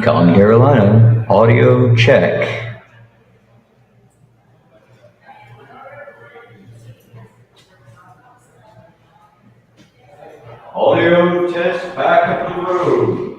ConCarolina audio check. Audio test back up the road.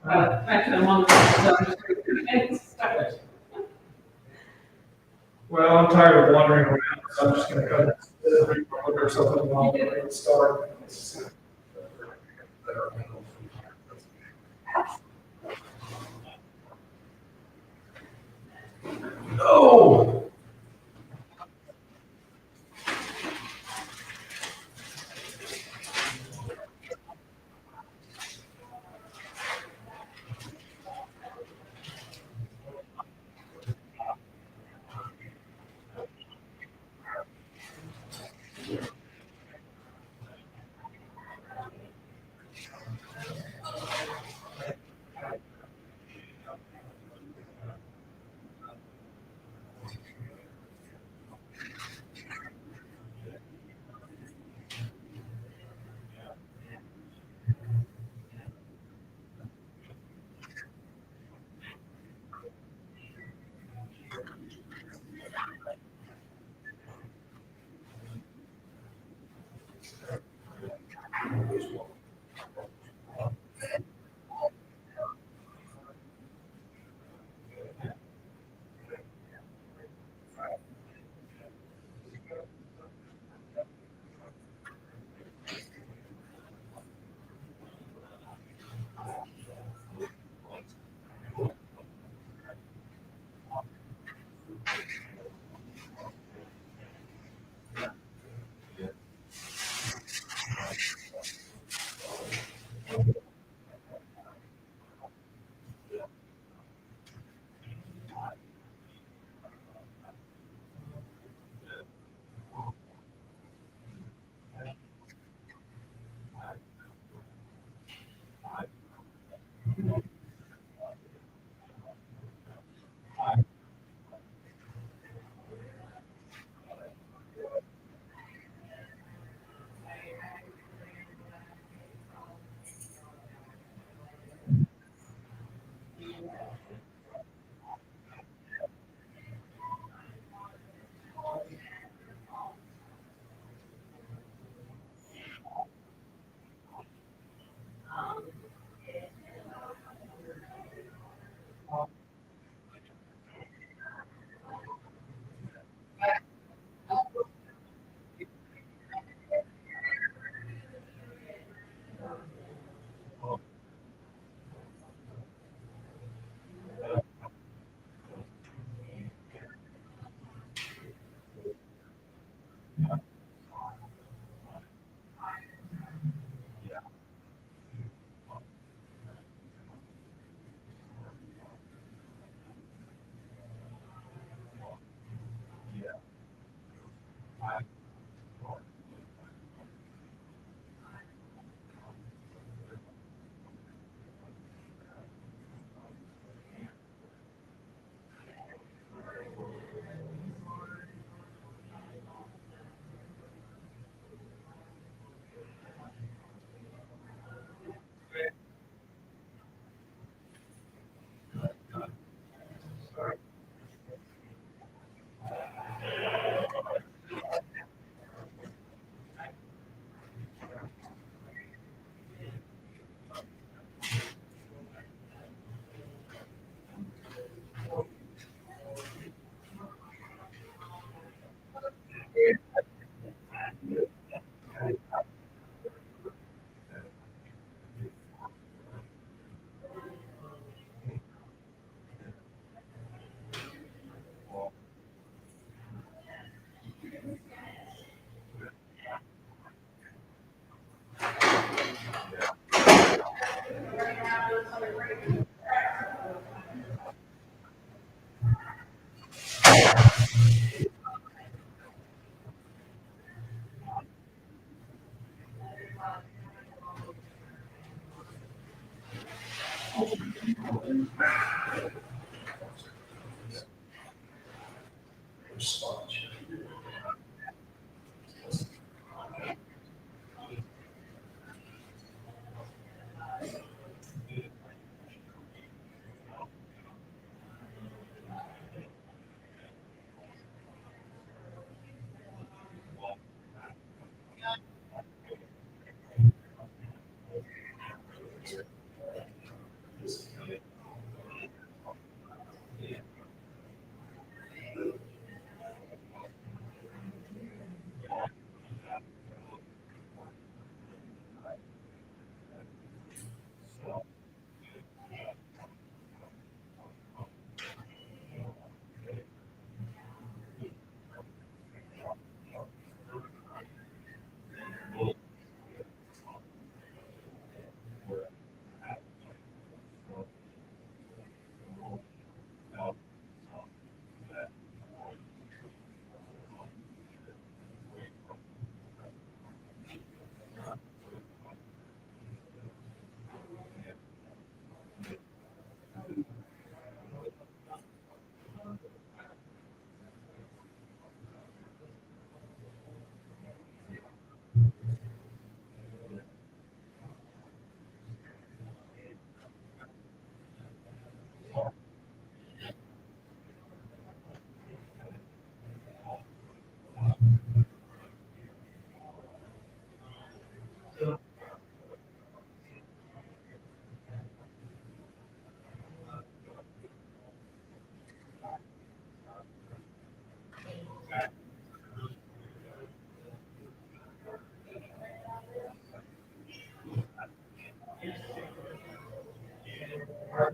Actually, I'm on the phone, so I'm just gonna start. Well, I'm tired of wandering around, so I'm just gonna cut it. Look or something while we wait to start. No. Oh,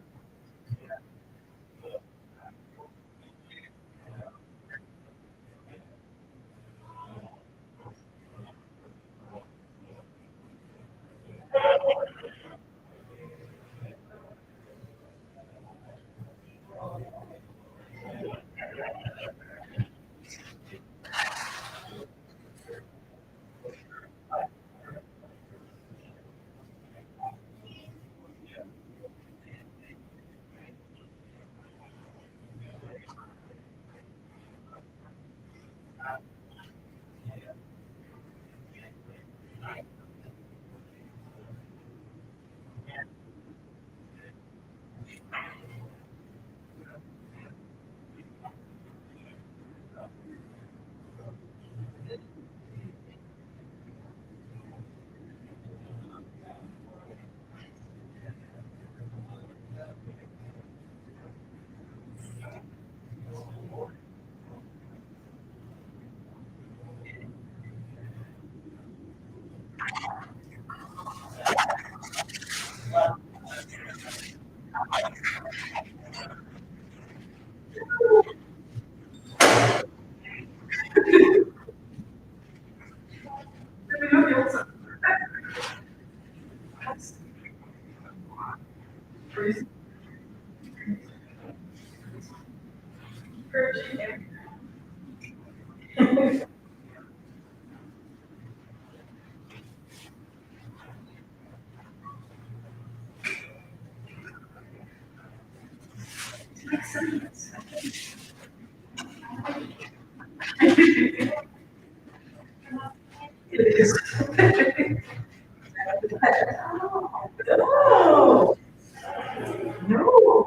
no.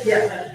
Yeah.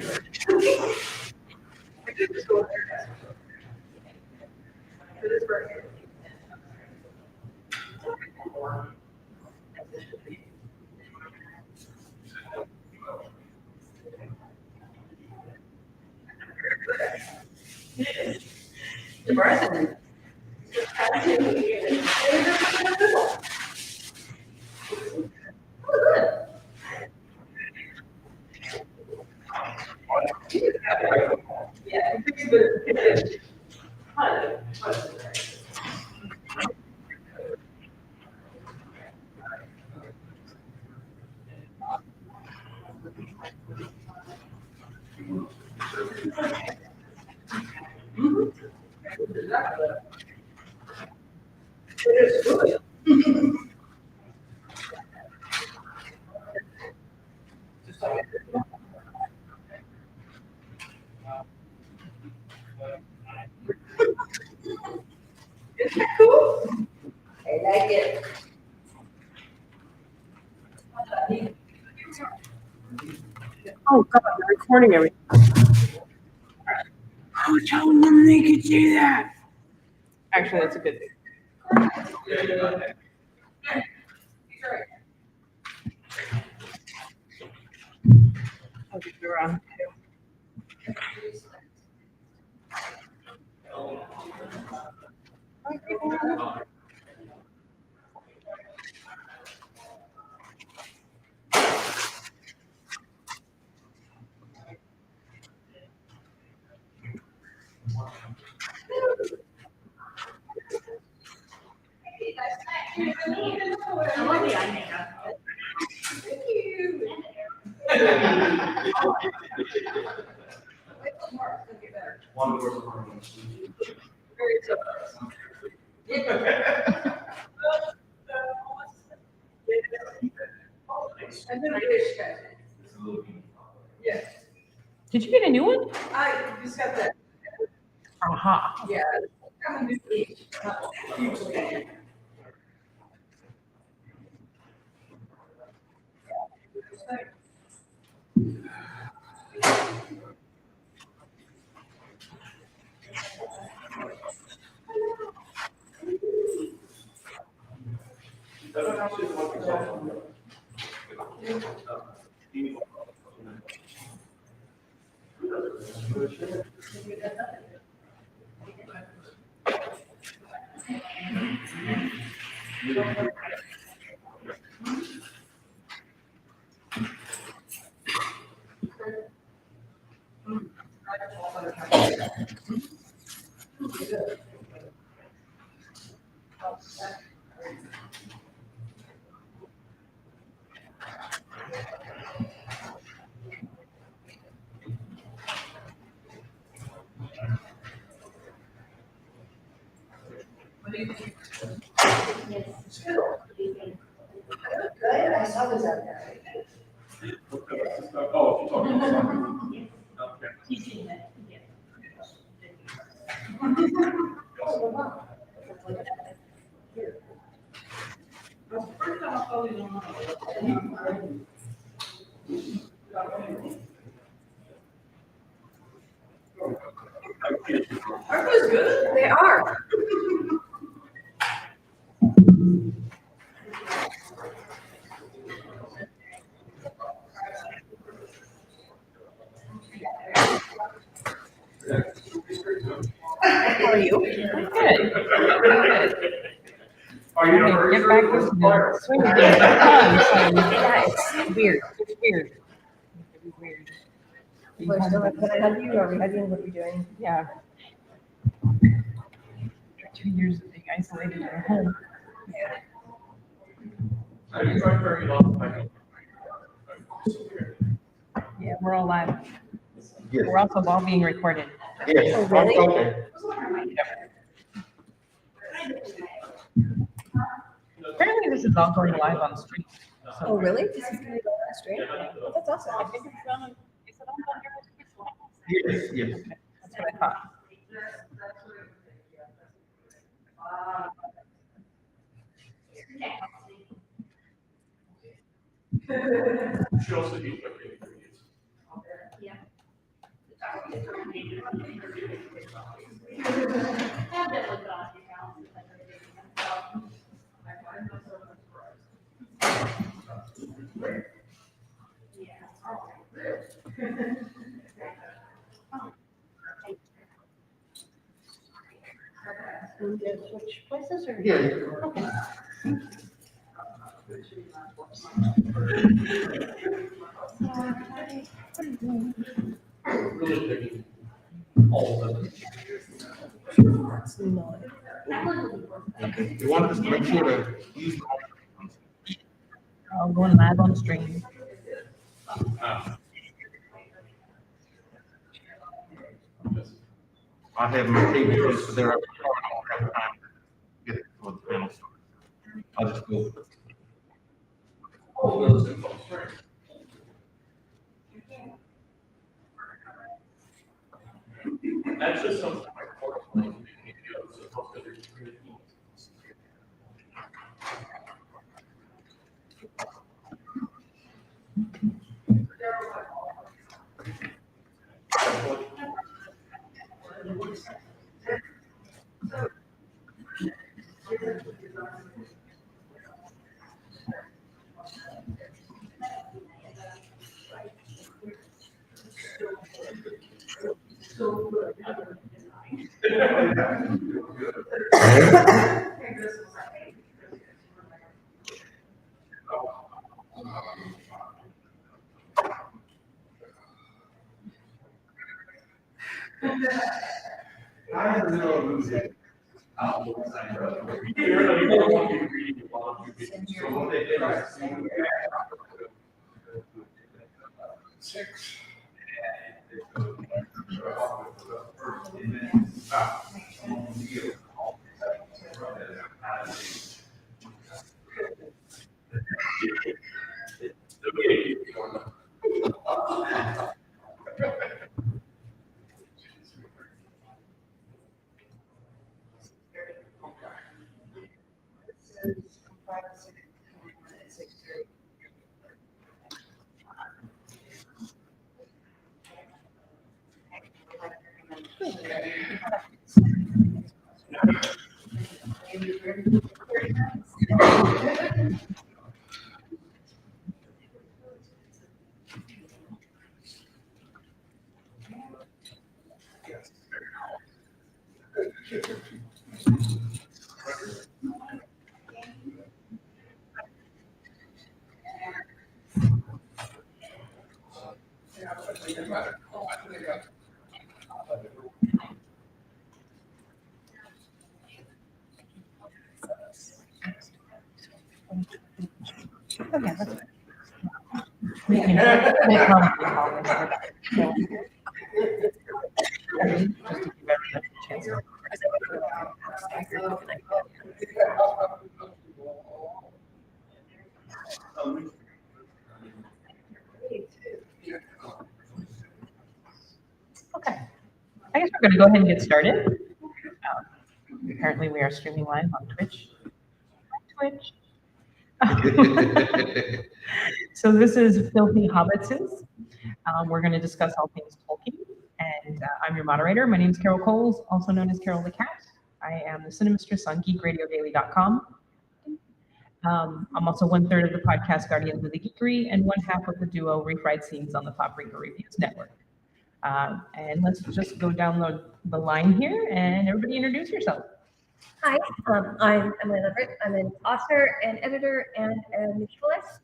I like it. Oh God, they're recording everything. Who's telling them they could do that? Actually, that's a good thing. I'll just go around. One word for me. Did you get a new one? I just got that. Aha. Yeah. Coming this age. Hugely. Good, I saw those out there. Oh, you're talking about okay. Teaching it. Aren't those good? They are. How are you? Good. Are you in a Okay, hurry? get back into the swing of things. Yeah, it's Weird. It's weird. It's weird. We're still like, can I hug you? Are we hugging? What are we doing? Yeah. After 2 years of being isolated in a home. Have you tried very long? Yeah, we're all live. Yes. We're also all being recorded. Yes. Oh, really? Okay. Apparently this is all going live on stream. So Oh, really? This is gonna go on straight? Oh, that's I awesome. think it's on, is it on under? Yes, yes. That's what I thought. She also needs like ingredients. Switch places or? Yeah. Really picking all of them. No. You want us to make sure to use. All going live on stream. I have my table just so there. I don't have time to get it for the panel. I'll just go. Oh, those are folks, right. Actually, sounds like Portland, it's supposed to be really cool. I am no losing. Six. Okay, that's fine. We'll probably call this our- just to give everyone a chance. Okay, I guess we're going to go ahead and get started. Apparently, we are streaming live on Twitch. Twitch. So this is Filthy Hobbitses. We're going to discuss all things Tolkien, and I'm your moderator. My name is Carol Coles, also known as Carol the Cat. I am the Cinemistress on geekradiodaily.com. I'm also 1/3 of the podcast Guardians of the Geekery and 1/2 of the duo Refried Scenes on the Pop Reaper Reviews Network. And let's just go down the line here, and everybody introduce yourself. Hi, I'm Emily Leverett. I'm an author and editor and a novelist.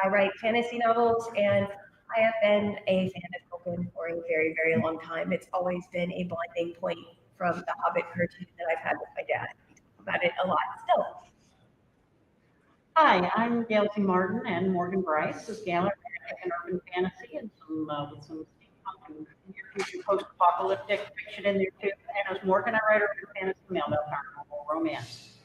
I write fantasy novels, and I have been a fan of Tolkien for a very, very long time. It's always been a bonding point from the Hobbit cartoon that I've had with my dad. We talk about it a lot still. Hi, I'm Gail T. Martin and Morgan Bryce is Gail and urban fantasy and with some steampunk and near future post-apocalyptic fiction in there too. And as Morgan, I write urban fantasy, mail-out paranormal romance.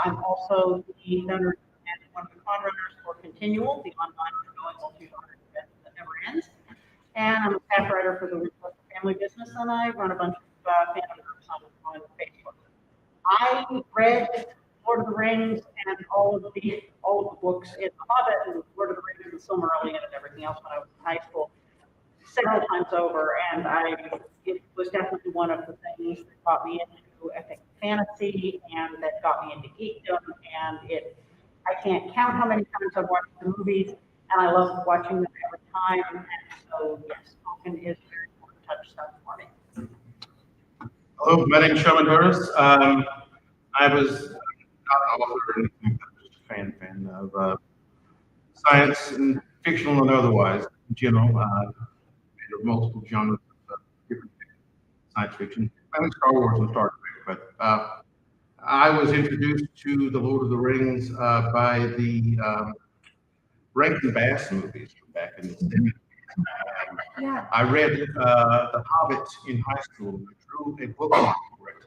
I'm also the founder and one of the con-runners for Continual, the online ongoing multi-genre event that never ends. And I'm a staff writer for the Winchester Family Business, and I run a bunch of fandom groups on Facebook. I read Lord of the Rings and all of the books in The Hobbit and Lord of the Rings and the Silmarillion and everything else when I was in high school several times over, and it was definitely one of the things that got me into epic fantasy and that got me into geekdom, and I can't count how many times I've watched the movies, and I love watching them every time, and so yes, Tolkien is very important touchstone for me. Hello, my name is Sherman Hurst. I was not an author or anything, but just a fan of science and fictional and otherwise in general. There are multiple genres of different science fiction, mainly Star Wars and Star Trek. But I was introduced to the Lord of the Rings by the Rankin Bass movies from back in the day. Yeah. I read The Hobbit in high school. I drew a bookmark for it.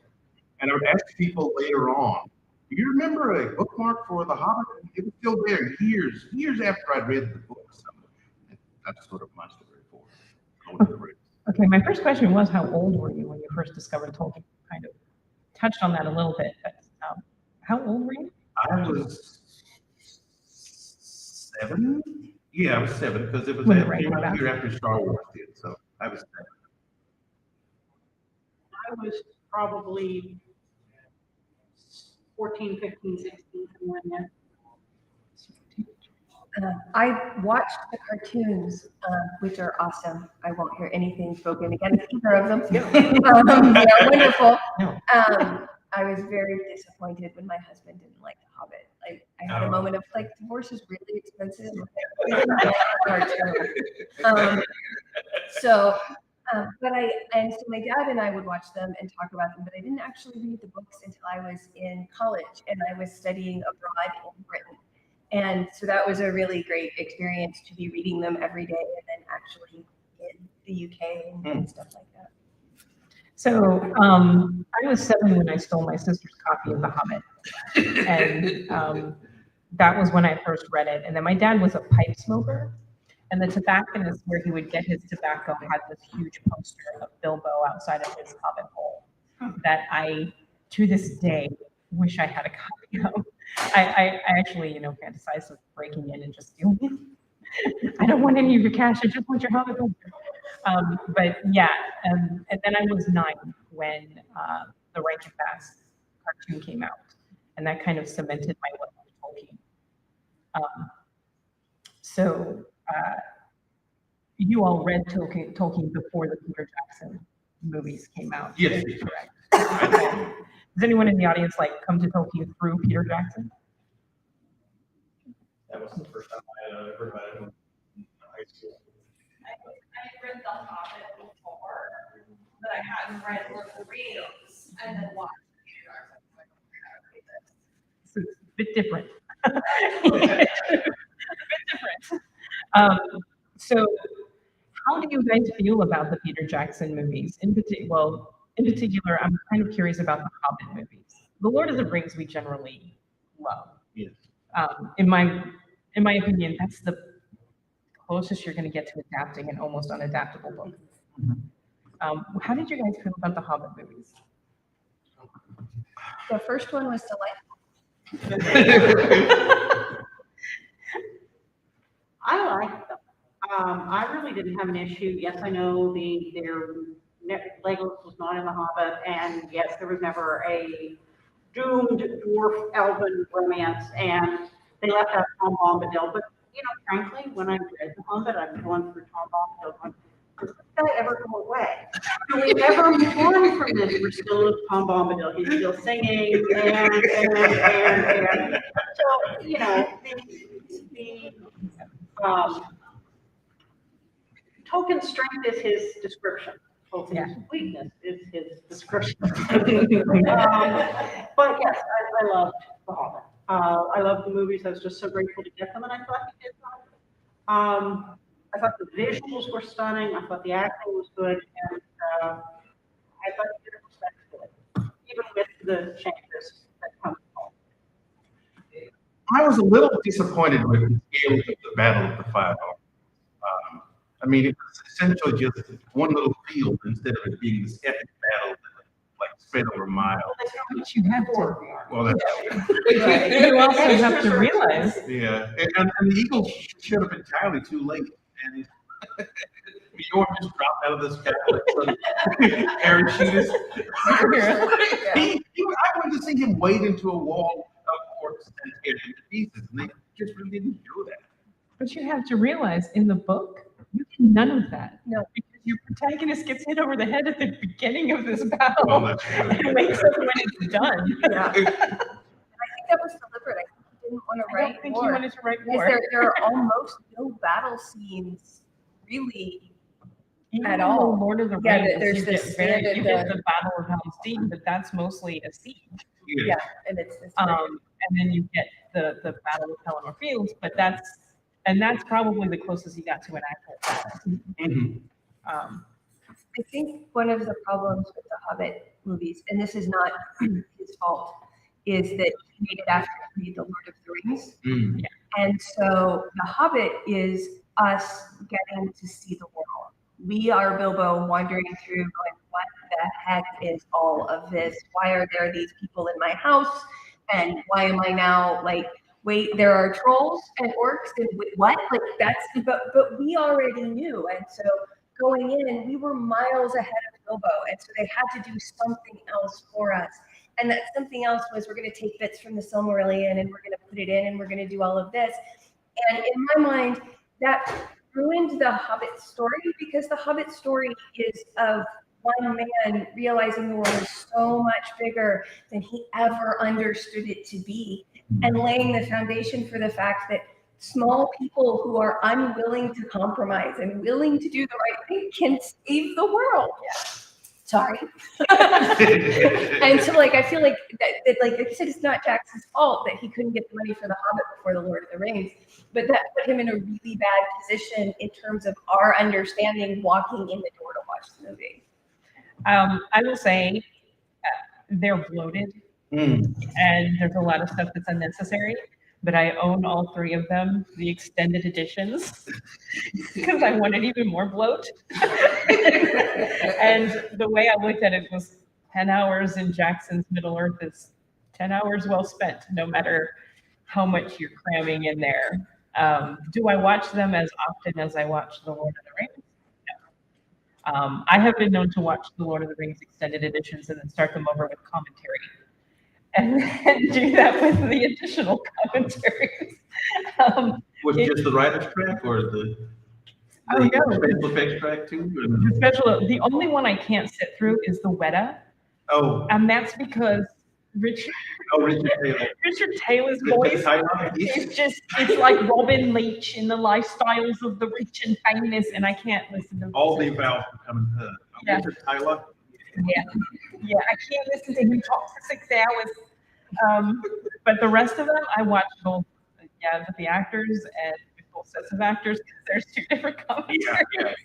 And I would ask people later on, do you remember a bookmark for The Hobbit? It was still there years after I'd read the book. So that's sort of my story for Lord of the Rings. Okay, my first question was, how old were you when you first discovered Tolkien? Kind of touched on that a little bit, but how old were you? I was 7. Yeah, I was 7 because it was When a the Rankin Bass. year after Star Wars did. So I was 7. I was probably 14, 15, 16, somewhere in there. I watched the cartoons, which are awesome. I won't hear anything spoken against either of them. They are wonderful. No. I was very disappointed when my husband didn't like The Hobbit. I had a moment of like, divorce is really expensive. So my dad and I would watch them and talk about them, but I didn't actually read the books until I was in college and I was studying abroad in Britain. And so that was a really great experience to be reading them every day and then actually in the UK and stuff like that. So I was 7 when I stole my sister's copy of The Hobbit, and that was when I first read it. And then my dad was a pipe smoker, and the tobacconist where he would get his tobacco had this huge poster of Bilbo outside of his hobbit hole that I, to this day, wish I had a copy of. I actually, fantasize of breaking in and just stealing it. I don't want any of your cash. I just want your hobbit poster. But yeah, and then I was 9 when the Rankin Bass cartoon came out, and that kind of cemented my love for Tolkien. So you all read Tolkien before the Peter Jackson movies came out. Yes. Correct. Does anyone in the audience come to talk you through Peter Jackson? That was the first time I had heard about it in high school. I read The Hobbit before, but I hadn't read Lord of the Rings, and then watched Peter Jackson. It's a bit different. A bit different. So, how do you guys feel about the Peter Jackson movies? In particular, I'm kind of curious about the Hobbit movies. The Lord of the Rings we generally love. Yes. In my opinion, that's the closest you're going to get to adapting an almost unadaptable book. How did you guys feel about the Hobbit movies? The first one was delightful. I liked them. I really didn't have an issue. Yes, I know Legolas was not in The Hobbit, and yes, there was never a doomed dwarf elven romance, and they left out Tom Bombadil. But frankly, when I read The Hobbit, I'm going through Tom Bombadil. Going, does this guy ever go away? Do we ever move on from this? We're still with Tom Bombadil. He's still singing, and. So the token strength is his description. Token weakness is his description. But yes, I loved The Hobbit. I loved the movies. I was just so grateful to get them, and I thought he did well. I thought the visuals were stunning. I thought the acting was good, and I thought he did it respectfully, even with the changes that come along. I was a little disappointed with the scale of the Battle of the Five Armies. I mean, it was essentially just one little field instead of it being this epic battle that spread over miles. But you have to. Well, that's You also have to realize. yeah, and the Eagles showed up entirely too late, and Bjorn just dropped out of the sky like some parachutist. I wanted to see him wade into a wall of corpse and tear them to pieces, and they just really didn't do that. But you have to realize in the book, you get none of that. No. Because your protagonist gets hit over the head at the beginning of this battle. Well, that's true. And wakes up when it's done. Yeah. And I think that was deliberate. I think he didn't want to I write don't think more. he wanted to write Because more. there are almost no battle scenes really. Even at in all. the Lord of the Yeah, Rings, there's you this get standard, you get the Battle of Helm's Deep, but that's mostly a siege. Yeah, and it's And then you get the Battle of Pelennor Fields, but that's probably the closest he got to an actual battle. Mm-hmm. I think one of the problems with the Hobbit movies, and this is not his fault, is that he made it after he made the Lord of the Rings. Mm. And so the Hobbit is us getting to see the world. We are Bilbo wandering through going, what the heck is all of this? Why are there these people in my house? And why am I now wait, there are trolls and orcs and what? But we already knew. And so going in, we were miles ahead of Bilbo. And so they had to do something else for us. And that something else was, we're going to take bits from the Silmarillion and we're going to put it in and we're going to do all of this. And in my mind, that ruined the Hobbit story, because the Hobbit story is of one man realizing the world is so much bigger than he ever understood it to be, and laying the foundation for the fact that small people who are unwilling to compromise and willing to do the right thing can save the world. Sorry. And so I feel like I said, it's not Jackson's fault that he couldn't get the money for The Hobbit before The Lord of the Rings, but that put him in a really bad position in terms of our understanding walking in the door to watch the movie. I will say they're bloated, and there's a lot of stuff that's unnecessary. But I own all three of them, the extended editions, because I wanted even more bloat. And the way I looked at it was 10 hours in Jackson's Middle Earth is 10 hours well spent, no matter how much you're cramming in there. Do I watch them as often as I watch The Lord of the Rings? No. I have been known to watch The Lord of the Rings extended editions and then start them over with commentary. And then do that with the additional commentaries. Was it just the writer's track or the? Oh, the no. special effects track too? The only one I can't sit through is the Weta, Oh, and that's because Richard Richard Taylor. Richard Taylor's Richard voice Taylor. is just, it's like Robin Leach in the lifestyles of the rich and famous, and I can't listen to All the vowels becoming her. Yeah. Richard Taylor. Yeah, I can't listen to him talk for 6 hours. But the rest of them, I watch both, with the actors and with both sets of actors, because there's two different commentaries.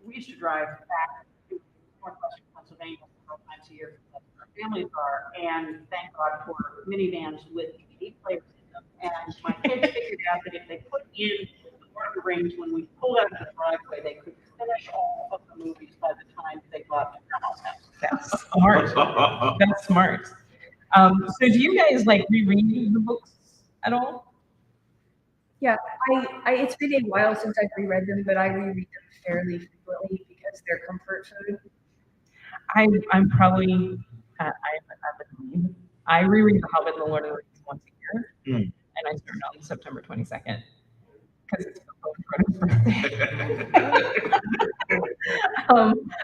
We used to drive back to northwestern Pennsylvania several times a year. That's where our families are, and thank God for minivans with DVD players in them. And my kids figured out that if they put in the Lord of the Rings when we pulled out of the driveway, they could finish all of the movies by the time they got to their house. That's smart. That's smart. So do you guys like reread the books at all? Yeah, it's been a while since I've reread them, but I reread them fairly frequently because they're comfort food. I'm probably, I reread The Hobbit and The Lord of the Rings once a year, and I start on September 22nd because it's my birthday.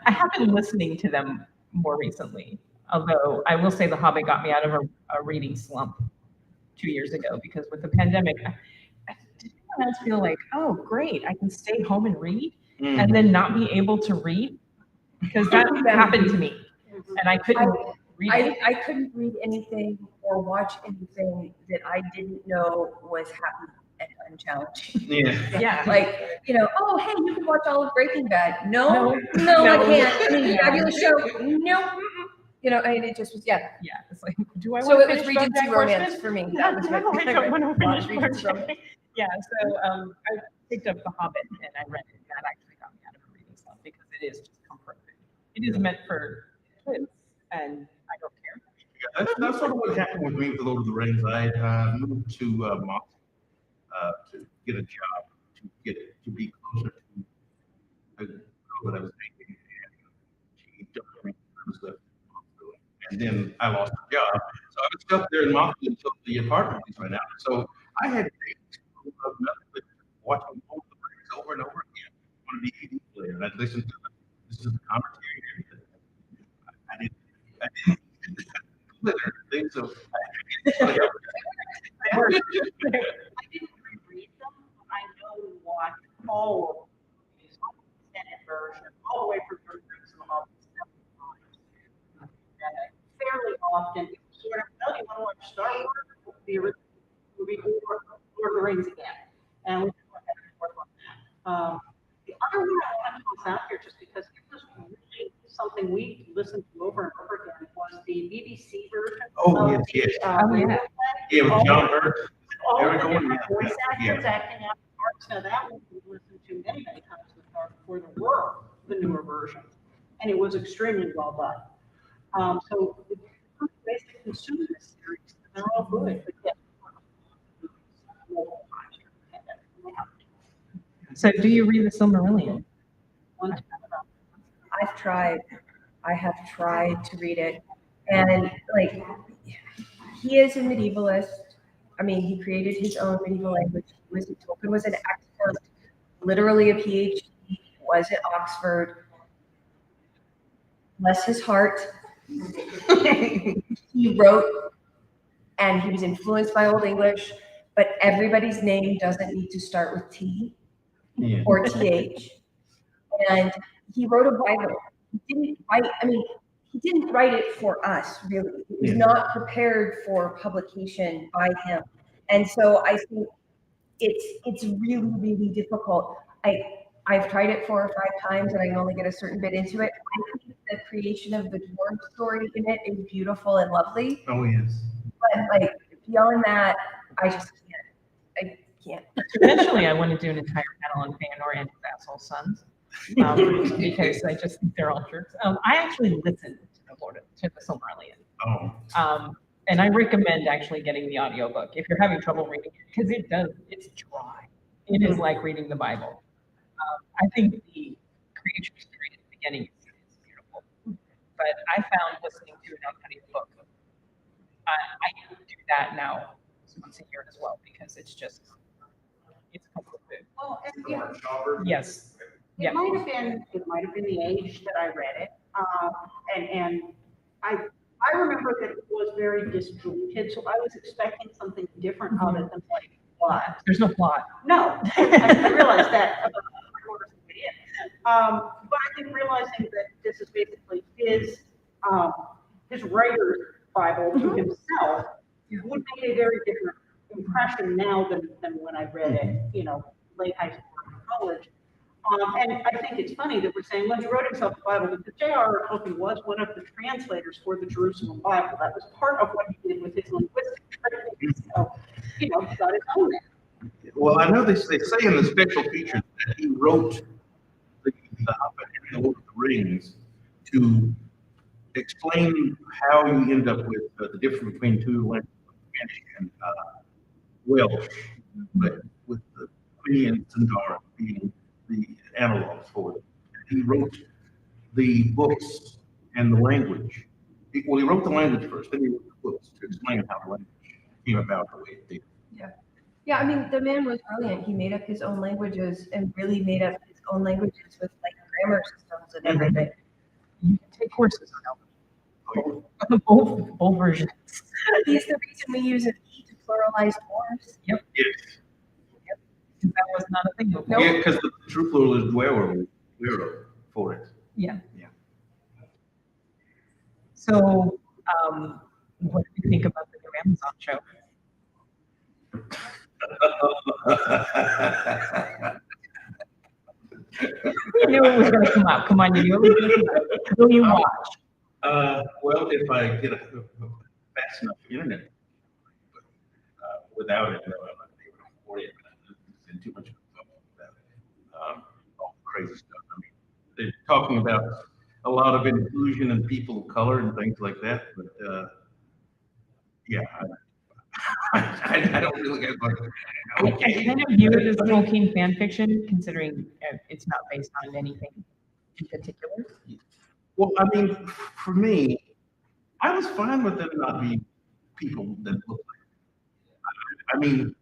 I have been listening to them more recently, although I will say The Hobbit got me out of a reading slump 2 years ago, because with the pandemic, did anyone else feel like, oh, great, I can stay home and read and then not be able to read? Because that happened to me, and I couldn't read anything. I couldn't read anything or watch anything that I didn't know was happy and unchallenging. Yeah. Like, oh, hey, you can watch all of Breaking Bad. No, I can't. I mean, fabulous show. No. It just was, Yeah, it's like, do I So want it to was finish Regency BoJack romance Horseman? for me. No, That was I don't want to finish Regency BoJack. Yeah, so I picked up The Hobbit and I read it, and that actually got me out of a reading slump, because it is just comfort food. It is meant for kids, and I don't care. Yeah, that's sort of what happened with me with The Lord of the Rings. I moved to Moxie to get a job, to be closer to the girl that I was dating, and she dumped me and stuff. And then I lost my job, so I was stuck there in Moxie until the apartment lease ran out. So I had days of nothing but watching Lord of the Rings over and over again on a DVD player, and I'd listen to the commentary and everything. I didn't things of I didn't reread them, but I know what all of these extended version, all the way from Lord of the Rings and the Hobbit several times. And fairly often, it's sort of, well, you want to watch Star Wars, the original movie, or Lord of the Rings again. And we can look at the fourth one. The other one I want to toss out here, just because it was really something we listened to over and over again, was the BBC version. Oh, of yes. radio play. Yeah, with All John the- Hurt. all There we the go. different voice Yeah. actors acting out the parts. Now that one we listened to many, many times in the car before there were the newer versions, and it was extremely well done. So the basic consumer series, they're all good, but yes. So do you read The Silmarillion? I have tried to read it, and like, he is a medievalist. I mean, he created his own medieval language. Tolkien was an expert, literally a PhD, was at Oxford. Bless his heart. He wrote, and he was influenced by Old English, but everybody's name doesn't need to start with T or TH. And he wrote a Bible. He didn't write it for us, really. It was not prepared for publication by him. And so I think it's really, really difficult. I've tried it 4 or 5 times, and I can only get a certain bit into it. I think the creation of the dwarf story in it is beautiful and lovely. Oh, yes. But like, beyond that, I just can't. I can't. Eventually, I want to do an entire panel on Feanor and his asshole sons, because I just think they're all jerks. I actually listened to the Silmarillion. Oh. And I recommend actually getting the audiobook if you're having trouble reading it, because it's dry. It is like reading the Bible. I think the creation story at the beginning is beautiful, but I found listening to an audio book, I do that now once a year as well, because it's comfort food. Well, and, you know, Yes. Yeah. it might have been the age that I read it. And I remember that it was very disjointed, so I was expecting something different of it than what it was. There's no plot. No, I realized that about 3/4 of the way in. But I think realizing that this is basically his writer's Bible to himself would make a very different impression now than when I read it, you know, late high school or college. And I think it's funny that we're saying, well, he wrote himself a Bible because J.R.R. Tolkien was one of the translators for the Jerusalem Bible. That was part of what he did with his linguistic training. So, you know, he got his own there. Well, I know they say in the special features that he wrote the Hobbit and the Lord of the Rings to explain how you end up with the difference between two languages, Spanish and Welsh, but with the Queen and Sundar being the analogs for it. He wrote the books and the language. He wrote the language first, then he wrote the books to explain how the language came about the way it did. Yeah, I mean, the man was brilliant. He made up his own languages and really made up his own languages with like grammar systems and everything. You can take courses on both versions. He's the reason we use an E to pluralize forms. Yep. Yes. That was not a thing before. Yeah, because the true plural is duero for it. Yeah. Yeah. So, what do you think about the new Amazon show? You knew it was going to come out. Come on, you knew it was going to come out. Will you watch? Well, if I get a fast enough internet, but without it, no, I'm not able to afford it. It's too much about all the crazy stuff. I mean, they're talking about a lot of inclusion and people of color and things like that, but yeah, I don't really get much. I kind of view it as Tolkien fan fiction, considering it's not based on anything in particular. Well, I mean, for me, I was fine with them not being people that look like. I mean,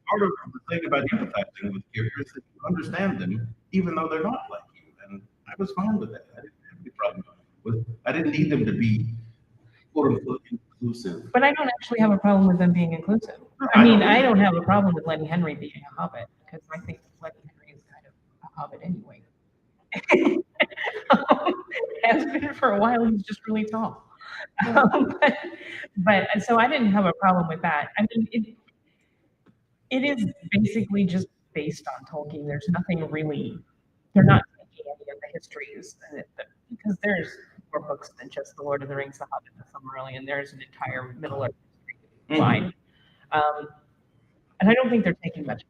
part of the thing about empathizing with characters is that you understand them, even though they're not like you, and I was fine with that. I didn't have any problem with. I didn't need them to be quote unquote inclusive. But I don't actually have a problem with them being inclusive. I mean, I don't have a problem with Lenny Henry being a hobbit, because I think Lenny Henry is kind of a hobbit anyway. Has been for a while. He's just really tall. But so I didn't have a problem with that. I mean, it is basically just based on Tolkien. There's nothing really. They're not taking any of the histories, because there's more books than just The Lord of the Rings, The Hobbit, and The Silmarillion. There's an entire Middle Earth history line. And I don't think they're taking much of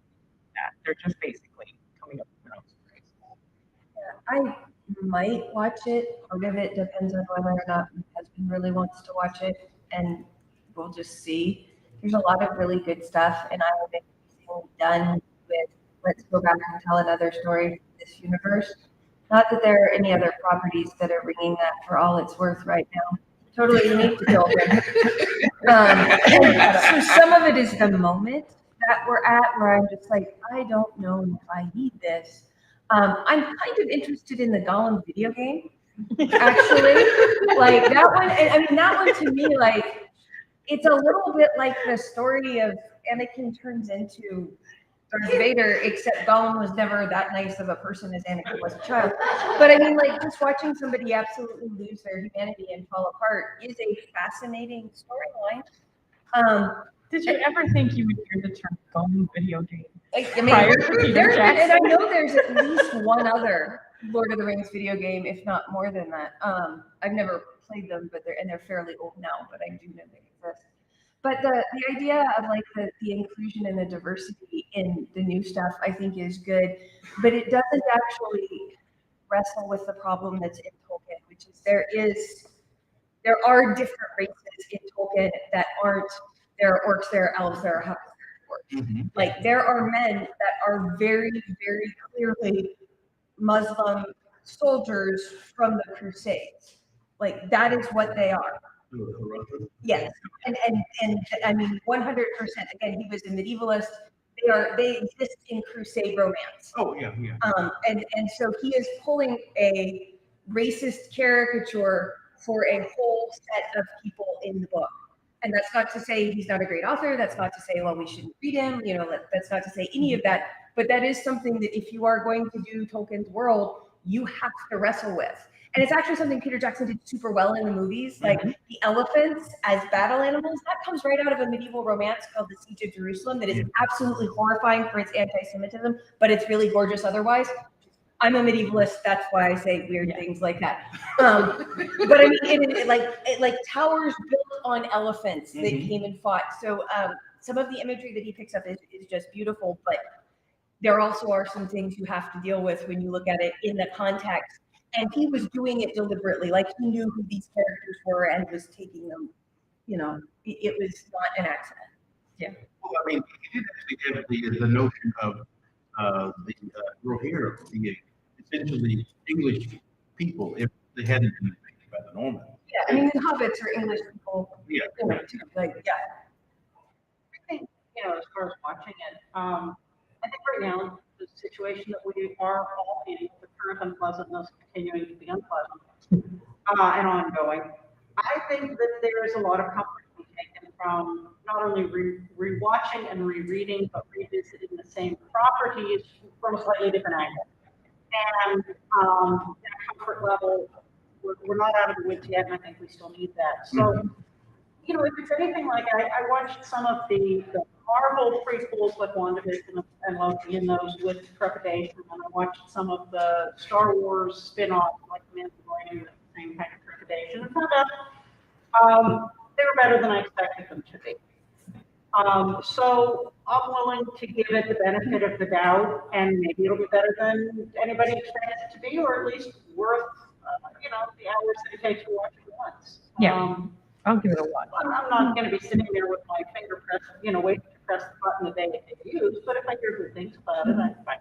that. They're just basically coming up with their own stories. I might watch it. Part of it depends on whether or not my husband really wants to watch it, and we'll just see. There's a lot of really good stuff, and I have been done with let's go back and tell another story from this universe. Not that there are any other properties that are bringing that for all it's worth right now. Totally unique to Tolkien. So some of it is the moment that we're at where I'm just like, I don't know if I need this. I'm kind of interested in the Gollum video game, actually. Like that one, and I mean, that one to me, like, it's a little bit like the story of Anakin turns into Darth Vader, except Gollum was never that nice of a person as Anakin was a child. But I mean, like, just watching somebody absolutely lose their humanity and fall apart is a fascinating storyline. Did you ever think you would hear the term Gollum video game? I mean, and I know there's at least one other Lord of the Rings video game, if not more than that. I've never played them, but they're fairly old now, but I do know they exist. But the idea of like the inclusion and the diversity in the new stuff, I think is good, but it doesn't actually wrestle with the problem that's in Tolkien, which is there are different races in Tolkien that aren't, there are orcs, there are elves, there are hobbits, there are dwarves. Like there are men that are very, very clearly Muslim soldiers from the Crusades. Like that is what they are. Yes, and I mean 100%. Again, he was a medievalist. they exist in crusade romance. Oh, yeah. And so he is pulling a racist caricature for a whole set of people in the book. And that's not to say he's not a great author. That's not to say, well, we shouldn't read him. That's not to say any of that. But that is something that if you are going to do Tolkien's world, you have to wrestle with. And it's actually something Peter Jackson did super well in the movies. Like the elephants as battle animals, that comes right out of a medieval romance called The Siege of Jerusalem that is absolutely horrifying for its anti-Semitism, but it's really gorgeous otherwise. I'm a medievalist, that's why I say weird things like that. But I mean, like towers built on elephants that came and fought. So some of the imagery that he picks up is just beautiful, but there also are some things you have to deal with when you look at it in the context. And he was doing it deliberately, like he knew who these characters were and was taking them, it was not an accident. Yeah. Well, I mean, he did actually have the notion of the Rohirrim, the essentially English people, if they hadn't been invaded by the Normans. Yeah, I mean, the hobbits are English people. Yeah. Too. Like, yeah. I think, as far as watching it, I think right now the situation that we are all in, the current unpleasantness continuing to be unpleasant and ongoing. I think that there is a lot of comfort to be taken from not only rewatching and rereading, but revisiting the same properties from a slightly different angle. And that comfort level, we're not out of the woods yet, and I think we still need that. So, if it's anything like I watched some of the Marvel prequels like WandaVision and Loki in those with trepidation, and I watched some of the Star Wars spin-off like Mandalorian with the same kind of trepidation, and found out they were better than I expected them to be. So I'm willing to give it the benefit of the doubt, and maybe it'll be better than anybody expected it to be, or at least worth, the hours that it takes to watch it once. Yeah. I'll give it a watch. I'm not going to be sitting there with my finger pressed, waiting to press the button the day it debuts, but if I hear good things about it, I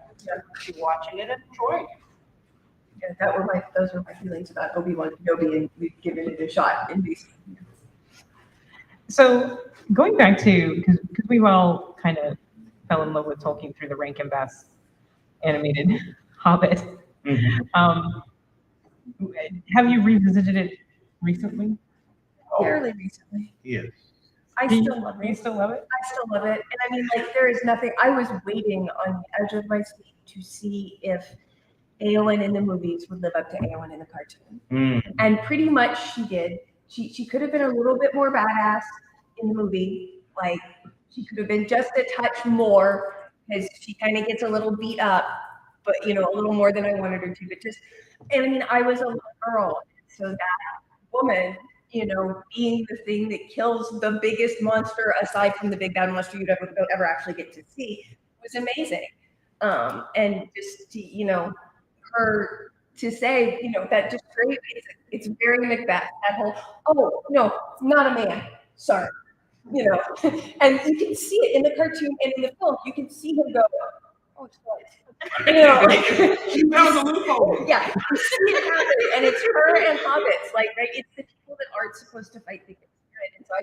can be watching it and enjoying it. Yeah, those were my feelings about Obi-Wan Kenobi, and we've given it a shot in these. So going back to, because we've all kind of fell in love with Tolkien through the Rankin Bass animated Hobbit. Have you revisited it recently? Fairly recently. Yes. I still love it. You still love it? I still love it. And I mean, there is nothing. I was waiting on the edge of my seat to see if Eowyn in the movies would live up to Eowyn in the cartoon. And pretty much she did. She could have been a little bit more badass in the movie. Like, she could have been just a touch more, because she kind of gets a little beat up, but, a little more than I wanted her to. But and I mean, I was a little girl. So that woman, being the thing that kills the biggest monster aside from the big bad monster don't ever actually get to see, was amazing. And just to, her to say, that just great. It's very Macbeth. That whole, oh no, not a man. Sorry, and you can see it in the cartoon and in the film. You can see him go, oh, it's what? She found the loophole. Yeah, you see it happen, and it's her and hobbits. Like, right? It's the people that aren't supposed to fight the good spirit. And so I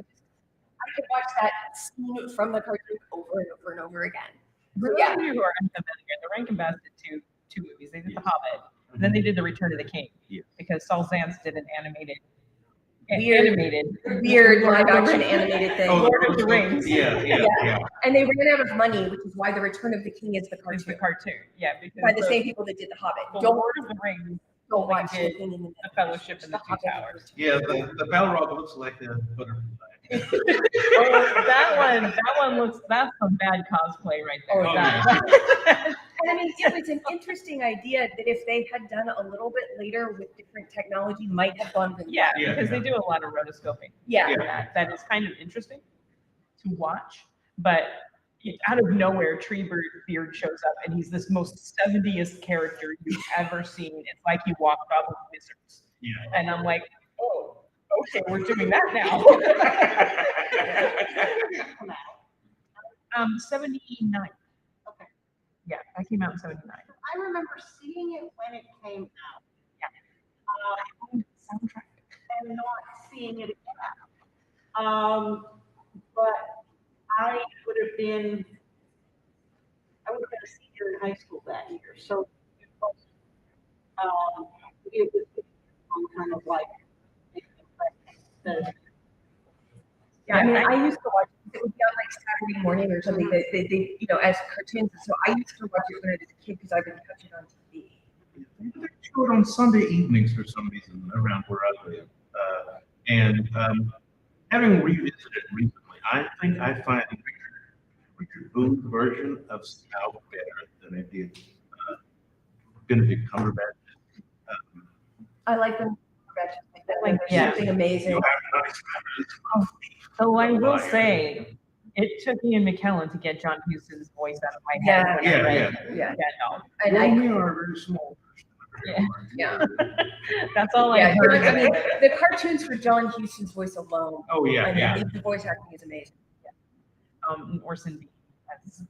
could watch that scene from the cartoon over and over and over again. For those of you who are unfamiliar, the Rankin Bass did two movies. They did The Hobbit, and then they did The Return of the King, because Saul Zaentz did an weird live action animated thing. Lord of the Rings. Yeah. And they ran out of money, which is why The Return of the King is the cartoon. It's the cartoon, because by the same people that did The Hobbit. The Lord of the Rings. Don't watch did The King in The Fellowship in the Two Towers. Yeah, the Balrog looks like a butterfly. that one looks, that's some bad cosplay right there. And I mean, it's an interesting idea that if they had done a little bit later with different technology, might have gone really well. Because they do a lot of rotoscoping. Yeah. That is kind of interesting to watch, but out of nowhere, Treebeard shows up, and he's this most 70s character you've ever seen. It's like he walked out with wizards. Yeah. And I'm like, oh, okay, we're doing that now. 79. Okay. Yeah, that came out in 79. I remember seeing it when it came out. Soundtrack. And not seeing it again. But I would have been a senior in high school that year, so it was kind of like the Yeah, I mean, I used to watch it would be on like Saturday morning or something that they as cartoons. So I used to watch it when I was a kid because I would catch it on TV. They show it on Sunday evenings for some reason around where I live. And having revisited it recently, I think I find Richard Boone's version of Scout better than I did Benedict Cumberbatch. I like them. Like, yeah. Something amazing. So I will say, it took Ian McKellen to get John Huston's voice out of my head. Yeah, when I read yeah. That novel. And Well, I, we are a very small. yeah, That's all I yeah. heard. I mean, the cartoons for John Huston's voice alone. Oh yeah, And yeah. the voice acting is amazing. Orson Bean as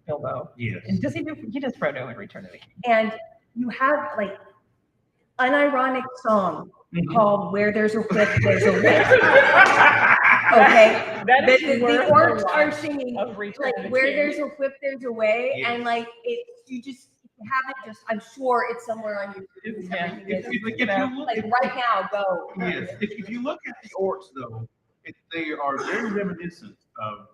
Bilbo. Yes. And does he does Frodo in Return of the King. And you have like unironic song called "Where There's a Whip, There's a Whip." Okay, That is the worth orcs a are lot singing of Return like of the "Where King. There's a Whip, There's a Way," Yes. and like it, you just haven't just. I'm sure it's somewhere on YouTube. Yeah. Everything is. If you look, Like right now, go. yes, if you look at the orcs though, they are very reminiscent of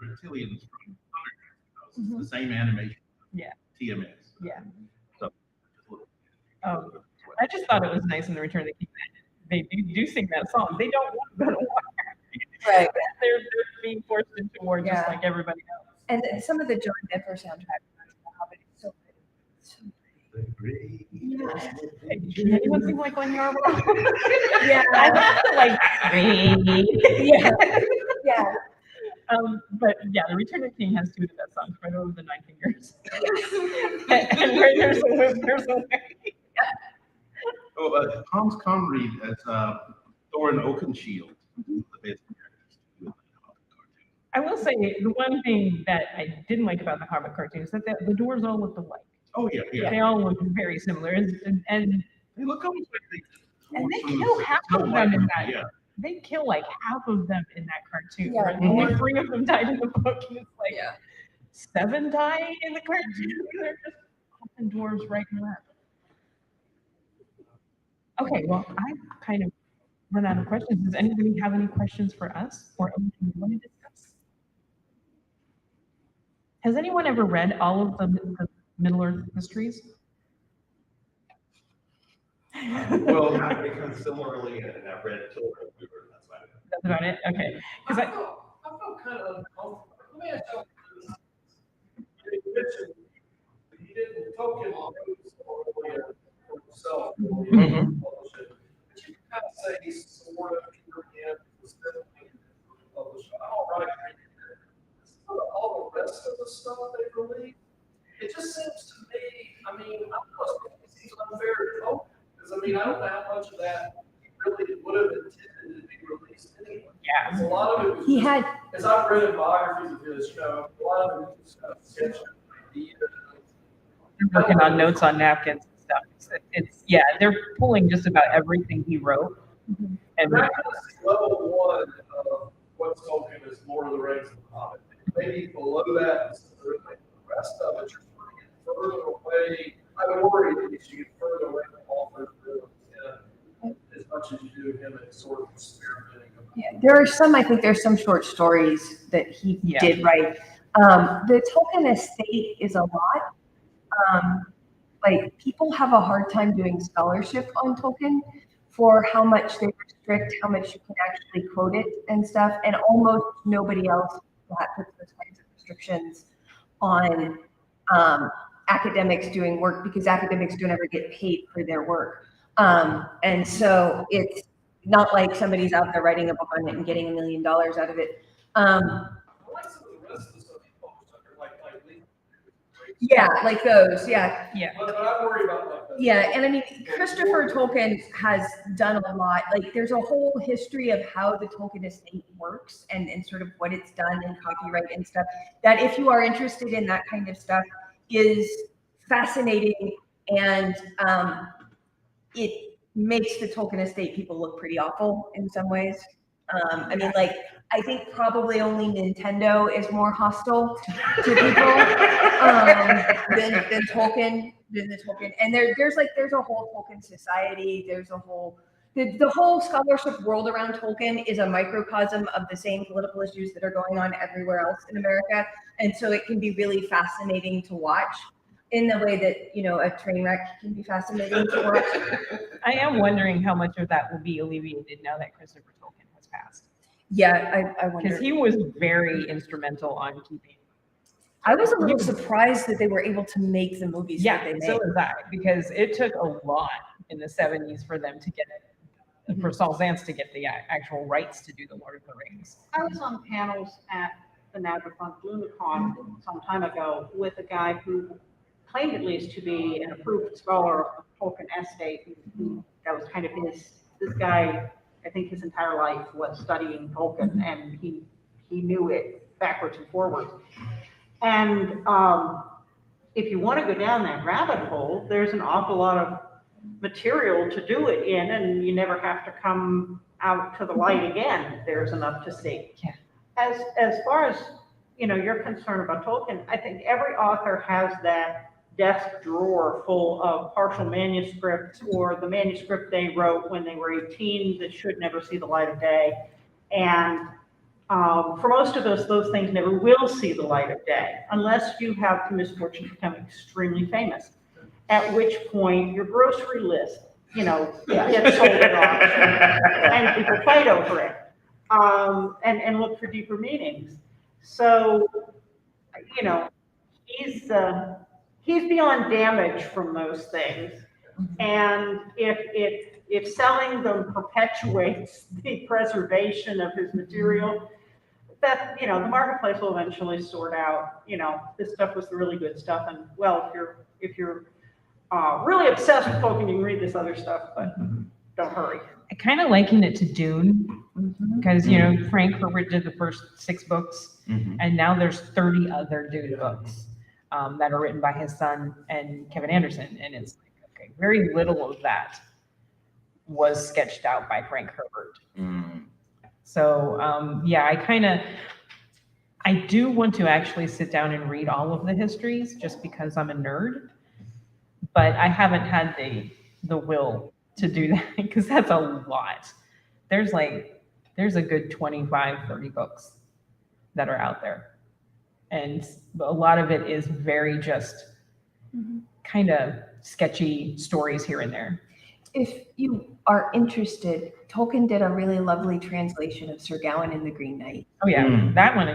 reptilians from Thundercats. It's the same animation. Yeah. TMS. Yeah. So. I just thought it was nice in the Return of the King that they do sing that song. They don't want to go to war. Right. They're being forced into war just Yeah. like everybody else. And then some of the John Denver soundtrack. Hobbit is so good. So Hey, can anyone sing like Glenn Yarborough? Yeah. Like yeah. Yeah. But yeah, the Return of the King has two of the best songs, right over the Nine Fingers. and where there's a whip, there's a way. Oh, Tom's Connery as Thorin Oakenshield, the best characters to do in the Hobbit cartoon. I will say the one thing that I didn't like about the Hobbit cartoon is that the doors all looked alike. Oh yeah, yeah. They all look very similar, and They look almost like they. And they kill half of them in that. Yeah. They kill like half of them in that cartoon. Yeah. Right? Only 3 of them died in the book. And it's like Yeah. 7 die in the cartoon. They're just popping dwarves right and left. Okay, well, I've kind of run out of questions. Does anybody have any questions for us or anything you want to discuss? Has anyone ever read all of the Middle Earth mysteries? Well, because similarly, and I've read Children of Hoover, that's about it. That's about it? Okay. I Because felt kind of uncomfortable. Let me ask you, you mentioned you didn't token on it for yourself, publish it. But you kind of say sort of again, specifically publish. I'm all right. All the rest of the stuff they released, it just seems to me, I mean, I almost think it seems unfair to token. Because I mean, I don't know how much of that really would have intended to be released anyway. Yeah. 'Cause a lot of it was He just, had as I've read biographies of his show, a lot of it was just sketch ideas. they're working on notes on napkins and stuff. It's yeah, they're pulling just about everything he wrote. And And that kind of is level one of what's spoken as Lord of the Rings and the Hobbit. Maybe below that is the rest of it, you're putting it further away. I would worry that you should get further away from all those films, as much as you do him and sort of experimenting. there are some, I think there's some short stories that he Yeah. did write. The Tolkien estate is a lot. Like people have a hard time doing scholarship on Tolkien for how much they restrict, how much you can actually quote it and stuff. And almost nobody else puts those kinds of restrictions on academics doing work because academics don't ever get paid for their work. And so it's not like somebody's out there writing a book on it and getting $1 million out of it. I like some of the rest of the stuff he published under like Yeah, like those, yeah. yeah. But I worry about like that. Yeah, and I mean, Christopher Tolkien has done a lot. Like, there's a whole history of how the Tolkien estate works and sort of what it's done and copyright and stuff. That if you are interested in that kind of stuff, is fascinating, and it makes the Tolkien estate people look pretty awful in some ways. I mean, like, I think probably only Nintendo is more hostile to people than Tolkien, And there's a whole Tolkien society. There's a whole the whole scholarship world around Tolkien is a microcosm of the same political issues that are going on everywhere else in America, and so it can be really fascinating to watch. In the way that, you know, a train wreck can be fascinating to watch. I am wondering how much of that will be alleviated now that Christopher Tolkien has passed. Yeah, I wonder. Because he was very instrumental on keeping. I was a little surprised that they were able to make the movies that they made. So was I, because it took a lot in the 70s for them to get it, for Saul Zaentz to get the actual rights to do the Lord of the Rings. I was on panels at the now defunct Lunacon some time ago with a guy who claimed at least to be an approved scholar of Tolkien estate. That was kind of this guy, I think his entire life was studying Tolkien, and he knew it backwards and forwards. And if you want to go down that rabbit hole, there's an awful lot of material to do it in, and you never have to come out to the light again. There's enough to see. Yeah. As far as, you know, your concern about Tolkien, I think every author has that desk drawer full of partial manuscripts or the manuscript they wrote when they were 18 that should never see the light of day. And for most of us, those things never will see the light of day unless you have the misfortune to become extremely famous, at which point your grocery list, you know, gets sold at auction and people fight over it and look for deeper meanings. So, you know, he's beyond damage from those things. And if selling them perpetuates the preservation of his material, that, you know, the marketplace will eventually sort out, you know, this stuff was the really good stuff. And well, if you're really obsessed with Tolkien, you can read this other stuff, but don't hurry. I kind of liken it to Dune, because, you know, Frank Herbert did the first 6 books, and now there's 30 other Dune books that are written by his son and Kevin Anderson. And it's like, okay, very little of that was sketched out by Frank Herbert. So, yeah, I do want to actually sit down and read all of the histories just because I'm a nerd, but I haven't had the will to do that because that's a lot. There's a good 25, 30 books that are out there. And a lot of it is very just kind of sketchy stories here and there. If you are interested, Tolkien did a really lovely translation of Sir Gawain and the Green Knight. Oh yeah, that one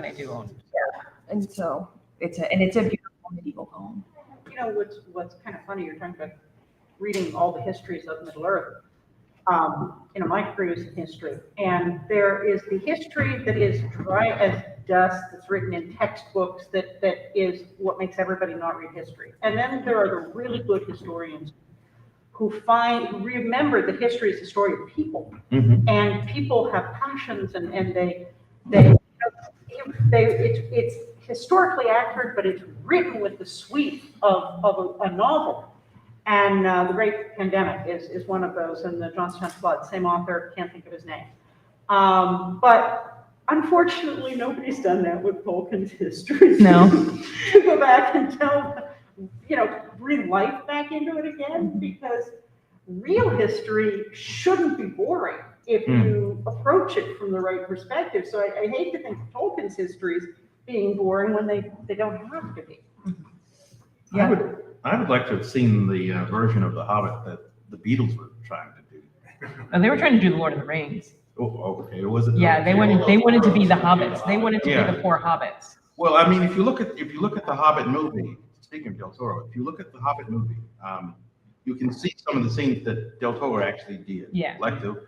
I do own. Yeah, and so it's a beautiful medieval poem. You know, what's kind of funny, you're talking about reading all the histories of Middle Earth. You know, my degree was in history, and there is the history that is dry as dust, that's written in textbooks, that is what makes everybody not read history. And then there are the really good historians who remember that history is the story of people, and people have passions, and it's historically accurate, but it's written with the sweep of a novel. And The Great Pandemic is one of those, and The Johnstown Flood, same author, can't think of his name. But unfortunately, nobody's done that with Tolkien's history. No. To go back and tell, you know, breathe life back into it again, because real history shouldn't be boring if you approach it from the right perspective. So I hate to think of Tolkien's histories being boring when they don't have to be. Yeah. I would like to have seen the version of The Hobbit that the Beatles were trying to do. And they were trying to do the Lord of the Rings. Oh, okay. Was it? Yeah, they wanted to be the hobbits. They wanted to be the 4 hobbits. Well, I mean, if you look at the Hobbit movie, speaking of Del Toro, if you look at the Hobbit movie, you can see some of the scenes that Del Toro actually did. Yeah. Like the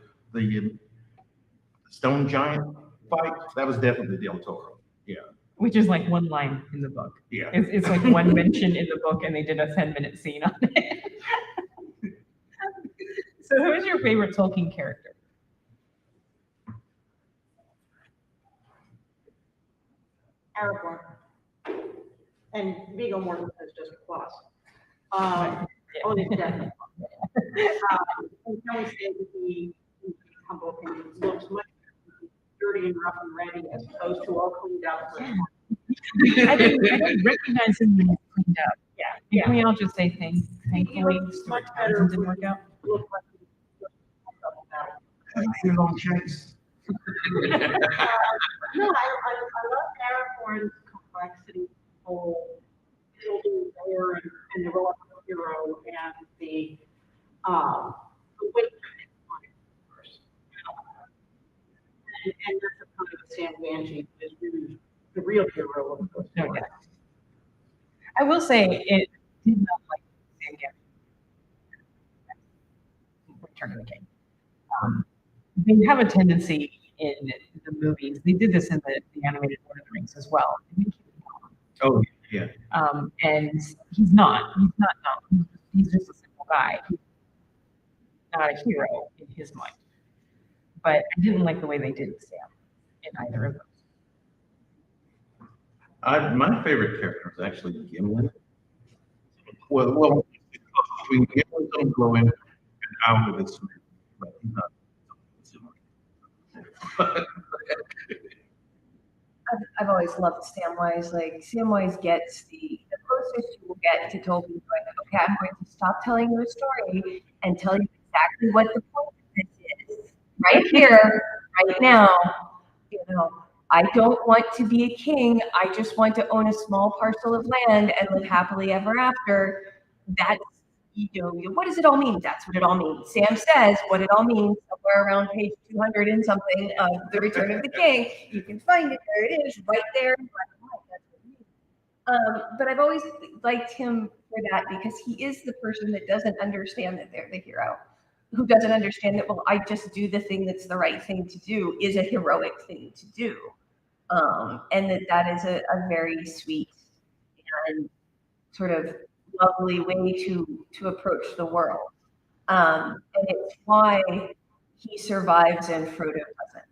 stone giant fight, that was definitely Del Toro. Yeah. Which is like one line in the book. Yeah. It's like one mention in the book, and they did a 10-minute scene on it. So who is your favorite Tolkien character? Aragorn. And Viggo Mortensen is just a plus. Oh, he's definitely. And can we say that he, in humble opinion, looks much better dirty and rough and ready as opposed to all cleaned up. I didn't recognize him when he was cleaned up. Yeah, Can we all just say thankfully Much Stuart better Townsend didn't work out? look like he was about. I think they're long chase. No, I love Aragorn's complexity, whole building war and the role of the hero and the witness. And that's the kind of Sam Ganji is really the real hero of the No, story. yeah. I will say it did not like Sam Ganji. Return of the King. They have a tendency in the movies. They did this in the animated Lord of the Rings as well. Oh, yeah. And he's not. He's just a simple guy. He's not a hero in his mind. But I didn't like the way they did Sam in either of those. My favorite character is actually Gimli. Well, it's close between Gimli, Tom Glowin, and Alfred is Smith, but he's not. I've always loved Samwise. Like Samwise gets the closest you will get to Tolkien going, okay, I'm going to stop telling you a story and tell you exactly what the point of this is. Right here, right now. You know, I don't want to be a king. I just want to own a small parcel of land and live happily ever after. That's, what does it all mean? That's what it all means. Sam says what it all means somewhere around page 200 and something of The Return of the King. You can find it. There it is, right there. But I've always liked him for that because he is the person that doesn't understand that they're the hero, who doesn't understand that, well, I just do the thing that's the right thing to do is a heroic thing to do. And that is a very sweet and sort of lovely way to approach the world. And it's why he survives and Frodo doesn't.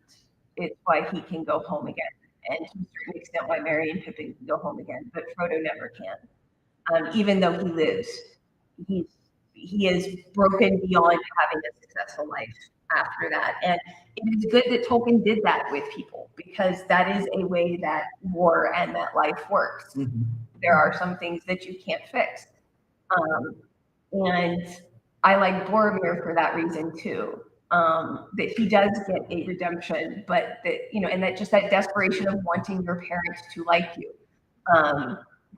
It's why he can go home again. And to a certain extent why Merry and Pippin can go home again, but Frodo never can. Even though he lives, he is broken beyond having a successful life after that. And it is good that Tolkien did that with people because that is a way that war and that life works. Mm-hmm. There are some things that you can't fix. And I like Boromir for that reason too. That he does get a redemption, but that, and that just that desperation of wanting your parents to like you.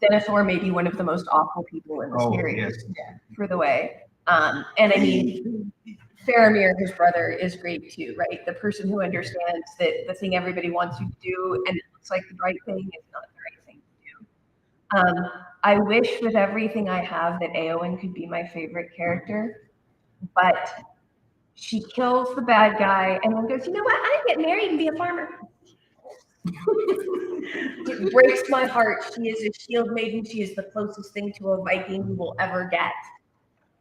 Denethor may be one of the most awful people in the series for the way. And I mean, Faramir, his brother, is great too, right? The person who understands that the thing everybody wants you to do and it looks like the right thing is not the right thing to do. I wish with everything I have that Éowyn could be my favorite character, but she kills the bad guy and then goes, you know what? I get married and be a farmer. It breaks my heart. She is a shield maiden. She is the closest thing to a Viking you will ever get.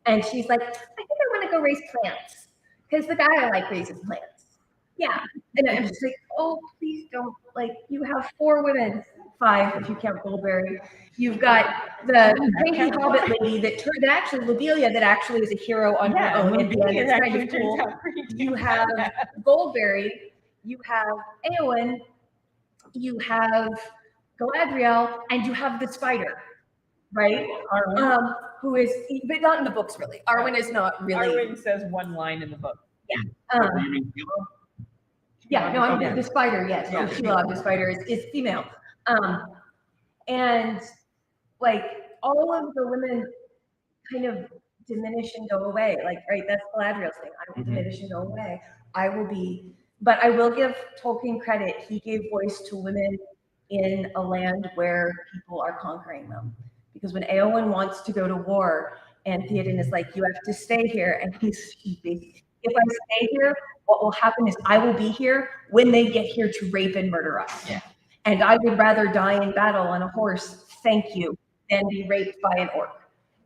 And she's like, I think I want to go raise plants because the guy I like raises plants. Yeah. And I'm just like, oh, please don't. Like, you have 4 women, 5 if you count Goldberry. You've got the crazy hobbit lady that actually, Lobelia, that actually is a hero on her own. At the end, it's kind of cool. You have Goldberry. You have Éowyn. You have Galadriel, and you have the spider, right? Arwen. Who is, but not in the books really. Arwen is not really. Arwen says one line in the book. Yeah. You mean Shelob? Yeah, no, I'm the spider, yes. Yeah. Shelob, the spider, is female. And like all of the women kind of diminish and go away. Like, right, that's Galadriel's thing. I will diminish and go away. But I will give Tolkien credit. He gave voice to women in a land where people are conquering them. Because when Éowyn wants to go to war, and Theoden is like, you have to stay here. And he's if I stay here, what will happen is I will be here when they get here to rape and murder us. Yeah. And I would rather die in battle on a horse, thank you, than be raped by an orc.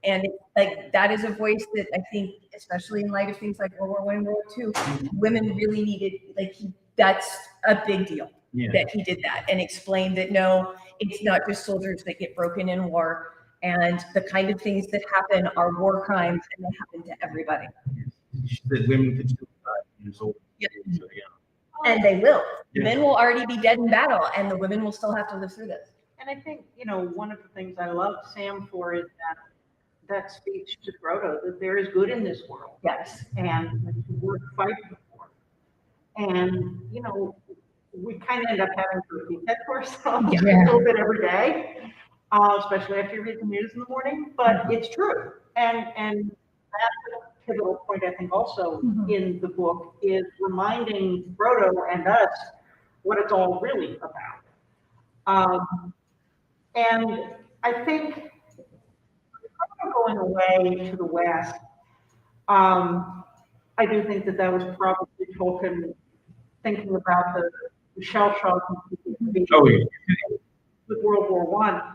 And like that is a voice that I think, especially in light of things like World War I and World War II, women really needed. Like that's a big deal that he did that and explained that no, it's not just soldiers that get broken in war, and the kind of things that happen are war crimes, and they happen to everybody. That women can still 5 years old. Yeah. So, And they will. The Yeah. men will already be dead in battle, and the women will still have to live through this. And I think, one of the things I love Sam for is that speech to Frodo, that there is good in this world Yes. and it's worth fighting for. And, we kind of end up having to repeat that to ourselves a little bit every day, especially after you read the news in the morning, but it's true. And that's a pivotal point, I think, also in the book is reminding Frodo and us what it's all really about. And I think going away to the West, I do think that was probably Tolkien thinking about the shell shock with World War I.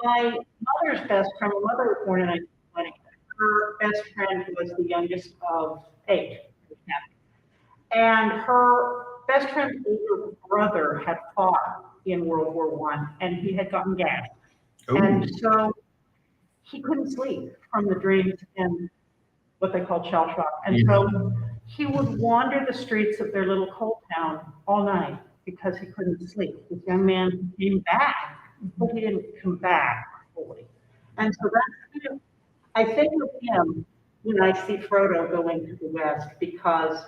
My mother's best friend, my mother was born in 1920. Her best friend was the youngest of 8. And her best friend's older brother had fought in World War I, and he had gotten gassed. And so he couldn't sleep from the dreams and what they called shell shock. And so he would wander the streets of their little coal town all night because he couldn't sleep. This young man came back, but he didn't come back fully. And so that's, I think of him when I see Frodo going to the West because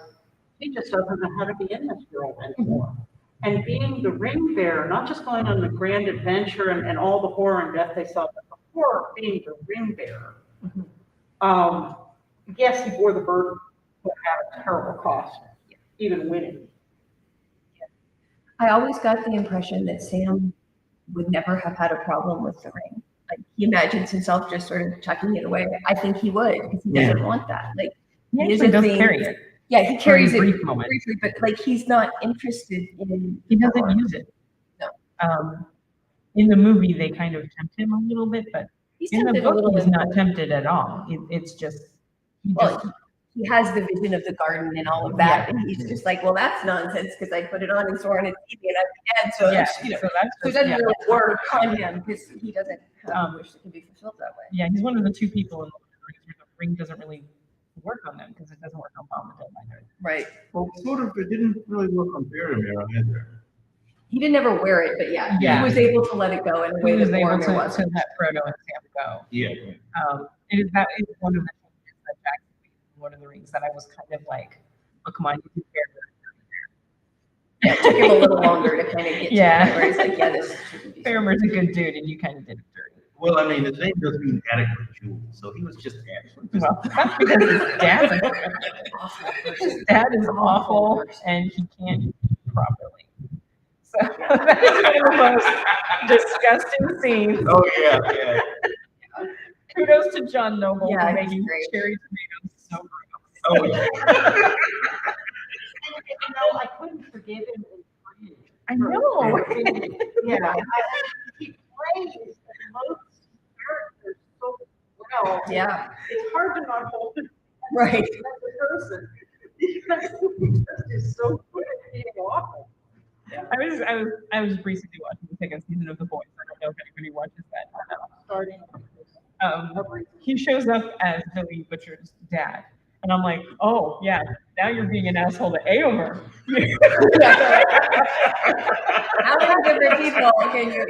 he just doesn't know how to be in this world anymore. And being the ring bearer, not just going on the grand adventure and all the horror and death they saw, but the horror of being the ring bearer. Yes, he bore the burden, but at a terrible cost, even winning. I always got the impression that Sam would never have had a problem with the ring. Like he imagines himself just sort of chucking it away. I think he would because he doesn't want that. Like He actually does carry it. Yeah, he carries it brief moment. briefly, but like he's not interested in. He doesn't use it. No. In the movie, they kind of tempt him a little bit, but He's in the tempted a book, little he's bit. not tempted at all. It's just, He has the vision of the garden and all of that, and he's just like, well, that's nonsense because I put it on and swore on his TV and I'm dead. So so that's so it doesn't really work on him because he doesn't have a wish that can be fulfilled that way. Yeah, he's one of the 2 people in the Rings where the ring doesn't really work on them because it doesn't work on Bob the Deadline. Right. Well, sort of, it didn't really work on Faramir either. He didn't ever wear it, but he was able to let it go in a way He was that able Boromir wasn't. to let Frodo and Sam go. Yeah. That is one of the things that Jackson made in Lord of the Rings that I was kind of like, oh, come on, you can Yeah, it took him a little longer to kind of get to it, where he's like, this shouldn't be. Faramir's a good dude, and you kind of did it dirty. Well, I mean, his name doesn't mean adequate jewel, so he was just adequate. Well, that's because his dad is awful, and he can't eat properly. So that is one of the most disgusting scenes. Oh, yeah. Kudos to John Noble for he's making great. cherry tomatoes so gross. Oh, yeah. I couldn't forgive him in Creed. I know. He plays most characters so well. Yeah. It's hard to not hold him Right. as a person because he just is so good at being awful. I was recently watching the second season of The Boys. I don't know if anybody watches that. Starting. He shows up as Billy Butcher's dad. And I'm like, oh, yeah, now you're being an asshole to Eomer. How many different people can you,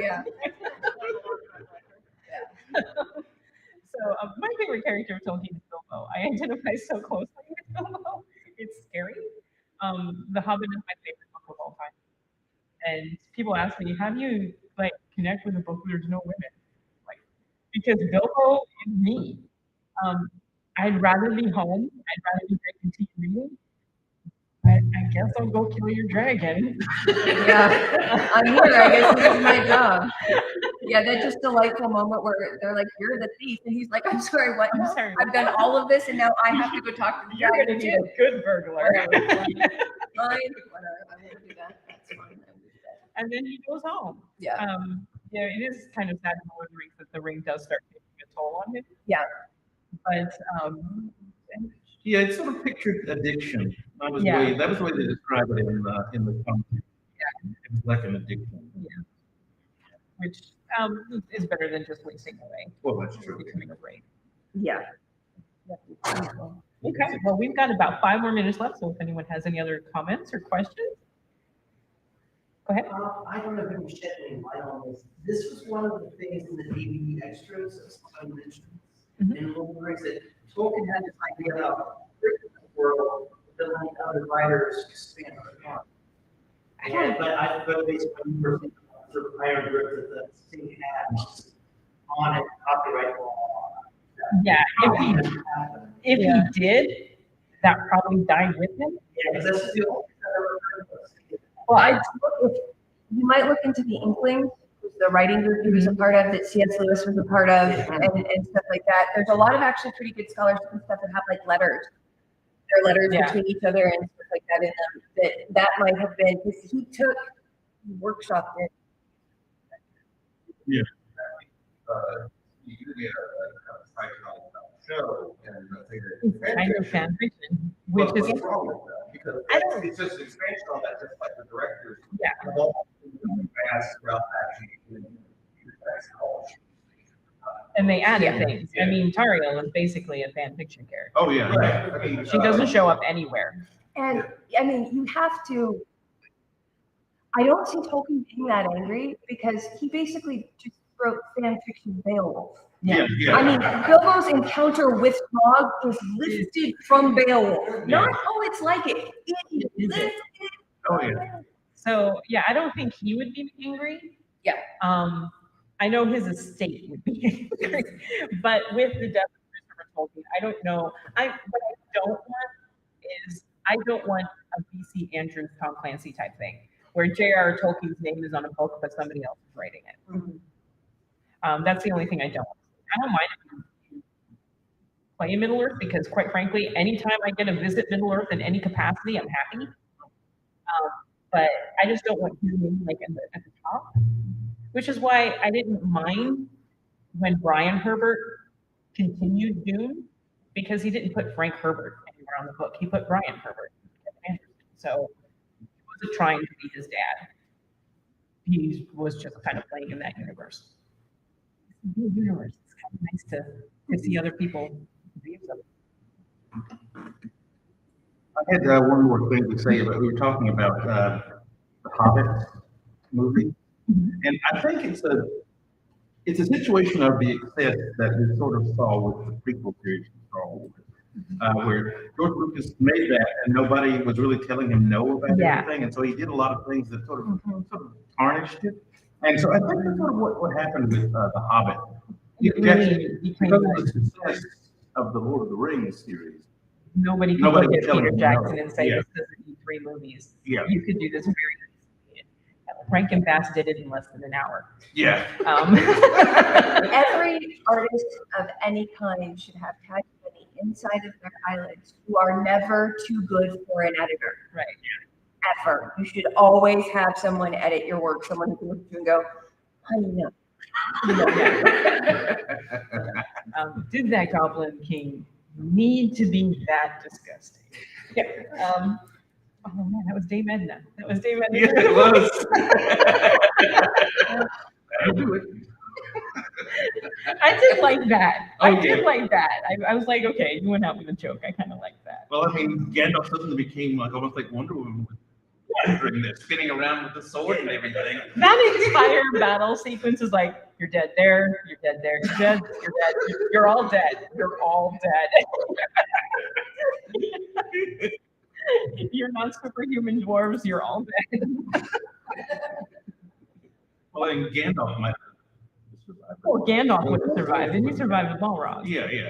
So my favorite character of Tolkien is Bilbo. I identify so closely with Bilbo. It's scary. The Hobbit is my favorite book of all time. And people ask me, how do you like connect with a book where there's no women? Like, because Bilbo is me. I'd rather be home. I'd rather be drinking tea and reading. I guess I'll go kill your dragon. Yeah, I'm here. I guess this is my job. Yeah, that's just a delightful moment where they're like, "You're the thief," and he's like, "I'm sorry, what? I'm sorry. I've done all of this, and now I have to go talk to the You're dragon gonna be too." a good burglar. Fine, whatever. I won't do that. That's fine. I will do that. And then he goes home. Yeah. It is kind of sad in Lord of the Rings that the ring does start taking a toll on him. Yeah. But Yeah, it's sort of pictured addiction. That was Yeah. the way they describe it in the comic. Yeah. It was like an addiction. Yeah. Which is better than just wasting away. Well, that's true. Becoming a brain. Yeah. Okay. Well, we've got about 5 more minutes left. So if anyone has any other comments or questions, Go ahead. I don't know if you shed any light on this. This was one of the things in the DVD extras that someone mentioned in Lord of the Rings, that Tolkien had this idea of creating a world, but then letting other writers expand upon. But basically, the iron grip that the thing had on it, copyright law. Yeah, if he did, that probably died with him. Yeah, because that's the only thing I've ever heard of. Well, you might look into the Inklings, who's the writing group he was a part of, that C.S. Lewis was a part of, and stuff like that. There's a lot of actually pretty good scholarship and stuff that have like letters. There are letters between each other and stuff like that in them. That might have been, because he workshopped it. Yeah. You could get a psychological show and I think It's kind of fan fiction, which is what's wrong with that? Because it's just an expansion on that, just like the directors. Yeah. Fast throughout that. and they added things. I mean, Tariel is basically a fan fiction character. Oh, yeah. Right. I mean, She doesn't show up anywhere. And I mean, you have to. I don't see Tolkien being that angry because he basically just wrote fan fiction Beowulf. Yeah. I mean, Bilbo's encounter with Smaug is lifted from Beowulf. Not, oh, it's like it. It is lifted. Oh, yeah. So yeah, I don't think he would be angry. Yeah. I know his estate would be angry, but with the death of Christopher Tolkien, I don't know. What I don't want a BC Andrews Tom Clancy type thing where J.R.R. Tolkien's name is on a book, but somebody else is writing it. That's the only thing I don't want. I don't mind if you play in Middle Earth because, quite frankly, anytime I get to visit Middle Earth in any capacity, I'm happy. But I just don't want his name like at the top, which is why I didn't mind when Brian Herbert continued Dune, because he didn't put Frank Herbert anywhere on the book. He put Brian Herbert. So he wasn't trying to be his dad. He was just kind of playing in that universe. It's a good universe. It's kind of nice to see other people view them. I had one more thing to say about, we were talking about the Hobbit movie, and I think it's a situation of the excess that we sort of saw with the prequel series of Star Wars, where George Lucas made that and nobody was really telling him no about everything, and so he did a lot of things that sort of tarnished it. And so I think that's sort of what happened with the Hobbit. Because of the success of the Lord of the Rings series. Nobody could look at tell Peter him Jackson no. and say, Yeah. this doesn't need 3 movies. Yeah. You could do this very easily. Rankin Bass did it in less than an hour. Yeah. Every artist of any kind should have time on the inside of their eyelids who are never too good for an editor. Right. Ever. You should always have someone edit your work, someone who can look at you and go, honey, no. Did that Goblin King need to be that disgusting? Oh man, that was Dame Edna. Yeah, it was. I did like that. Oh, I did like that. I was like, okay, you went out with a joke. I kind of like that. Well, I mean, Gandalf suddenly became like almost like Wonder Woman, wandering there, spinning around with the sword and everything. That entire battle sequence is like, you're dead there, you're dead there, you're dead, you're all dead, you're all dead. You're not superhuman dwarves, you're all dead. Well, and Gandalf might have survived. Well, Gandalf would have survived, and he survived the Balrog. Yeah. Okay.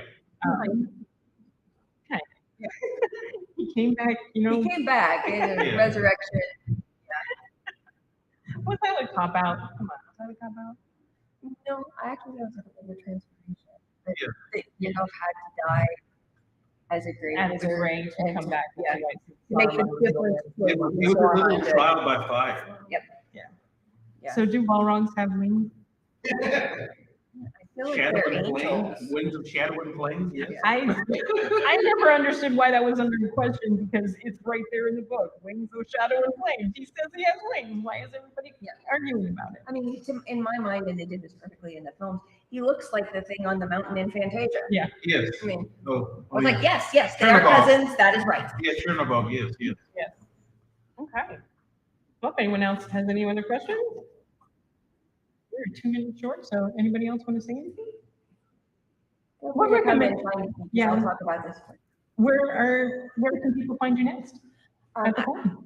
He came back, He came back in Resurrection. Was that a cop out? Come on, was that a cop out? No, I actually thought it was a transformation. Yeah. That Gandalf had to die as a grave. And it's great to come back. Yeah. To Make the difference. It was a little trial by fire. Yeah. So do Balrogs have wings? I feel like Shadow they're and angels. flames, winds of shadow and flames. Yes. I never understood why that was under question because it's right there in the book. Wings of shadow and flames. He says he has wings. Why is everybody arguing about it? I mean, in my mind, and they did this perfectly in the films, he looks like the thing on the mountain in Fantasia. Yeah. Yes. I mean, Oh, I was yeah. like, yes, they are Chernobyl. cousins. That is right. Yeah, Chernobyl, yes. Okay. Well, if anyone else has any other questions? We're 2 minutes short, so anybody else want to say anything? What we're come gonna- and find me. yeah. I'll talk about this. Where can people find you next? I'm going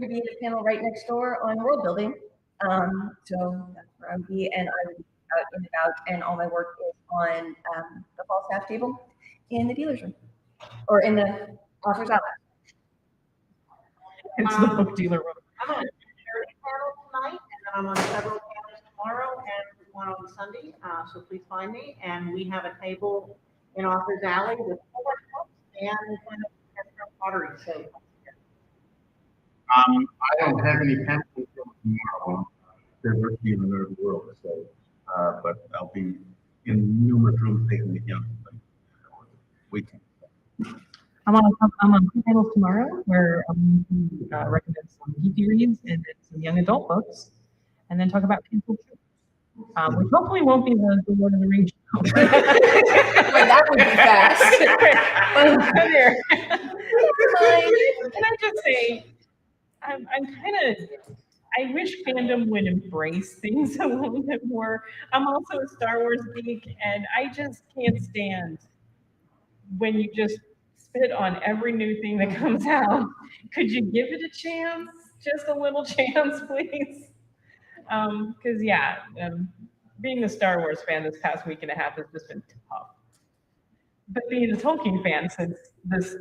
to be in a panel right next door on world building. So that's where I'll be, and I will be out and about, and all my work is on the fall staff table in the dealer's room, or in the author's outlet. It's the book dealer room. I'm on a charity panel tonight, and then I'm on several panels tomorrow and one on Sunday. So please find me. And we have a table in Author's Alley with 4 books and one of pottery. So I don't have any pencils from tomorrow. They're working in another world, so, but I'll be in numerous rooms taking the young. Weekend. I'm on 2 panels tomorrow where I'm going to recommend some geeky reads and then some young adult books, and then talk about cancel shows. Which hopefully won't be the Lord of the Rings show. Well, that would be fast. Can I just say, I'm kind of, I wish fandom would embrace things a little bit more. I'm also a Star Wars geek, and I just can't stand when you just spit on every new thing that comes out. Could you give it a chance? Just a little chance, please? Because being a Star Wars fan this past week and a half has just been tough. But being a Tolkien fan since this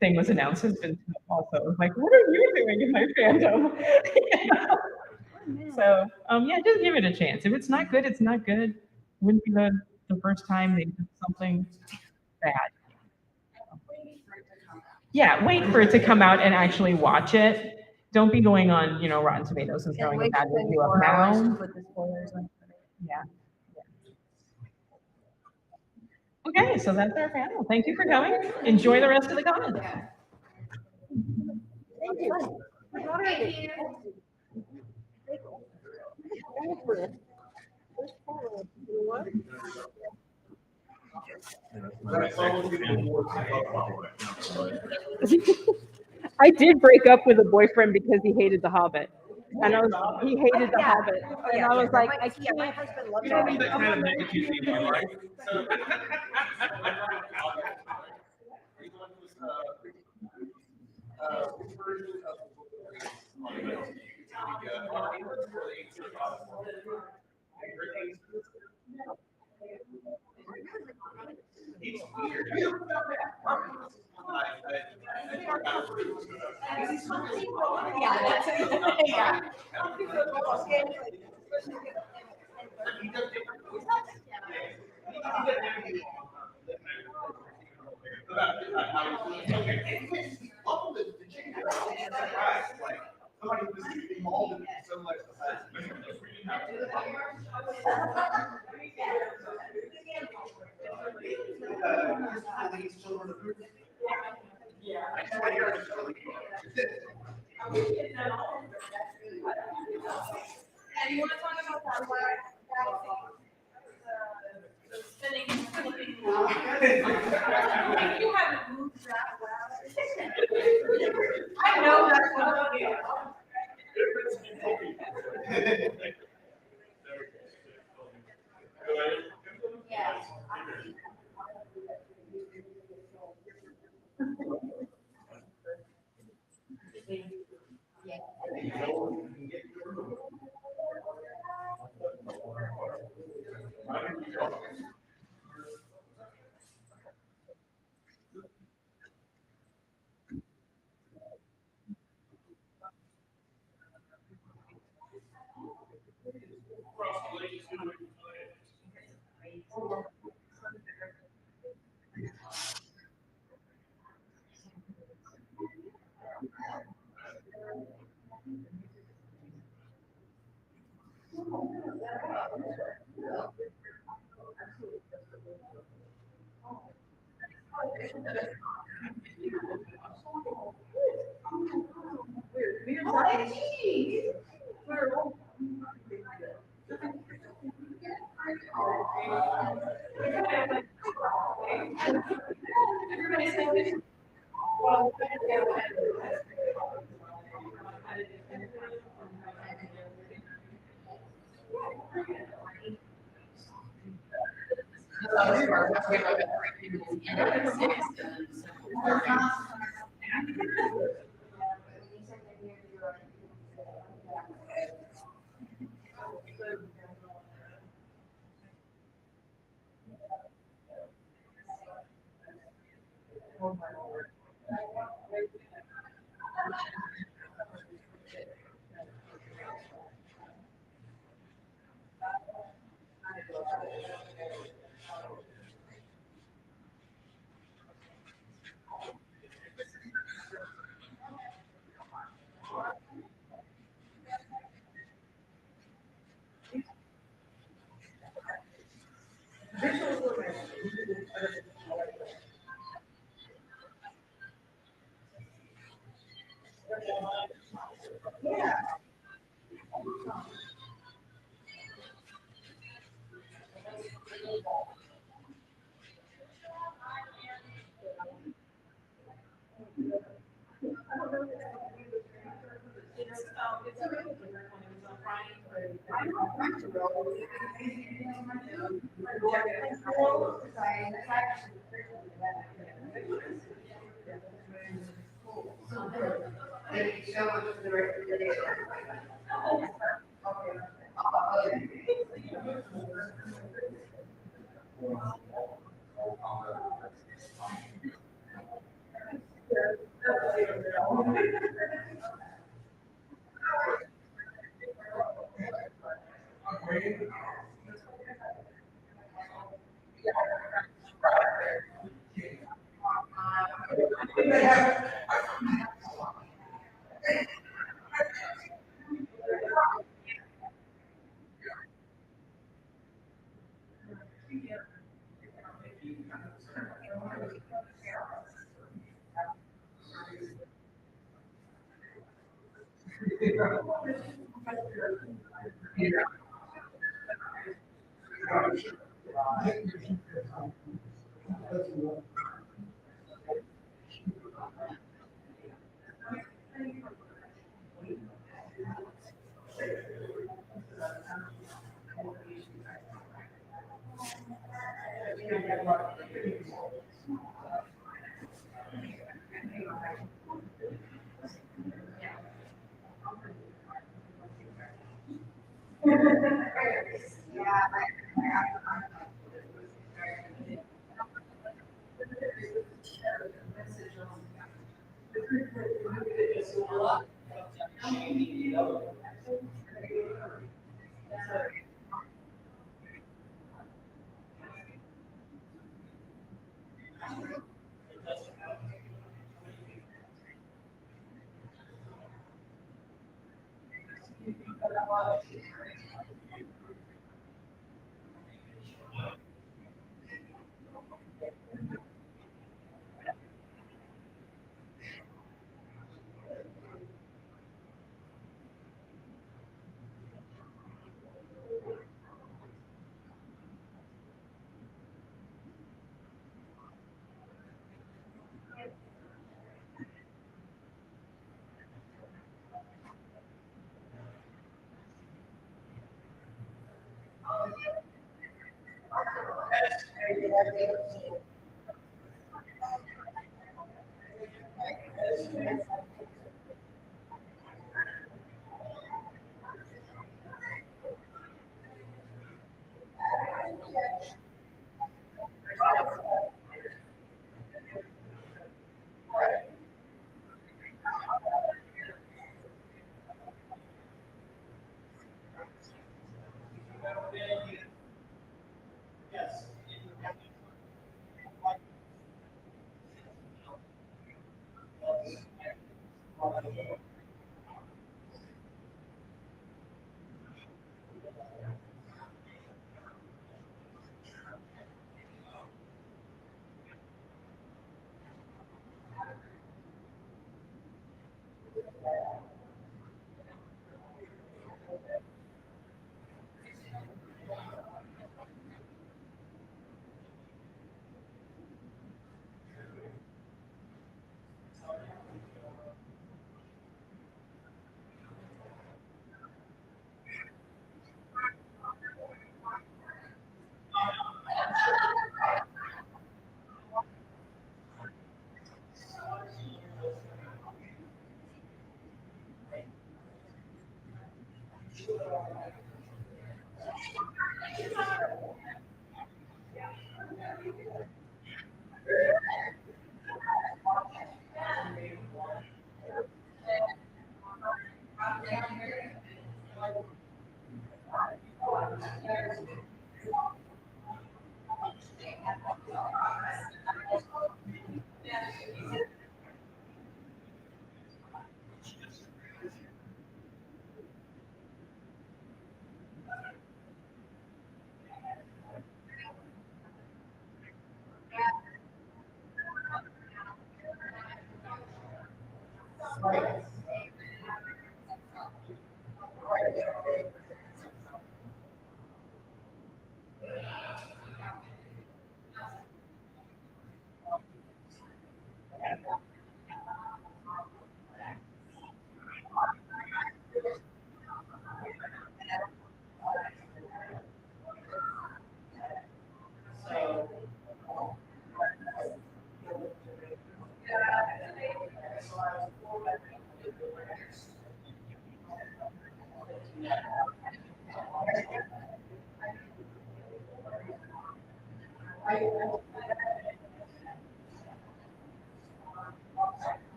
thing was announced has been tough also. Like, what are you doing in my fandom? So, just give it a chance. If it's not good, it's not good. Wouldn't be the first time they did something bad. Yeah, wait for it to come out and actually watch it. Don't be going on, Rotten Tomatoes and throwing a bad review up now. Yeah. Okay, so that's our panel. Thank you for coming. Enjoy the rest of the comments. Thank you. I did break up with a boyfriend because he hated The Hobbit. And he hated The Hobbit. And I was like, I can't. My husband loves You don't need it. that kind of negativity in your life. And you want to talk about that where spinning. You haven't moved that well. I know that's what I'm doing. Yes.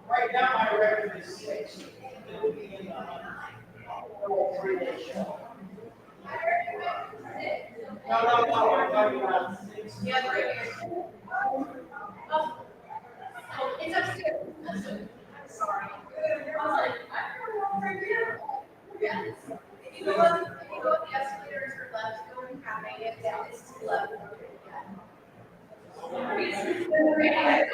Right now, my record is 6. It'll be in the 3-day show. No, I'm talking about 6. Yeah, right here. Oh, it's upstairs. I'm sorry. I was like, I don't know right here. Yes. If you go up the escalators or left, go in cafe, it's down, it's to the left. Yeah.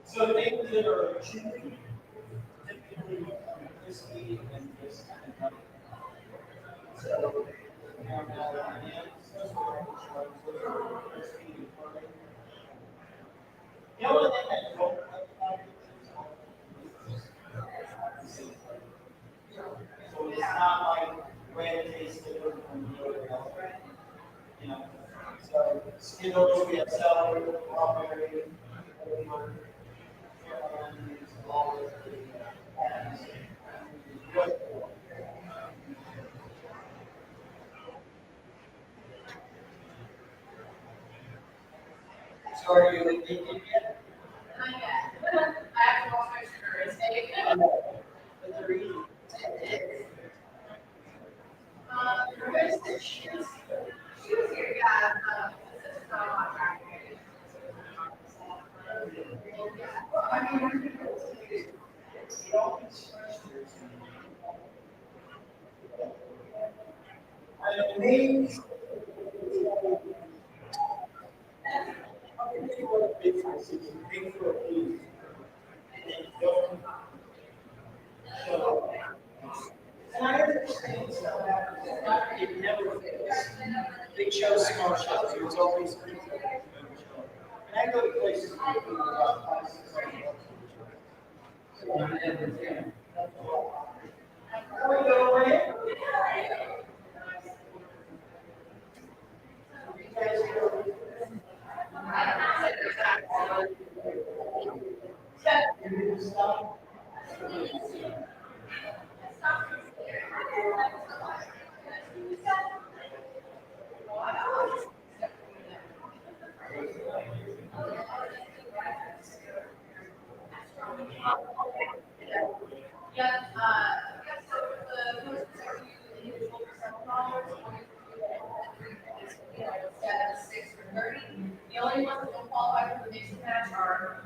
So things that are chewy, typically crispy and this kind of. So, the only thing that don't so it's not like red taste different from the other health brand, you know. So Skittles, we have celery, strawberry, flavor, all of the so are you thinking yet? Not yet. I have to wash my sugar intake. But they're easy. Where's the shoes? Shoes here, yeah. This is not on track. I mean, So it never fails. They chose small shows. There's always and I go to places where people are about 500, 600 bucks. So I never fail. Yeah, so the first individual for $7, instead of 6 for 30. The only ones that don't qualify for the mixed match are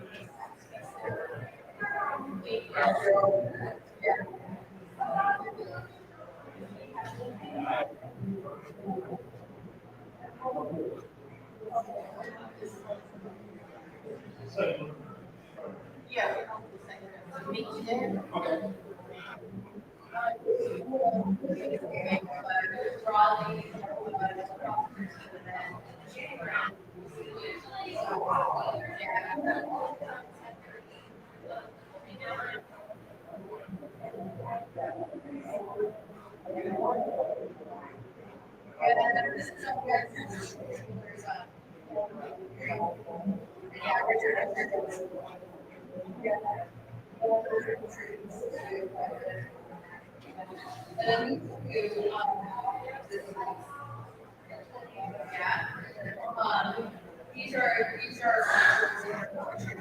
yeah. Mixed in. Okay. Raleigh, these are these are 20.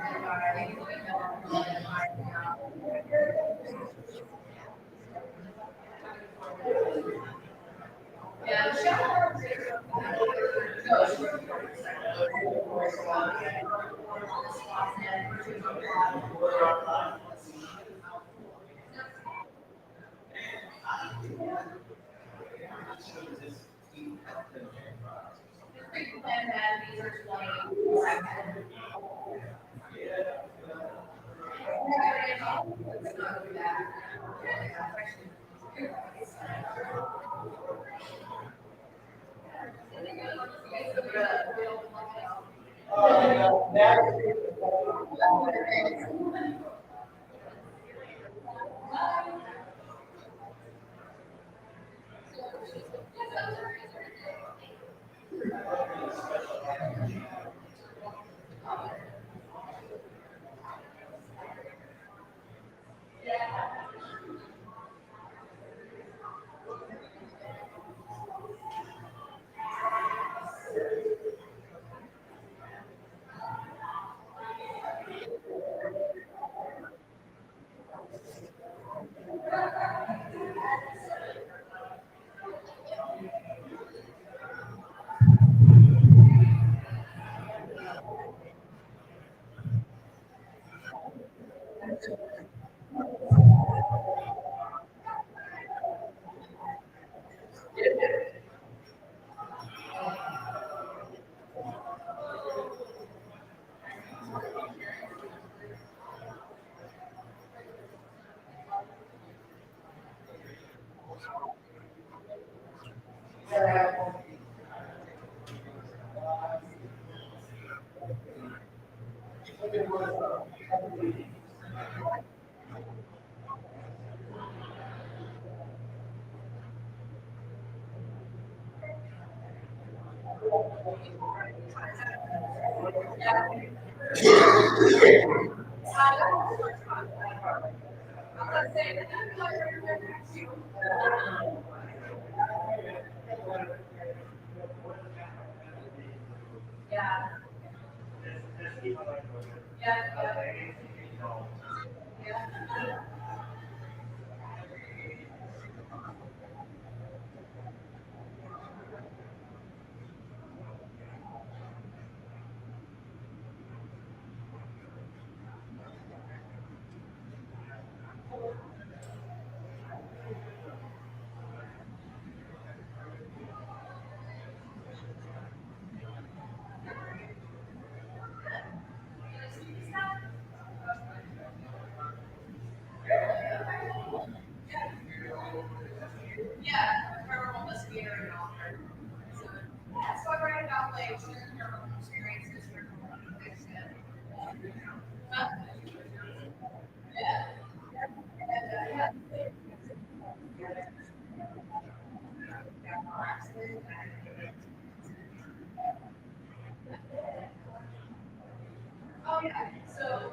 Oh, yeah, so,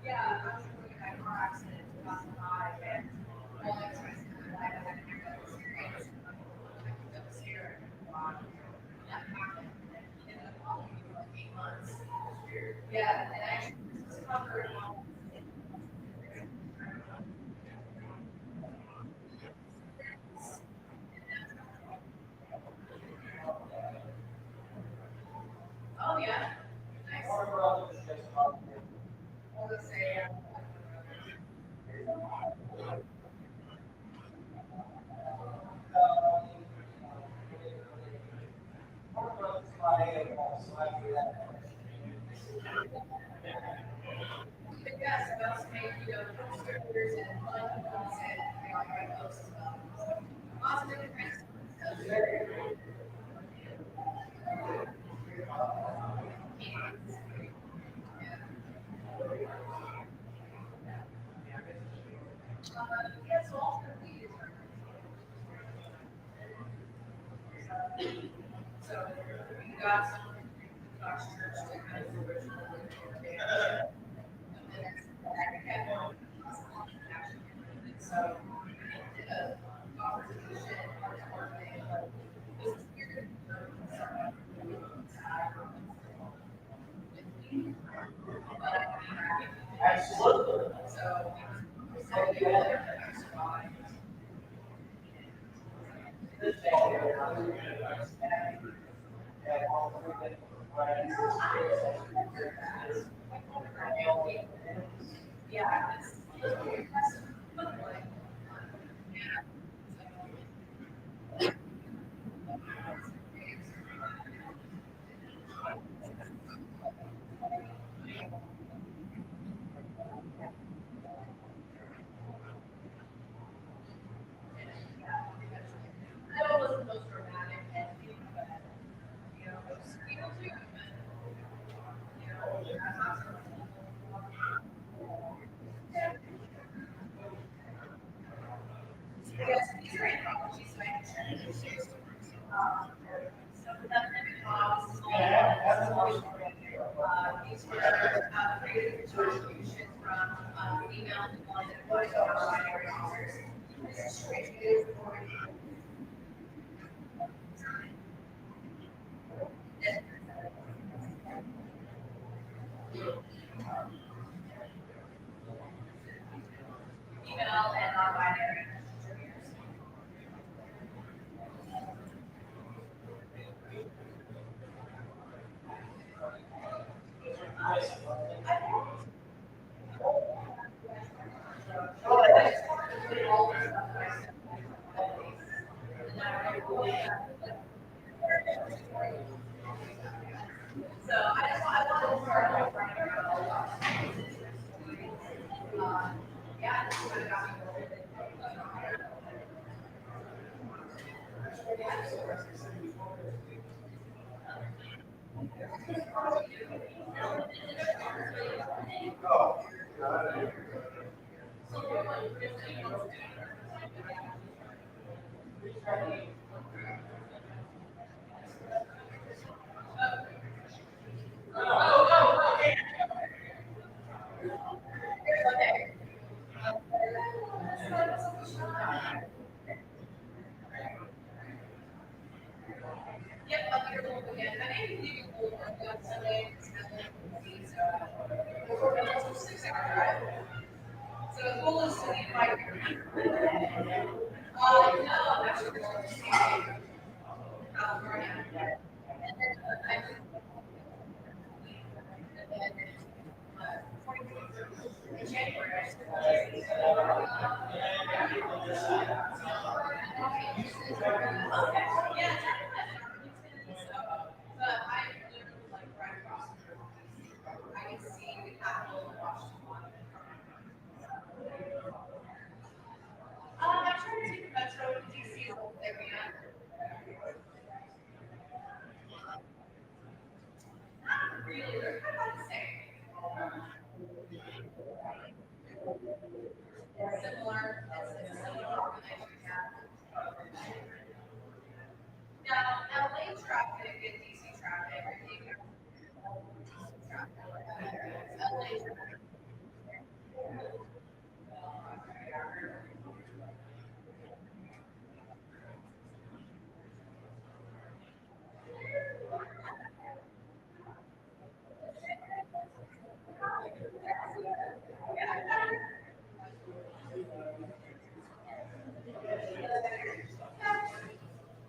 yeah, I was in a car accident in 2005, and all I was I had a near-death experience. I picked up a steer, that happened, and he ended up following me for like 8 months. Yeah, and I actually was covered. Oh, yeah, nice. I would say, yes, I also make, stickers and fun ones, and I write posts as well. Lots of different kinds of stuff. Yeah, so ultimately, so we got some God's church to kind of originally, and then I kept on so we did a competition, art thing, it was weird. Absolutely. So, I survived. Yeah, it's impressive. Like, I know it wasn't the most dramatic ending, but, it was people too. Yes, these are anthologies, so I can share them. So for them, this is these were creative contributions from female and non-binary authors. This is creative for female and non-binary contributors. So I wanted to start by writing about all yeah, this is what got me going. Okay. Yep, up here a little again. I may be leaving a little early on Sunday because I'm going to see, so it's a 6 hour drive. So the goal is to leave by no, I'm actually going to see California. And then I'm and then in January. Okay. Yeah, but I literally like right across the river. I can see the Capitol of Washington. I'm trying to take the metro to DC a little bit, Really, they're kind of the same. Similar, it's similar organization. Now, LA traffic and DC traffic, I think LA traffic.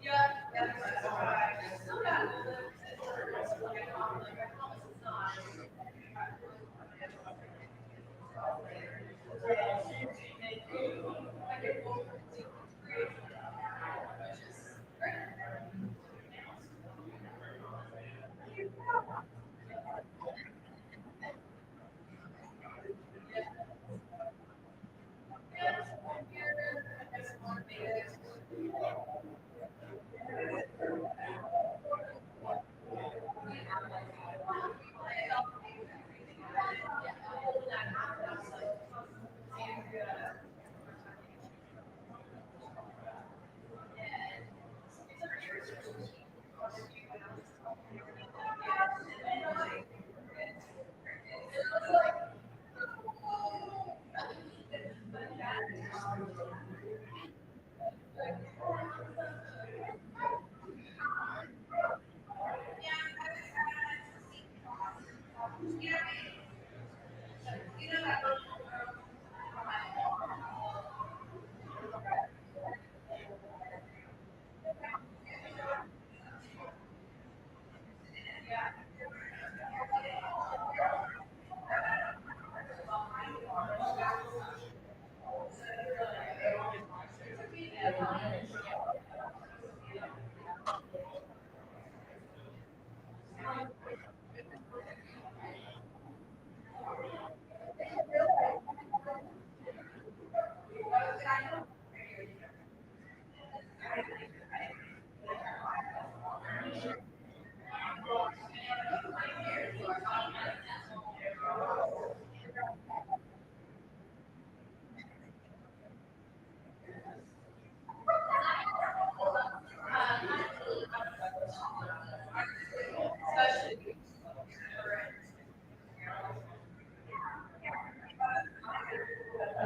Yeah, that's right. Still got a little bit of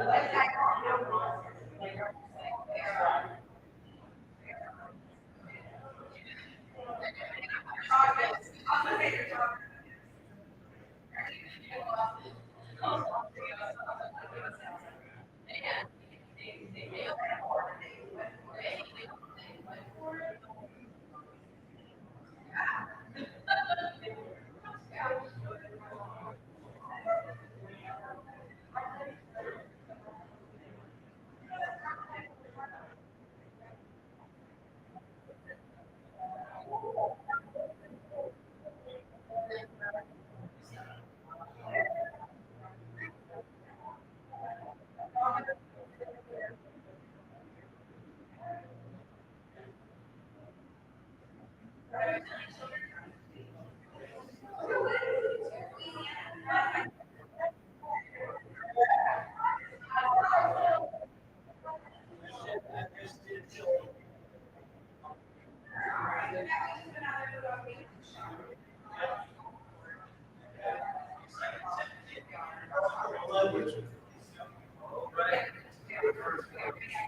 like I promise it's not.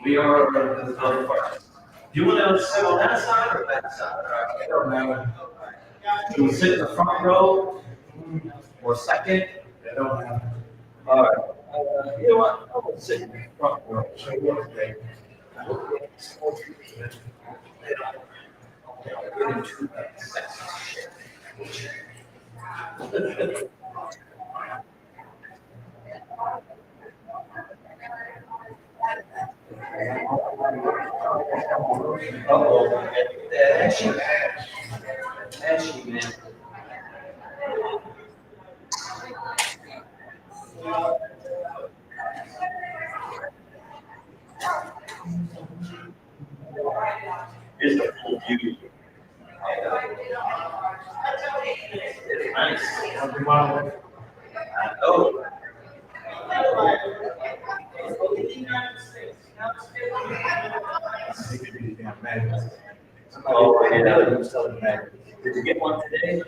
We are the other part. Do you want to sit on that side or that side? I don't know. Do we sit in the front row or second? I don't know. All right. You know what? I'm gonna sit in the front row. So you're okay. Uh-oh. Ashy, man. Here's the full view. Nice. Wow. Oh. Oh, yeah. Did you get one today?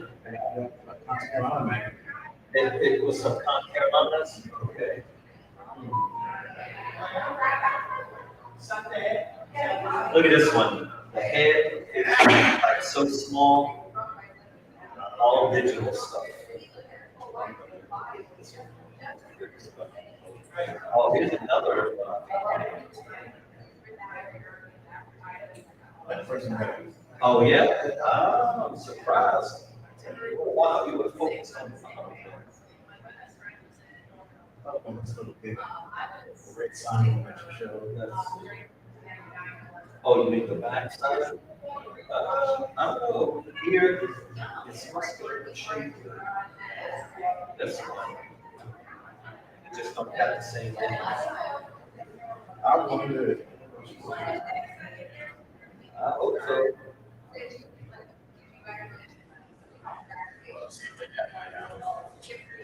It was some ConCarolinas? Okay. Look at this one. The head is like so small, all digital stuff. Oh, here's another. Oh, yeah? I'm surprised. Wow, you would focus on Oh, you mean the back side? Oh, here, it's muscular shape. This one. It just don't have the same thing. I wonder. I hope so.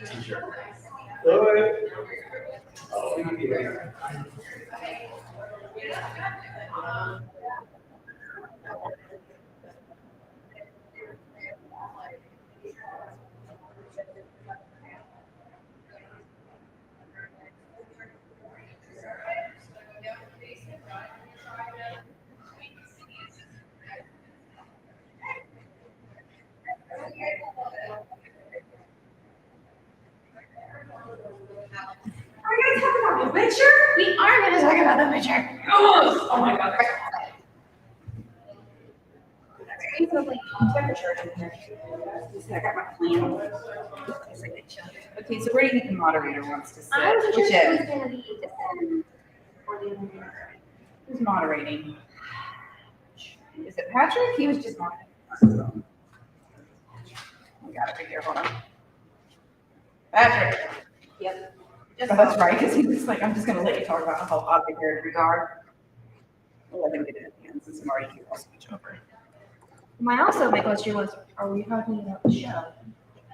T-shirt. All right. Oh, yeah. Are we gonna talk about The Witcher? We are gonna talk about The Witcher. Oh my god. It's like temperature in here. I got my plan. Okay, so where do you think the moderator wants to sit? I wasn't sure Which if it was end? gonna be this end or the other end. Who's moderating? Is it Patrick? He was just moderating. We got it right here, hold on. Patrick. Yep. Oh, that's right, because he was like, I'm just gonna let you talk about how odd the characters are. We'll let him get it at the end since I'm already here. I'll switch over. My question was, are we talking about the show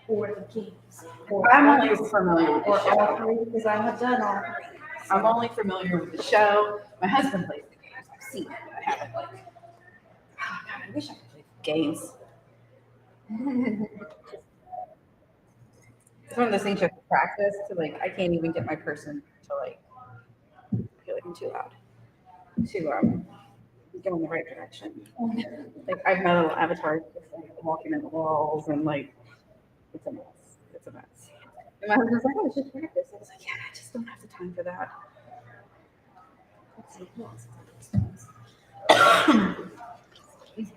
or the games? Or I'm only familiar with or the all show. three, because I have done all three. I'm only familiar with the show. My husband plays the games. I've seen it, but I haven't like. Oh God, I wish I could play games. It's one of those things you have to practice to like. I can't even get my person to like. I feel like I'm too loud. To go in the right direction. Like I've met little avatars just like walking in the walls and like it's a mess. It's a mess. And my husband's like, oh, it's just practice. I was like, yeah, I just don't have the time for that. Let's see who else is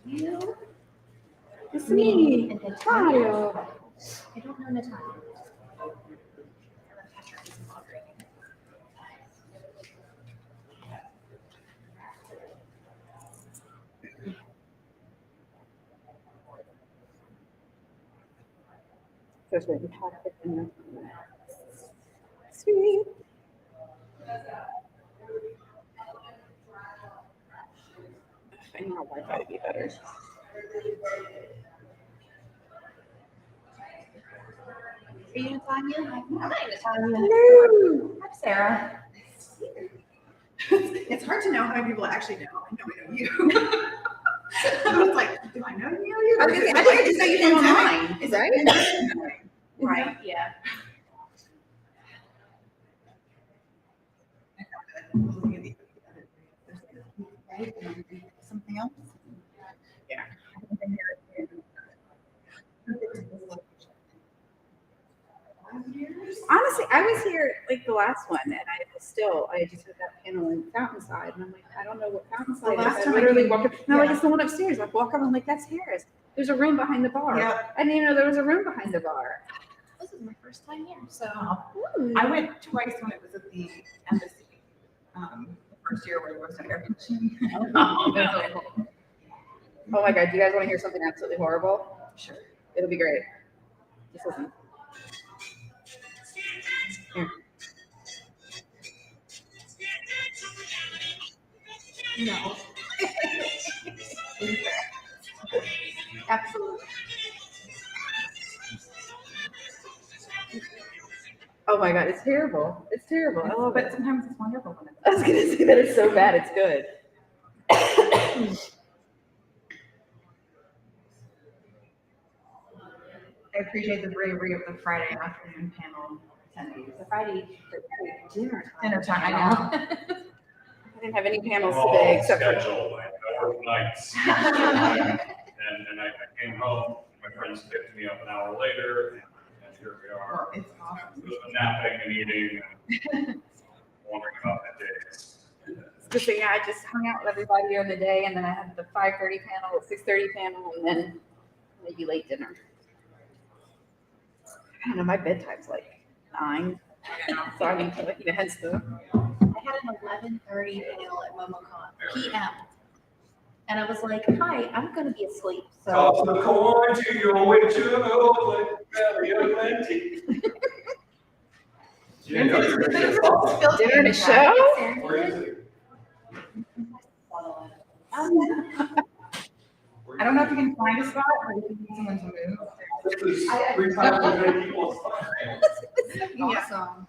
you. It's me. And then Mario. I don't know Natalia. There's written Patrick in there. Sweet. I know how Wi-Fi would be better. Are you Natalia? I'm Natalia. Hello. I'm Sarah. It's hard to know how many people actually know. I know you. I was like, do I know you? I was gonna say, I think I just know you from online, right? Right, yeah. Something else? Yeah. Honestly, I was here like the last one, and I just had that panel in Fountainside, and I'm like, I don't know what Fountainside The last is. I time I literally came- walked up, and I'm like, yeah. it's the one upstairs. I walk up, I'm like, that's Harris. There's a room behind the bar. Yeah. I didn't even know there was a room behind the bar. This is my first time here, so. I went twice when it was at the embassy. The first year where there was an air conditioning. Oh my God, do you guys want to hear something absolutely horrible? Sure. It'll be great. Just listen. Here. No. Absolutely. Oh my God, it's terrible. It's terrible. I love But it. sometimes it's wonderful when I was gonna say that it's so bad, it's good. I appreciate the bravery of the Friday afternoon panel attendees. The Friday dinner Dinner time, I know. I didn't have any panels today except for. Schedule, I work nights. And I came home, my friends picked me up an hour later, and here we are. It's awesome. Napping and eating, and wondering about my days. Just so, yeah, I just hung out with everybody during the day, and then I had the 5:30 panel, 6:30 panel, and then maybe late dinner. I don't know, my bedtime's like 9, so I mean, hence the. I had an 11:30 panel at MomoCon PM. And I was like, hi, I'm gonna be asleep, so. Toss the coin to your window, plenty. Dinner and a show? Where is it? I don't know if you can find a spot or if you need someone to move. This is 3 times as many people as Awesome.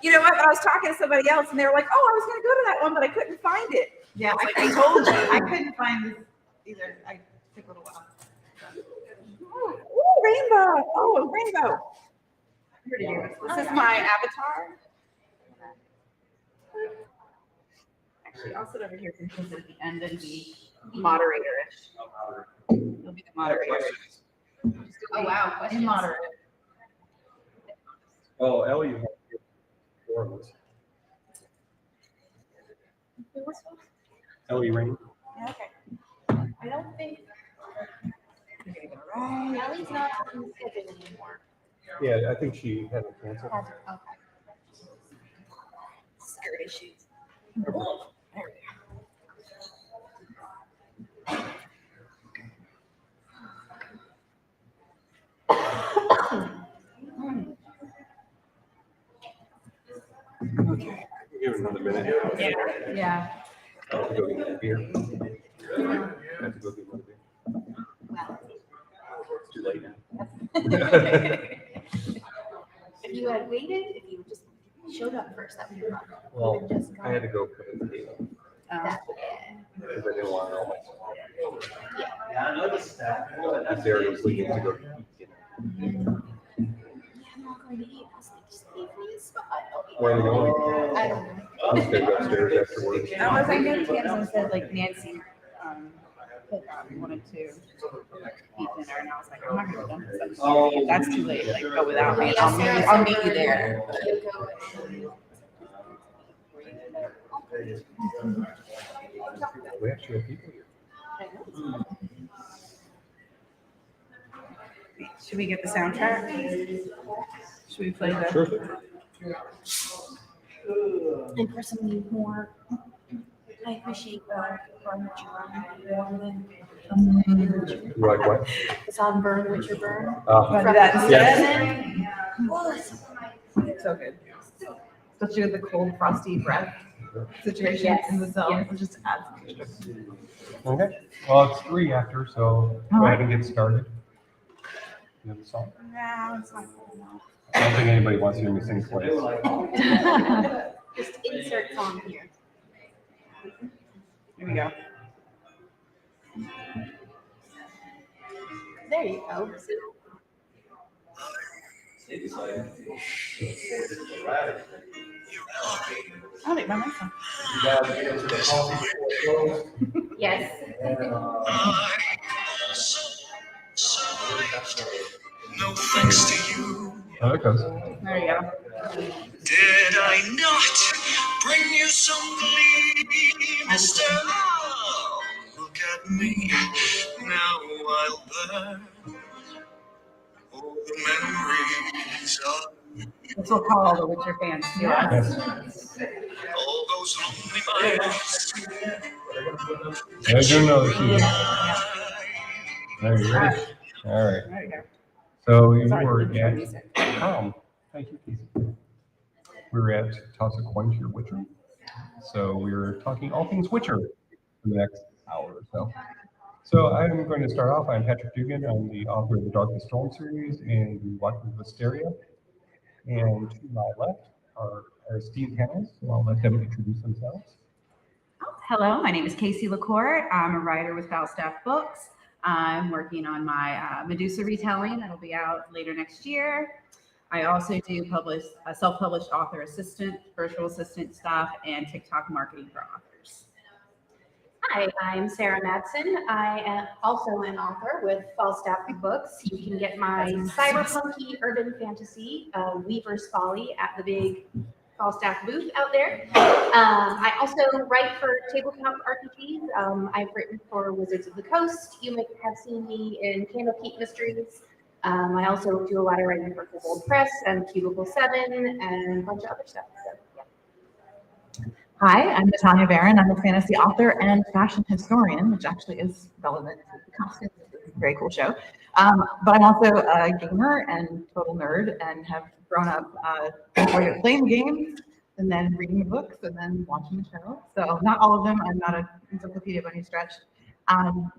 You know what? I was talking to somebody else, and they were like, "Oh, I was going to go to that one, but I couldn't find it." Yeah, I told you. I couldn't find this either. I took a little while. Oh, rainbow! Oh, a rainbow! Here it is. This is my avatar. Actually, I'll sit over here since he's at the end and be moderator-ish. He'll be the moderator. Oh, wow. Questions? Moderate. Oh, Ellie, you have four of us. Ellie Rain. Yeah, okay. I don't think. Ellie's not on the schedule anymore. Yeah, I think she had it canceled. Okay. Skirt issues. Okay. Give it another minute. Yeah. I have to go get a beer. I have to go get another beer. It's too late now. If you had waited, if you just showed up first, that would be fun. Well, I had to go put it in the table Yeah. because I didn't want all my stuff. Yeah, I noticed that. This area was leaving to go eat dinner. Yeah, I'm not going to eat. I was like, just leave me a spot. I'll eat. Where are you going? I don't know. I'm just gonna go upstairs afterwards. I was, I know Tamsin said like Nancy wanted to eat dinner, and I was like, I'm not gonna be done. Oh. That's too late. Like, go without me. I'll meet you there. We actually have people here. Should we get the soundtrack? Should we play the? Perfect. And for some of you more, I appreciate furniture more than You like what? it's on Burn Witcher Burn. Want to do that instead? So good. Especially with the cold, frosty breath situation Yes, in the zone. yes. It just adds extra. Okay. Well, it's 3 after, so go ahead and get started. You have a song? No, it's not cool enough. I don't think anybody wants to hear me sing twice. Just insert song here. Here we go. There you go. It's like, I'll make my next one. you guys get into the coffee before it goes. Yes. No thanks to you. Oh, there it goes. There you go. Did I not bring you some gleam, Stella? Look at me, now I'll burn all the memories of This will call all the Witcher fans to us. all those lonely nights. I do know the key. Are you ready? All right. There you go. So you Sorry, were for at, music. thank you, Casey. We were at Toss a Coin to Your Witcher. So we were talking all things Witcher for the next hour or so. So I'm going to start off. I'm Patrick Dugan. I'm the author of the Darkest Storm series and the Watchers of Hysteria. And to my left are our esteemed panelists, so I'll let them introduce themselves. Hello, my name is Casey LaCour. I'm a writer with Falstaff Books. I'm working on my Medusa retelling that'll be out later next year. I also do self-published author assistant, virtual assistant stuff, and TikTok marketing for authors. Hi, I'm Sarah Madsen. I am also an author with Falstaff Books. You can get my cyberpunky urban fantasy, Weaver's Folly, at the big Falstaff booth out there. I also write for tabletop RPGs. I've written for Wizards of the Coast. You may have seen me in Candlekeep Mysteries. I also do a lot of writing for Gold Press and Cubicle 7 and a bunch of other stuff. So, yeah. Hi, I'm Natanya Barron. I'm a fantasy author and fashion historian, which actually is relevant to the costumes. It's a very cool show. But I'm also a gamer and total nerd and have grown up playing games and then reading the books and then watching the show. So not all of them. I'm not an encyclopedia by any stretch.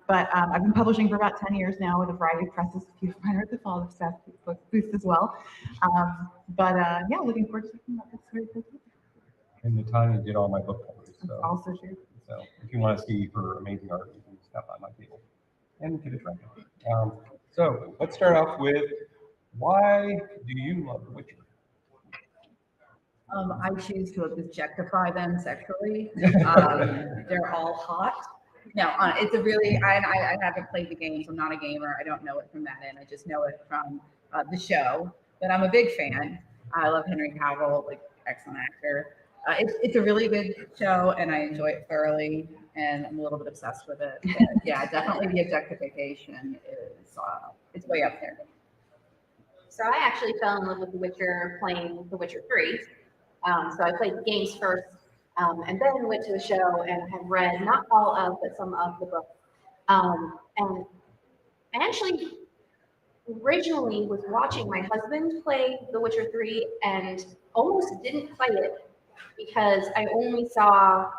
But I've been publishing for about 10 years now with a variety of presses. You can find her at the Falstaff booth as well. Yeah, looking forward to talking about this very quickly. And Natanya did all my book covers. So, also true. So if you want to see her amazing art, you can stop by my table and get a try. So let's start off with, why do you love The Witcher? I choose to objectify them sexually. They're all hot. No, it's a really, I haven't played the game, so I'm not a gamer. I don't know it from that end. I just know it from the show. But I'm a big fan. I love Henry Cavill, like excellent actor. It's a really good show, and I enjoy it thoroughly, and I'm a little bit obsessed with it. But yeah, definitely the objectification is it's way up there. So I actually fell in love with The Witcher playing The Witcher 3. So I played the games first, and then went to the show and have read not all of, but some of the books. And I actually originally was watching my husband play The Witcher 3 and almost didn't play it because I only saw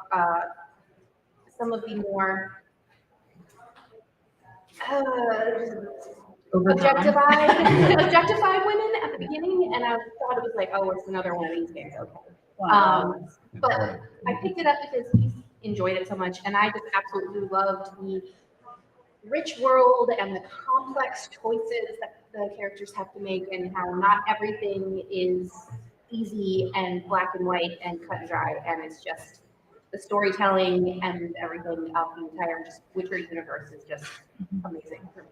some of the more objectified women at the beginning, and I thought it was like, oh, it's another one of these games. Okay. But I picked it up because he enjoyed it so much, and I just absolutely loved the rich world and the complex choices that the characters have to make, and how not everything is easy and black and white and cut and dry, and it's just the storytelling and everything of the entire just Witcher universe is just amazing for me.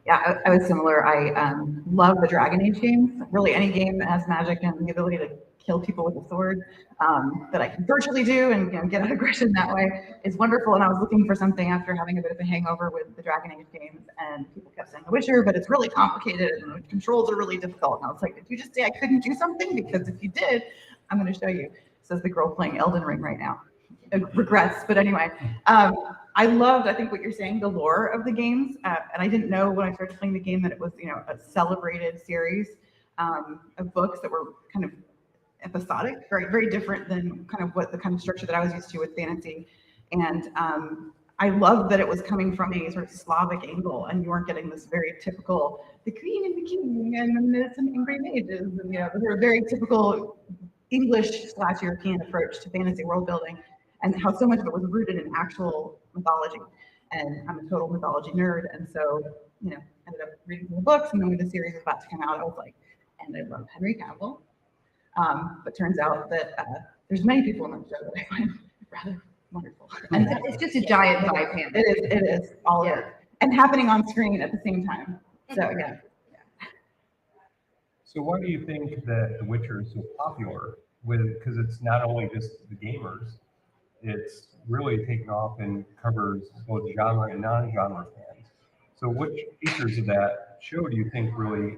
Yeah, I was similar. I love the Dragon Age games. Really, any game that has magic and the ability to kill people with a sword that I can virtually do and get out aggression that way is wonderful. And I was looking for something after having a bit of a hangover with the Dragon Age games, and people kept saying The Witcher, but it's really complicated and the controls are really difficult. And I was like, did you just say I couldn't do something? Because if you did, I'm going to show you. Says the girl playing Elden Ring right now. Regrets, but anyway. I loved, I think, what you're saying, the lore of the games. And I didn't know when I started playing the game that it was, a celebrated series of books that were kind of episodic, very, very different than kind of what the kind of structure that I was used to with fantasy. And I loved that it was coming from a sort of Slavic angle, and you weren't getting this very typical, the queen and the king, and then some angry mages, and the sort of very typical English/European approach to fantasy world building, and how so much of it was rooted in actual mythology. And I'm a total mythology nerd, and so ended up reading the books, and then when the series was about to come out, I was like, and I love Henry Cavill. But turns out that there's many people in that show that I find rather wonderful. And it's just a giant vibe panel. It is all of it, and happening on screen at the same time. So yeah. So why do you think that The Witcher is so popular? Because it's not only just the gamers, it's really taken off and covers both genre and non-genre fans. So which features of that show do you think really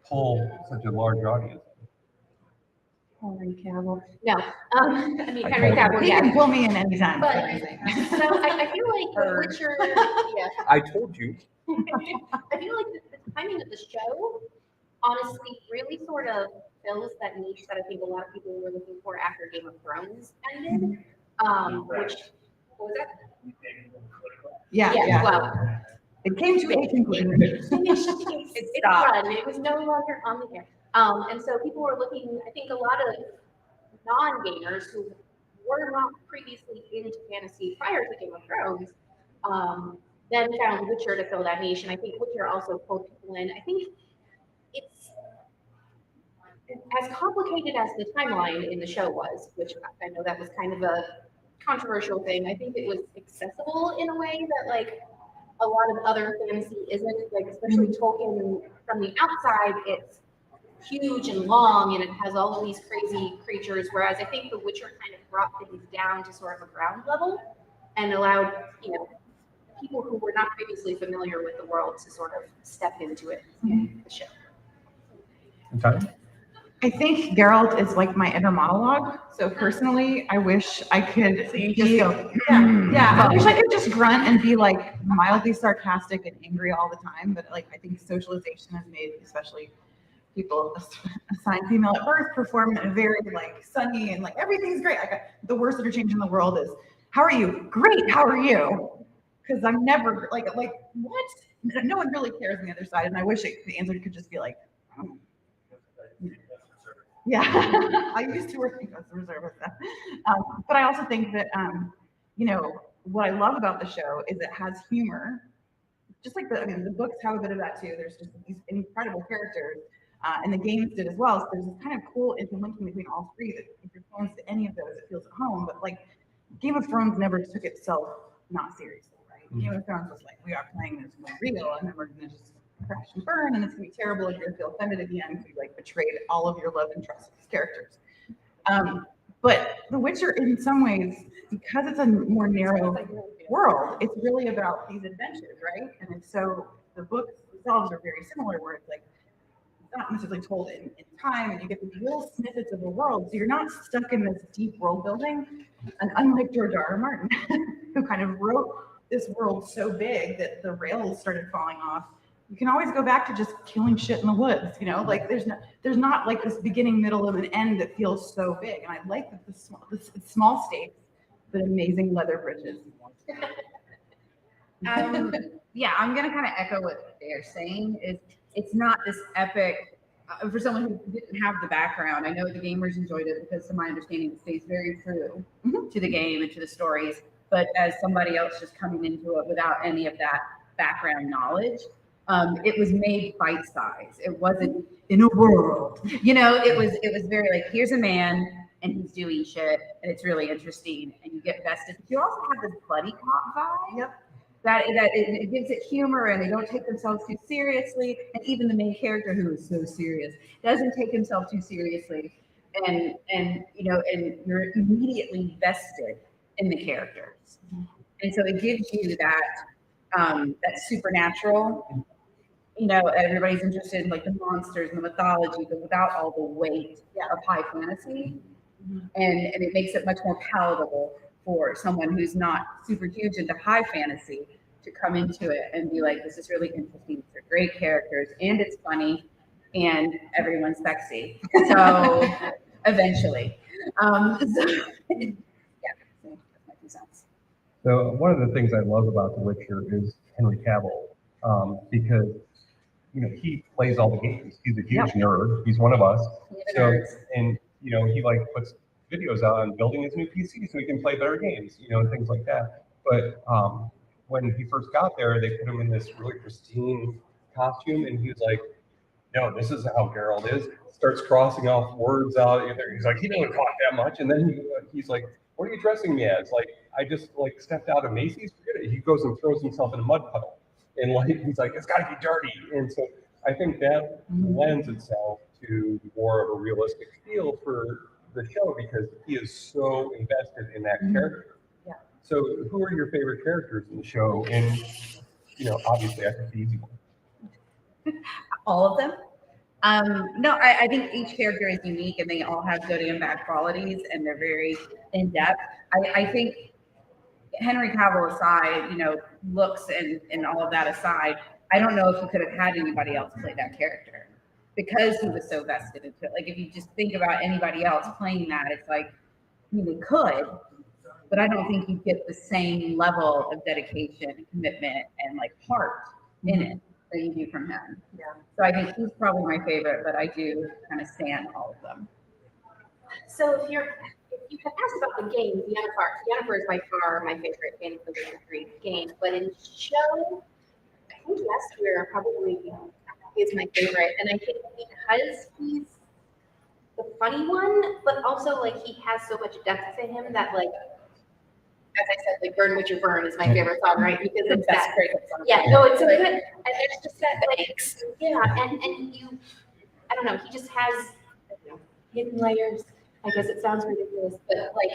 pull such a large audience? Henry Cavill. No, I mean Henry Cavill. He can pull me in anytime. But so I feel like The Witcher. Yeah. I told you. I feel like the timing of the show, honestly, really sort of fills that niche that I think a lot of people were looking for after Game of Thrones ended. Which, what was that? Yeah. Well, it came to a conclusion. It finished its run. It was no longer on the air. And so people were looking, I think a lot of non-gamers who were not previously into fantasy prior to Game of Thrones, then found Witcher to fill that niche. And I think Witcher also pulled people in. I think it's as complicated as the timeline in the show was, which I know that was kind of a controversial thing. I think it was accessible in a way that like a lot of other fantasy isn't, like especially Tolkien from the outside, it's huge and long and it has all of these crazy creatures, whereas I think The Witcher kind of brought things down to sort of a ground level and allowed, you know, people who were not previously familiar with the world to sort of step into it in the show. I think Geralt is like my inner monologue. So personally, I wish I could So you just go, yeah, I wish I could just grunt and be like mildly sarcastic and angry all the time. But like, I think socialization has made, especially people assigned female at birth, perform in a very like sunny and like everything's great. The worst interchange in the world is, how are you? Great, how are you? Because I'm never like what? No one really cares on the other side. And I wish the answer could just be like, oh. Yeah, I used to work as a reservist. But I also think that, you know, what I love about the show is it has humor. Just like the books have a bit of that too. There's just these incredible characters, and the games did as well. So there's this kind of cool interlinking between all three. That if you're close to any of those, it feels at home. But like Game of Thrones never took itself not seriously, right? Game of Thrones was like, we are playing this more real, and then we're gonna just crash and burn, and it's gonna be terrible if you're gonna feel offended at the end because you like betrayed all of your love and trust of these characters. But The Witcher, in some ways, because it's a more narrow world, it's really about these adventures, right? And so the books themselves are very similar, where it's like it's not necessarily told in time, and you get these little snippets of the world, so you're not stuck in this deep world building. And unlike George R. R. Martin, who kind of wrote this world so big that the rails started falling off, you can always go back to just killing shit in the woods, you know, like there's not like this beginning, middle, and an end that feels so big. And I like that the small stakes, but amazing leather bridges. Yeah, I'm gonna kind of echo what they're saying. It's not this epic for someone who didn't have the background. I know the gamers enjoyed it because, to my understanding, it stays very true to the game and to the stories. But as somebody else just coming into it without any of that background knowledge, it was made bite size. It wasn't in a world, you know. It was very like, here's a man and he's doing shit, and it's really interesting, and you get vested. But you also have this buddy cop vibe. Yep. That it gives it humor, and they don't take themselves too seriously. And even the main character, who is so serious, doesn't take himself too seriously. And you know, and you're immediately vested in the characters, and so it gives you that supernatural. You know, everybody's interested in like the monsters and the mythology, but without all the weight of high fantasy. And it makes it much more palatable for someone who's not super huge into high fantasy to come into it and be like, this is really interesting. They're great characters, and it's funny, and everyone's sexy. So eventually. Yeah, that's my 2 cents. So one of the things I love about The Witcher is Henry Cavill, because you know he plays all the games. He's a huge nerd. He's one of us. So and you know he like puts videos out on building his new PC so he can play better games, you know, and things like that. But when he first got there, they put him in this really pristine costume, and he was like, "No, this is how Geralt is." Starts crossing off words out. He's like, "He doesn't talk that much," and then he's like, "What are you dressing me as?" Like, I just like stepped out of Macy's. Forget it. He goes and throws himself in a mud puddle, and like he's like, "It's got to be dirty." And so I think that lends itself to more of a realistic feel for the show because he is so invested in that character. Yeah. So who are your favorite characters in the show? And, you know, obviously I think the easy one. All of them. No, I think each character is unique and they all have good and bad qualities and they're very in depth. I think Henry Cavill aside, you know, looks and all of that aside, I don't know if you could have had anybody else play that character because he was so vested into it. Like if you just think about anybody else playing that, it's like, you know, could, but I don't think you get the same level of dedication and commitment and like heart in it that you do from him. Yeah. So I think he's probably my favorite, but I do kind of stand all of them. So if you have asked about the game, Yennefer is by far my favorite in the Witcher 3 game, but in show, I think Wesker probably is my favorite, and I think because he's the funny one, but also like he has so much depth to him that like, as I said, like Burn Witcher Burn is my favorite song, right? Because it's that, yeah, no, it's so good, and there's just that like, yeah, and you, I don't know, he just has hidden layers. I guess it sounds ridiculous, but like,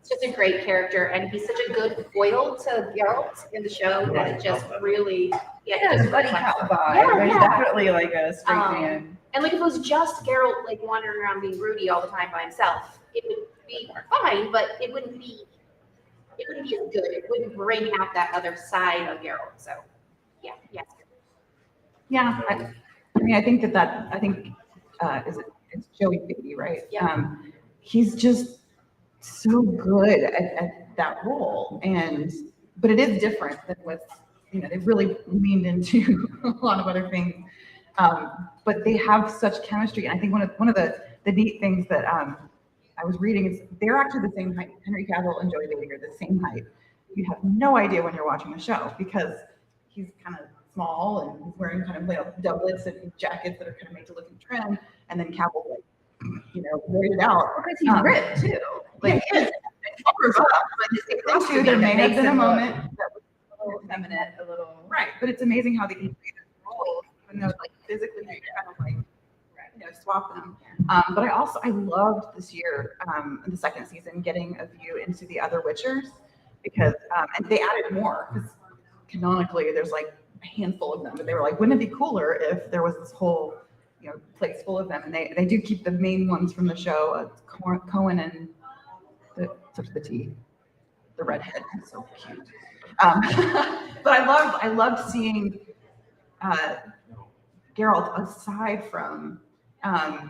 it's just a great character, and he's such a good foil to Geralt in the show that it just really, Yeah, just buddy reflects cop it. vibe. There's definitely like a straight man. And like if it was just Geralt like wandering around being Rudy all the time by himself, it would be fine, but it wouldn't be as good. It wouldn't bring out that other side of Geralt. So yes. Yeah, I mean, I think it's Joey Beatty, right? Yeah. He's just so good at that role, but it is different than with, they've really leaned into a lot of other things, but they have such chemistry, and I think one of the neat things that I was reading is they're actually the same height. Henry Cavill and Joey Beatty are the same height. You have no idea when you're watching the show because he's kind of small and he's wearing kind of doublets and jackets that are kind of made to look in trend, and then Cavill weighted out. Because he's ripped too. Like yeah, there may have been a moment that was a little effeminate, a little right, but it's amazing how they can play their roles, even though like physically you kind of like swap them. But I loved this year in the second season getting a view into the other Witchers because and they added more because canonically there's like a handful of them, but they were like, wouldn't it be cooler if there was this whole place full of them? And they do keep the main ones from the show, Cohen and the T, the redhead, he's so cute. But I loved seeing Geralt aside from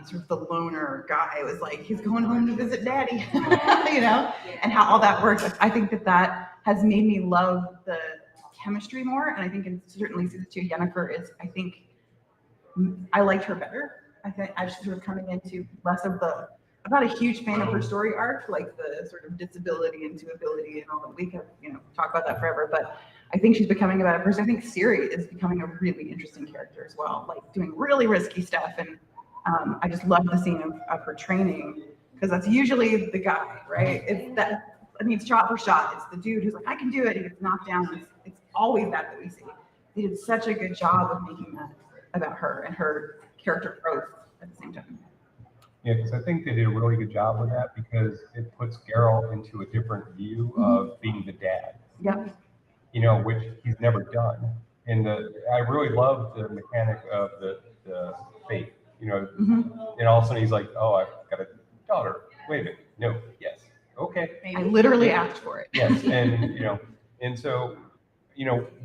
sort of the loner guy. It was like he's going home to visit daddy, and how all that works. I think that has made me love the chemistry more, and I think certainly season 2, Yennefer is. I think I liked her better. I think I was sort of coming into less of the. I'm not a huge fan of her story arc, like the sort of disability and ability and all that. We could, talk about that forever, but I think she's becoming a better person. I think Ciri is becoming a really interesting character as well, like doing really risky stuff. And I just love the scene of her training because that's usually the guy, right? It's shot for shot. It's the dude who's like, I can do it. He gets knocked down. It's always that we see. They did such a good job of making that about her and her character growth at the same time. Yeah, because I think they did a really good job with that because it puts Geralt into a different view of being the dad. Yep. Which he's never done. And I really love the mechanic of the faith. And all of a sudden he's like, oh, I've got a daughter. Wait a minute. No, yes. Okay. I literally asked for it. Yes. And, and so,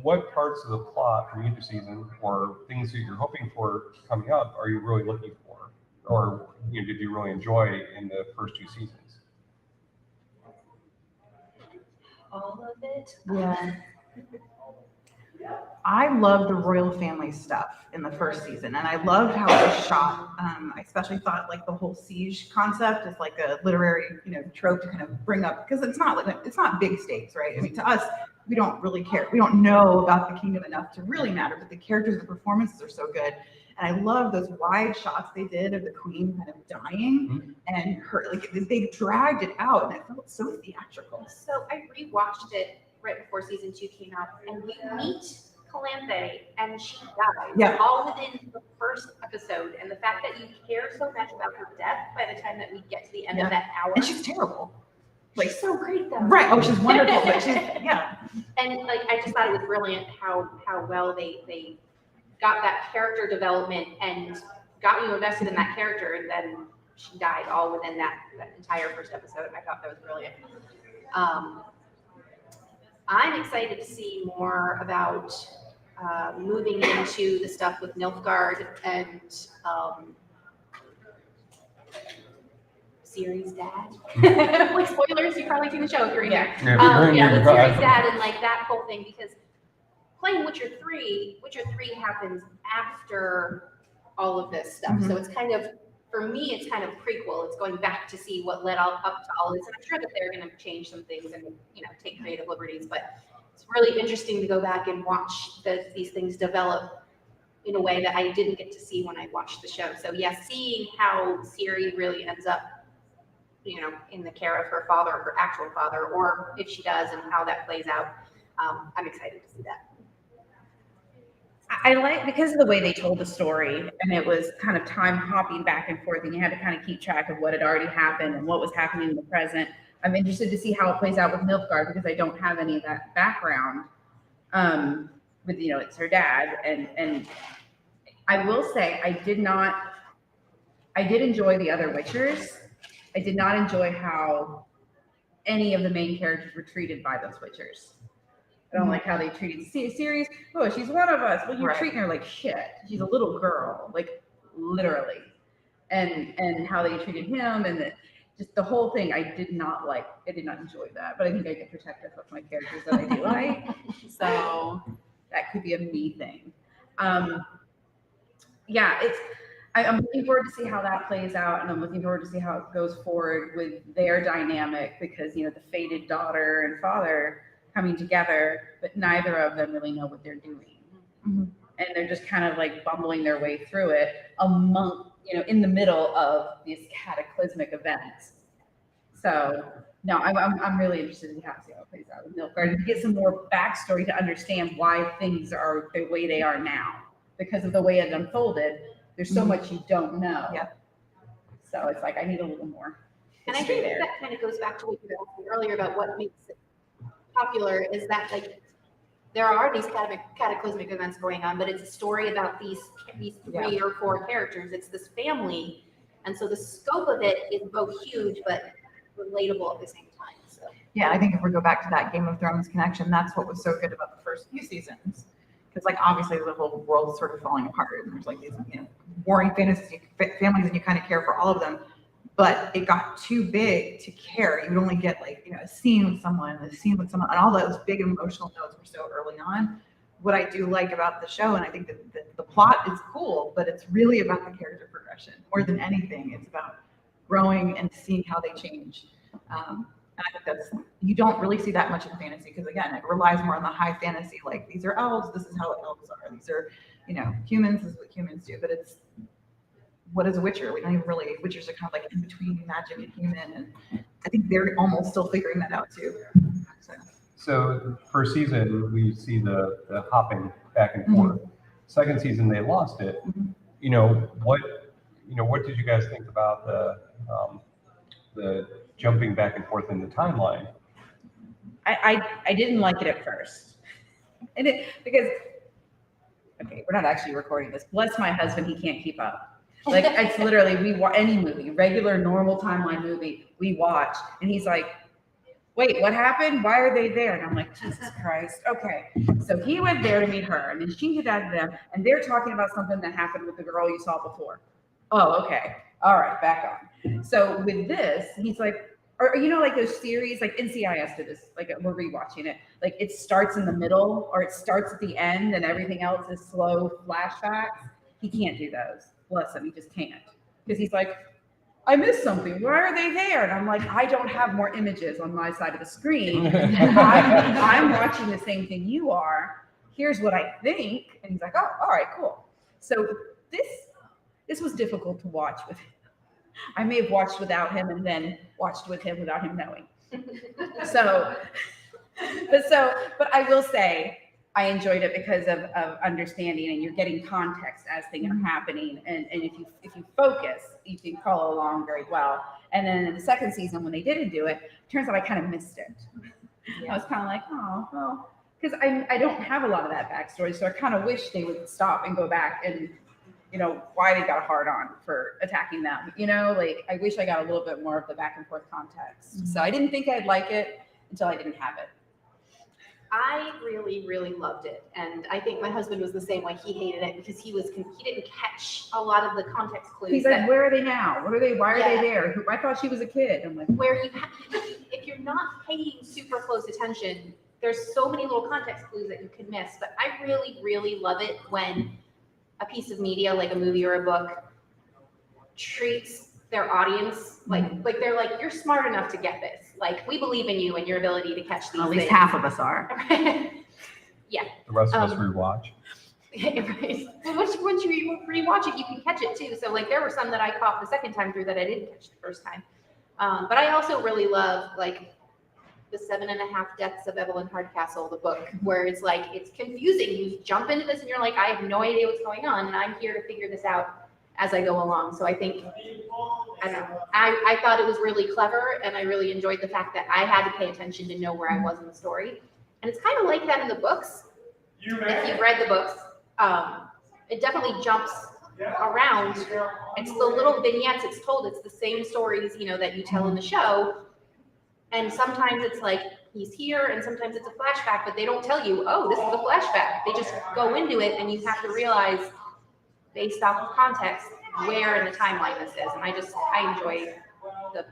what parts of the plot from either season or things that you're hoping for coming up are you really looking for? Or did you really enjoy in the first 2 seasons? All of it. Yeah. I love the royal family stuff in the first season, and I loved how it was shot. I especially thought like the whole siege concept is like a literary, trope to kind of bring up because it's not big stakes, right? I mean, to us, we don't really care. We don't know about the kingdom enough to really matter, but the characters and the performances are so good. And I love those wide shots they did of the queen kind of dying and her, like they dragged it out and it felt so theatrical. So I rewatched it right before season 2 came out, and you meet Calanthe and she dies. Yeah. All within the first episode, and the fact that you care so much about her death by the time that we get to the end of that hour. And she's terrible. Like she's so great though. Right. Oh, she's wonderful, but she's And like I just thought it was brilliant how well they got that character development and got you invested in that character, and then she died all within that entire first episode. I thought that was brilliant. I'm excited to see more about moving into the stuff with Nilfgaard and Ciri's dad. Like spoilers, you've probably seen the show if you're in here. Yeah, Ciri's dad and like that whole thing, because playing Witcher 3 happens after all of this stuff. So it's kind of, for me, it's kind of prequel. It's going back to see what led up to all this. And I'm sure that they're going to change some things and, you know, take creative liberties, but it's really interesting to go back and watch these things develop in a way that I didn't get to see when I watched the show. So yeah, seeing how Ciri really ends up, you know, in the care of her father, her actual father, or if she does, and how that plays out, I'm excited to see that. I like, because of the way they told the story, and it was kind of time hopping back and forth, and you had to kind of keep track of what had already happened and what was happening in the present. I'm interested to see how it plays out with Nilfgaard, because I don't have any of that background. With, you know, it's her dad, and I will say I did enjoy the other Witchers. I did not enjoy how any of the main characters were treated by those Witchers. I don't like how they treated Ciri. Oh, she's one of us. Well, you're treating her like shit. She's a little girl, like literally. And how they treated him, and just the whole thing, I did not like. I did not enjoy that. But I think I get protective of my characters that I do like. So that could be a me thing. Yeah, I'm looking forward to see how that plays out, and I'm looking forward to see how it goes forward with their dynamic, because, you know, the fated daughter and father coming together, but neither of them really know what they're doing. And they're just kind of like bumbling their way through it among, you know, in the middle of these cataclysmic events. So no, I'm really interested in how it plays out with Nilfgaard, and to get some more backstory to understand why things are the way they are now. Because of the way it unfolded, there's so much you don't know. Yeah. So it's like, I need a little more. And I think that kind of goes back to what you were asking earlier about what makes it popular, is that, like, there are these cataclysmic events going on, but it's a story about these 3 or 4 characters. It's this family. And so the scope of it is both huge, but relatable at the same time. So yeah, I think if we go back to that Game of Thrones connection, that's what was so good about the first few seasons. Because, like, obviously the whole world is sort of falling apart, and there's like these, you know, warring fantasy families, and you kind of care for all of them. But it got too big to care. You would only get, like, you know, a scene with someone, and all those big emotional notes were so early on. What I do like about the show, and I think that the plot is cool, but it's really about the character progression more than anything. It's about growing and seeing how they change. And I think you don't really see that much in fantasy, because, again, it relies more on the high fantasy, like, these are elves, this is how elves are. These are, you know, humans, this is what humans do. But it's, what is a Witcher? We don't even really, Witchers are kind of like in between magic and human, and I think they're almost still figuring that out too. So first season, we see the hopping back and forth. Second season, they lost it. You know, what did you guys think about the jumping back and forth in the timeline? I didn't like it at first. Because, okay, we're not actually recording this. Bless my husband, he can't keep up. Like, it's literally, any movie, regular, normal timeline movie, we watch, and he's like, wait, what happened? Why are they there? And I'm like, Jesus Christ. Okay. So he went there to meet her, and then she did that to them, and they're talking about something that happened with the girl you saw before. Oh, okay. All right, back on. So with this, he's like, or, you know, like those series, like NCIS did this, like, we're rewatching it. Like, it starts in the middle, or it starts at the end, and everything else is slow flashbacks. He can't do those. Bless him, he just can't. Because he's like, I missed something. Why are they there? And I'm like, I don't have more images on my side of the screen. I'm watching the same thing you are. Here's what I think. And he's like, oh, all right, cool. So this was difficult to watch with him. I may have watched without him and then watched with him without him knowing. But I will say, I enjoyed it because of understanding, and you're getting context as things are happening. And if you focus, you can follow along very well. And then in the second season, when they didn't do it, turns out I kind of missed it. I was kind of like, oh, well, because I don't have a lot of that backstory. So I kind of wish they would stop and go back and, you know, why they got a hard on for attacking them. You know, like, I wish I got a little bit more of the back and forth context. So I didn't think I'd like it until I didn't have it. I really, really loved it. And I think my husband was the same way. He hated it because he didn't catch a lot of the context clues. He's like, where are they now? What are they? Why are they there? I thought she was a kid. I'm like, where if you're not paying super close attention, there's so many little context clues that you can miss, but I really, really love it when a piece of media, like a movie or a book, treats their audience like they're like, you're smart enough to get this. Like, we believe in you and your ability to catch these At least things. half of us are. Yeah. The rest of us rewatch. Right. Well, once you rewatch it, you can catch it too. So like, there were some that I caught the second time through that I didn't catch the first time. But I also really love like the 7.5 Deaths of Evelyn Hardcastle, the book, where it's like, it's confusing. You jump into this and you're like, I have no idea what's going on, and I'm here to figure this out as I go along. So I think, I don't know, I thought it was really clever, and I really enjoyed the fact that I had to pay attention to know where I was in the story. And it's kind of like that in the books. If you've read the books, it definitely jumps around. It's the little vignettes it's told. It's the same stories, you know, that you tell in the show. And sometimes it's like, he's here, and sometimes it's a flashback, but they don't tell you, oh, this is a flashback. They just go into it, and you have to realize, based off of context, where in the timeline this is. And I enjoy the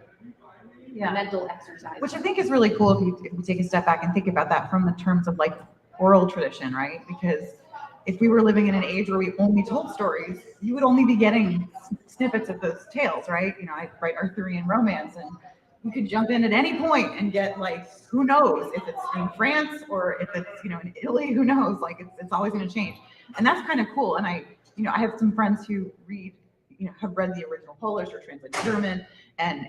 mental exercise. Which I think is really cool if you take a step back and think about that from the terms of like oral tradition, right? Because if we were living in an age where we only told stories, you would only be getting snippets of those tales, right? You know, I write Arthurian romance, and you could jump in at any point and get like, who knows if it's in France or if it's, you know, in Italy, who knows? Like it's always going to change. And that's kind of cool. And I have some friends who have read the original Polish or translated German. And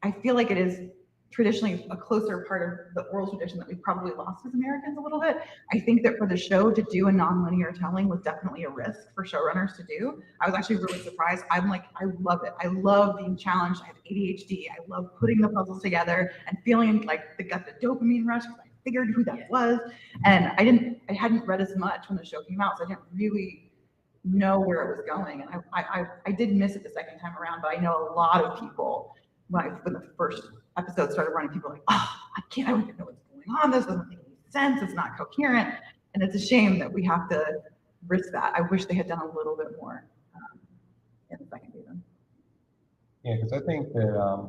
I feel like it is traditionally a closer part of the oral tradition that we've probably lost as Americans a little bit. I think that for the show to do a nonlinear telling was definitely a risk for showrunners to do. I was actually really surprised. I'm like, I love it. I love being challenged. I have ADHD. I love putting the puzzles together and feeling like got the dopamine rush because I figured who that was. And I hadn't read as much when the show came out, so I didn't really know where it was going. And I did miss it the second time around, but I know a lot of people, when the first episode started running, people were like, oh, I don't even know what's going on. This doesn't make any sense. It's not coherent. And it's a shame that we have to risk that. I wish they had done a little bit more in the second season. Yeah, because I think that,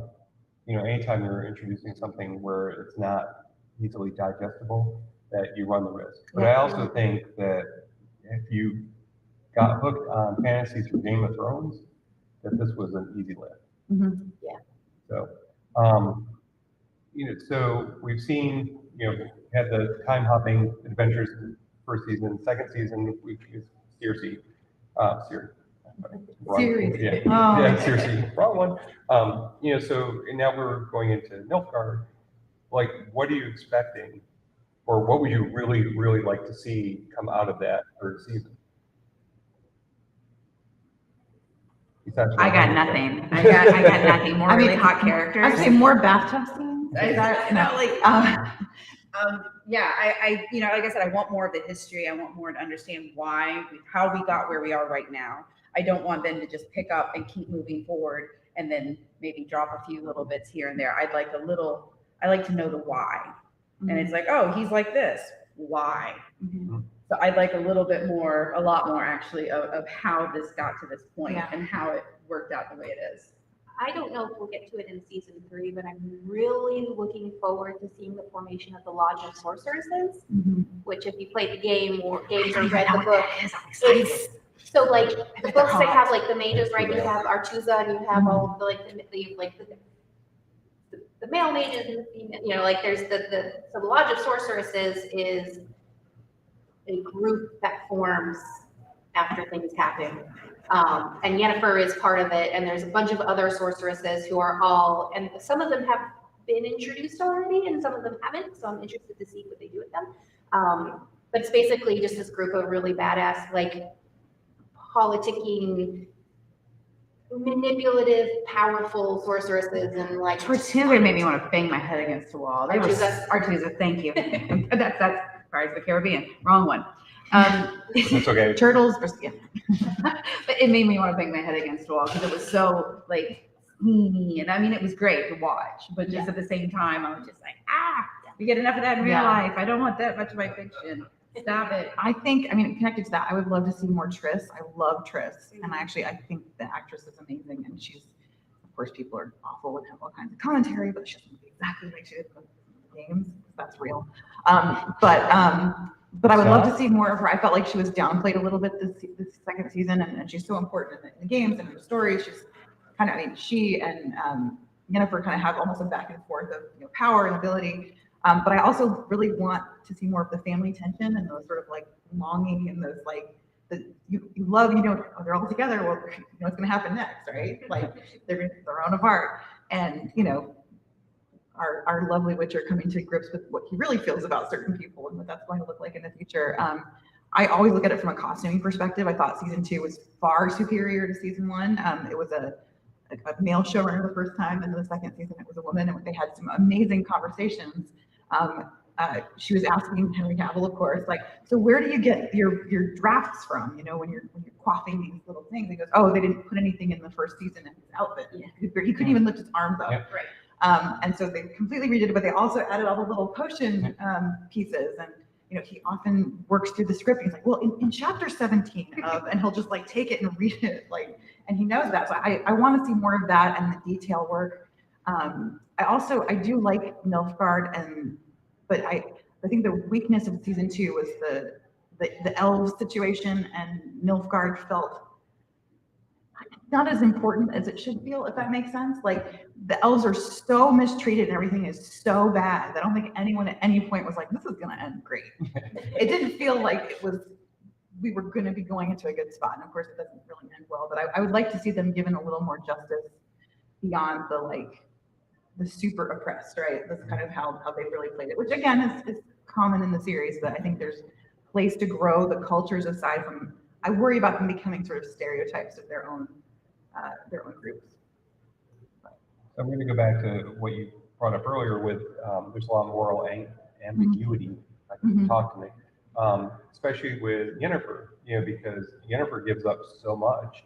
anytime you're introducing something where it's not easily digestible, that you run the risk. But I also think that if you got hooked on fantasy through Game of Thrones, that this was an easy lift. Mm-hmm. Yeah. So, so we've seen, had the time hopping adventures first season, second season, which is Circe. Series. Yeah, Oh. yeah, Circe, wrong one. So and now we're going into Nilfgaard. Like, what are you expecting, or what would you really, really like to see come out of that third season? I got nothing. I got nothing. More really hot characters. I'd say more bathtub scenes. Like, like I said, I want more of the history. I want more to understand how we got where we are right now. I don't want them to just pick up and keep moving forward and then maybe drop a few little bits here and there. I like to know the why. Mm-hmm. And it's like, oh, he's like this. Why? Mm-hmm. So I'd like a lot more actually of how this got to this point and how it worked out the way it is. I don't know if we'll get to it in season 3, but I'm really looking forward to seeing the formation of the Lodge of Sorceresses, which if you played the game or games or read the book, so like the books they have like the mages, right? You have Artusa and you have all the the male mages, and there's so the Lodge of Sorceresses is a group that forms after things happen. And Yennefer is part of it, and there's a bunch of other sorceresses who are and some of them have been introduced already, and some of them haven't, so I'm interested to see what they do with them. But it's basically just this group of really badass, politicking, manipulative, powerful sorceresses, and Artusa made me want to bang my head against the wall. Artusa, thank you. That's Pirates of the Caribbean. Wrong one. It's okay. Turtles, but it made me want to bang my head against the wall because it was so steamy, and I mean it was great to watch, but just at the same time I was just like, we get enough of that in real life. I don't want that much of my fiction. Stop it. I think, connected to that, I would love to see more Triss. I love Triss, and I think the actress is amazing, and she's, of course, people are awful and have all kinds of commentary, but she doesn't look exactly like she did in the games. that's real. But I would love to see more of her. I felt like she was downplayed a little bit this second season, and she's so important in the games and in the story. She's kind of, I mean, she and Yennefer kind of have almost a back and forth of power and ability. But I also really want to see more of the family tension and those sort of like longing and those like you love, they're all together. Well, what's going to happen next, right? Like they're own apart, and our lovely Witcher coming to grips with what he really feels about certain people and what that's going to look like in the future. I always look at it from a costuming perspective. I thought season 2 was far superior to season 1. It was a male showrunner the first time, and the second season it was a woman, and they had some amazing conversations. She was asking Henry Cavill, of course, like, so where do you get your drafts from? When you're quaffing these little things. He goes, oh, they didn't put anything in the first season in his outfit. He couldn't even lift his arms up. Yeah. Right. And so they completely redid it, but they also added all the little potion pieces. And he often works through the script. He's like, well, in chapter 17 and he'll just like take it and read it, like, and he knows that. So I want to see more of that and the detail work. I do like Nilfgaard, but I think the weakness of season 2 was the elves situation, and Nilfgaard felt not as important as it should feel, if that makes sense. Like the elves are so mistreated and everything is so bad that I don't think anyone at any point was like, this is going to end great. It didn't feel like we were going to be going into a good spot. And of course it doesn't really end well, but I would like to see them given a little more justice beyond the super oppressed, right? That's kind of how they've really played it, which again is common in the series, but I think there's place to grow the cultures aside from, I worry about them becoming sort of stereotypes of their own groups. I'm going to go back to what you brought up earlier with there's a lot of moral ambiguity. I can talk to me, especially with Yennefer, because Yennefer gives up so much,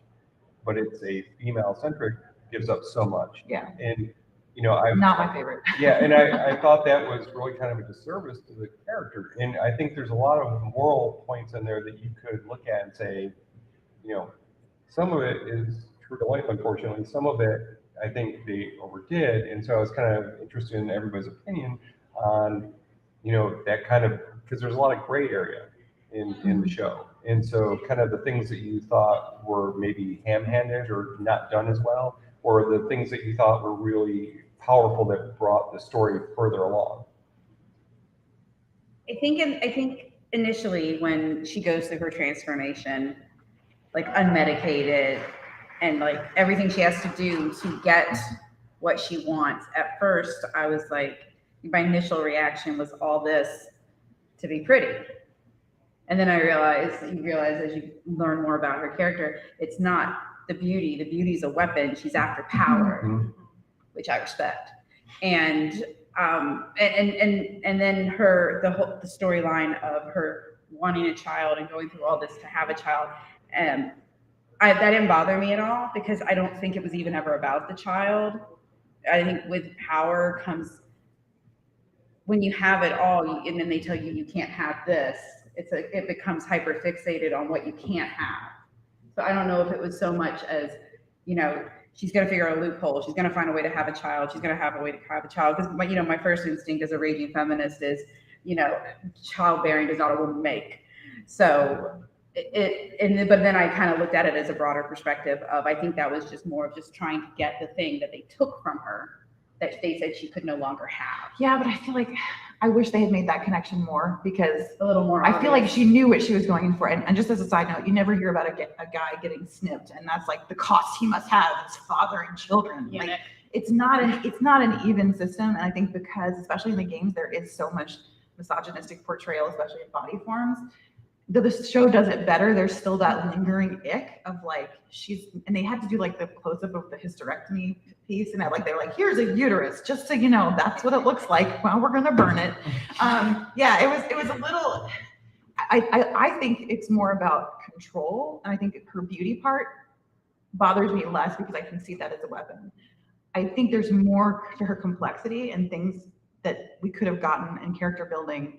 but it's a female-centric gives up so much. Yeah. And I'm not my favorite. Yeah, and I thought that was really kind of a disservice to the character. And I think there's a lot of moral points in there that you could look at and say, some of it is true to life, unfortunately. Some of it, I think they overdid. And so I was kind of interested in everybody's opinion on, that kind of, because there's a lot of gray area in the show. And so kind of the things that you thought were maybe ham-handed or not done as well, or the things that you thought were really powerful that brought the story further along. I think initially when she goes through her transformation, like unmedicated, and like everything she has to do to get what she wants. At first, I was like, my initial reaction was all this to be pretty. And then you realize as you learn more about her character, it's not the beauty. The beauty's a weapon. She's after power, which I respect. And then the storyline of her wanting a child and going through all this to have a child, that didn't bother me at all, because I don't think it was even ever about the child. I think with power comes, when you have it all, and then they tell you can't have this, it becomes hyper fixated on what you can't have. So I don't know if it was so much as, she's going to figure out a loophole. She's going to find a way to have a child. She's going to have a way to have a child. Because my first instinct as a raging feminist is, childbearing does not a woman make. So but then I kind of looked at it as a broader perspective of, I think that was just more of just trying to get the thing that they took from her that they said she could no longer have. Yeah, but I feel like I wish they had made that connection more, because a little more I feel like she knew what she was going in for. And just as a side note, you never hear about a guy getting snipped, and that's like the cost he must have as fathering children. Yeah. Like it's not an even system. And I think because, especially in the games, there is so much misogynistic portrayal, especially in body forms. Though the show does it better, there's still that lingering ick of like, and they had to do like the close-up of the hysterectomy piece, and they were like, here's a uterus, just so you know, that's what it looks like. Well, we're gonna burn it. Yeah, it was a little, I think it's more about control, and I think her beauty part bothers me less because I can see that as a weapon. I think there's more to her complexity and things that we could have gotten in character building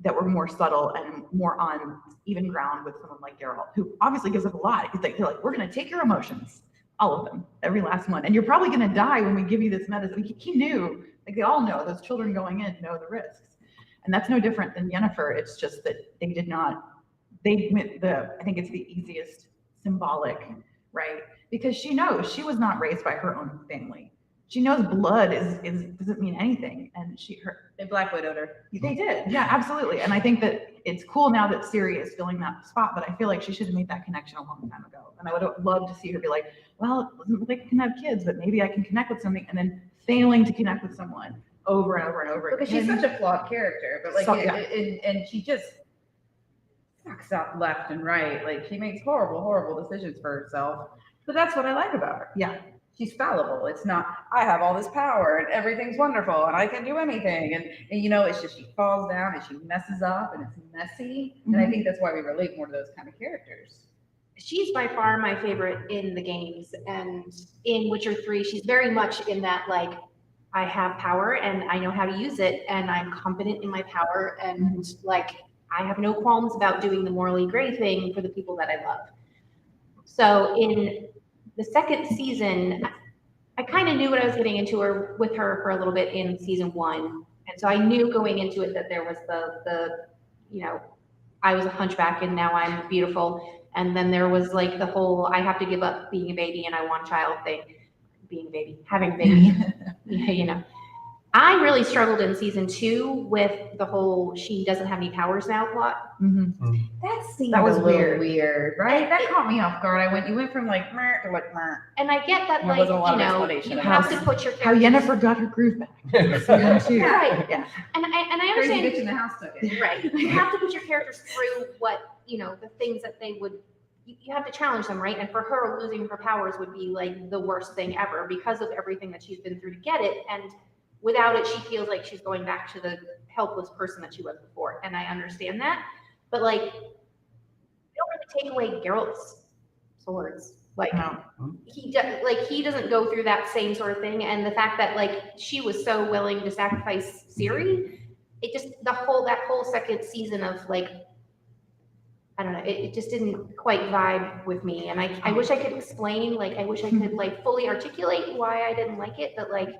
that were more subtle and more on even ground with someone like Geralt, who obviously gives up a lot. They're like, we're going to take your emotions, all of them, every last one. And you're probably going to die when we give you this medicine. He knew, like they all know, those children going in know the risks. And that's no different than Yennefer. It's just that they did not, they went I think it's the easiest symbolic, right? Because she knows she was not raised by her own family. She knows blood doesn't mean anything. And they Black Widowed her. They did. Yeah, absolutely. And I think that it's cool now that Ciri is filling that spot, but I feel like she should have made that connection a long time ago. And I would have loved to see her be like, well, it doesn't look like I can have kids, but maybe I can connect with something, and then failing to connect with someone over and over and over because again. she's such a flawed character, but like, So, yeah. and she just fucks up left and right. Like she makes horrible decisions for herself. But that's what I like about her. Yeah. She's fallible. It's not, I have all this power and everything's wonderful and I can do anything. And you know, it's just she falls down and she messes up and it's messy. And I think that's why we relate more to those kind of characters. She's by far my favorite in the games, and in Witcher 3, she's very much in that, like, I have power and I know how to use it and I'm confident in my power, and like, I have no qualms about doing the morally gray thing for the people that I love. So in the second season, I kind of knew what I was getting into with her for a little bit in season 1. And so I knew going into it that there was the you know, I was a hunchback and now I'm beautiful. And then there was like the whole, I have to give up being a baby and I want a child thing. Being a baby, having a baby, you know. I really struggled in season 2 with the whole she doesn't have any powers now plot. That seemed a little weird, right? That caught me off guard. You went from like mer to like mer. And I get that, like, you know, you have to put your how Yennefer got her groove back. Right. Yeah. And I Crazy understand. bitch in the house took it. Right. You have to put your characters through what, you know, the things that they would, you have to challenge them, right? And for her, losing her powers would be like the worst thing ever because of everything that she's been through to get it. And without it, she feels like she's going back to the helpless person that she was before. And I understand that. But like, you don't really take away Geralt's swords. Like, he doesn't go through that same sort of thing. And the fact that like she was so willing to sacrifice Ciri, it just, that whole second season of like, I don't know, it just didn't quite vibe with me. And I wish I could explain, like, I wish I could like fully articulate why I didn't like it, but like,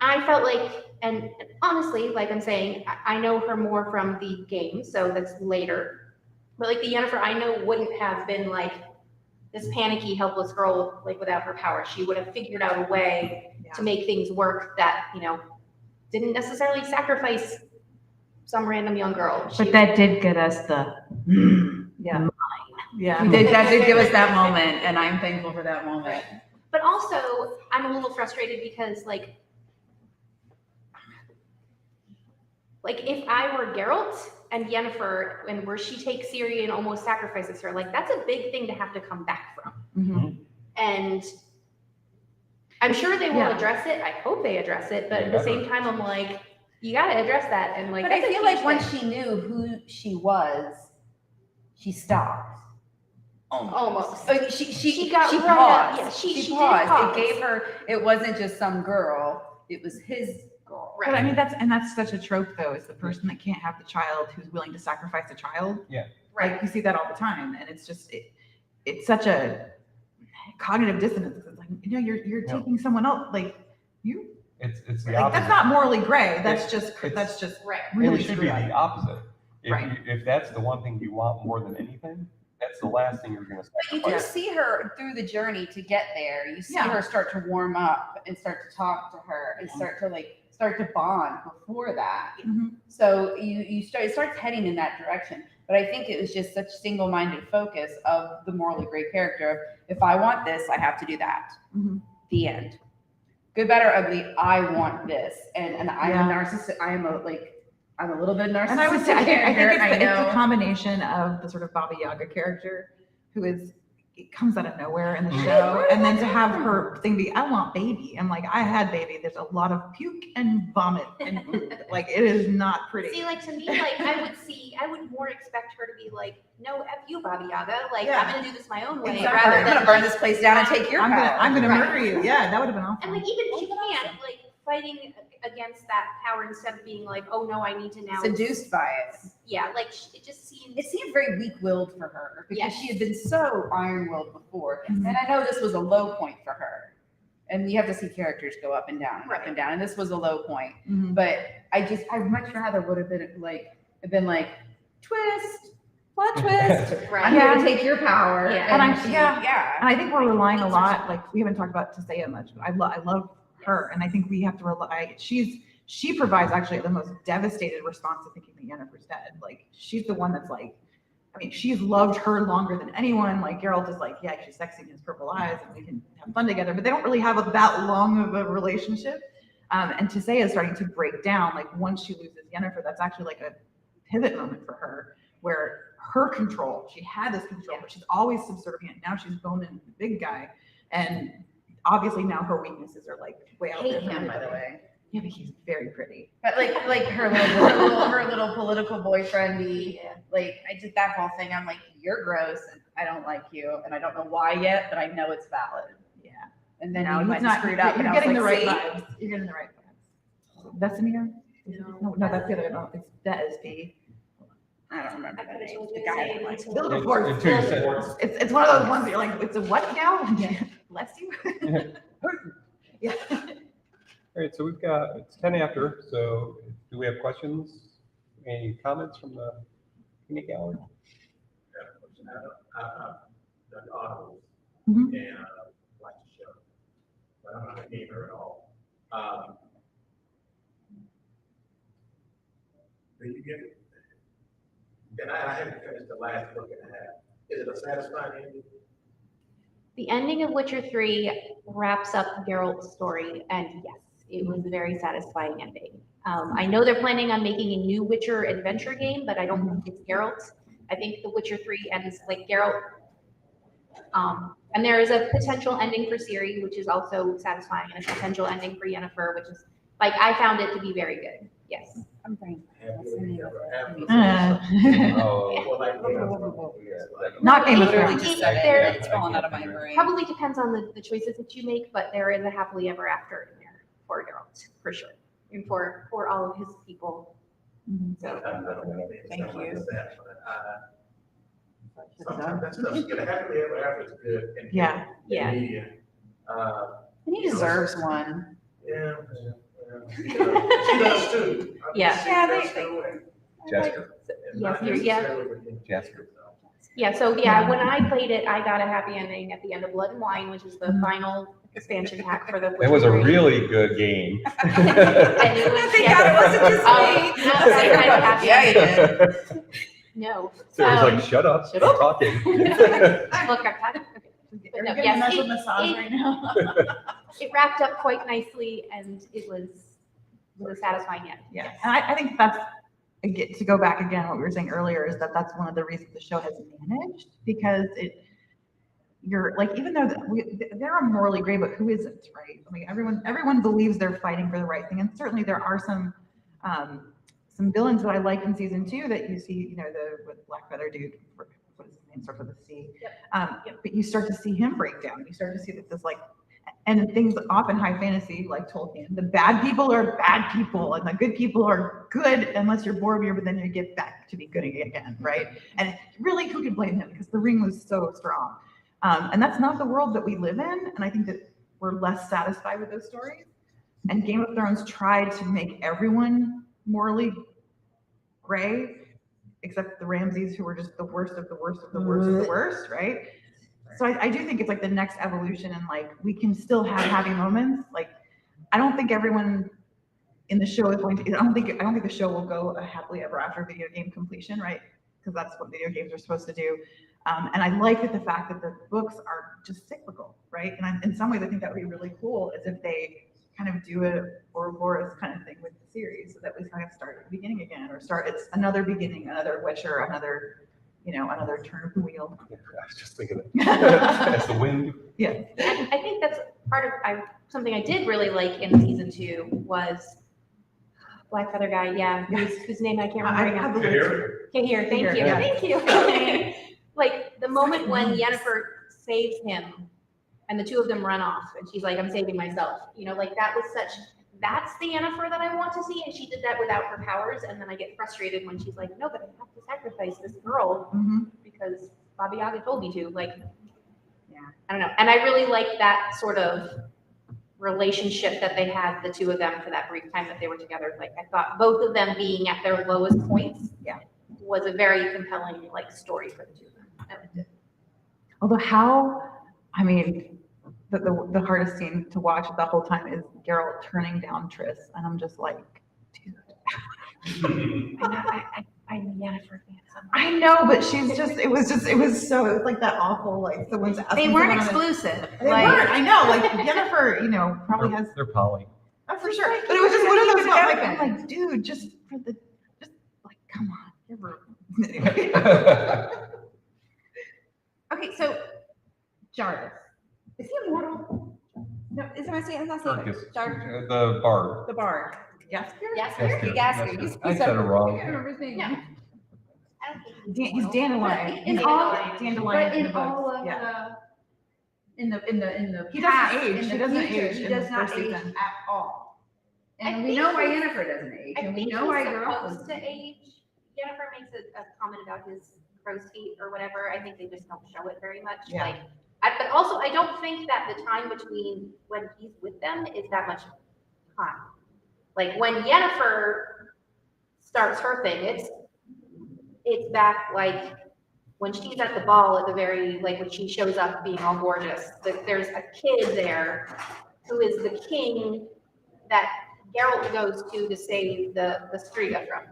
I felt like, and honestly, like I'm saying, I know her more from the game, so that's later. But like the Yennefer, I know wouldn't have been like this panicky, helpless girl like without her power. She would have figured out a way to make things work that, you know, didn't necessarily sacrifice some random young girl. But that did get us the yeah. That did give us that moment, and I'm thankful for that moment. But also, I'm a little frustrated because like if I were Geralt and Yennefer, and where she takes Ciri and almost sacrifices her, like that's a big thing to have to come back from. And I'm sure they will address it. I hope they address it. But at the same time, I'm like, you got to address that. And like, but I feel like once she knew who she was, she stopped. Almost. She got paused. right up. Yeah, she paused. did pause. It gave her. It wasn't just some girl. It was his girl. Right. But I mean, that's such a trope, though. Is the person that can't have the child who's willing to sacrifice a child. Yeah. Right. Like, you see that all the time, and it's just it's such a cognitive dissonance. It's like, you know, you're taking someone else, like you. It's the like, opposite. that's not morally gray. That's just right. Really it should be the opposite. Right. If that's the one thing you want more than anything, that's the last thing you're going to sacrifice. But you do see her through the journey to get there. You see her start to warm up and start to talk to her and start to bond before that. So it starts heading in that direction. But I think it was just such single-minded focus of the morally great character of, if I want this, I have to do that. The end. Good, bad, or ugly, I want this. And I'm a narcissist. I'm a little bit narcissistic. And I would say, I think it's a combination of the sort of Baba Yaga character, who it comes out of nowhere in the show, and then to have her thing be, I want baby. I'm like, I had baby. There's a lot of puke and vomit and like, it is not pretty. See, like, to me, like, I would more expect her to be like, no, F you, Baba Yaga. Like, I'm going to do this my own way. Exactly. I'm going to burn this place down and take your power. I'm going to murder you. Yeah, that would have been awesome. And like, even if she can't, like, fighting against that power instead of being like, oh no, I need to now. Seduced by it. Yeah, like, it just seemed. It seemed very weak-willed for her because she had been so iron-willed before. And I know this was a low point for her. And you have to see characters go up and down, up and down. And this was a low point. Mhm. But I much rather would have been like, twist, plot twist. Right. I'm here to take your power. Yeah. And yeah. And I think we're relying a lot, like we haven't talked about Tisea much. I love her, and I think we have to rely. She provides actually the most devastated response to thinking that Yennefer's dead. Like she's the one that's like, I mean, she's loved her longer than anyone. Like Geralt is like, yeah, she's sexy in his purple eyes, and we can have fun together. But they don't really have that long of a relationship. And Tisea is starting to break down. Like once she loses Yennefer, that's actually like a pivot moment for her, where her control, she had this control, but she's always subservient. Now she's Bowman, the big guy, and obviously now her weaknesses are like way out there. Hate him, by the way. Yeah, but he's very pretty. But like her little political boyfriendy, like that whole thing. I'm like, you're gross, and I don't like you, and I don't know why yet, but I know it's valid. Yeah. And then No, he he's went not screwed up. You're and I was getting the like, right see? vibes. You're getting the right vibes. Vesemir? No, that's the other. No, that is the. I don't remember that name. The The guy that likes Vilgefortz. It's one of those ones that you're like, it's a what now? Bless you. Yeah. All right, so it's 10 after, so do we have questions? Any comments from the community gallery? I've done audibles Mhm. and like the show, but I'm not a gamer at all. Do you get it? And I haven't finished the last book and a half. Is it a satisfying ending? The ending of Witcher 3 wraps up Geralt's story, and yes, it was a very satisfying ending. I know they're planning on making a new Witcher adventure game, but I don't think it's Geralt. I think the Witcher 3 ends like Geralt. And there is a potential ending for Ciri, which is also satisfying, and a potential ending for Yennefer, which is like I found it to be very good. Yes. I'm fine. Not Game of Literally Thrones. just said it. It's fallen out of my brain. Probably depends on the choices that you make, but there is a happily ever after in there for Geralt, for sure, and for all of his people. So, thank you. Sometimes that stuff, you get a happily ever after, it's good. in- Yeah. Yeah. in media. And he deserves one. Yeah. She does too. Yeah. Yeah, Jasper. Jasper. Yeah, so yeah, when I played it, I got a happy ending at the end of Blood and Wine, which is the final expansion pack for the. It was a Witcher 3. really good game. And it was, Thank God it wasn't just me. No, that kind of happy Yeah, you ending. No. So it was like, shut up, Shut up. I'm talking. Look, I'm talking. Okay. But no, yes, Mental massage right now. it wrapped up quite nicely, and it was a satisfying end. Yeah, and I think that's, to go back again, what we were saying earlier is that's one of the reasons the show has managed, because you're like, even though they're morally gray, but who isn't, right? I mean, everyone believes they're fighting for the right thing, and certainly there are some villains that I like in season 2 that you see, the black feather dude, what is his name, starts with a C. But you start to see him break down. You start to see that this and things often high fantasy, like Tolkien, the bad people are bad people and the good people are good unless you're Boromir, but then you get back to be good again, right? And really, who could blame him? Because the ring was so strong. And that's not the world that we live in. And I think that we're less satisfied with those stories. And Game of Thrones tried to make everyone morally gray, except the Ramses, who were just the worst of the worst of the worst of the worst, right? So I do think it's like the next evolution, and like we can still have happy moments. Like I don't think everyone in the show is going to. I don't think the show will go a happily ever after video game completion, right? Because that's what video games are supposed to do. And I like the fact that the books are just cyclical, right? And in some ways, I think that would be really cool, is if they kind of do a Ouroboros kind of thing with the series, so that we kind of start at the beginning again, or it's another beginning, another Witcher, another turn of the wheel. Yeah, I was just thinking that. As the wind. Yeah. And I think that's part of something I did really like in season 2 was Black Feather guy, whose name I can't remember right now. Kahir, thank you. Yeah. Thank you. Like the moment when Yennefer saves him and the two of them run off and she's like, I'm saving myself. Like that's the Yennefer that I want to see. And she did that without her powers. And then I get frustrated when she's like, no, but I have to sacrifice this girl because Baba Yaga told me to. Like, I don't know. And I really like that sort of relationship that they had, the two of them, for that brief time that they were together. Like, I thought both of them being at their lowest points was a very compelling, like, story for the two of them. I liked it. Although I mean, the hardest scene to watch the whole time is Geralt turning down Triss, and I'm just like, dude. I'm Yennefer fan. I know, but it was like that awful, like someone's asking. They weren't someone exclusive. They weren't, I know, like Yennefer, probably has. They're poly. Oh, for sure. But it was just one of those, I'm like, dude, just like, come on. You're rude. Anyway. Okay, so Jarvis. Is he immortal? No, is my saying? I'm not saying Marcus. Jarvis. The bard. The bard. Yasker? Yasker. I said it wrong. I can't remember his name. Yeah. He's Dandelion. In all, Dandelion. but in the all books. of Yeah. in the He past, doesn't age. in the He doesn't future, age he in does the not first age season. at all. I And we think know why he's- Yennefer doesn't age, I and we think know he's why Geralt supposed doesn't. to age. Jennifer makes a comment about his crow's feet or whatever. I think they just don't show it very much. Yeah. Like, but also I don't think that the time between when he's with them is that much time. Like when Yennefer starts her thing, it's back like when she's at the ball at the very, like when she shows up being all gorgeous. There's a kid there who is the king that Geralt goes to save the Striga from.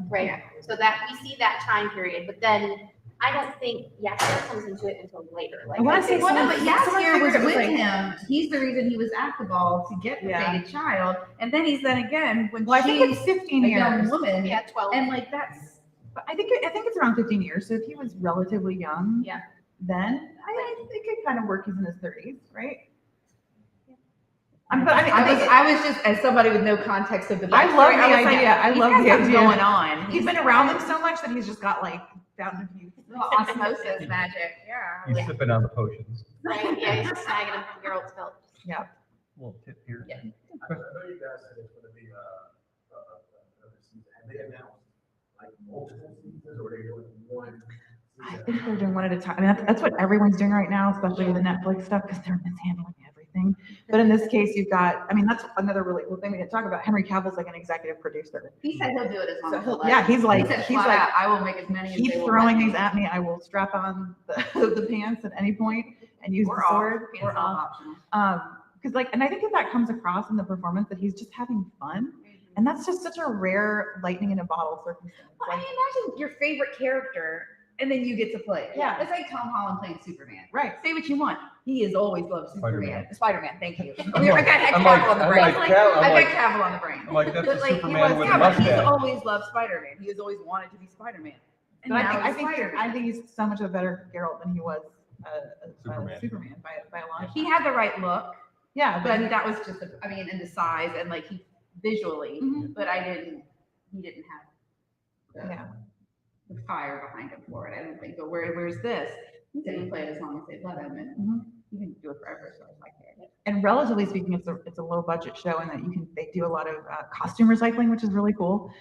Right? So that we see that time period, but then I don't think Yasker comes into it until later. Like, I want to say, well, but Yasker was with like- him. He's the reason he was at the ball to get the Yeah. fated child, and then he's then again when Well, I think she's it's 15 a young years. woman, Yeah, 12. and like that's But I think it's around 15 years. So if he was relatively young, Yeah. then I think it kind of work. He's in his 30s, right? I was just as somebody with no context of the I love backstory, the was like, idea. I these love guys the have idea. going on. He's been around them so much that he's just got like fountain of youth. Osmosis magic. Yeah. He's sipping on the potions. Right? Yeah, he's just snagging him from Geralt's belt. Yeah. Little tip here. Yeah. I know you guys said it's gonna be another season. Have they announced like multiple seasons, or are they doing one I season? think they're doing one at a time. I mean, that's what everyone's doing right now, especially with the Netflix stuff, because they're mishandling everything. But in this case, you've got, I mean, that's another really cool thing we didn't talk about. Henry Cavill's like an executive producer. He said he'll do it as long as he'll Yeah, he's like, he said flat out, I will make as many as keep they will throwing let me." these at me. I will strap on the pants at any point and use the Or off. sword. Pants Or off off. optional. Because like, and I think that comes across in the performance that he's just having fun. And that's just such a rare lightning in a bottle circumstance. Well, I Like, mean, imagine your favorite character, and then you get to play it. Yeah. It's like Tom Holland playing Superman. right. Say what you want. He has always loved Superman. Spider-Man. Spider-Man, thank you. I'm I got I'm Cavill on the brain. I'm like Cal- I'm I like- got Cavill on the brain. I'm like, that's But a like, he Superman was, with yeah, a but he's mustache. always loved Spider-Man. He has always wanted to be Spider-Man. And But now I he's think Spider-Man. he's so much of a better Geralt than he was Superman. Superman by a long shot. He had the right look, Yeah, but that was just, I mean, and the size and like he visually, Mhm. but he didn't have yeah. the fire behind him for it. I don't think. But where's this? He said he played as long as they let him, and Mhm. he can do it forever. So I was like, hey. And relatively speaking, it's a low budget show in that they do a lot of costume recycling, which is really cool.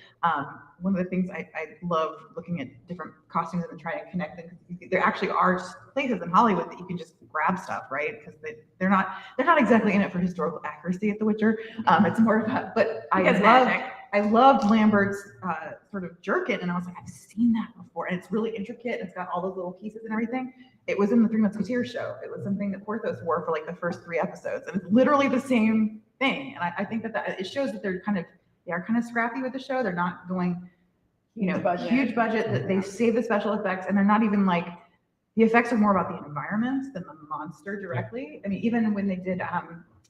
One of the things I love looking at different costumes and trying to connect them, because there actually are places in Hollywood that you can just grab stuff, right? Because they're not exactly in it for historical accuracy at The Witcher. It's more of a, but I loved Lambert's sort of jerkin, and I was like, I've seen that before, and it's really intricate. It's got all those little pieces and everything. It was in the Three Musketeers show. It was something that Porthos wore for like the first 3 episodes, and it's literally the same thing. And I think that it shows that they are kind of scrappy with the show. They're not going, huge budget. That they save the special effects, and they're not even like, the effects are more about the environments than the monster directly. I mean, even when they did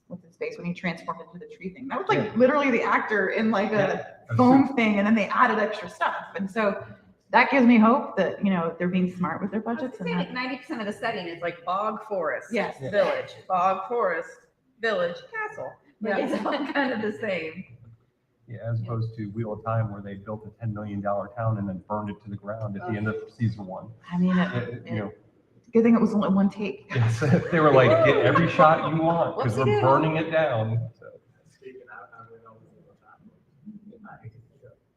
what's his face, when he transformed into the tree thing, that was like literally the actor in like a foam thing, and then they added extra stuff. And so that gives me hope that, they're being smart with their budgets. Say like 90% of the setting is like bog forest, Yes. village, bog forest, village, castle. Like, it's all kind of the same. Yeah, as opposed to Wheel of Time, where they built a $10 million town and then burned it to the ground at the end of season 1. I mean, good thing it was only one take. Yes, they were like, get every shot you want because we're burning it down. So.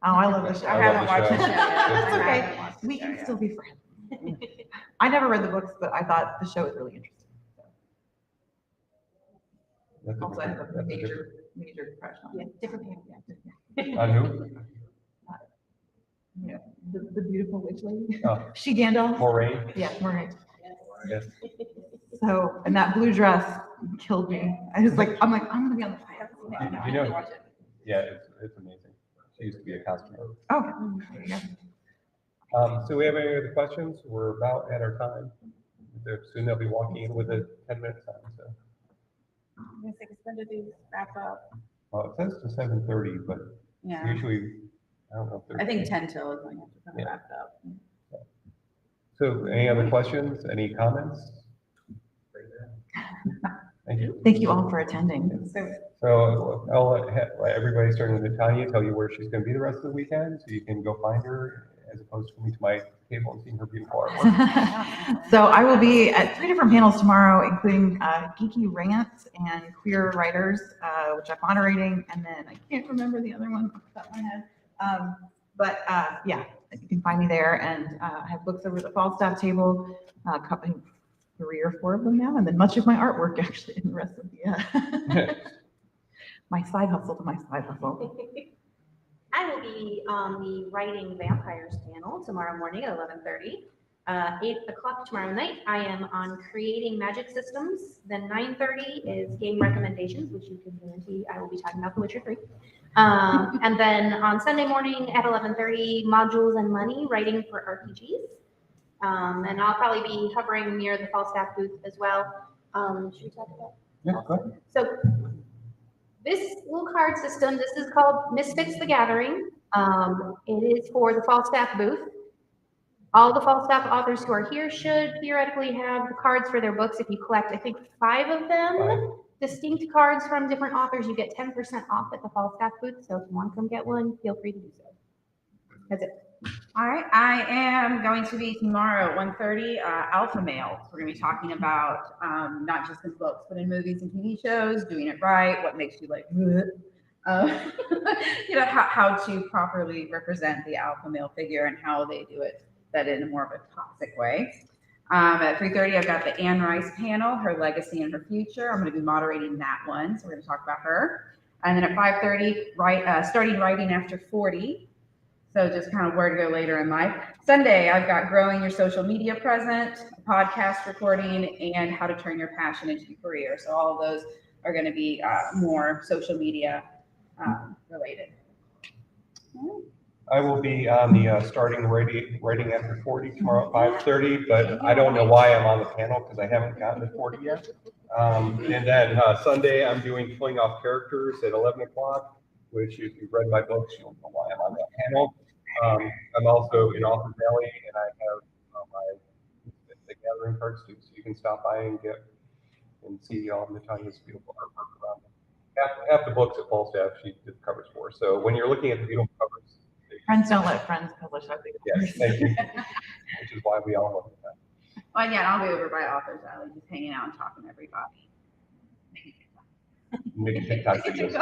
Oh, I love the show. I haven't watched the show yet. That's I okay. haven't watched the We show can yet. still be friends. I never read the books, but I thought the show was really interesting. That's a Also, I have different- a that's a major crush on. Yeah, different panel. different- On who? Yeah, the beautiful witch lady. Oh. She Gandalf. Moraine? Yeah, Moraine. Yes. So, and that blue dress killed me. I'm like, I'm gonna be on the fire. You know, yeah, it's amazing. She used to be a costumer. Okay. There you go. So we have any other questions? We're about at our time. Soon they'll be walking in with a 10-minute time, so. When do these wrap up? Well, it says to 7:30, but Yeah. usually, I don't know. If I think 10 till is when you have to kind Yeah. of wrap it up. So any other questions, any comments? Thank you. Thank you all for attending. So I'll let everybody starting with Tanya tell you where she's going to be the rest of the weekend, so you can go find her as opposed to coming to my table and seeing her beautiful artwork. So I will be at 3 different panels tomorrow, including Geeky Rants and Queer Writers, which I'm moderating, and then I can't remember the other one off the top of my head. Yeah, you can find me there, and I have books over at the Falstaff table, a couple, 3 or 4 of them now, and then much of my artwork actually in the rest of the my side hustle to my side hustle. I will be on the Writing Vampires panel tomorrow morning at 11:30. 8 o'clock tomorrow night, I am on Creating Magic Systems. Then 9:30 is Game Recommendations, which you can guarantee I will be talking about The Witcher 3. And then on Sunday morning at 11:30, Modules and Money, Writing for RPGs. And I'll probably be hovering near the Falstaff booth as well. Should we talk about? Yeah, go ahead. So this little card system, this is called Misfits the Gathering. It is for the Falstaff booth. All the Falstaff authors who are here should theoretically have the cards for their books. If you collect, I think 5 of them, distinct cards from different authors, you get 10% off at the Falstaff booth. So if you want to come get one, feel free to do so. That's it. All right, I am going to be tomorrow at 1:30, Alpha Male. We're going to be talking about not just in books, but in movies and TV shows, doing it right, what makes you like, how to properly represent the alpha male figure and how they do it, that in a more of a toxic way. At 3:30, I've got the Anne Rice panel, her legacy and her future. I'm going to be moderating that one, so we're going to talk about her. And then at 5:30, starting writing after 40. So just kind of where to go later in life. Sunday, I've got growing your social media presence, podcast recording, and how to turn your passion into a career. So all of those are going to be more social media related. I will be on the starting writing after 40 tomorrow at 5:30, but I don't know why I'm on the panel because I haven't gotten to 40 yet. And then Sunday, I'm doing Pulling Off Characters at 11 o'clock, which if you've read my books, you'll know why I'm on that panel. I'm also in Author Valley, and I have the Gathering cards too, so you can stop by and see all of Natalia's beautiful artwork around them. Half the books at Falstaff she did the covers for. So when you're looking at the beautiful covers, Friends don't let friends publish. I think. yes, thank you. Which is why we all look at that. Well, yeah, I'll be over by Authors Alley, just hanging out and talking to everybody. Making TikTok videos.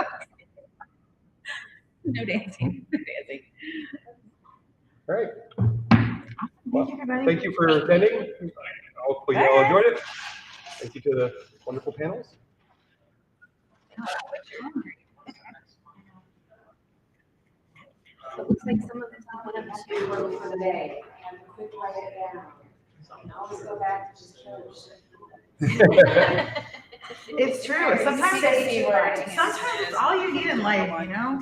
No dancing. No dancing. All right. Thank you, everybody. Thank you for attending. Hopefully you all enjoyed it. Thank you to the wonderful panels. So it looks like some of the time went up to work for the day and quick write it down. So now let's go back to just It's true. Sometimes it's all you need in life, you know?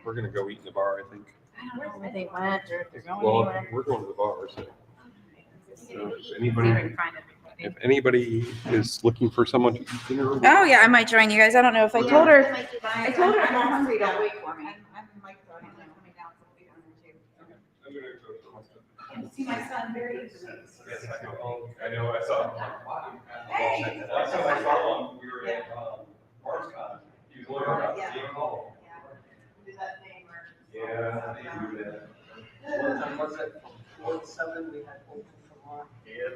We're gonna go eat in the bar, I think. I don't know where they went or if they're going Well, anywhere. we're going to the bar, so. So if anybody is looking for someone to eat dinner with. Oh yeah, I might join you guys. I don't know if I told her. I told her I'm I'm hungry. hungry. Don't Don't wait wait for for me. me. I'm Mike, so I'm coming down, so we'll be down there too. I'm gonna go to the See my son very easily. Yes, I know, I saw. Hey. Last time I saw him, we were at, Barnescon. He was going around, Yeah. Game Hall. Do that thing where. Yeah, they do that. What time was it? 4:07, we had open for more. Yeah.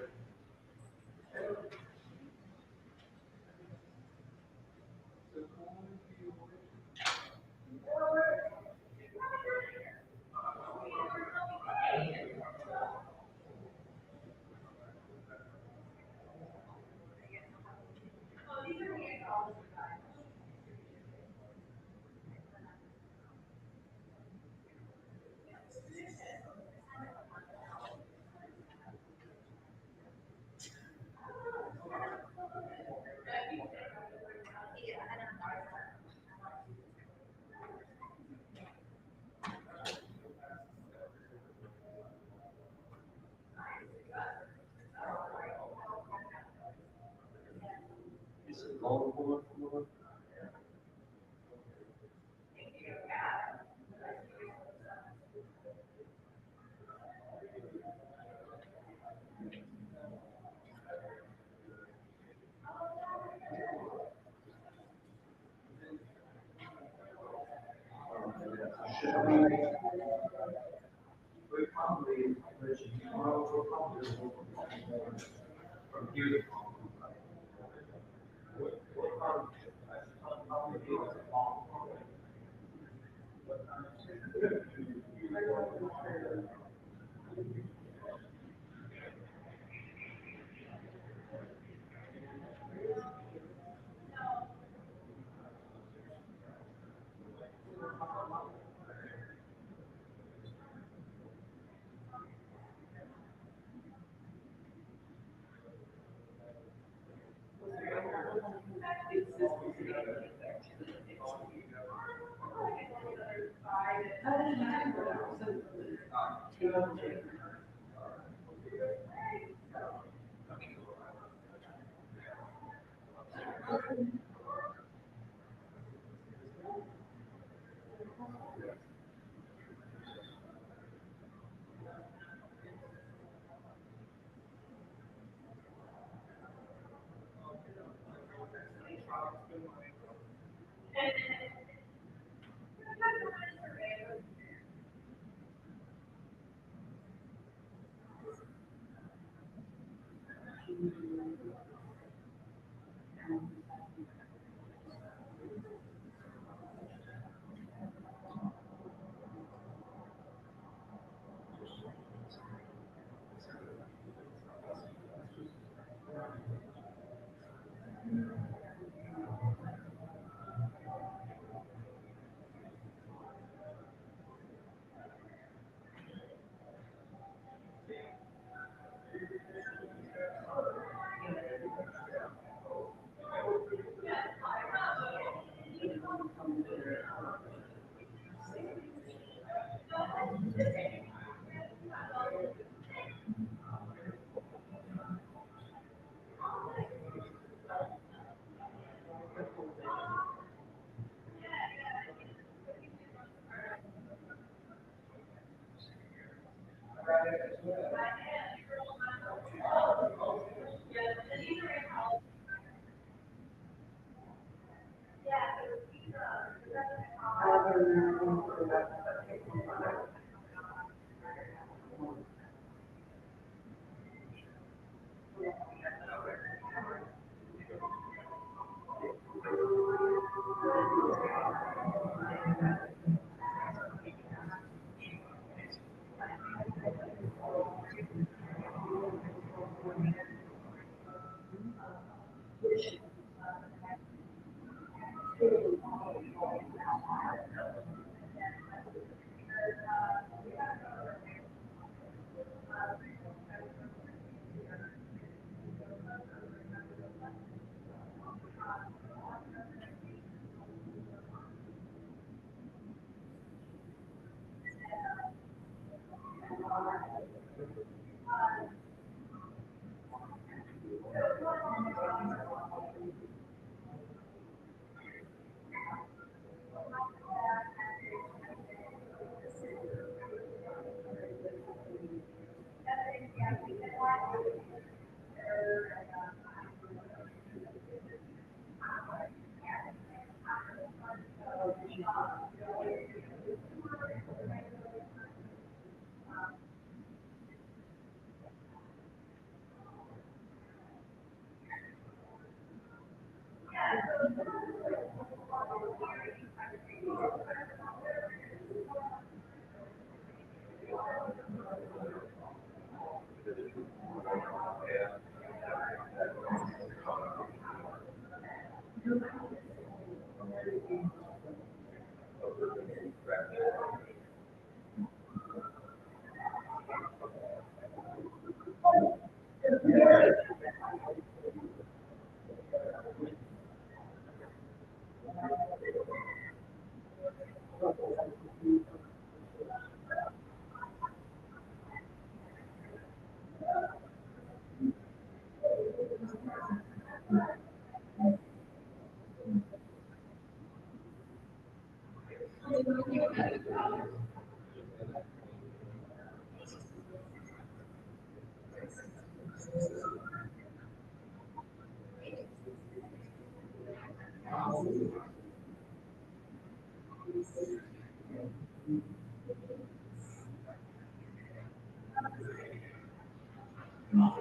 No.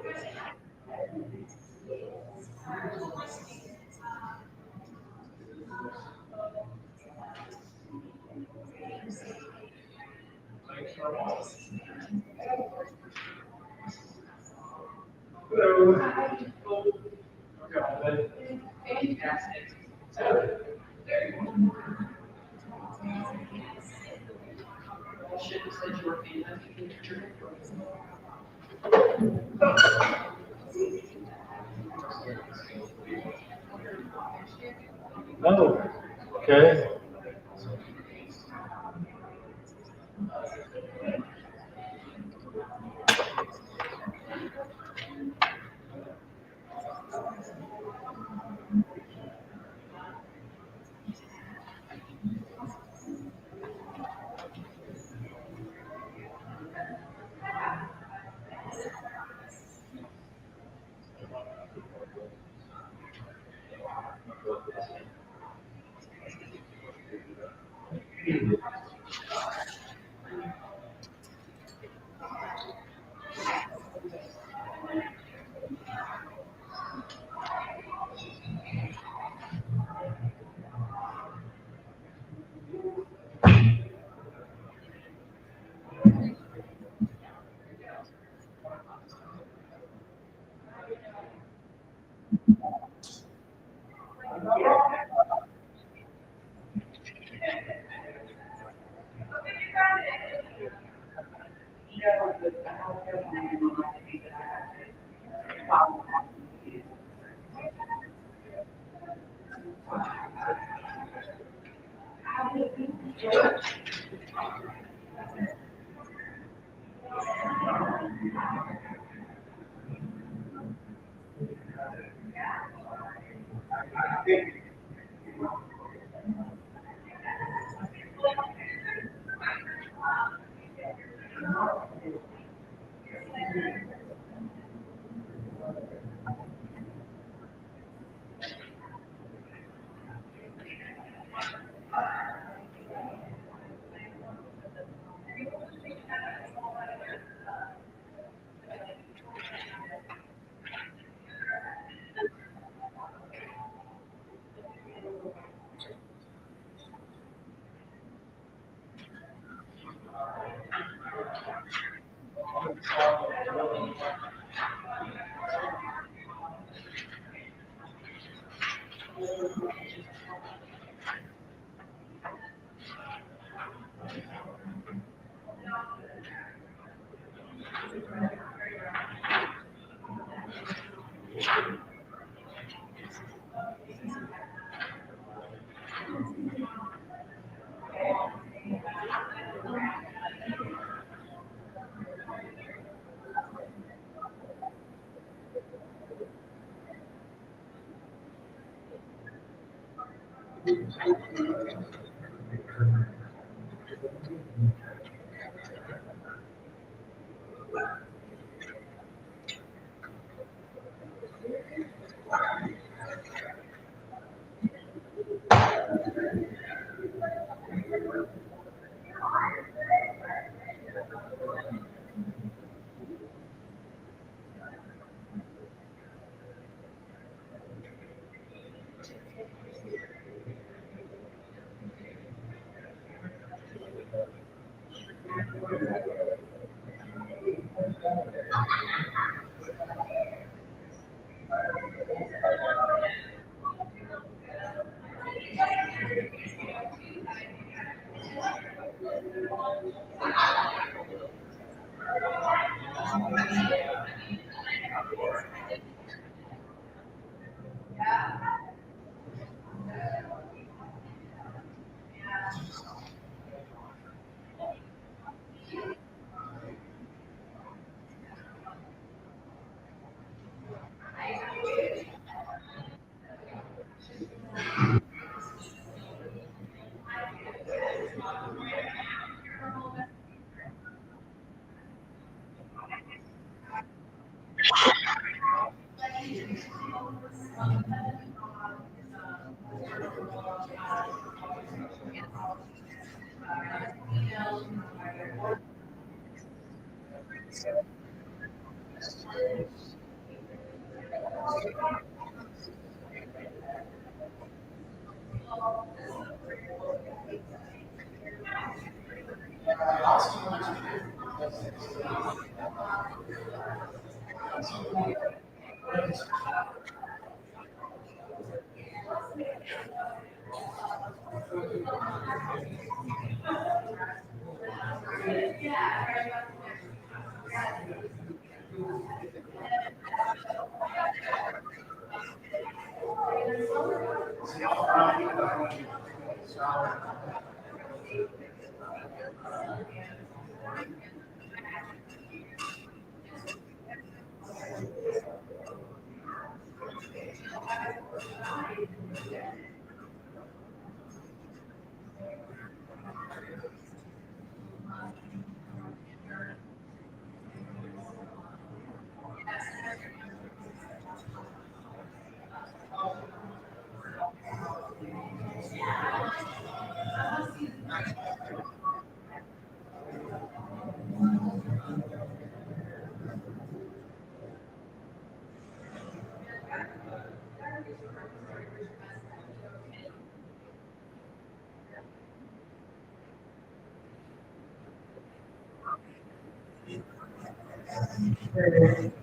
Okay.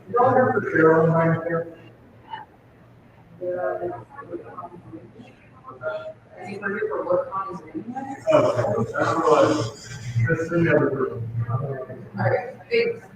You all have the Cheryl line here? Is he ready for work on his anyway? Oh, that's what. That's in the other room. All right, thanks.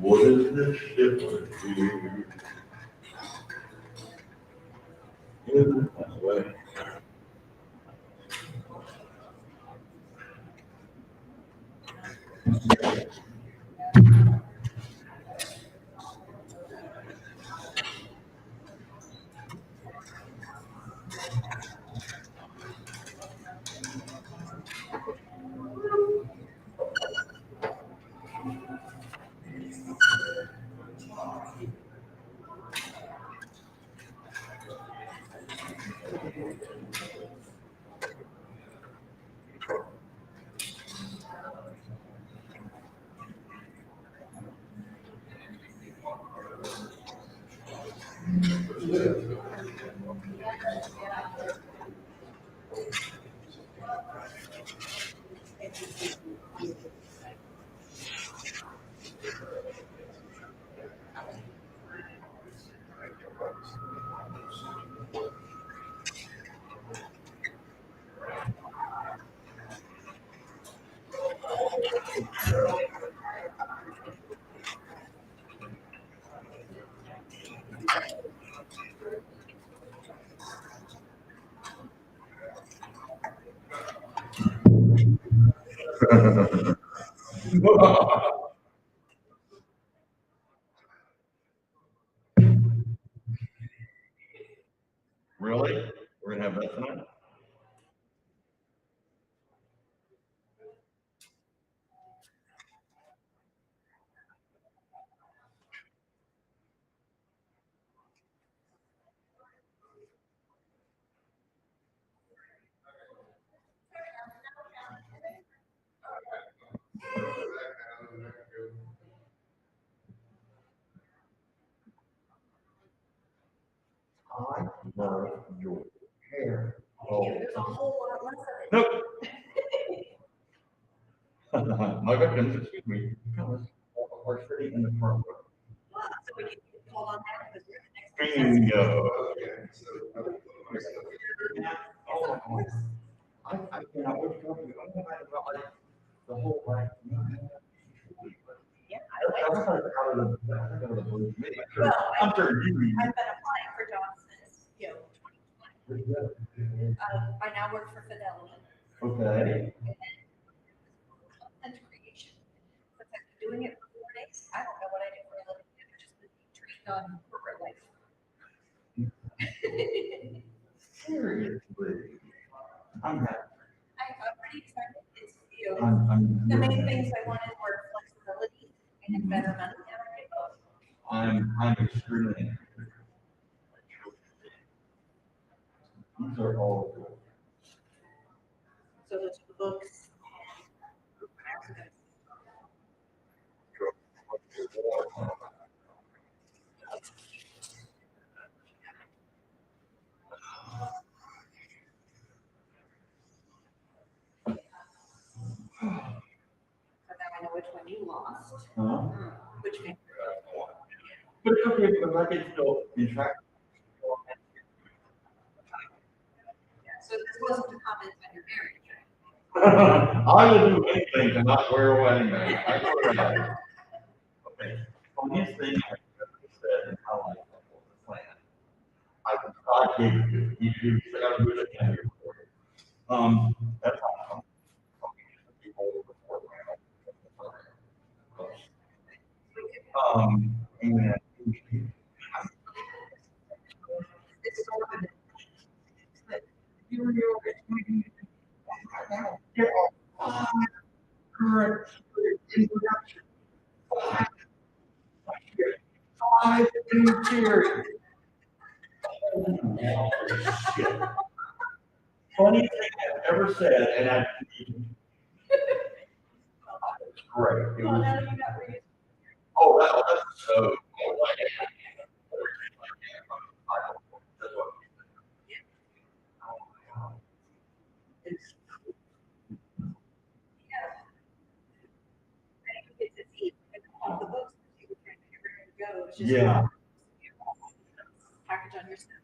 What is this different here? In that way. Really? We're gonna have that tonight? I love your hair. There's a whole lot less of it. Nope. My victims, excuse me, are sitting in the front row. So we can hold on that because we're the next. Bingo. I cannot wait to talk to you. I'm about like the whole like. Yeah, I'm sure I've you. been applying for jobs since, 2020. I now work for Fidelity. Okay. Content creation. Since I've been doing it for 4 days, I don't know what I do for a living. I've just been trained on corporate life. Seriously. I'm happy. I'm pretty excited. It's, I'm the main things I wanted were flexibility and better money. And I get both. I'm extremely interested. These are all good. So those are the books. So now I know which one you lost. Which one? But it's okay because I can still interact. So this wasn't a comment on your marriage, I will do anything to not wear a wedding ring. I swear to God. Okay. Funniest thing I ever said in how I the plan. I gave it to you. You said I would do it again. That's how I'm people before and It's sort of correct introduction. Five in theory. Funny thing I've ever said, and I great. It was, oh, that's so cool. Yeah. Package on yourself.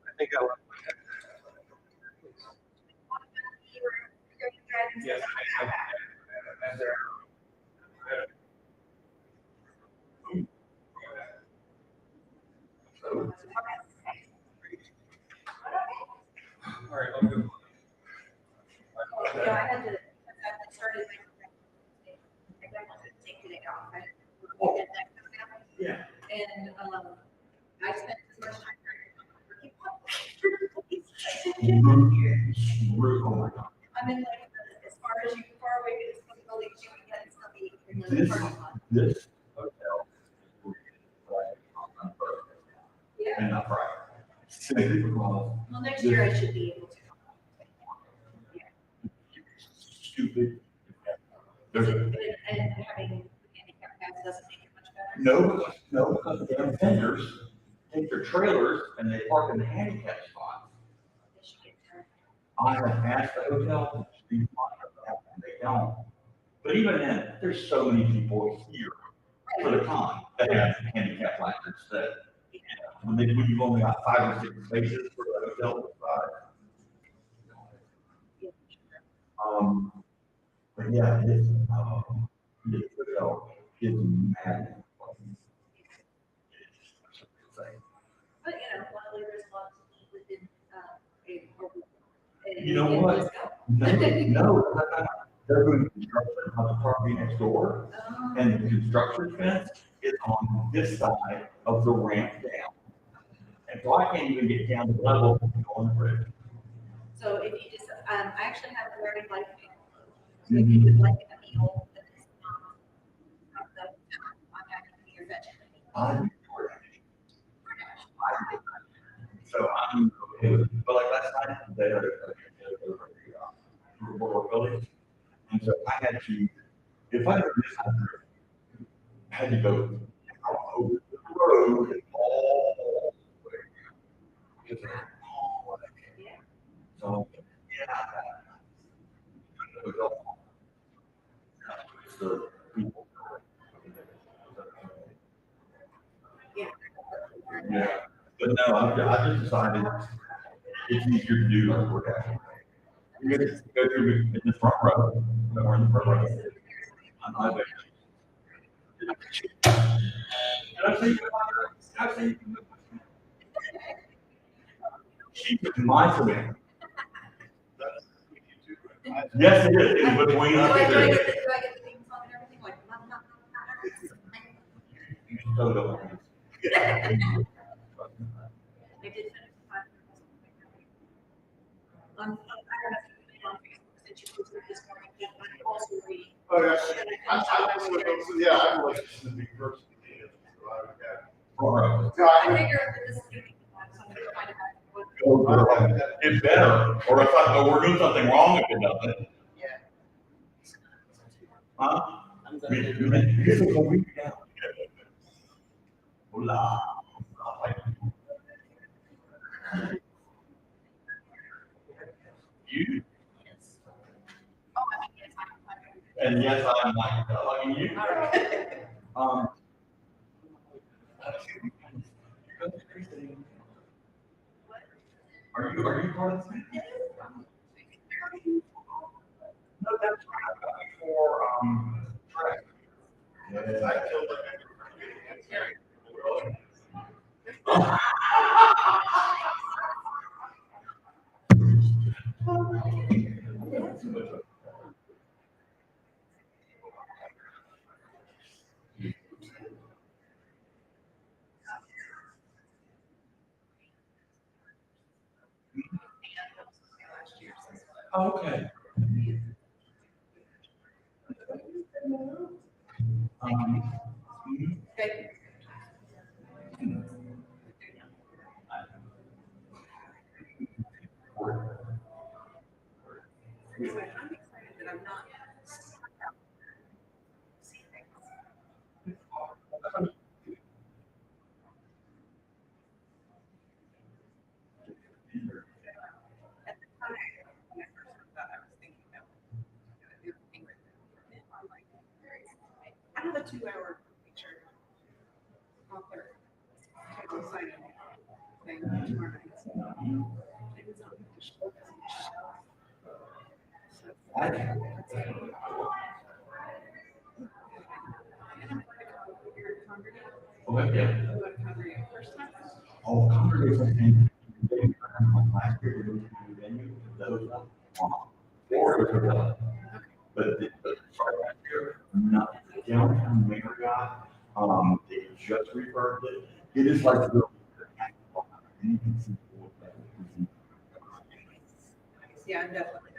I think I left. Yes. All right, I'll go. Yeah, I had to, I started my, I got to take today off. Yeah. And, I spent as much time I mean, like, as far away as the building, you can get something in the parking lot. This hotel. Yeah. And not right. Well, next year I should be able to. Stupid. There's a, And having handicap pass doesn't make it much better. no, because damn vendors take their trailers and they park in the handicap spots. They should get there. I have asked the hotel to be part of that, and they don't. But even then, there's so many people here for the con that have handicap placards that, when you've only got 5 or 6 spaces for the hotel to buy. But yeah, this hotel is mad. But, luckily there's a lot to eat within, You know what? No, they're doing construction on the property next door, and the construction fence is on this side of the ramp down. And so I can't even get down to the level of on the bridge. So if you just, I actually have a very light veil. So if you would like a meal that is I'm happy to be your vegetarian. So I'm okay with it. But like last night, they had a building. And so I had to, if I had this, had to go over the road and all the way. It's a long way. So, yeah. It's the people. Yeah, but no, I just decided it's easier to do like work out. You go through in the front row, somewhere in the front row. On my way. Can I see you? Can I see you? She took my command. Yes, it is. It's between us. Do I get the theme song and everything? Like, You still don't. They did finish the final. I don't know if you on Facebook since you posted this morning, but I'm also reading. Oh, yeah. I'm like the big person. I figured that this is gonna be something to find out. It's better, or if we're doing something wrong if it doesn't. Huh? This is a week down. Hola. You? And yes, I'm like hugging you. Are you part of this? No, that's right. For track. Yeah, I killed it. Okay. Okay. I'm excited that I'm not. I have a 2-hour picture. Out there. Total signing thing tomorrow night. It was on the show. Oh, yeah. Oh, congregation. Last year, we moved to the venue, those up. But sorry, last year, not downtown Marriott, they just refurbed it. It is like the. You can see. Yeah, I'm definitely.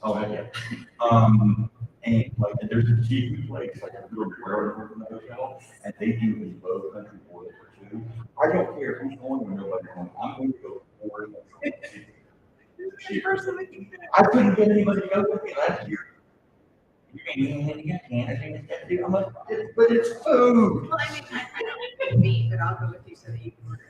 Oh, yeah. And like, there's a cheap place, like a little railroad from the hotel, and they do these both country boys for 2. I don't care who's going or nobody's going. I'm going to go for it. I couldn't get anybody to go with me last year. You can't. I'm like, but it's food. Well, I mean, I don't need meat, but I'll go with you so that you can order it.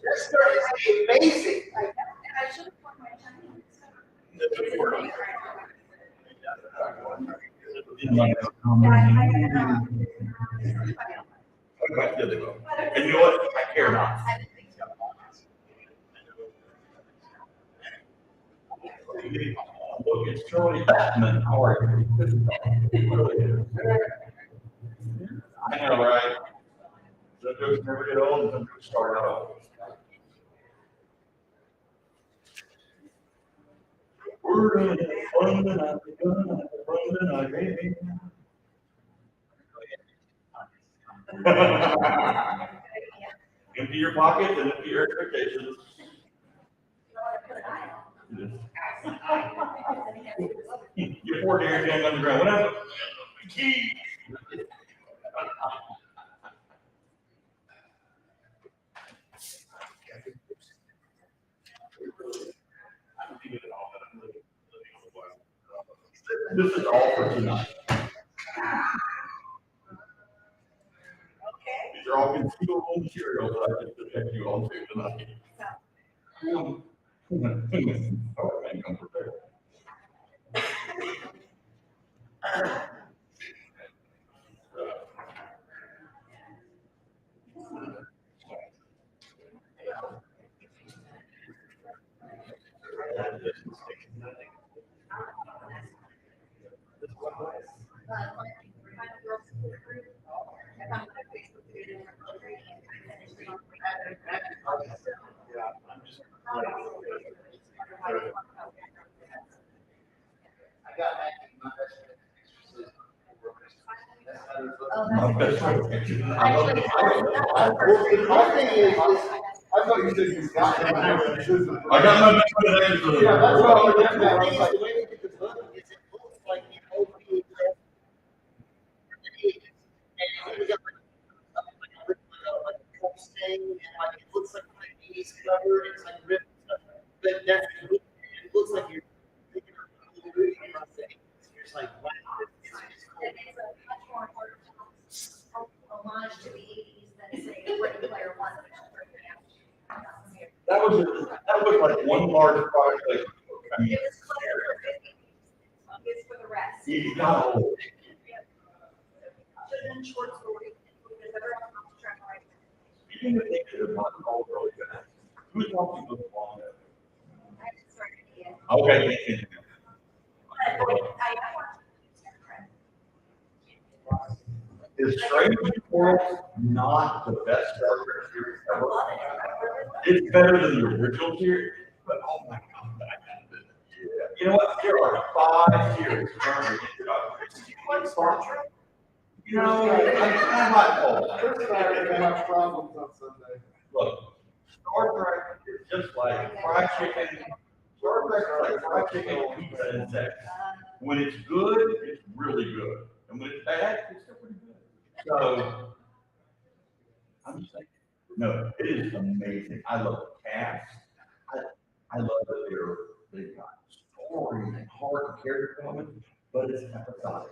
This story is amazing. I should have worn my Chinese. And you know what? I care not. Look, it's Charlie Batman. How are you? I know, right? Some jokes never get old, and some jokes start out old. We're gonna have fun tonight. We're gonna have fun tonight, baby. Empty your pockets and empty your expectations. Your poor dear gang on the ground. What happened? Key. This is all for tonight. These are all concealable materials that I can protect you all to tonight. Okay, come prepared. My best friend. I thought you said you got my best friend. I got my best friend extra. Yeah, that's what I was looking at. I was like, the way they did the book is it looks like the old VHS. And it was like a pulp stain, and like it looks like an 80s cover, and it's like ripped stuff. But that's it looks like you're thinking of a movie from the 80s. You're just like, wow, it's cool. And it's a much more important homage to the 80s than say Ready Player One. That was like one large project. I mean, It was clever for 50. It's for the rest. you got Should have been short story. Because everyone wants to try to write. even if they could have done all really good. Who's talking about the long? I haven't started it yet. Okay. But I want to. Is Strange Worlds not the best Star Trek series ever? It's better than the original series, but oh my god, yeah. You know what? There are 5 series currently in production. You like Star Trek? You know, I'm not cold. Chris and I are gonna have problems on Sunday. Look, Star Trek is just like fried chicken. Star Trek is like fried chicken, pizza, and sex. When it's good, it's really good. And when it's bad, it's still pretty good. So, I'm just like, no, it is amazing. I love the cast. I love that they've got story and heart and character development, but it's episodic.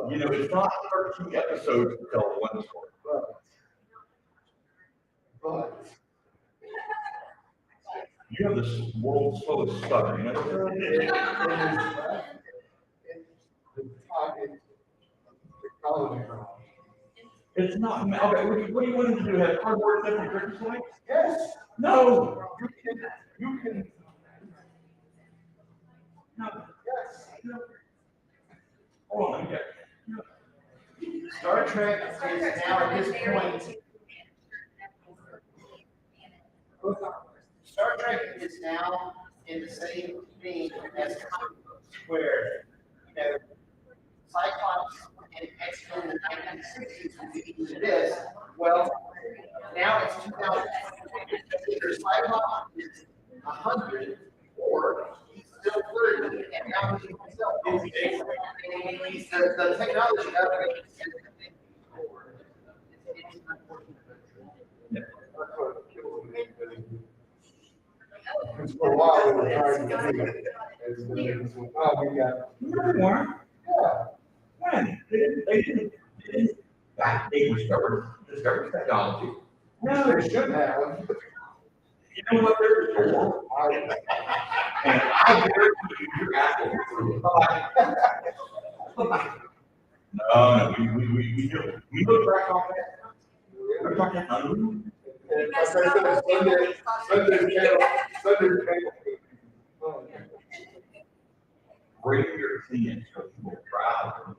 You know, it's not 13 episodes to tell one story. But You have the world's slowest stutter, you know? It's not, okay, what do you want to do? Have cardboard stuff and Christmas lights? yes, No! you can. No. Yes. Hold on, okay. Star Trek is now at this point. Star Trek is now in the same vein as comic books, where, you know, Cyclops and X-Men in the 1960s would be into this. Well, now it's 2020. Either Cyclops is 100 or he's still 30, and now he's himself. The technology upgrade is forward. It's Because for a while, they were trying to do it. Oh, we got. No, they weren't. Yeah. When? They didn't. They discovered technology. No, they should have. You know what they're for? And I guarantee you, you're asking for no, we know track on that. We're talking hungry. And like I said, Sunday channel. Bring your team so people proud.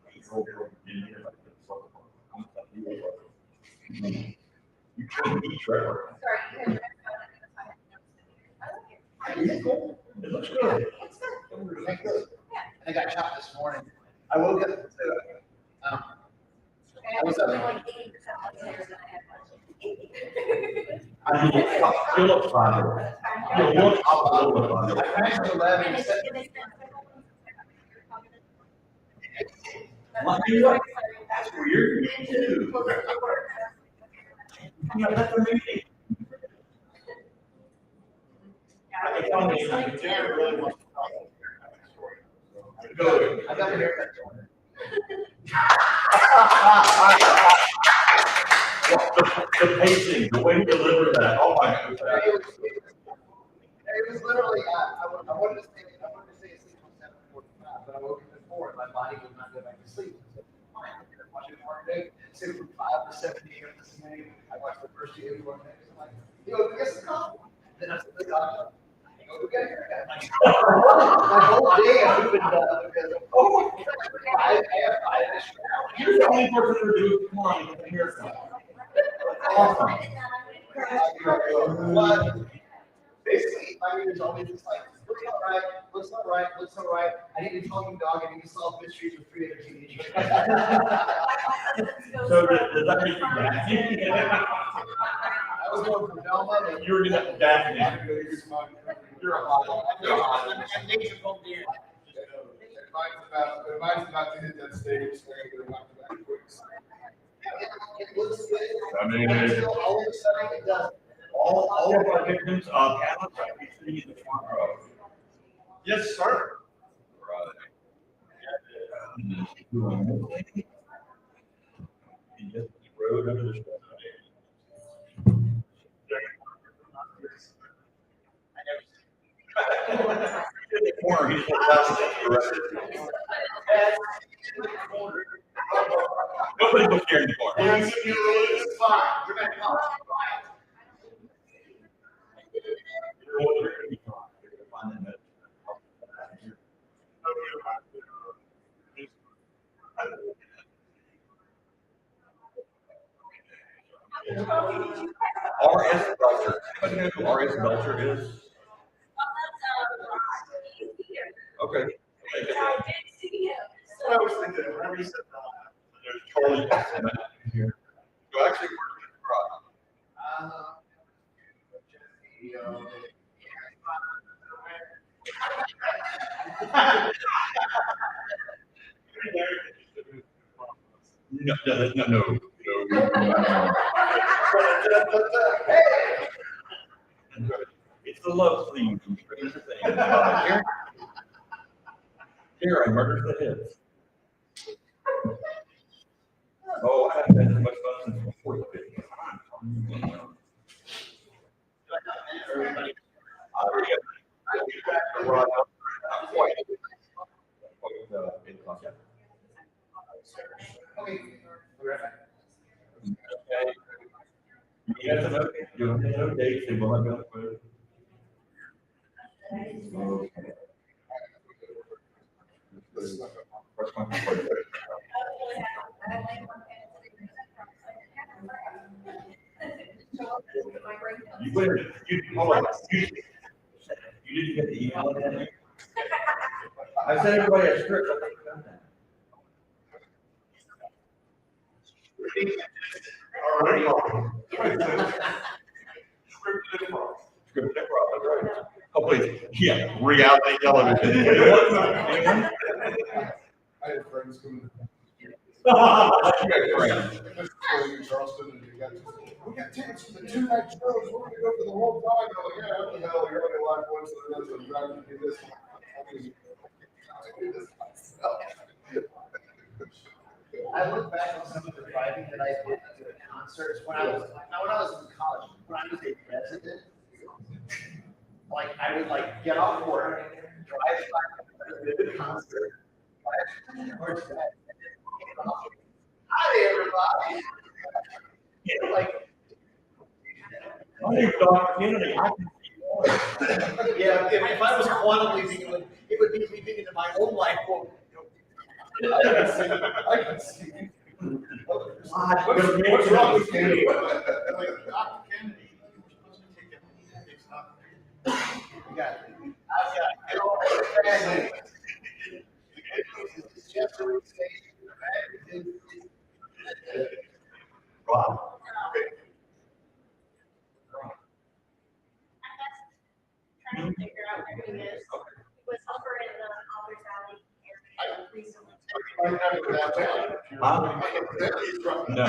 You can't beat Trevor. Sorry. It looks good. Thank you. I got chopped this morning. I woke up to I was up. I mean, you look fine. You look fine. I finished at 11. Well, you know what? That's weird. Me too. Yeah, that's amazing. I think really wants to talk about story. Good. I got my haircut. The pacing, the way you deliver that, oh my God. It was literally, I wanted to stay asleep until 7:45, but I woke up at 4 and my body would not go back to sleep. So, fine, I'm gonna watch it tomorrow day. So from 5 to 7 a.m. this morning, I watched the first 2 everyone next. I'm like, you know, get some coffee. Then I said, the coffee. I go get a haircut. My whole day I've been because oh my God, I have 5 extra hours. You're the only person who do flying with a haircut. Awesome. But basically, my name is always just like, looks all right, looks all right, looks all right. I need a talking dog, I need to solve mysteries with 3 other teenagers. So does that make you Daphne? I was going from Velma to. You were gonna Daphne. You're a hot one. I'm nature called Dan. Mine's about to hit that stage where they're not back quick. It looks good. I mean, Until all of a sudden it doesn't. all of our victims of Catholic are sitting in the front row. Yes, sir. He just rode under the in the corner, he's the nobody was there in the corner. It's fine. You're gonna come. R.S. Belcher. Anybody know who R.S. Belcher is? Okay. I did see him. I was thinking, whenever you said that, There's Charlie here. Who actually worked in the garage. No. It's the love scene from Stranger Things. Here, I murdered the heads. Oh, I haven't had as much fun since before the video. You have to know, you have to know dates, they will not be able to put it. You wait, hold on. You didn't get the email yet? I sent everybody a script. I think about that. Scripted improv, that's right. Oh, wait, yeah, reality television. I had friends coming. You got friends. In Charleston, and we got tickets for the 2-night shows. We're going to go for the whole time. I'm like, yeah, what the hell? You're only live once, and then I'm driving to do this. I look back on some of the driving that I did to concerts when I was in college. When I was a resident, like I would like get off work, drive by the concert, hi everybody. Like, My name's Dr. Kennedy. I can see yeah, if I was quantum leaping, it would be leaping into my own life. I can see. What's wrong with you? Like, Dr. Kennedy, you were supposed to take it. It's not. I've got just a Rob. Trying to figure out where he is. He was over in the Authors Valley area recently. No.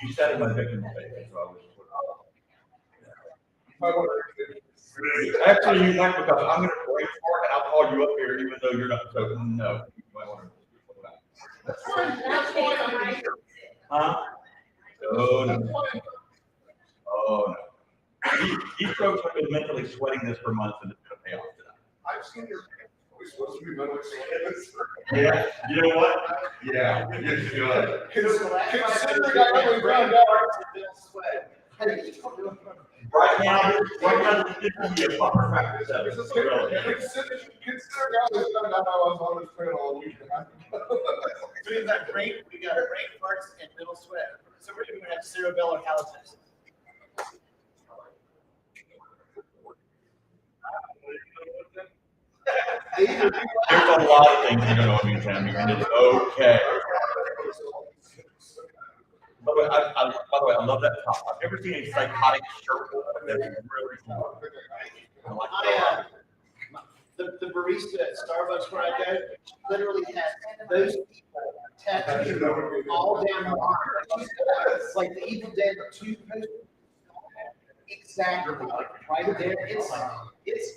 You sat in my victim's face, so I was. Actually, you might, because I'm going to brainstorm and I'll called you up here even though you're not, so no. You might want to. Huh? Oh, no. Oh, no. These folks have been mentally sweating this for months and it's going to pay off tonight. I've seen your pants. We're supposed to be mentally sweating. Yeah, you know what? Yeah, you should. Considering I only found out. Right now, this is going to be a buffer factor 7. Considering I only found out I was on this panel a week and a half ago. So we got great farts and middle sweat. So we're going to have cerebellar halitosis. There's a lot of things you don't know what means, Tammy, and it's okay. By the way, I love that top. I've never seen a psychotic shirt that's really cool. The barista at Starbucks where I go, literally has those people tattooed all down her arm. It's like the Evil Dead 2 poster. Exactly, like right there. It's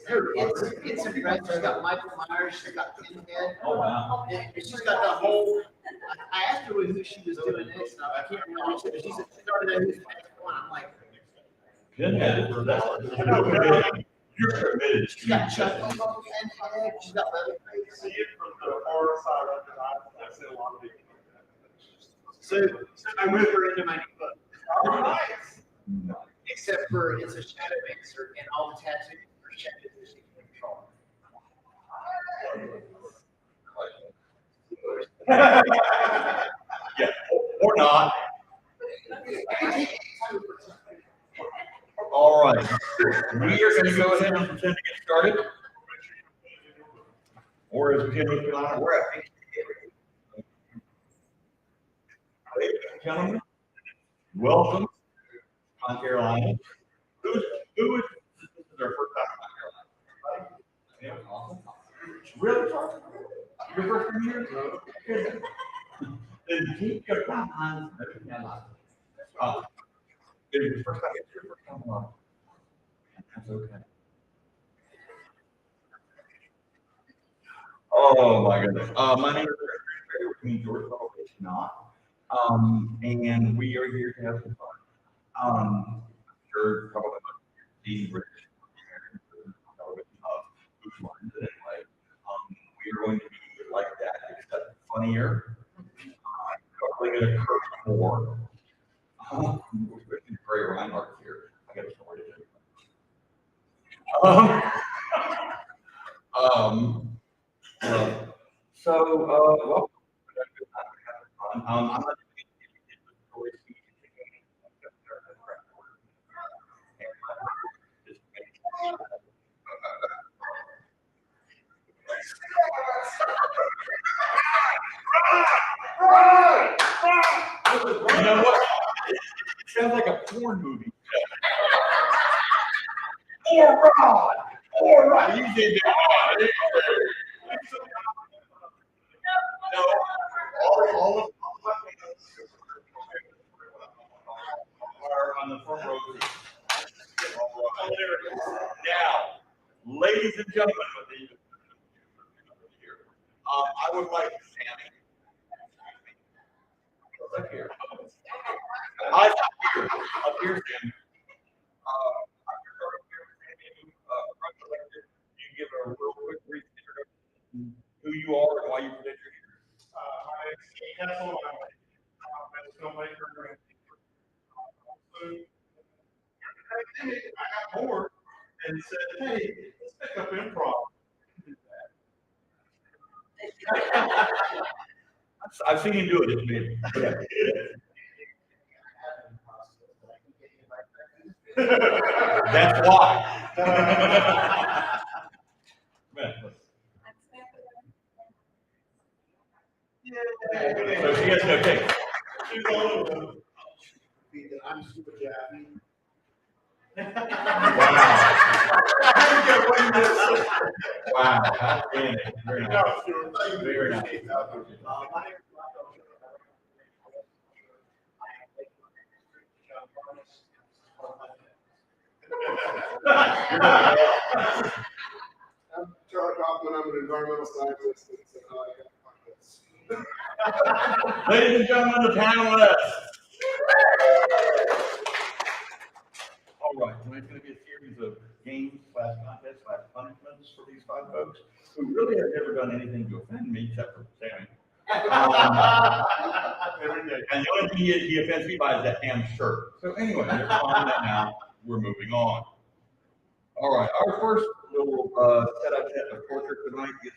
impressive. She's got Michael Myers. She's got Pinhead. Oh wow! And she's got the whole. I asked her who she was doing next. I can't remember which, but she said she started at who's next one. I'm like, Pinhead. You're committed. she's got Chucky on Pinhead. She's got Leatherface. See it from the horror side of it. I see a lot of people. So I moved her into my new book. Oh, nice. Except for it's a shadow mixer and all the tattoos are shadows that she can control. Yeah, or not. All right. We are going to go ahead and pretend to get started. Or as Jim was on, we're at. Ladies and gentlemen, welcome to ConCarolinas. Who is this is our first time in ConCarolinas? Yeah, awesome. Really? Your first time here? Good. Then keep your hands. It's your first time here. First time along. That's okay. Oh my goodness. My name is Barry, which means George probably is not. And we are here to have some fun. I'm sure probably the British television of who's learned it anyway. We are going to be like that, except funnier. Probably going to curse more. Especially Gray Reinhardt here. I got a story to tell you. Well, I'm not going to give you the story speech. You know what? It sounds like a porn movie. All right, you did that. No, all of are on the front row. Now, ladies and gentlemen, I would like Sammy. Up here. Up here, Sammy. You give a real quick brief introduction who you are and why you predict you're here. My name is Keith Hessel. I'm a filmmaker and I got bored and said, hey, let's pick up improv. I've seen you do it, it's me. That's why. So she has no taste. I'm super jappy. Wow. Outstanding. Very nice. Very nice. I'm Charlie Kaufman. I'm an an environmental scientist and said, oh, I got this. Ladies and gentlemen, the panelists. All right, tonight's going to be a series of games / contests / punishments for these 5 folks who really have never done anything to offend me except for Sammy. And the only thing he offends me by is that damn shirt. So anyway, never mind that now. We're moving on. All right, our first little set of portrait tonight is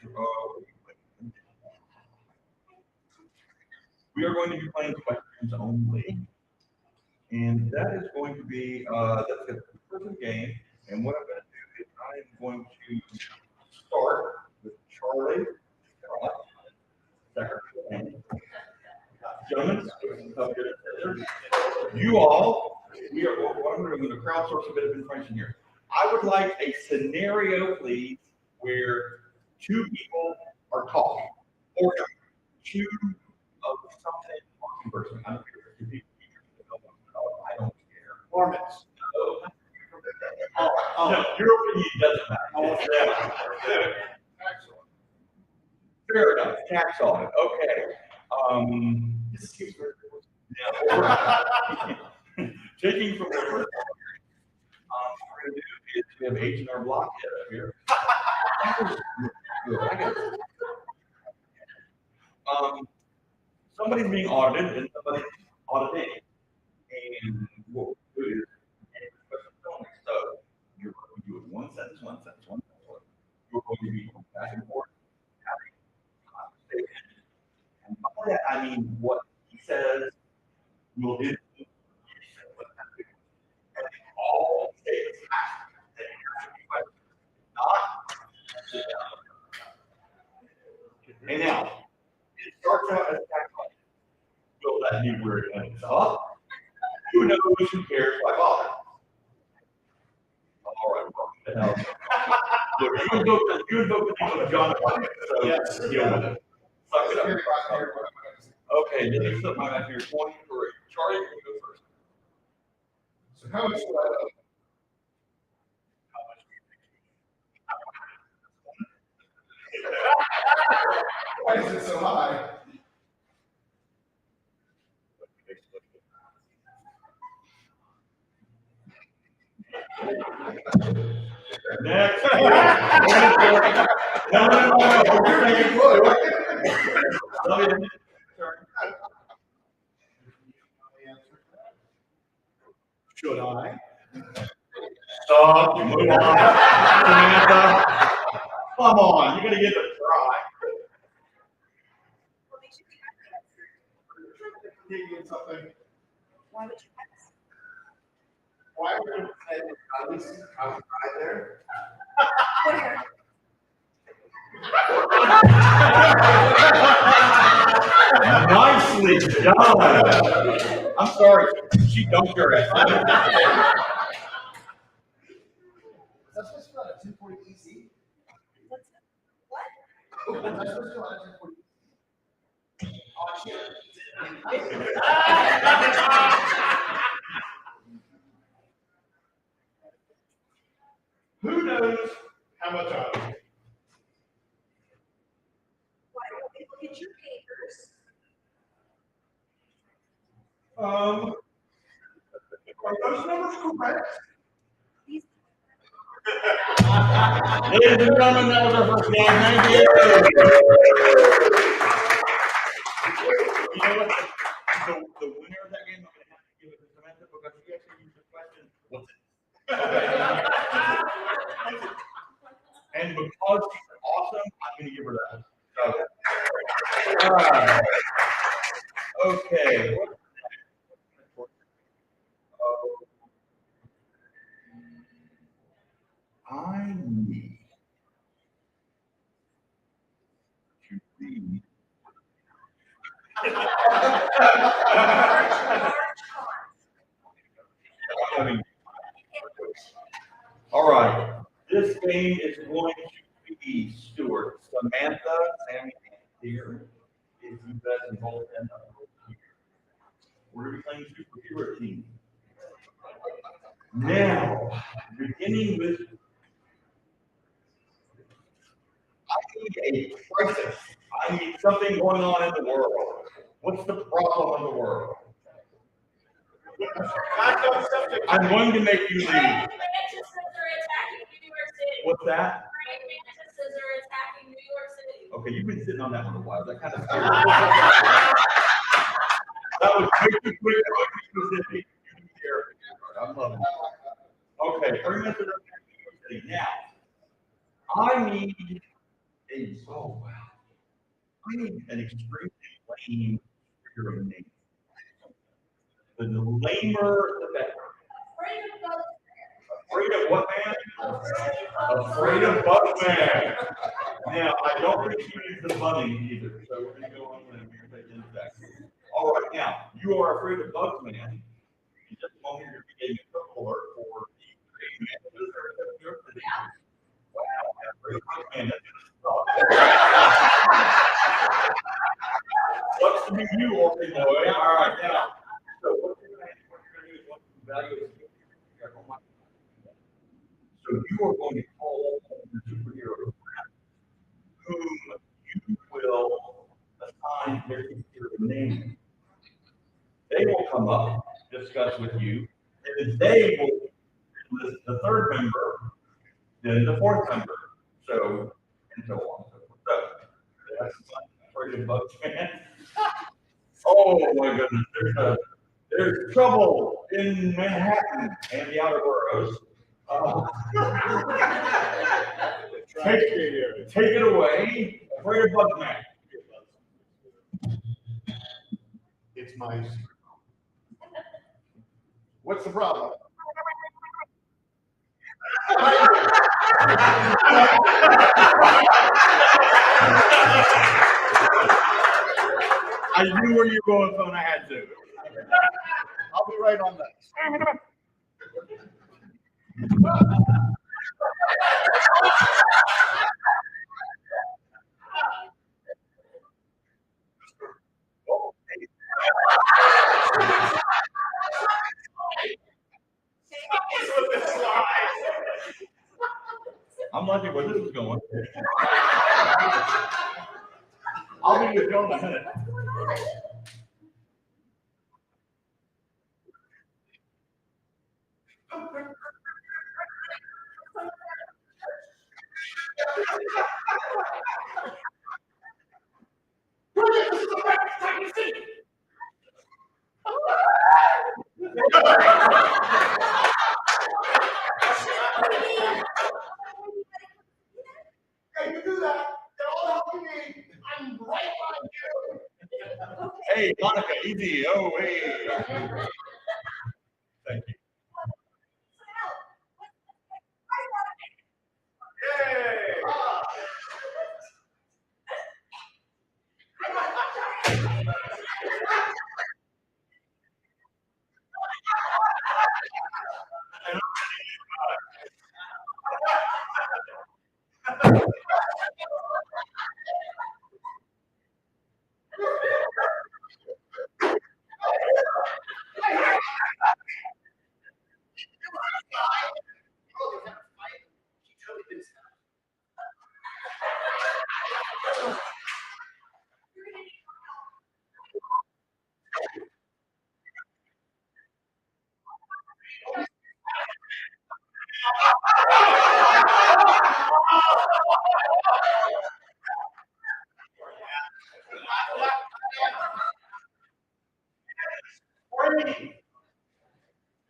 we are going to be playing questions only. And that is going to be that's a person game. And what I'm going to do is I'm going to start with Charlie, secretary. Gentlemen, you all, what I'm going to crowdsource a bit of information here. I would like a scenario, please, where 2 people are talking, or 2 of something conversing. I don't care if 2 people. I don't care. Mormons. No, your opinion doesn't matter. Excellent. Fair enough. Tax on it. Okay. This seems very cool. Taking from what we're going to do is we have H&R Blockhead up here. Somebody's being audited and somebody's auditing. And what we'll do is, so you're going to do it one sentence. You're going to be going back and forth, having conversation. And by that, I mean what he says will do. And all states not. And now, it starts out as tax money. Will that be where it ends up? Who knows? Who cares? Why bother? All right, well, look, you invoked the name of John, so yes, deal with it. Suck it up. Okay, then you set my back here 23. Charlie, you go first. So how much do I owe? Why is it so high? Next. Should I? Stop. Move on. Samantha. Come on, you gotta get the try. Something. Why would you pass? Why would you say at least outside there? Where? Nicely done. I'm sorry, she dunked her ass. That's supposed to be on a 240 EC. What? That's supposed to be on a 240. Oh, shit. Who knows how much I owe? Why don't we look at your papers? Are those numbers correct? Ladies and gentlemen, that was our first game. Thank you. You know what? The winner of that game, I'm going to have to give it to Samantha because she actually used the question, what's it? Okay. And because she's awesome, I'm going to give her that. So, all right. Okay. I need to read. All right. This game is going to be Stuart, Samantha, Sammy, and here. If you guys both end up here, we're going to be playing superhero team. Now, beginning with, I need a crisis. I need something going on in the world. What's the problem in the world? I'm going to make you leave. What's that? Okay, you've been sitting on that one a while. That kind of scared me. That was way too quick. That was too specific. I'm loving it. Okay, 30 minutes of now. I need an extremely lame superhero name. The lamer, the better. Afraid of what, man? Afraid of Buckman. Now, I don't think she needs the bunny either, so we're going to go on and we're going to take it back. All right, now, you are afraid of Buckman. In just a moment, you're going to be getting a alert for the crazy man. Wow, I'm afraid of Buckman. What's to be you, Orphan Boy? All right, now. So, what you're going to do is once you evaluate so you are going to call the superhero whom you will assign their superhero name. They will come up, discuss with you, and then they will list the third member, then the fourth member, so and so on. So that's afraid of bugs, man. Oh my goodness, there's trouble in Manhattan and the outer boroughs. Take it away. Afraid of Buckman. It's my. What's the problem? I knew where you were going, so I had to. I'll be right on that. I'm liking where this is going. I'll be with you in a minute. Hey, you do that. They're all helping me. I'm right on you. Hey, Monica, easy. Oh, hey. Thank you.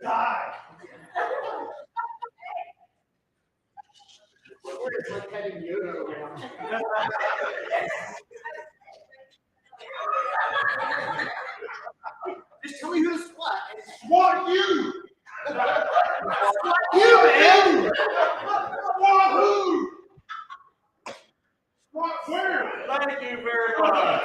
Die. It's like heading Yoda around. Just tell me who to swat. Swat you! Swat you, man! Swat who? Swat where? Thank you very much.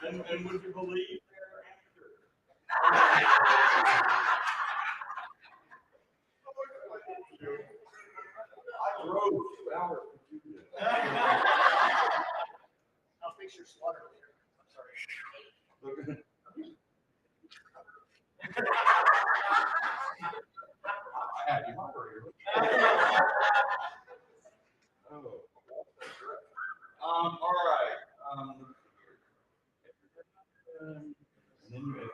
And would you believe I drove 2 hours to do this. I'll fix your sweater later. I'm sorry. then you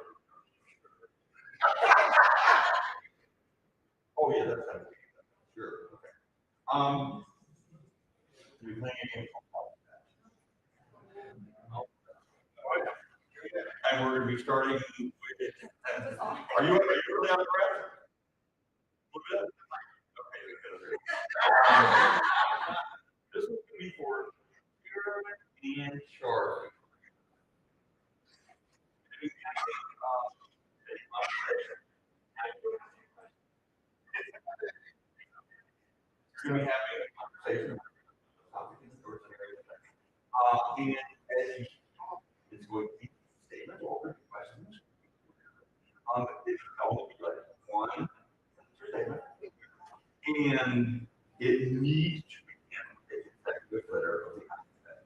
oh, yeah, that's right. Sure. Okay. You're playing a game called and we're going to be starting with, are you really on the rest? A little bit? Okay, good. This will be for Peter and Charlie. We're going to be having a conversation. And as you it's going to be statements or questions. It's only be like one statement. And it needs to begin with a good letter of the alphabet.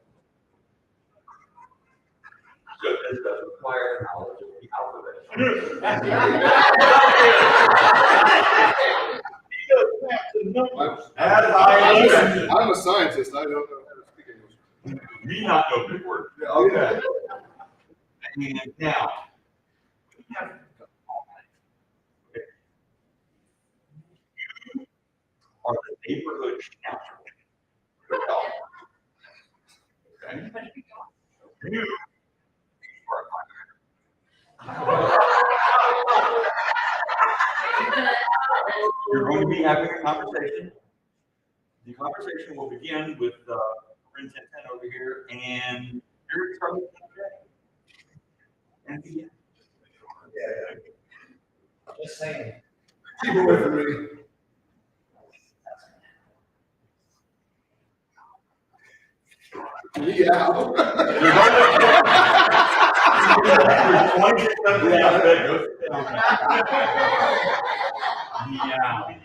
So this does require knowledge of the alphabet. I'm a scientist. I don't know how to speak English. Me not know big words. Okay. And now, we have okay. You are the neighborhood schnauzer. Okay. You you're going to be having a conversation. The conversation will begin with Rin 1010 over here, and you're from and yeah. Just saying. Keep away from me. Yeah.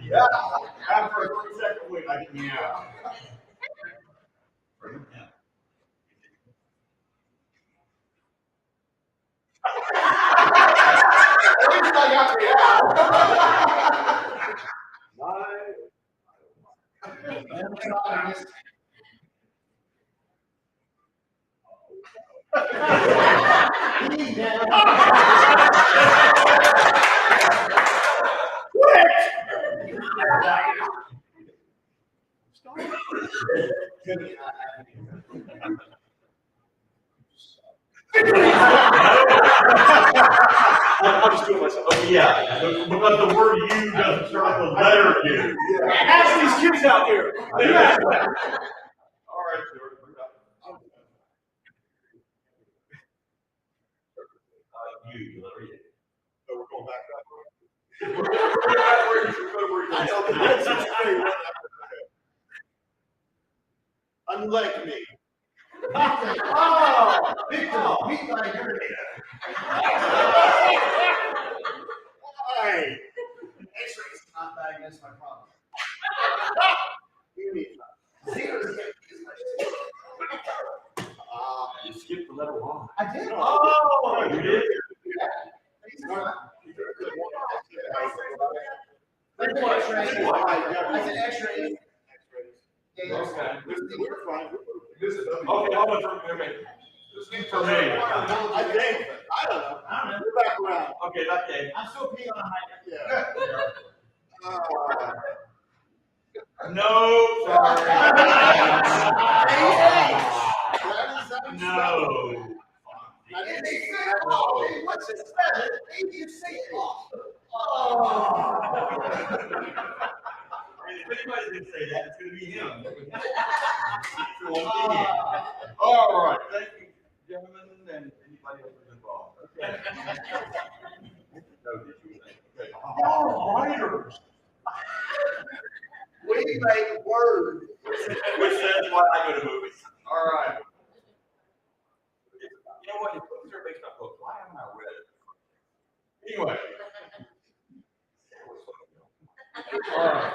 Yeah. After a 30-second wait, I can yeah. I'll just do it myself. Oh, yeah, because the word "you" doesn't start with the letter "U." Ask these kids out here. All right, Stuart. You, letter U. So we're going back that way. Unlike me. Oh, Victor, meet my nerd. Why? X-rays cannot diagnose my problem. You need zero is You skipped the letter Y. I did. Oh, you did? Yeah. I said X-rays. Okay. We're fine. Okay, hold on for a minute. For me. I think. I don't know. We're back around. Okay, okay. I'm still peeing on my. Yeah. No, sorry. No. I didn't say oh, hey, what's it spell? Maybe you say it off. Oh. If anybody's going to say that, it's going to be him. All right. Thank you, gentlemen, and anybody else who's involved. Okay. Oh, writers. We make words. Which says why I go to movies. All right. You know what? If movies are based on books, why haven't I read it? Anyway. All right.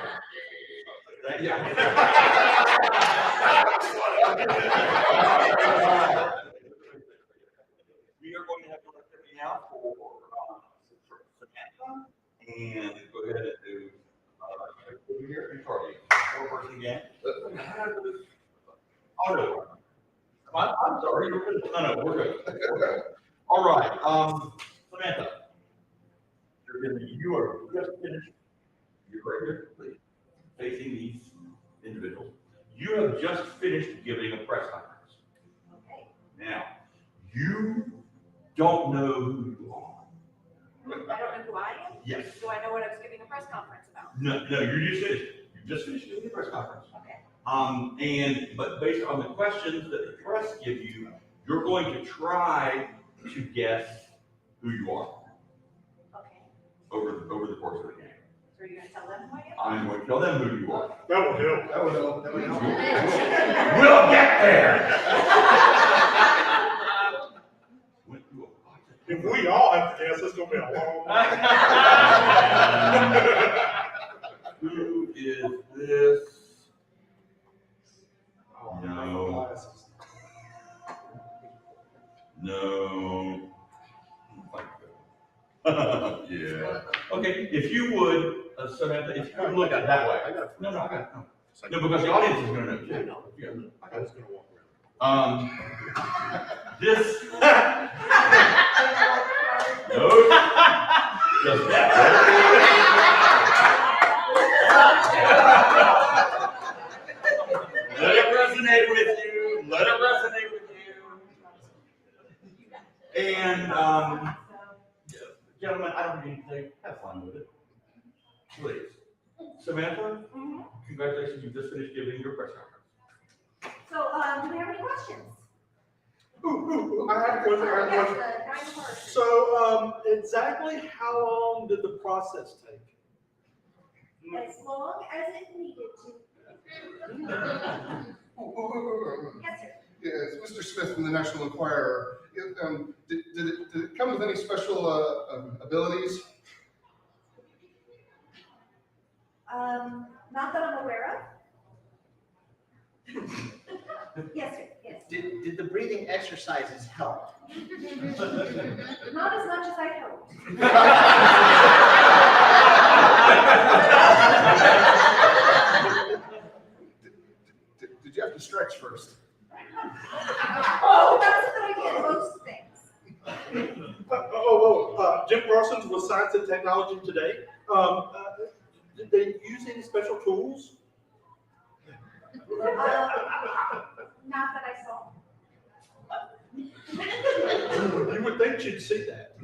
Thank you. We are going to have to let everything out for Samantha, and go ahead and do over here and Charlie. 4-person game. Oh no. I'm sorry. No, we're good. All right, Samantha. You are just finished. You're right here, please, facing these individuals. You have just finished giving a press conference. Okay. Now, you don't know who you are. I don't know who I am? Yes. Do I know what I was giving a press conference about? No, you just finished. You just finished giving a press conference. Okay. But based on the questions that the press give you, you're going to try to guess who you are. Okay. Over the course of the game. So are you going to tell them who I am? I'm going to tell them who you are. That will help. That will help. That will help. We'll get there. If we all have to guess, it's gonna be a long night. Who is this? No. Yeah. Okay, if you would, Samantha, if you would look at that way. No, okay. No, because the audience is gonna know. Yeah. I was gonna walk around. This. No. Just that. Let it resonate with you. Let it resonate with you. And gentlemen, I don't need to say, have fun with it. Please. Samantha, congratulations, you just finished giving your press conference. So, do we have any questions? I have a question. So, exactly how long did the process take? As long as it needed to. Yes, sir. Yes, Mr. Smith from the National Enquirer. Did it come with any special abilities? Not that I'm aware of. Yes, sir, yes. Did the breathing exercises help? Not as much as I hoped. Did you have to stretch first? Oh, that's a good idea, most things. Jim Parsons was Science and Technology Today. Did they use any special tools? Not that I saw. You would think you'd see that.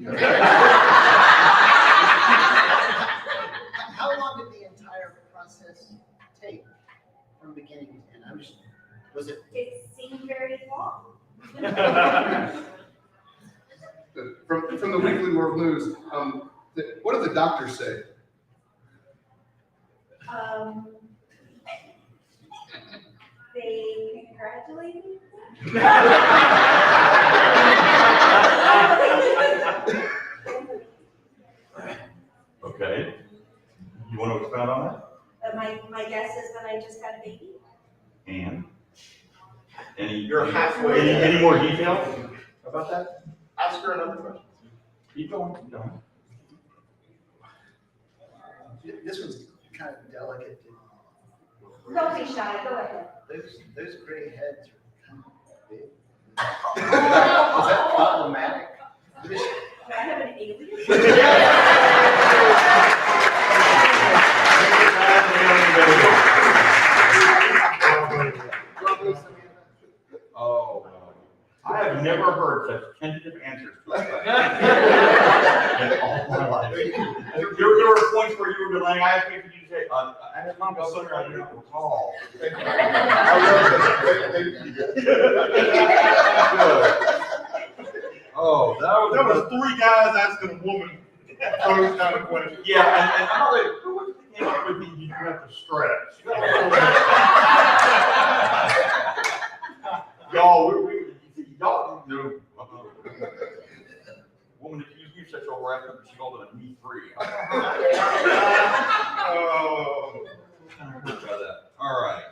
How long did the entire process take from beginning to end? Was it? It seemed very long. From the Weekly World News, what did the doctors say? They congratulated me. Okay. You want to expound on that? My guess is that I just had a baby. And any more details about that? Ask her another question. Keep going. This was kind of delicate. Don't be shy, go ahead. Those gray heads are kind of big. Is that problematic? Do I have an alien? Oh, I have never heard such tentative answers to a question in all my life. There were points where you were delaying. I had to you say, I had mom go somewhere I didn't recall. Oh, that was 3 guys asking a woman those kind of questions. Yeah, and I'm like, who was the game with me? You have to stretch. Y'all, y'all know. Woman accused me of sexual harassment, but she called it a me free. All right.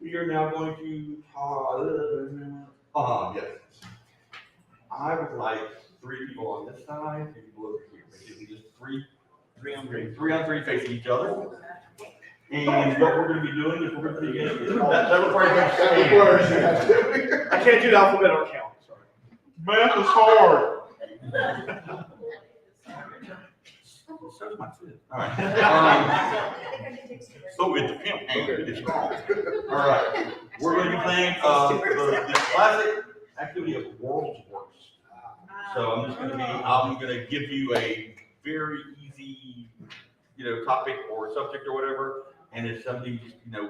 We are now going to talk. Yes. I would like 3 people on this side, 3 people over here. Basically, just three on three facing each other. And what we're going to be doing is we're going to be getting that requires you to stand. I can't do the alphabetical count, sorry. Math is hard. So's my sis. All right. So it depends. It's strong. All right. We're going to be playing the classic activity of world's worst. So I'm going to give you a very easy, topic or subject or whatever, and it's something, I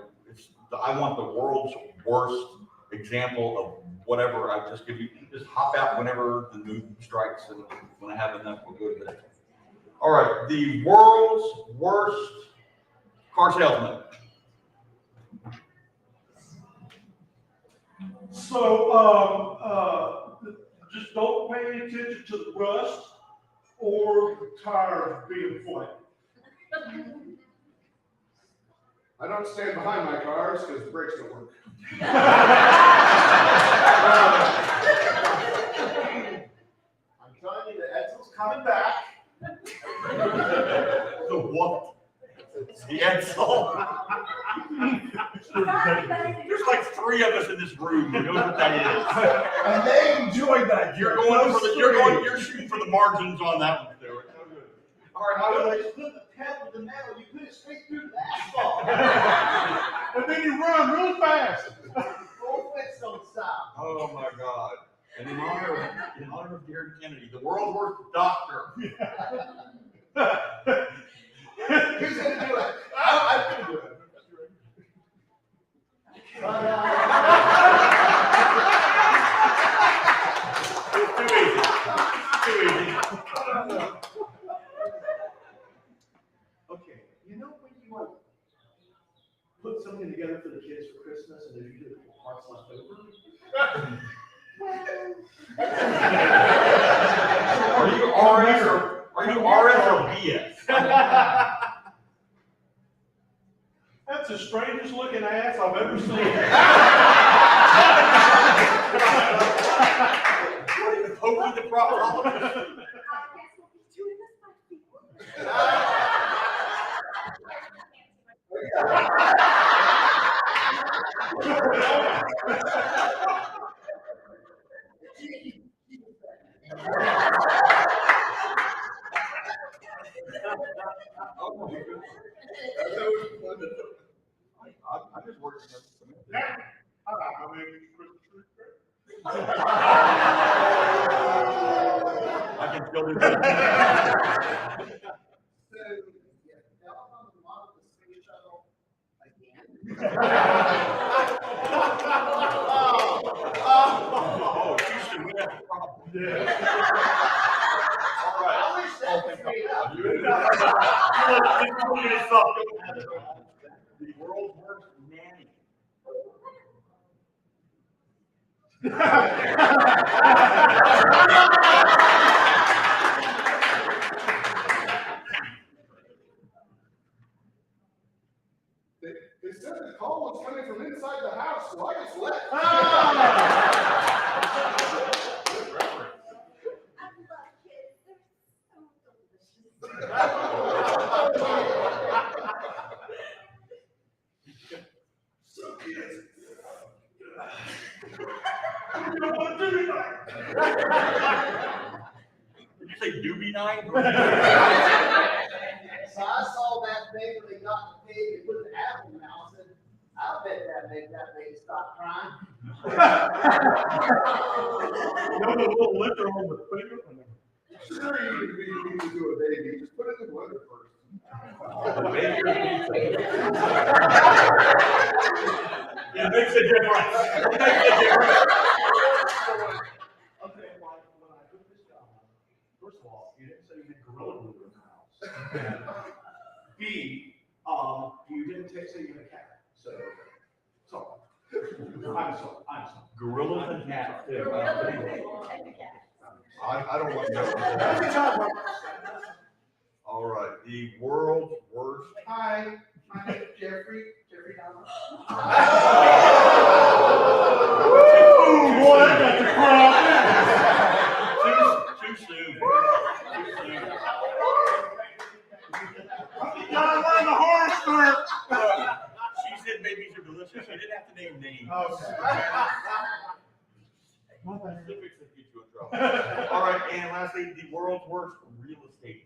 want the world's worst example of whatever I just give you. Just hop out whenever the mood strikes, and when I have enough, we'll go to that. All right, the world's worst car salesman. So, just don't pay attention to the rust or the tires being flat. I don't stand behind my cars because the brakes don't work. I'm telling you, the Edson's coming back. The what? The Edsel. There's like 3 of us in this room who knows what that is. And they enjoyed that. You're shooting for the margins on that one, Stuart. All right, how do I split the pedal with the metal? You put it straight through the asphalt. And then you run really fast. Both Flintstone style. Oh my God. And in honor of Darren Kennedy, the world's worst doctor. Who's going to do it? I'm going to do it. It's too easy. Too easy. Okay, when you want to put something together for the kids for Christmas and there's usually parts left over? Are you RS or BS? That's the strangest looking ass I've ever seen. Hopefully the proctologist. I'm just working on some. I can still do that. Oh, Houston, we have a problem. All right. I wish that was straight up. The world's worst nanny. They said the call was coming from inside the house, so I just left. Good reference. So kids. Did you say doobie night? So I saw that thing when they got the pig and put the apple in the house, and I'll bet that baby stopped crying. A little liquor on the finger. Sure, you need to do a baby. Just put it in the blender first. It makes a difference. It makes a difference. Okay, well, when I took this job, first of all, you didn't say you had gorilla glue in the house. B, you didn't say you had a cat. So, I'm sorry. Gorillas and cats too. I don't want to know. All right, the world's worst. Hi, my name's Jeffrey Dahmer. Ooh, boy, that got the crowd. Too soon. You gotta learn the horse first. She said babies are delicious. She didn't have to name names. Okay. Specifics that get you in trouble. All right, and lastly, the world's worst real estate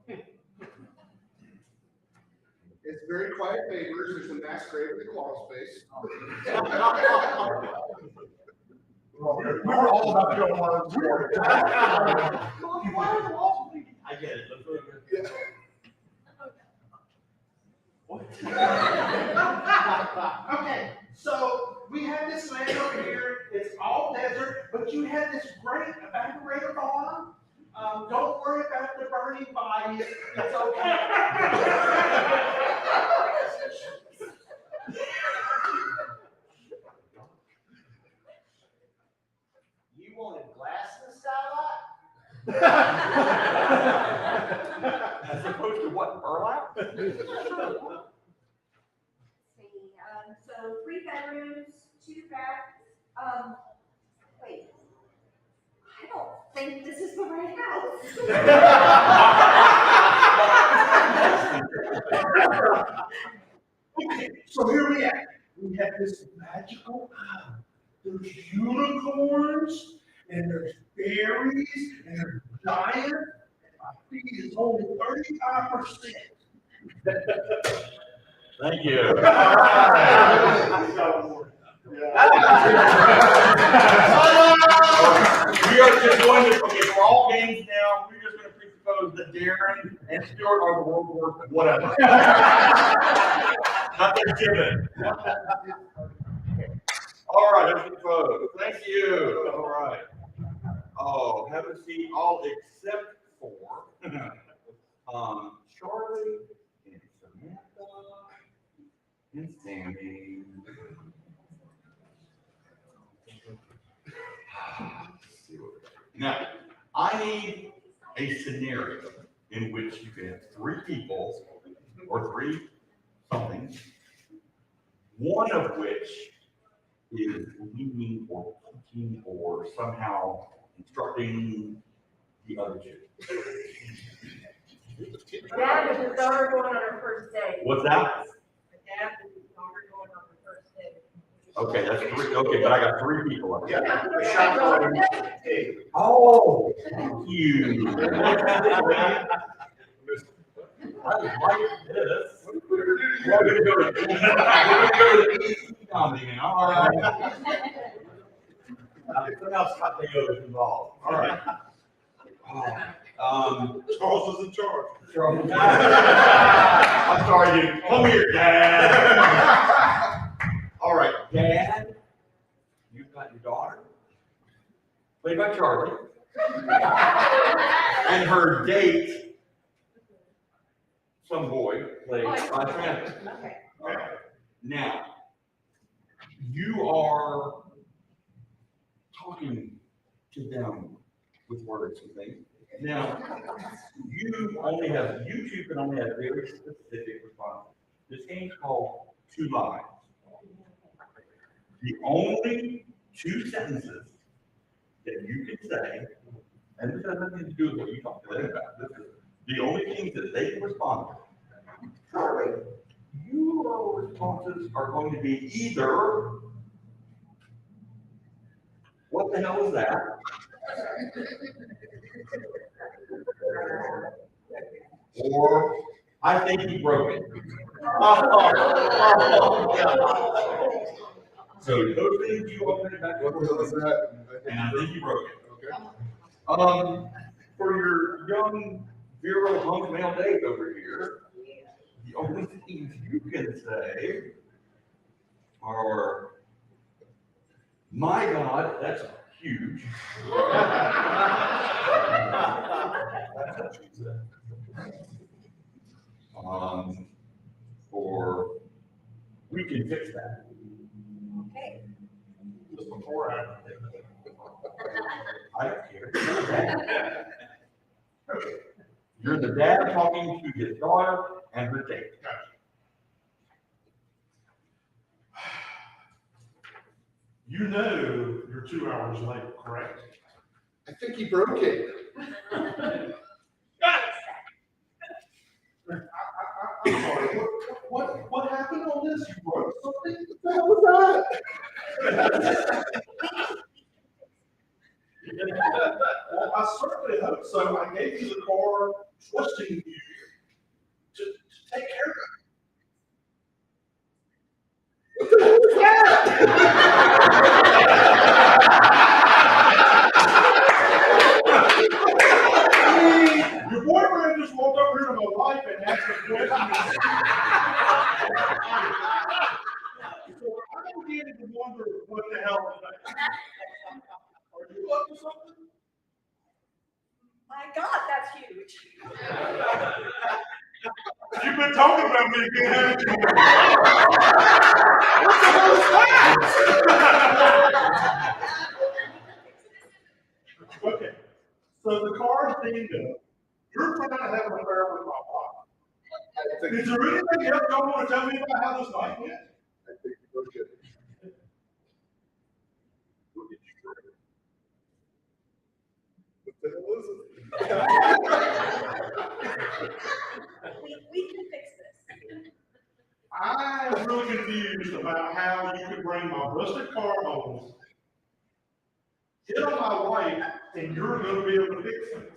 agents. It's very quiet neighbors, there's a mass grave in the crawl space. We're all about to go on. I get it. Let's go here. Okay, so we have this land over here, it's all desert, but you have this great evaporator farm. Don't worry about the burning bodies, it's okay. You wanted glass in the skylight? As opposed to what, burlap? So 3 bedrooms, 2 baths. Wait. I don't think this is the right house. Okay, so here we are. We have this magical island. There's unicorns, and there's fairies, and there's giants, and my fee is only 35%. Thank you. We are just going to, okay, for all games now, we're just going to presuppose that Darren and Stuart are the world war, whatever. Not their given. All right, let's propose. Thank you. All right. Oh, have a seat, all except for Charlie and Samantha and Sammy. Now, I need a scenario in which you can have 3 people or 3 something, one of which is leading or teaching or somehow instructing the other 2. Dad and his daughter going on her first date. What's that? The dad and his daughter going on her first date. Okay, that's 3. Okay, but I got 3 people up here. Yeah. Oh, thank you. I like this. We're gonna go to the easy comedy now. All right. Somehow Scott Mayo is involved. All right. Charles is in charge. Charles. I'm sorry, dude. Come here, Dad. All right, Dad. You've got your daughter, played by Charlie, and her date, some boy, played by Samantha. Okay. All right. Now, you are talking to them with words and things. Now, you two can only have very specific responses. This game's called 2 lines. The only 2 sentences that you can say, and this has nothing to do with what you talk to them about, this is the only things that they can respond to. Charlie, your responses are going to be either, what the hell is that? Or, I think he broke it. So those things you open it back up, and I think you broke it. Okay. For your young virile hunk male Dave over here, the only things you can say are, my God, that's huge. That's what she said. Or we can fix that. Okay. Just before I don't care. Okay. You're the dad talking to his daughter and her date. You know you're 2 hours late, correct? I think he broke it. I'm sorry, what happened on this? You broke something? What the hell was that? I certainly hope so. I gave you the car, trusting you to take care of it. What the hell is that? Your boyfriend just walked over here to my wife and asked a question. So I'm beginning to wonder what the hell is that? Are you up to something? My God, that's huge. You've been talking about me again, haven't you? What the hell is that? Okay, so the car's dinged up. You're trying to have an affair with my wife. Is there anything else you want to tell me about how this night went? I think you're good. What did you drink? What the hell is it? We can fix this. I'm really confused about how you could bring my rusted car home, hit on my wife, and you're going to be able to fix things.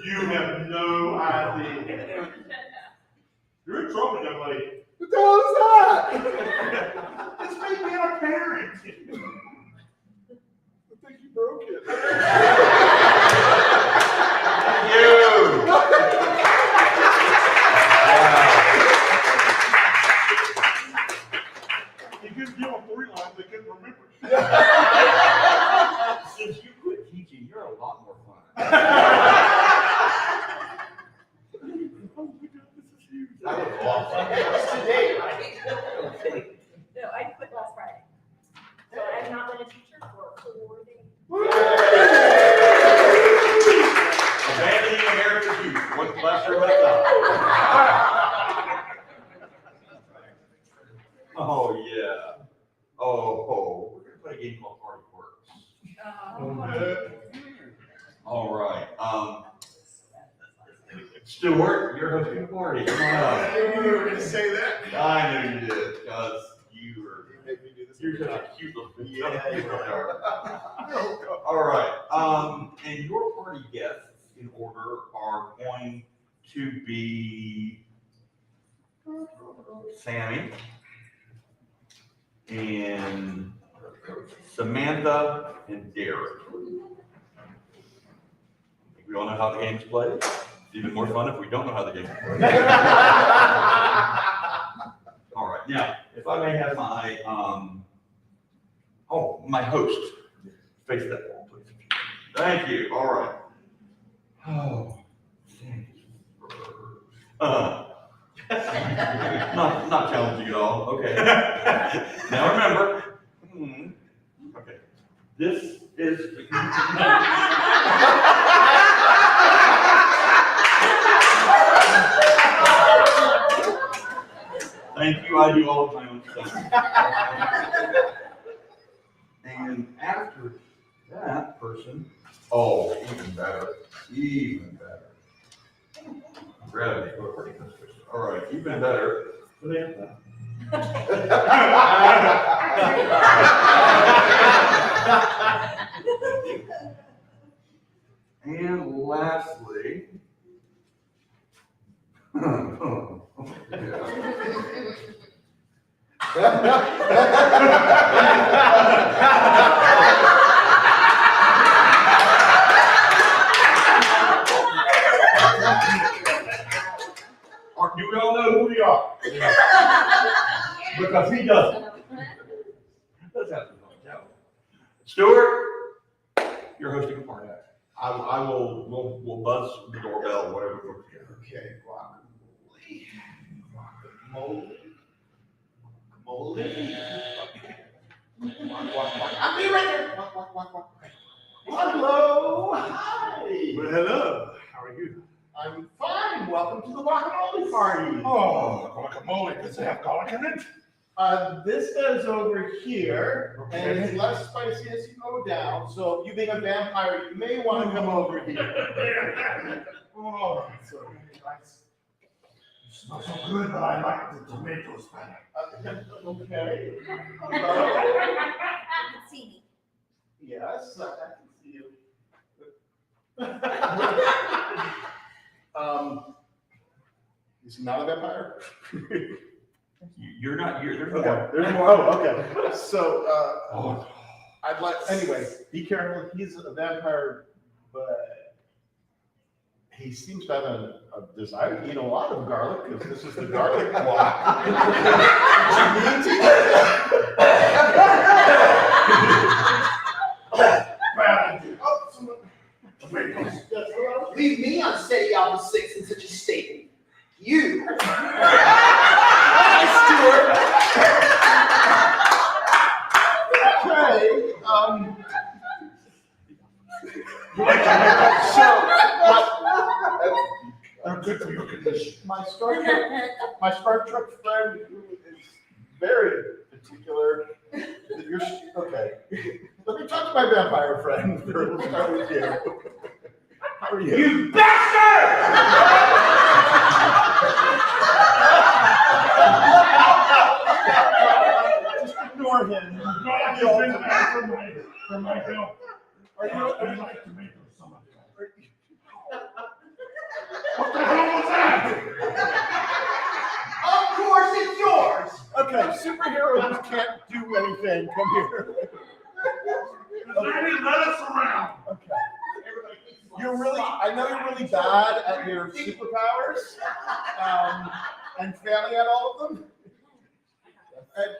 You have no idea. You're in trouble, young lady. What the hell is that? It's me being a parent. I think you broke it. You couldn't give them 3 lines, they couldn't remember. Since you quit teaching, you're a lot more fun. That was awesome. That's today, right? No, I quit last Friday. So I've not been a teacher for 4 days. Abandoning America's youth, one classroom at a time. Oh, yeah. Oh, we're gonna play a game called Party Quirks. All right. Stuart, you're hosting a party. Come on up. You were going to say that? I knew you did, because you're such a cute little thing. Yeah, you really are. All right. And your party guests in order are going to be Sammy and Samantha and Derek. We all know how the game's played. It's even more fun if we don't know how the game's played. All right, now, if I may have my, my host face that wall, please. Thank you, all right. Oh, thank you. Not challenging at all, okay. Now remember, okay, this is. Thank you, I do all of my own stuff. And after that person, even better. Gravity, all right, even better. Samantha. And lastly, do we all know who we are? Because he doesn't. Let's have some fun, shall we? Stuart, you're hosting a party. We'll buzz the doorbell, whatever. Okay, I'll be right there. Hello, hi. Well, hello, how are you? I'm fine. Welcome to the guacamole party. Oh, guacamole, does it have garlic in it? This goes over here, Okay. and it's less spicy as you go down. So, you being a vampire, you may want to come over here. Oh, so nice. Smells so good, but I like the tomatoes better. Okay. You can see me. Yes, I can see you. Is he not a vampire? You're not here, there's Okay, more. there's more. Oh, okay. So, I'd like, anyway, be careful. He's a vampire, but he seems to have a desire to eat a lot of garlic because this is the garlic block. Leave me on steady opposites in such a state. You. Okay, They're good for your condition. my Star Trek friend who is very particular. That you're, okay. Let me talk to my vampire friend. We'll start with you. How are you? You bastard! Just ignore him. For my help. Are you? I like tomatoes so much. What the hell was that? Of course it's yours. Okay, superheroes can't do anything. Come here. Lady, let us around. Okay. You're really, I know you're really bad at your superpowers, and failing at all of them. And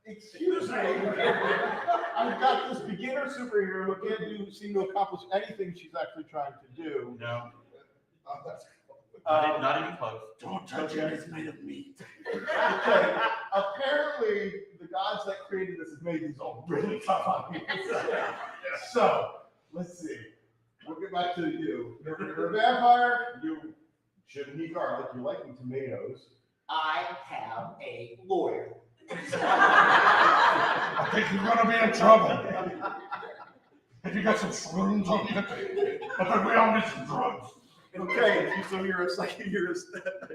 excuse me, I've got this beginner superhero who can't seem to accomplish anything she's actually trying to do. No, That's not even close. Don't touch it, it's made of meat. Okay. Apparently, the gods that created this have made these all really tough on me. So, let's see. We'll get back to you. You're a vampire. You shouldn't eat garlic. You're liking tomatoes. I have a lawyer. I think you're gonna be in trouble. Have you got some shrooms on you? I think we all need some drugs. Okay, so you're a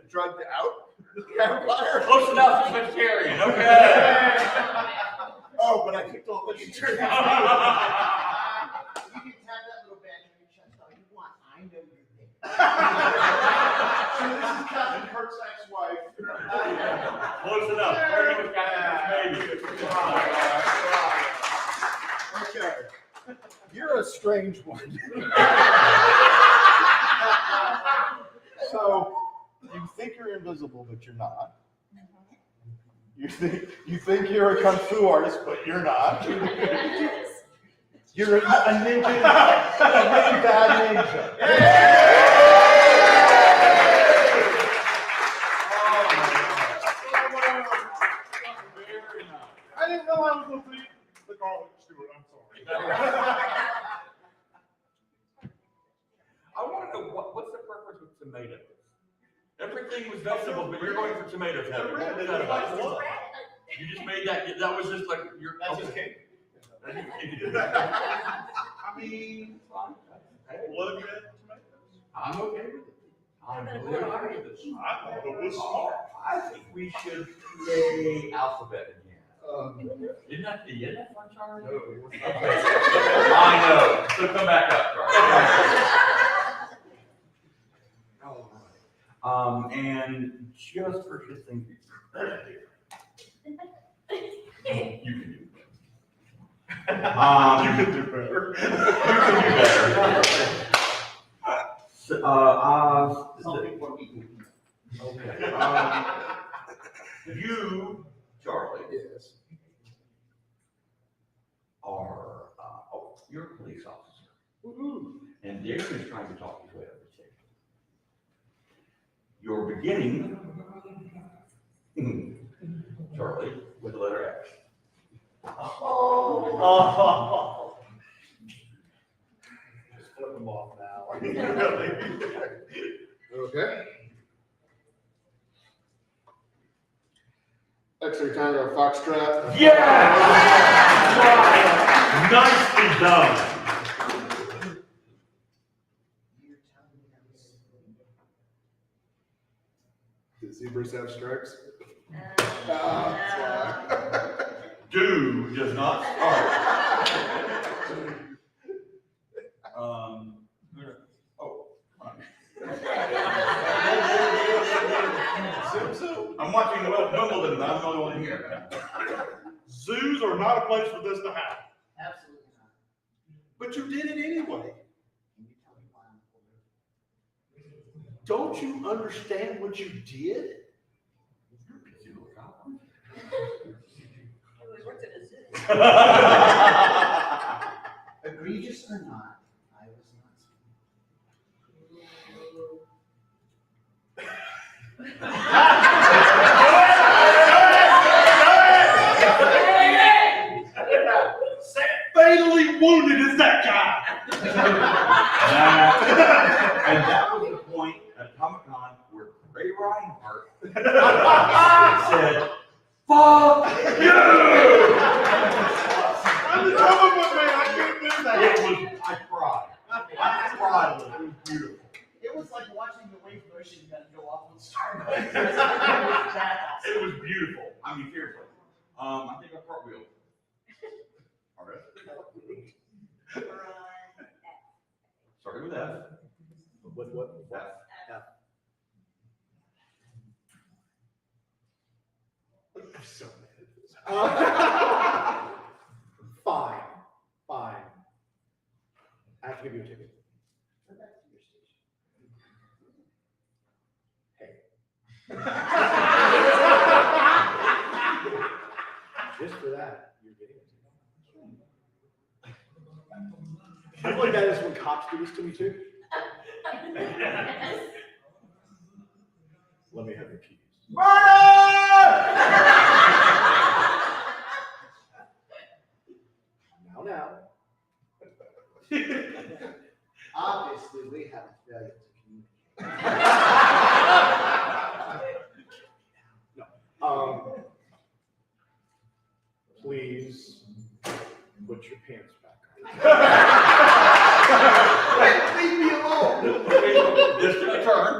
drugged out vampire? Close enough, it's vegetarian, okay. Oh, but I picked all vegetarian. You can have that little badge on your chest all you want. I know you're there. So this is Captain Kirk's ex-wife. Close enough. We're going with Captain Kirk's baby. Okay. You're a strange one. So you think you're invisible, but you're not. You think you're a kung fu artist, but you're not. You're a ninja, a really bad ninja. I didn't know I was gonna be the garlic steward, I'm sorry. I want to know what's the preference with tomatoes? Everything was vegetables, but you're going for tomatoes now. What was that about? You just made that. That was just like your. That's just cake. I mean, it's fine. Look at tomatoes. I'm okay with it. I'm really okay with this. I thought it was smart. I think we should play alphabet again. Isn't that fun, Charlie? No. Okay. I know. So come back up, Charlie. And just for his thing, you can do it. You can do better. You can do better. Something for me. Okay. You, Charlie. Yes. Are you're a police officer. And Darren is trying to talk his way up the stage. You're beginning, Charlie, with the letter X. Oh. Just flip them off now. Okay. X-ray Tango Foxtrot. Yes! Nicely done. Is Zebras have stripes? Do does not start. Oh, come on. I'm watching Wimbledon, but I'm the only one here. Zoos are not a place for this to happen. Absolutely not. But you did it anyway. Can you tell me why I'm older? Don't you understand what you did? Egregious or not, I was not. Fatally wounded is that guy. And that was the point at Comic-Con where Ray Reinhardt said, "Fuck you!" I'm the comic book man. I couldn't do that. I cried. I cried. It was beautiful. It was like watching the wave motion gun go off on Starbucks. It was beautiful. I mean, seriously. I think I cartwheeled. All right. Starting with F. With what? F. I'm so mad at this. Fine. I have to give you a ticket. Go back to your station. Hey. Just for that, you're getting a ticket. I feel like that is when cops do this to me too. Let me have your keys. Now. Obviously, we have a failure to communicate. Please put your pants back on. Leave me alone. Just a turn.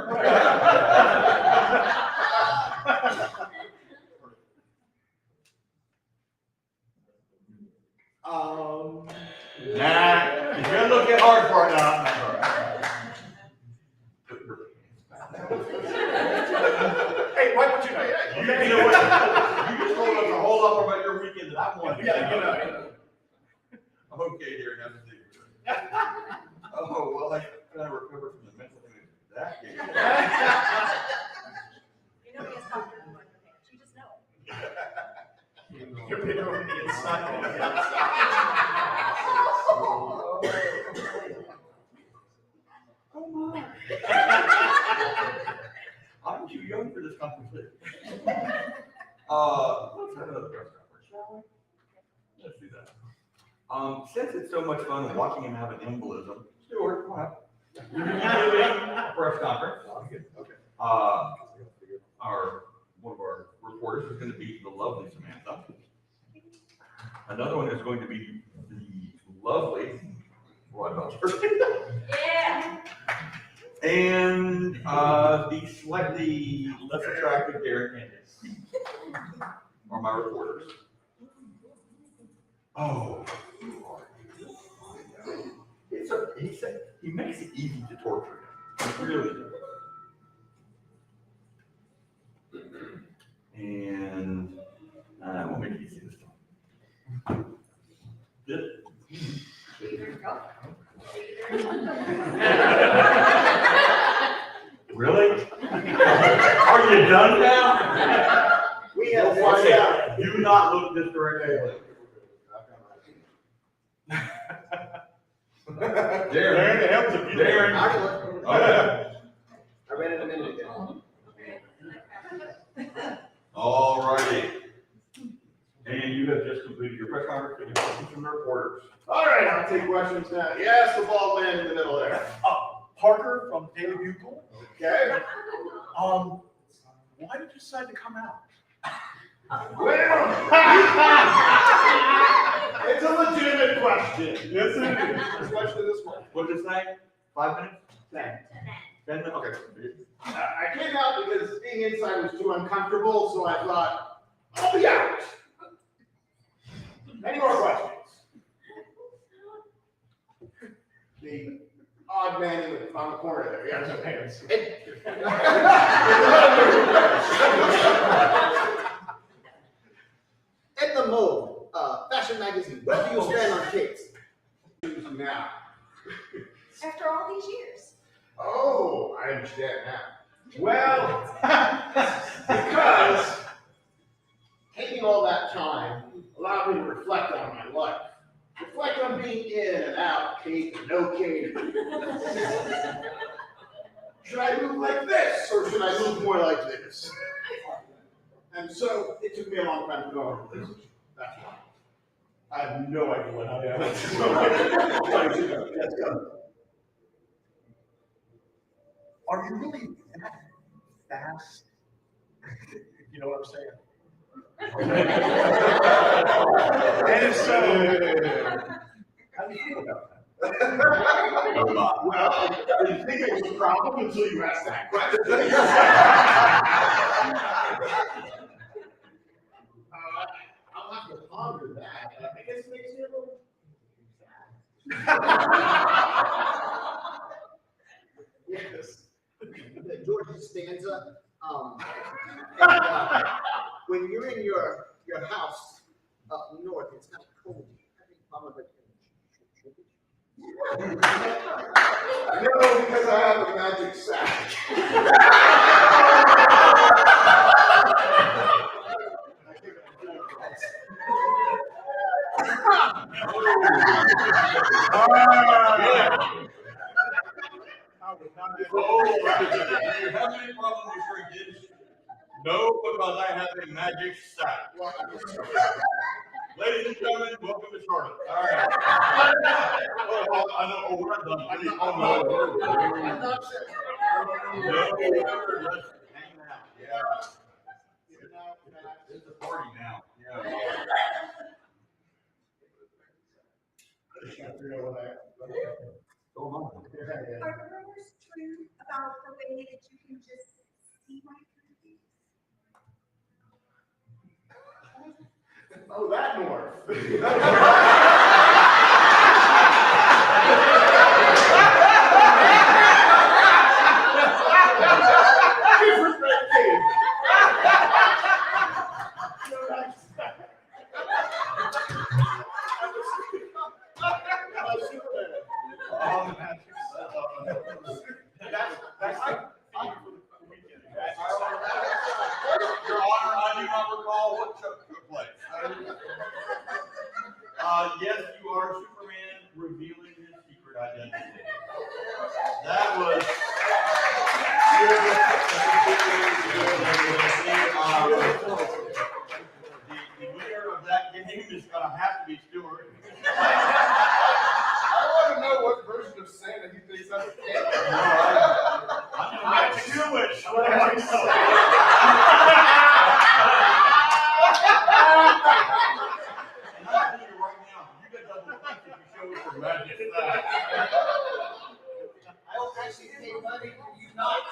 Nah, if you're looking hard for it now, that's all right. Hey, why would you know? You know what? You just told us a whole lot more about your weekend than I wanted to. Yeah, Okay, dear, have a seat. Oh, well, I kind of recovered from the mental image of that game. You know he has Dr. Who on your pants. You just know it. You're bigger on the inside. Come on. I'm too young for this conversation. Let's have another press conference, shall we? Let's do that. Since it's so much fun watching him have an embolism, Stuart, come on up. You're giving a press conference. Okay. One of our reporters is going to be the lovely Samantha. Another one is going to be the lovely Roy Belcher. Yeah. And the slightly less attractive Derek Candace are my reporters. Oh, he said he makes it easy to torture him. He really does. And we'll make it easy this time. Really? Are you done now? We have to find out. Do not look this directly. Darren, it helps if you. Darren. Oh, yeah. I read it a minute ago. All righty. And you have just completed your press conference. Any questions from the reporters? All right, I'll take questions now. Yes, the bald man in the middle there. Parker from Daily Bugle. Okay. Why did you decide to come out? Well, it's a legitimate question. Yes, it is. Especially this one. What did it say? 5 minutes? 10. 10 minutes? Okay. I came out because being inside was too uncomfortable, so I thought, I'll be out. Any more questions? The odd man on the corner there, yeah, no hands. At the Mode, fashion magazine, where do you stand on kids? Now. After all these years. Oh, I understand now. Well, because taking all that time allowed me to reflect on my life. Reflect on being in and out, Kate and no Kate. Should I move like this, or should I move more like this? And so it took me a long time to go over this. That's why. I have no idea what I am. Let's go. Are you really that fast? You know what I'm saying? And if so, how do you feel about that? Well, I didn't think it was a problem until you asked that question. I'll have to ponder that. I guess it makes me a little Yes. George's stanza. When you're in your house up north, it's kind of cold. No, because I have a magic sack. Oh, do you have any problem with shrinkage? No, because I have a magic sack. Ladies and gentlemen, welcome to Charlotte. All right. Well, I know. Oh, we're not done. I'm not sure. No, let's hang out. Yeah. It's a party now. Yeah. Go on. Are the rumors true about the way that you can just see my cookies? Oh, that north. Your Honor, I do not recall what took place. Yes, you are Superman revealing his secret identity. That was the winner of that game is going to have to be Stuart. I want to know what version of Santa he thinks I'm I'm Jewish. I don't actually pay money for you not.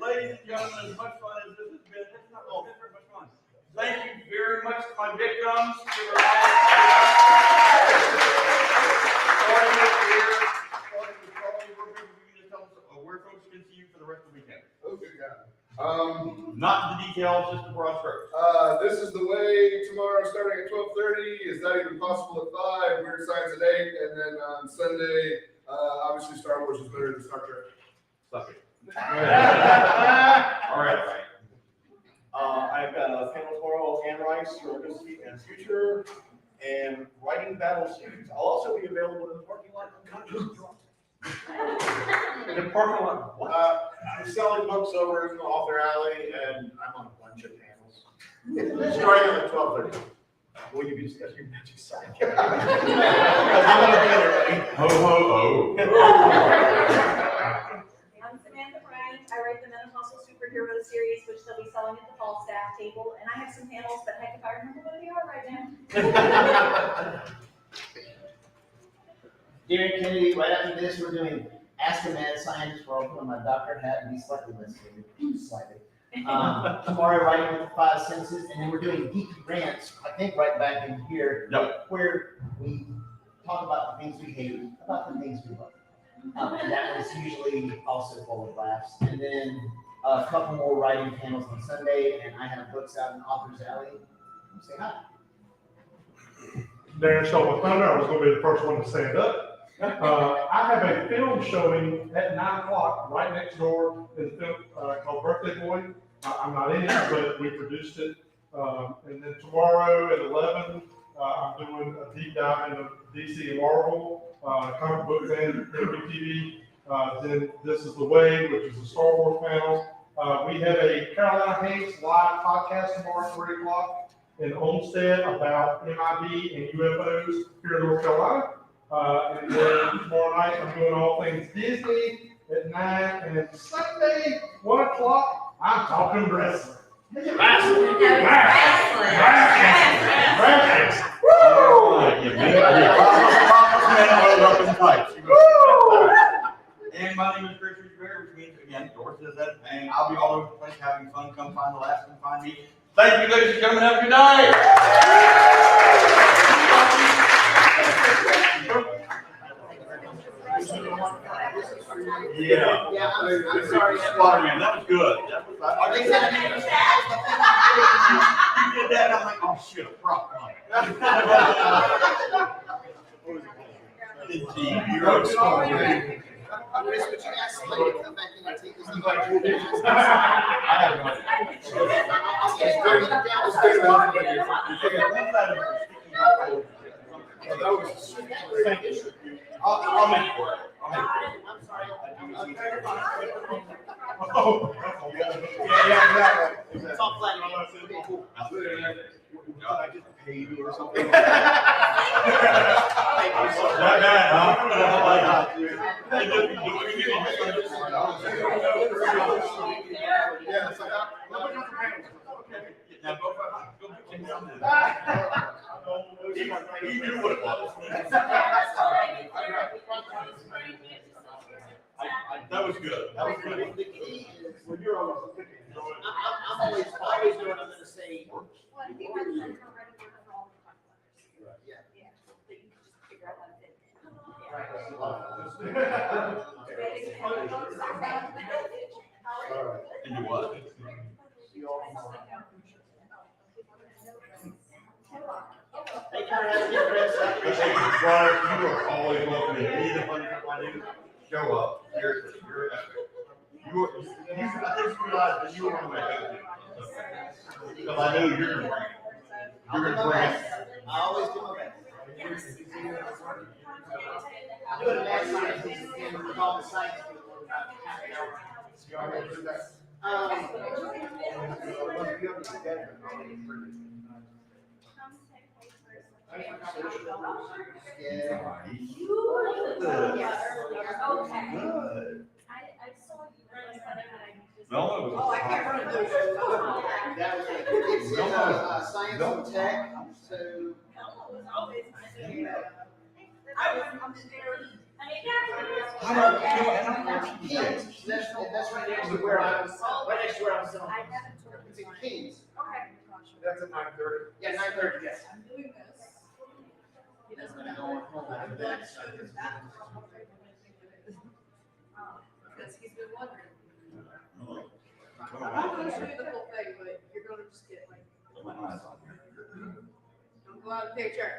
Ladies and gentlemen, as much fun as this has been, it's not all very much fun. Thank you very much to my victims. Where folks can see you for the rest of the weekend. Oh, good God. Not the details, just the broad strokes. This is the way tomorrow, starting at 12:30. Is that even possible at 5? Weird Science at 8, and then on Sunday, obviously Star Wars is better than Star Trek. Suck it. All right. I've got a panel tomorrow, Anne Rice, Legacy and Future, and Writing Battle Series. I'll also be available in the parking lot. In the parking lot. I'm selling books over in the Author Alley, and I'm on a bunch of panels. Starting at 12:30. Will you be discussing your magic side? Because I'm going to be there, buddy. Ho, ho, ho. I'm Samantha Bryant. I write the Menopausal Superhero series, which they'll be selling at the fall staff table. And I have some panels, but heck if I remember what they are right now. Darren Kennedy, right after this, we're doing Ask a Mad Scientist, where I'll put on my doctor hat and be slightly less stupid, slightly. Tomorrow, writing with the 5 senses, and then we're doing geeky rants, I think right back in here, where we talk about the things we hate, about the things we love. And that one's usually also full of laughs. And then a couple more writing panels on Sunday, and I have books out in Author's Alley. Say hi. Darren Shaw, I found out I was going to be the first one to stand up. I have a film showing at 9 o'clock right next door in the film called Birthday Boy. I'm not in it, but we produced it. And then tomorrow at 11, I'm doing a deep dive into DC and Marvel, comic books and TV. Then This Is the Way, which is a Star Wars panel. We have a Carolina Hanks live podcast tomorrow at 3 o'clock in Olmsted about MIB and UFOs here in North Carolina. And then tomorrow night, I'm doing all things Disney at 9, and Sunday, 1 o'clock, I'm talking wrestling. Wrestling. And my name is Richard Greer, which means, again, Doris says that, and I'll be all over the place having fun. Come find the last and find me. Thank you, ladies and gentlemen. Have a good night. Yeah, I'm sorry. Spider-Man, that was good. That was, you did that, and I'm like, oh shit, a prop. You're extraordinary. Chris, would you ask somebody to come back in and take this thing back? I'll make it work. I'm sorry. It's all flat. Okay, cool. I just pay you or something. Yeah, it's like, nobody wants to pay. Now go you knew what it was. That was good. That was good. The key is when you're always thinking, I'm always doing. I'm going to say. And you what? Hey, Karen, have a good rest. Brian, you are always welcome to any of the fun stuff I do. Show up. Seriously, you're epic. I just realized that you were on my head. Because I know you're going to bring it. I always do my best. I'm doing a mad science again with all the science people about half an hour. You already do that? No, I can't run those. That was it. It's science and tech. So. That's right next to where I was. Right next to where I was selling. It's in Kings. That's at 9:30. Yeah, 9:30. Yes. I'm doing this. He doesn't I'm know. going home after that. Because he's been wondering. I'm not gonna show you the whole thing, but you're gonna just get like, My eyes on here. I'm going out of the picture.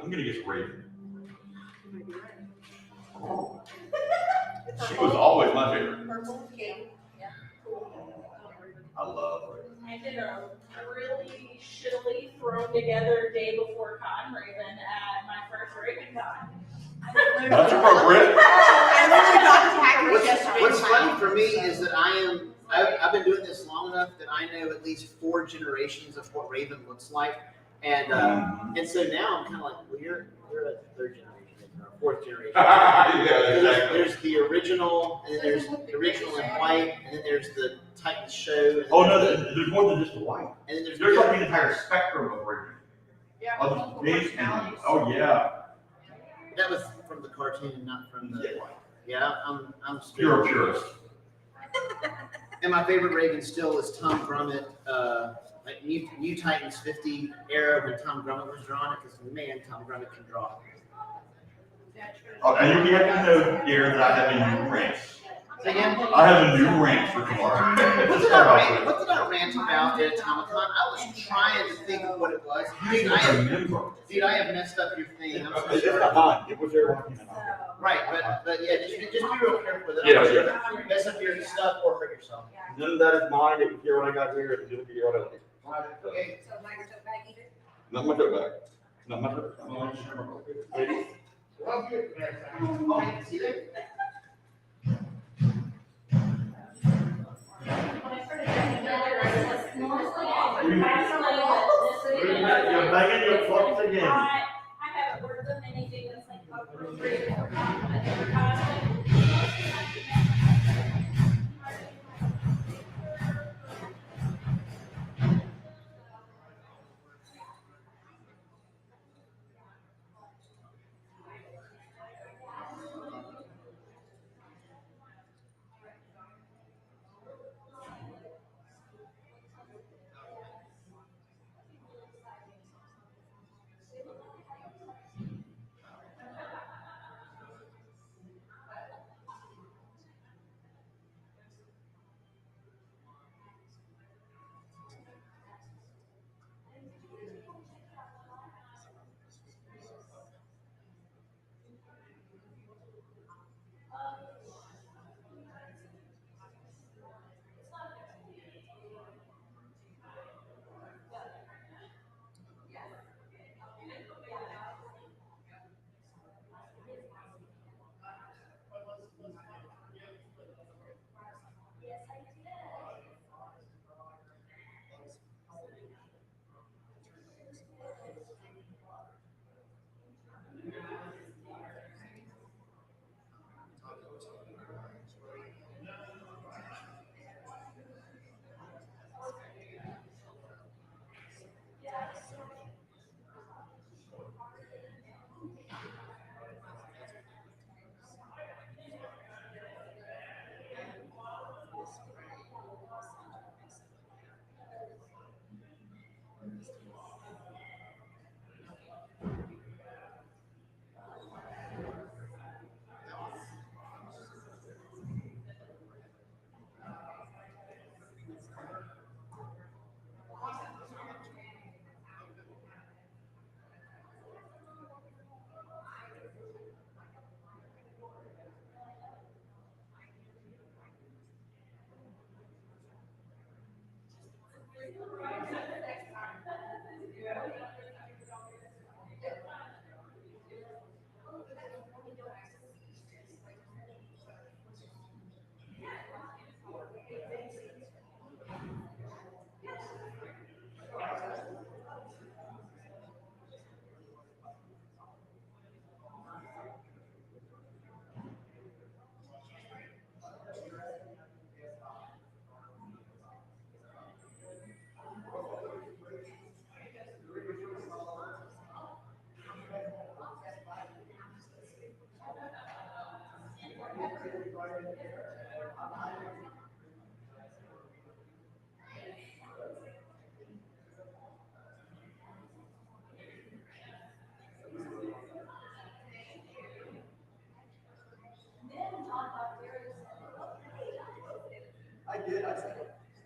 I'm gonna get Raven. She was always my favorite. Purple king. Yeah. I love Raven. I did a really shittily thrown together day before Con Raven at my first Raven Con. That's appropriate. What's funny for me is that I've been doing this long enough that I know at least 4 generations of what Raven looks like, and so now I'm kind of like, well, you're a 3rd generation or 4th generation. Yeah, exactly. There's the original, and then there's the original in white, and then there's the Titans show. And Oh no, there's more than just the white. And then there's like the entire spectrum of Raven. Yeah. Oh yeah. That was from the cartoon, not from the. Yeah, I'm. You're a purist. And my favorite Raven still is Tom Grummett, like New Titans 50 era when Tom Grummett was drawing it, because man, Tom Grummett can draw. Oh, and you have to know, dear, that I have a new rant. Say again? I have a new rant for tomorrow. What did I rant about at Comic-Con? I was trying to think of what it was. Dude, I have messed up your thing. I'm so It's sorry. not mine. It was there when Right, but yeah, just be real careful with it. Yeah. Mess up your stuff or hurt yourself. None of that is mine. It was here when I got here. It didn't here when I left. Okay. So not your tote bag either? Not my tote bag. Not my tote bag. Well, good. Oh, see there? You're begging your folks again. I haven't worked on anything that's like appropriate for compliment. I did, I said,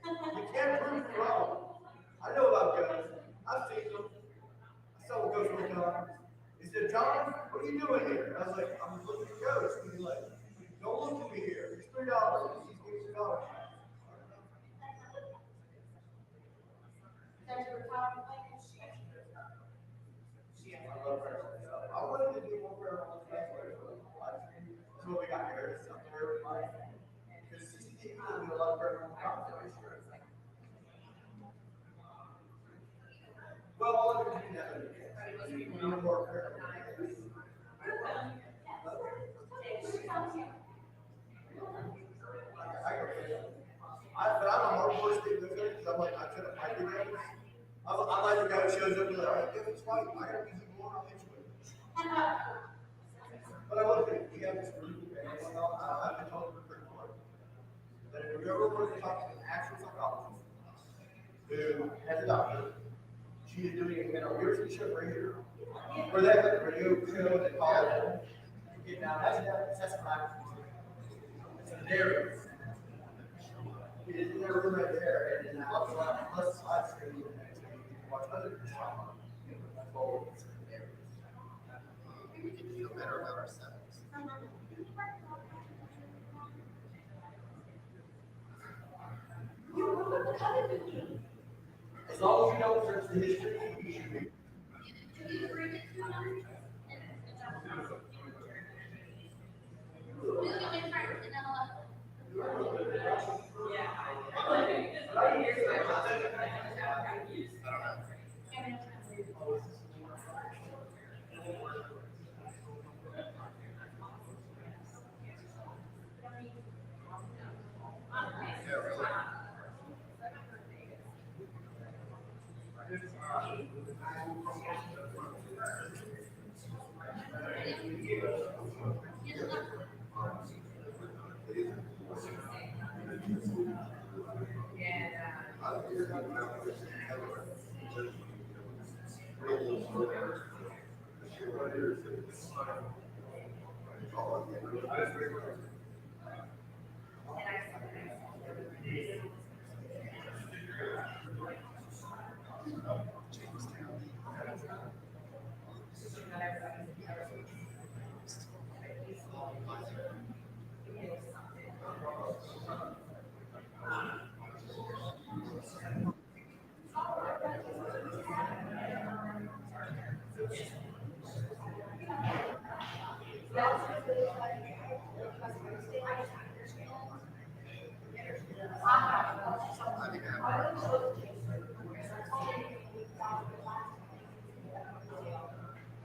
you can't prove it wrong. I know about ghosts, I've seen them. I saw a ghost one time. He said, John, what are you doing here? I was like, I'm looking for ghosts. And he's like, don't look at me here, it's $3. He's giving $3. I wanted to do more paranormal stuff. That's what we got here. It's up there. Because 60 people do a lot of paranormal stuff. Well, all of it can be done. More paranormal. But I'm a hardcore Steve Luther because I'm like, I try to fight the guys. I'm like the guy who shows up and like, all right, if it's fight, I got music going on each way. But I will say, we have this really good band, I've been told for pretty hard. But if you ever want to talk to an actual psychologist who has a doctor, she is doing a weird show right here. Where they have like a radio show, they call it. Okay, now that's practice. It's an area. It is in that room right there, and then I'll go out plus side screen, and you can watch other stuff. We can feel better about ourselves. As long as you don't search the history, you should be.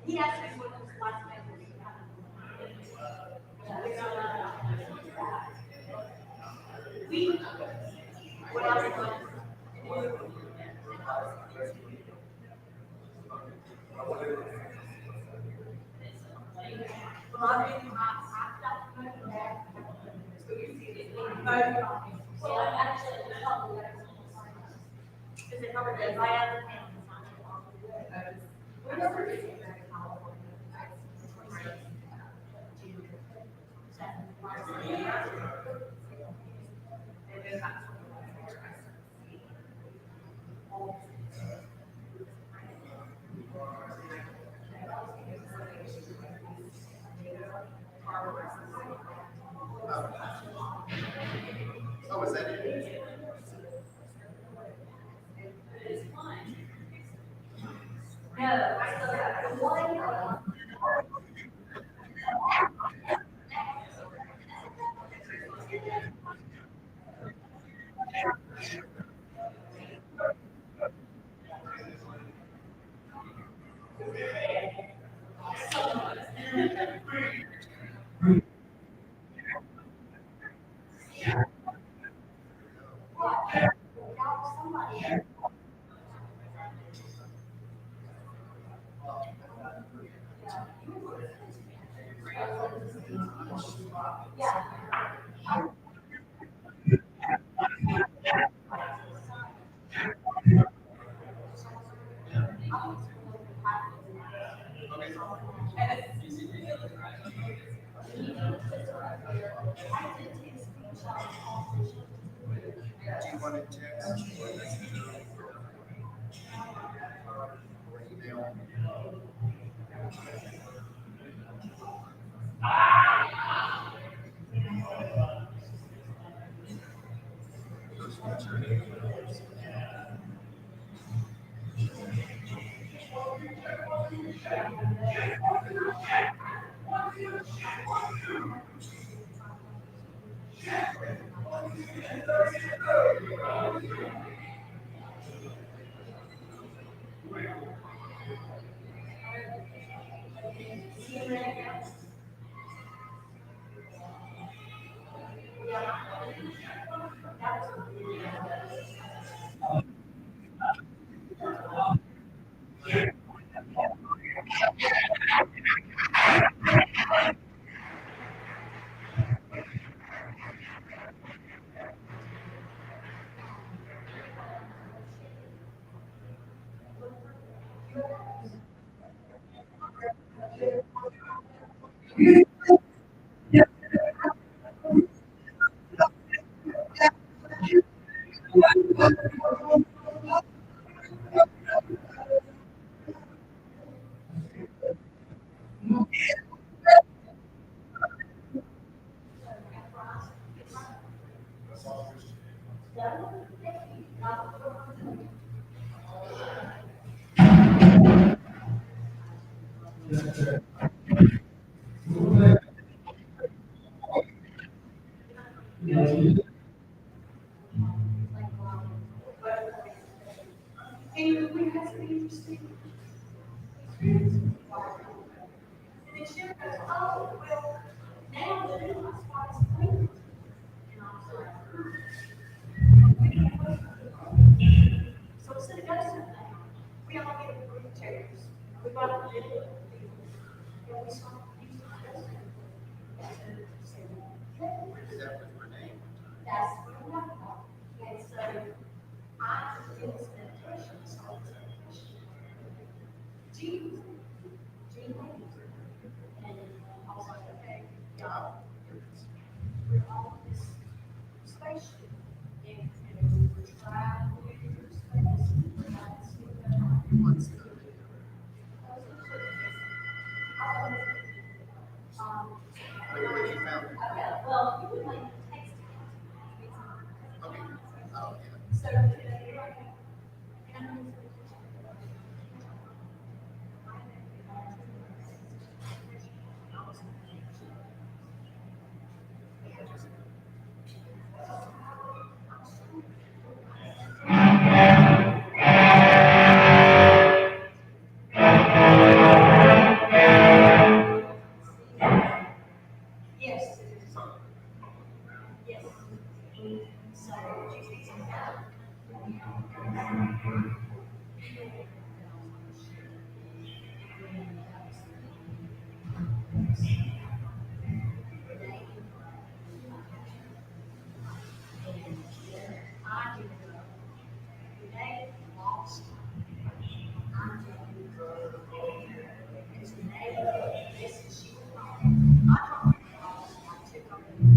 He asked me what was the last time. What else? Because it covered the other So is that it? No, I still got one. Do you want to text? Or email? So instead of going something, we all get a group chairs. We bought a video. And we saw these guys. That's what I'm talking about. And so I did this meditation, so this meditation. Jesus, Jesus. And I was like, okay, God, we're all in this spaceship. And we were trying to get through space. We're trying to see what's good. Where you found it? Well, you would like text. Okay. Oh, So, yes. Yes. So, I do Renee lost. I'm telling you, because Renee, this is she was wrong. I told her I was like, took her.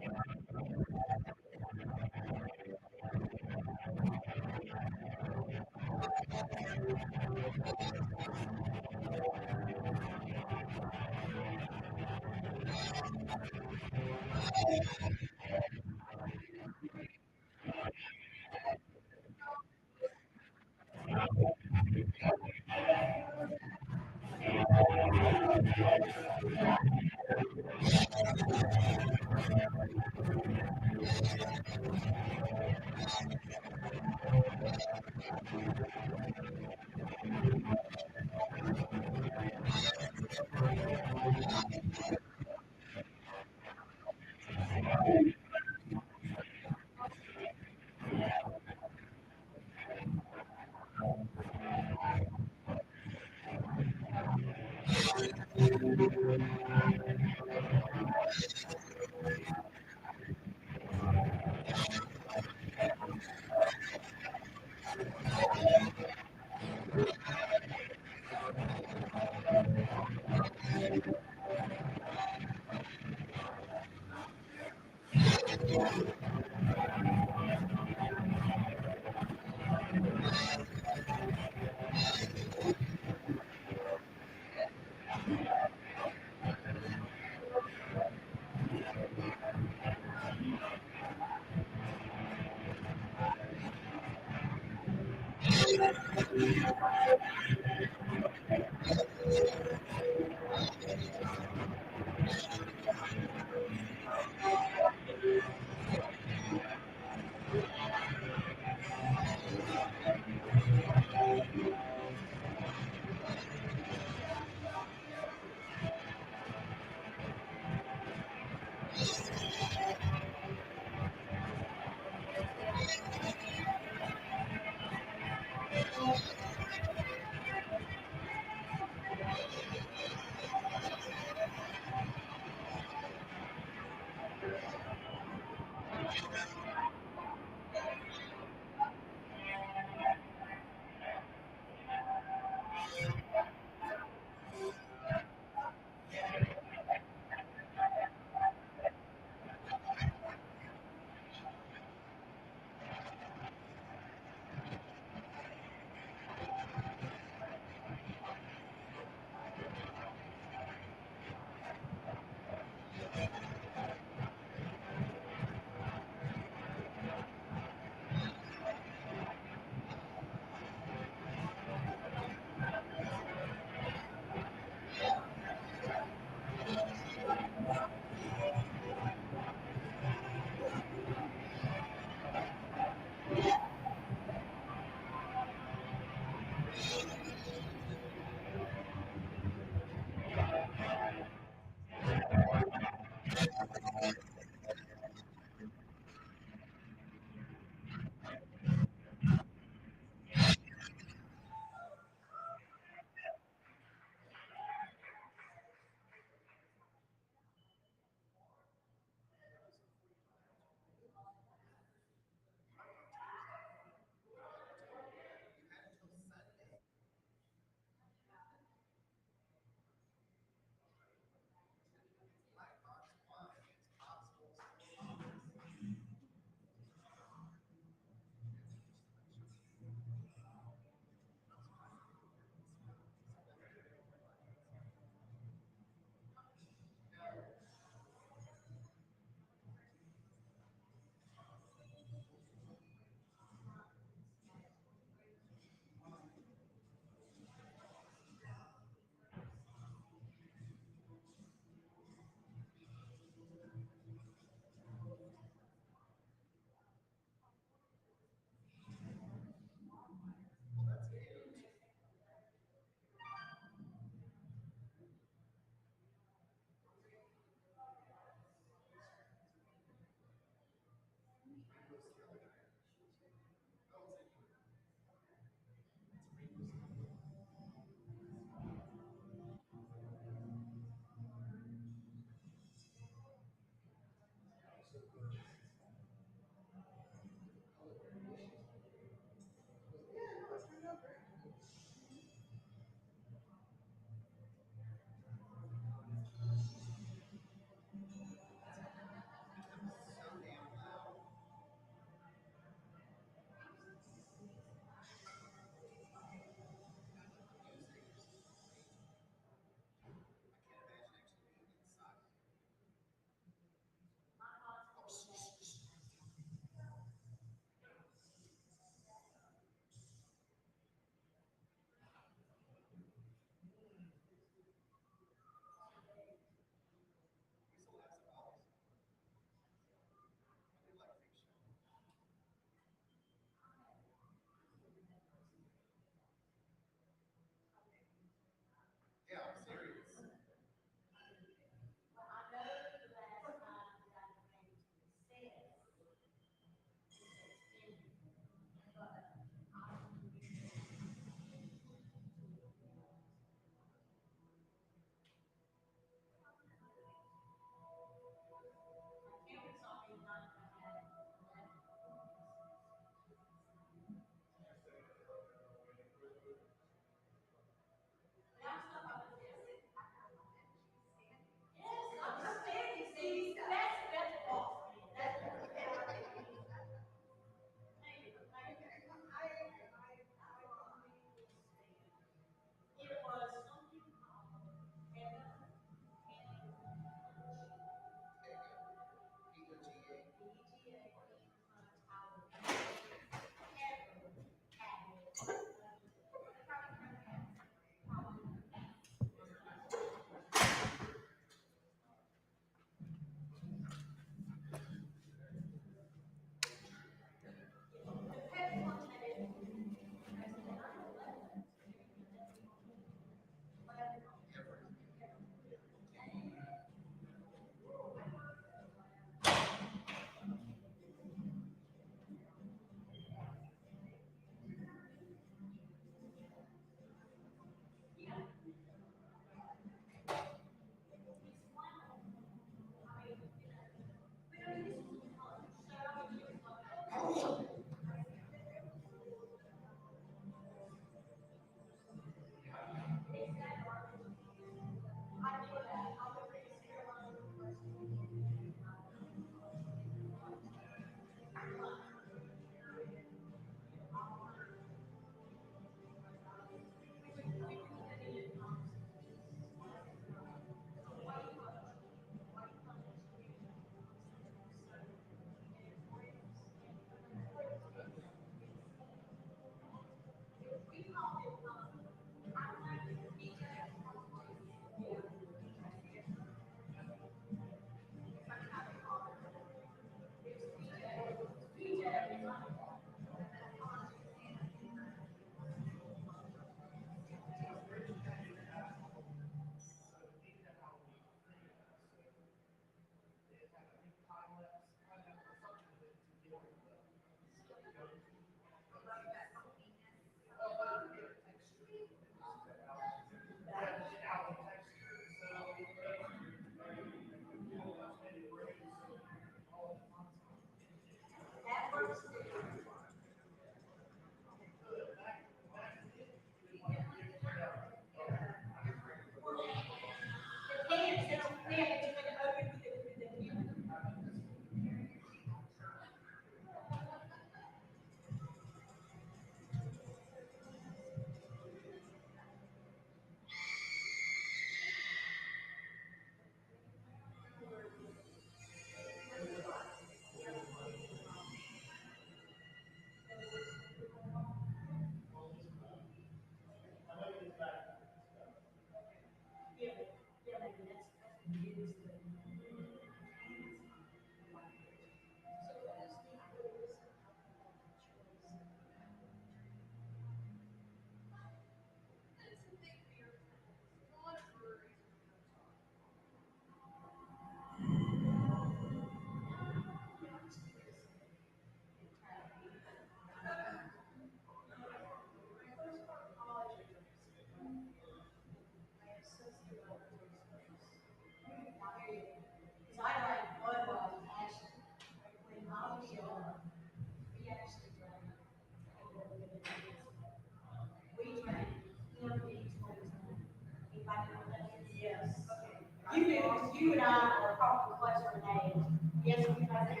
you and I are probably closer in age. Yes, we have to.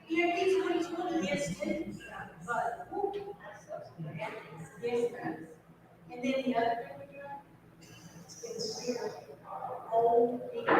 Yeah, he's 2020, yes, too, but, whew, yes, and then the other thing we're doing is we're old people.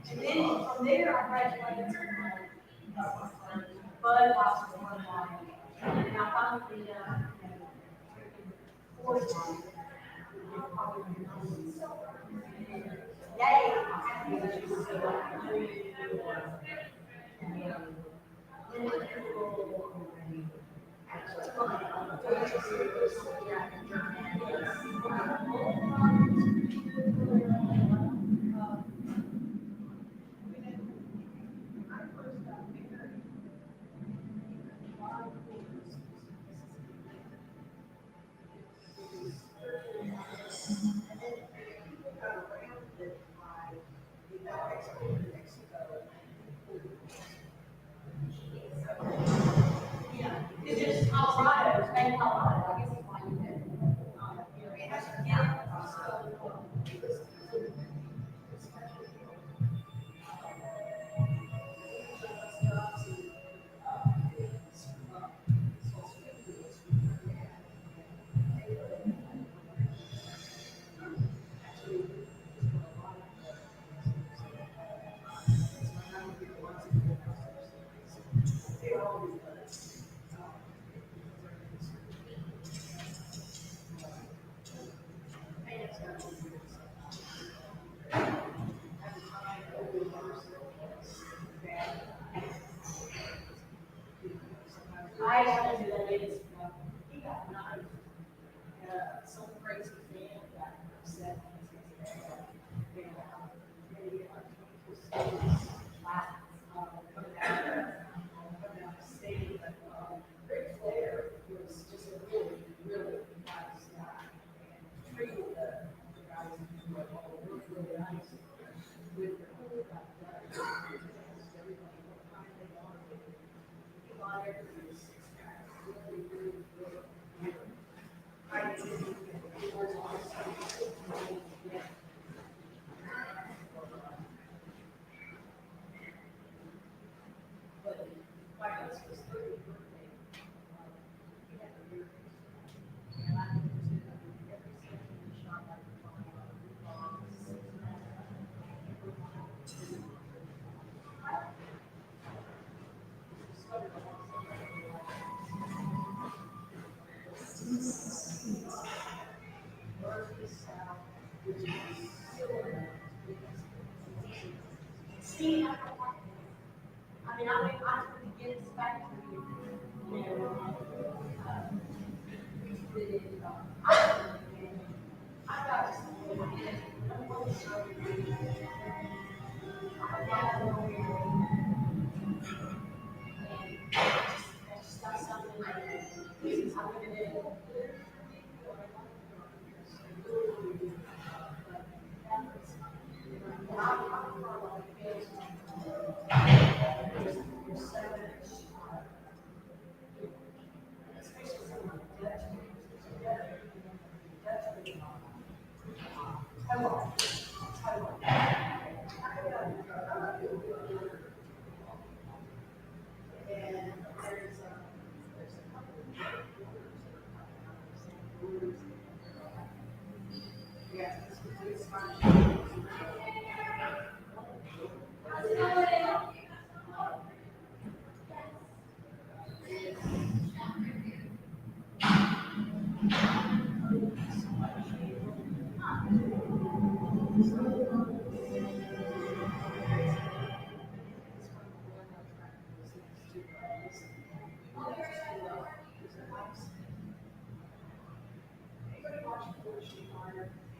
And then from there, I graduated to Bud Watson. And I finally, forced It's just Colorado, Spain, Colorado, I guess it's like that. It has to count. I actually do that latest, he got nine. Some crazy man got upset. Ric Flair was just a really, really nice guy. And treated the guys really nice. With see, I mean, I have to get this back to you. You know, I got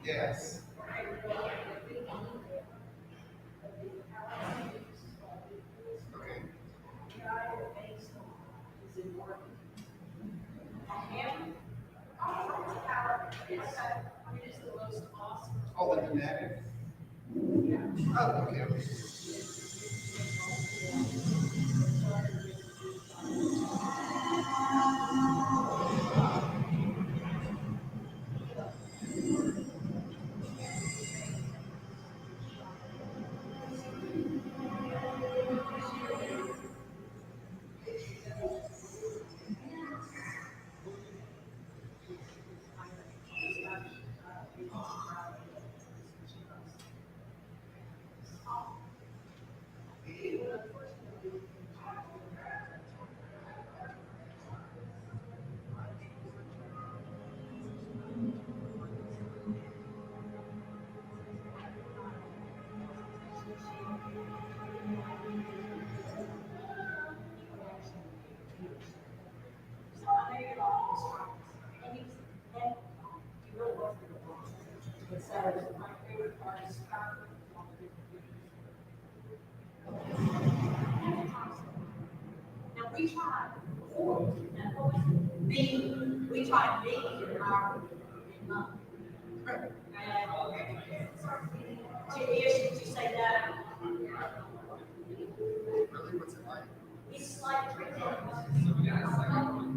Yes. Okay. Oh, the pneumatic? Oh, okay, okay. Now, we tried before, we tried B in our, did you say that? Really, what's it like? It's like rubbing out.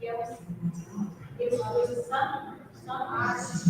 Yes. It was some artists.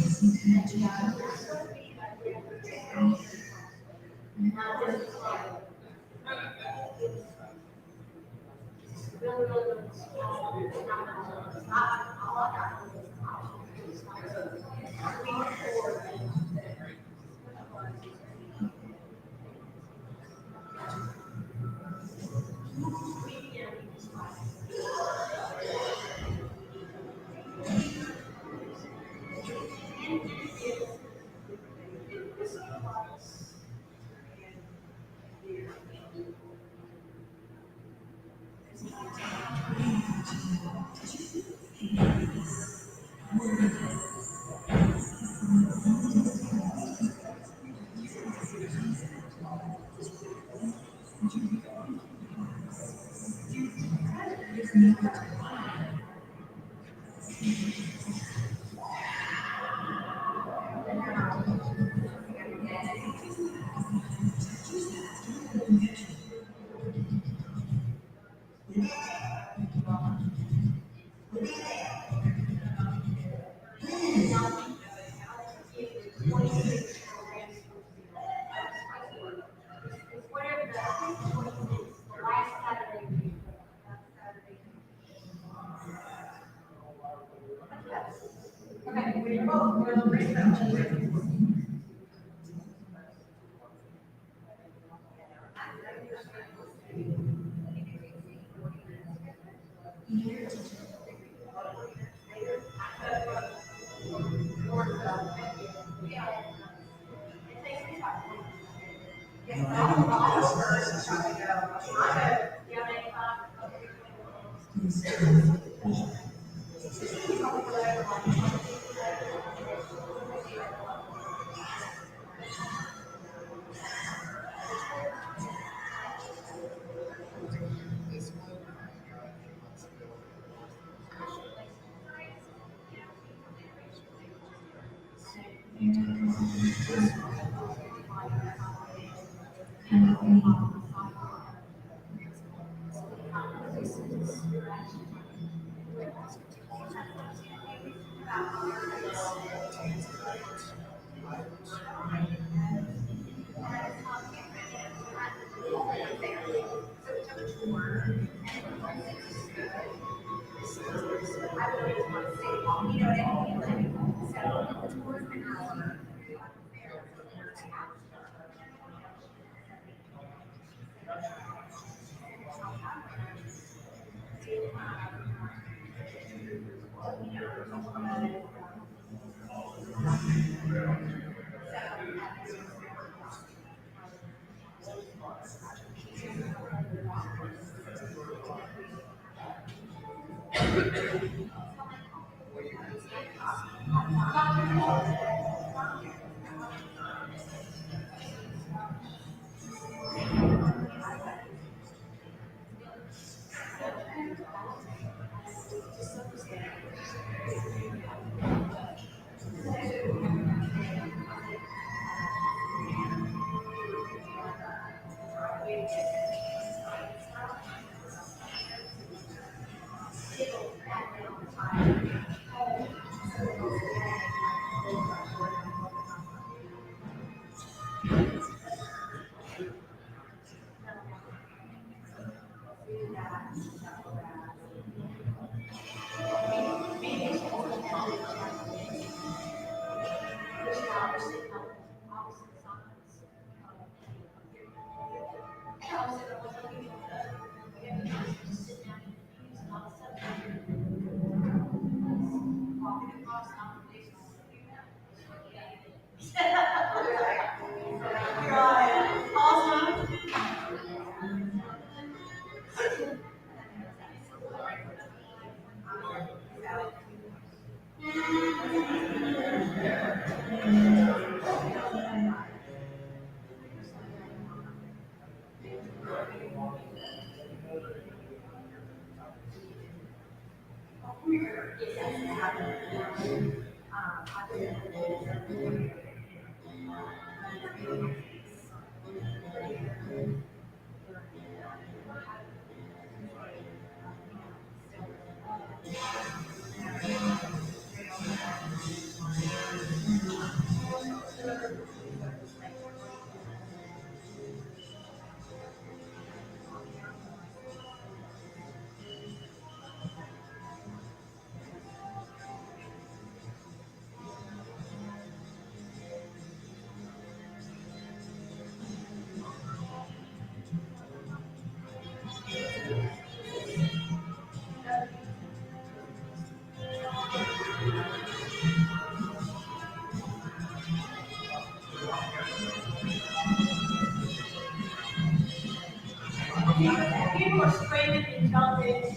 People are screaming and jumping.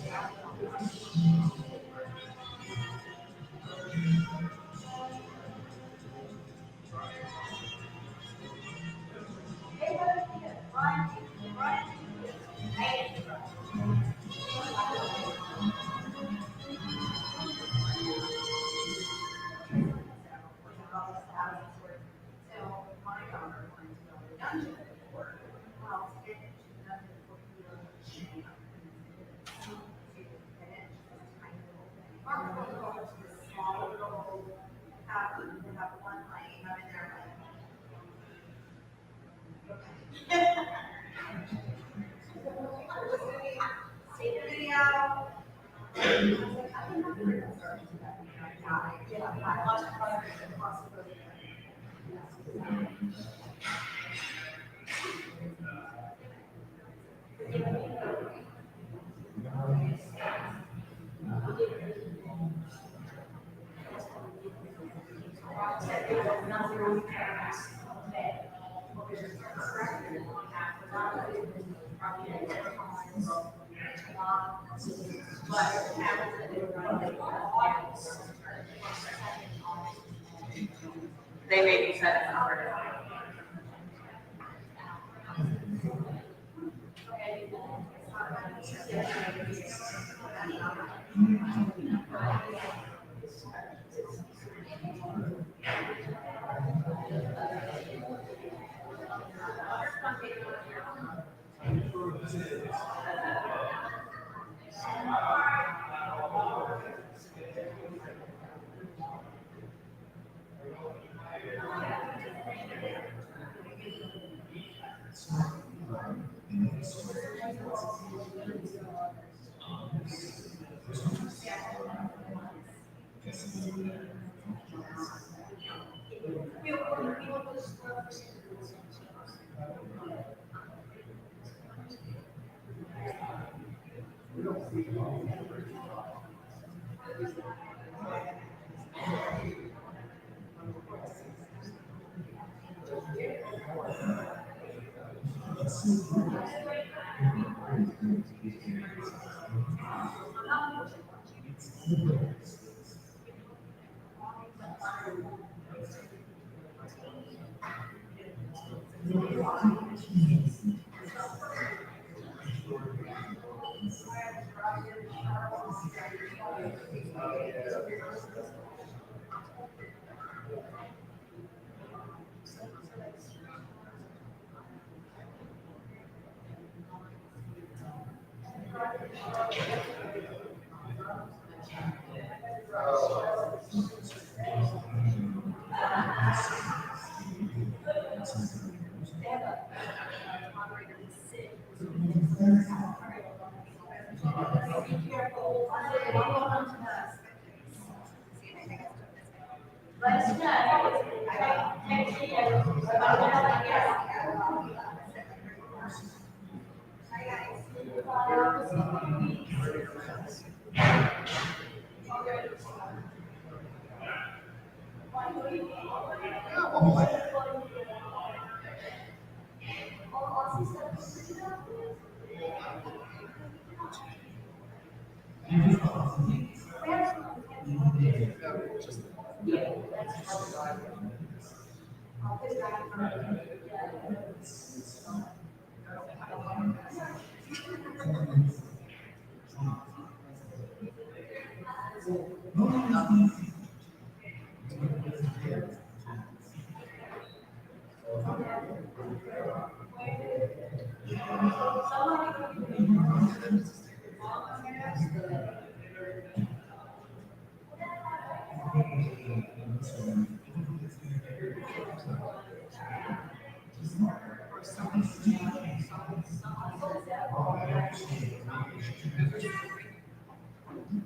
They may be set up.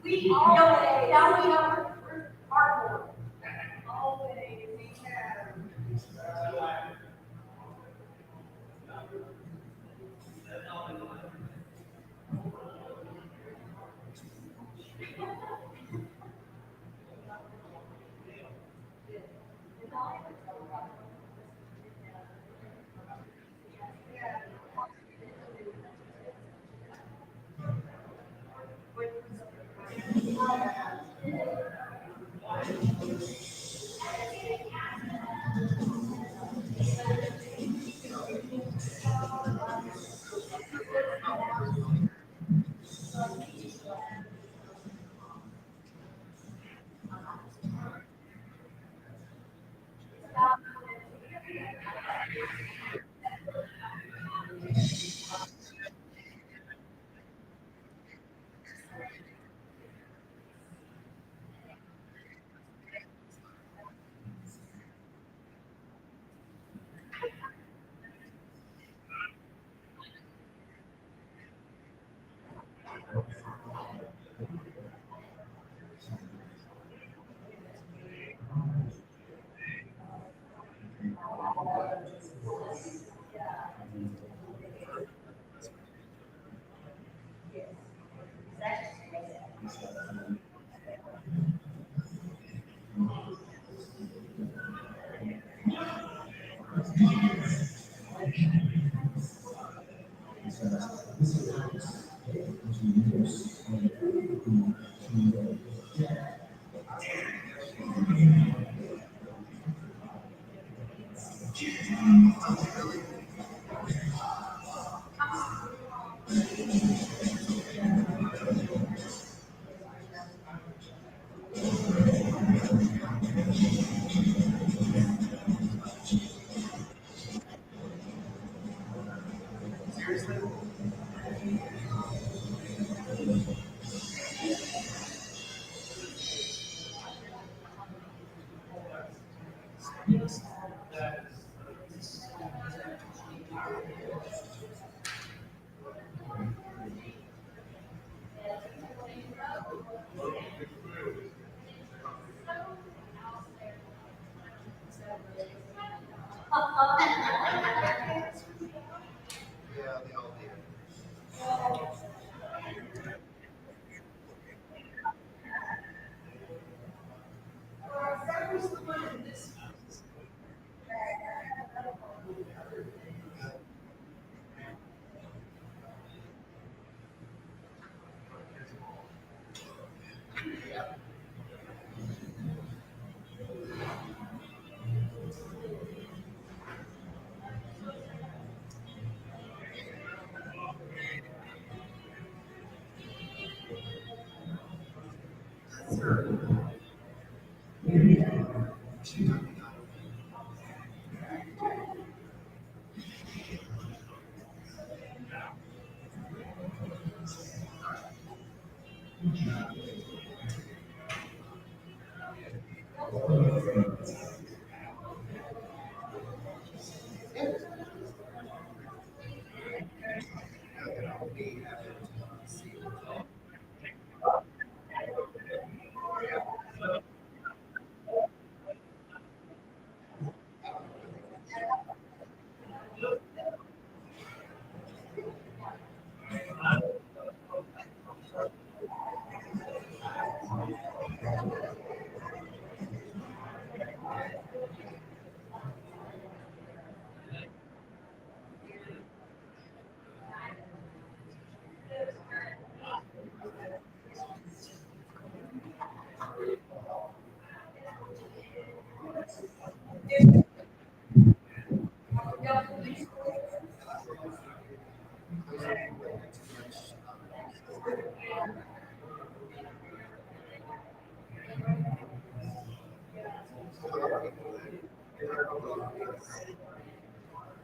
We all donate, now we have our always we have.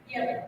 Yeah.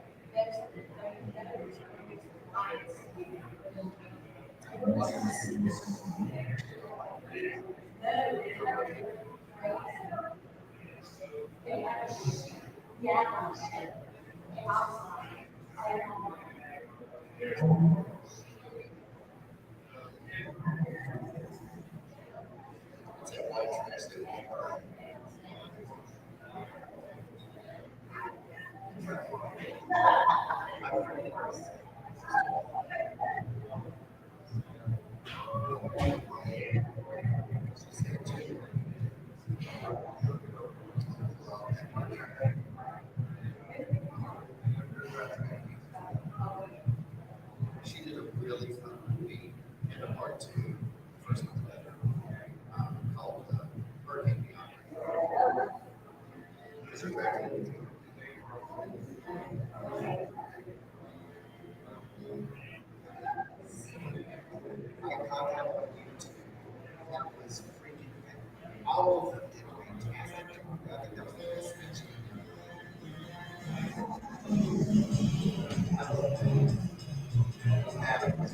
She did a really fun movie in a part two, first one better, called Hurricane Beyond. Is there back in I caught that on YouTube. That was freaking all of them did a fantastic job. I think that was the best speech. I love that. That was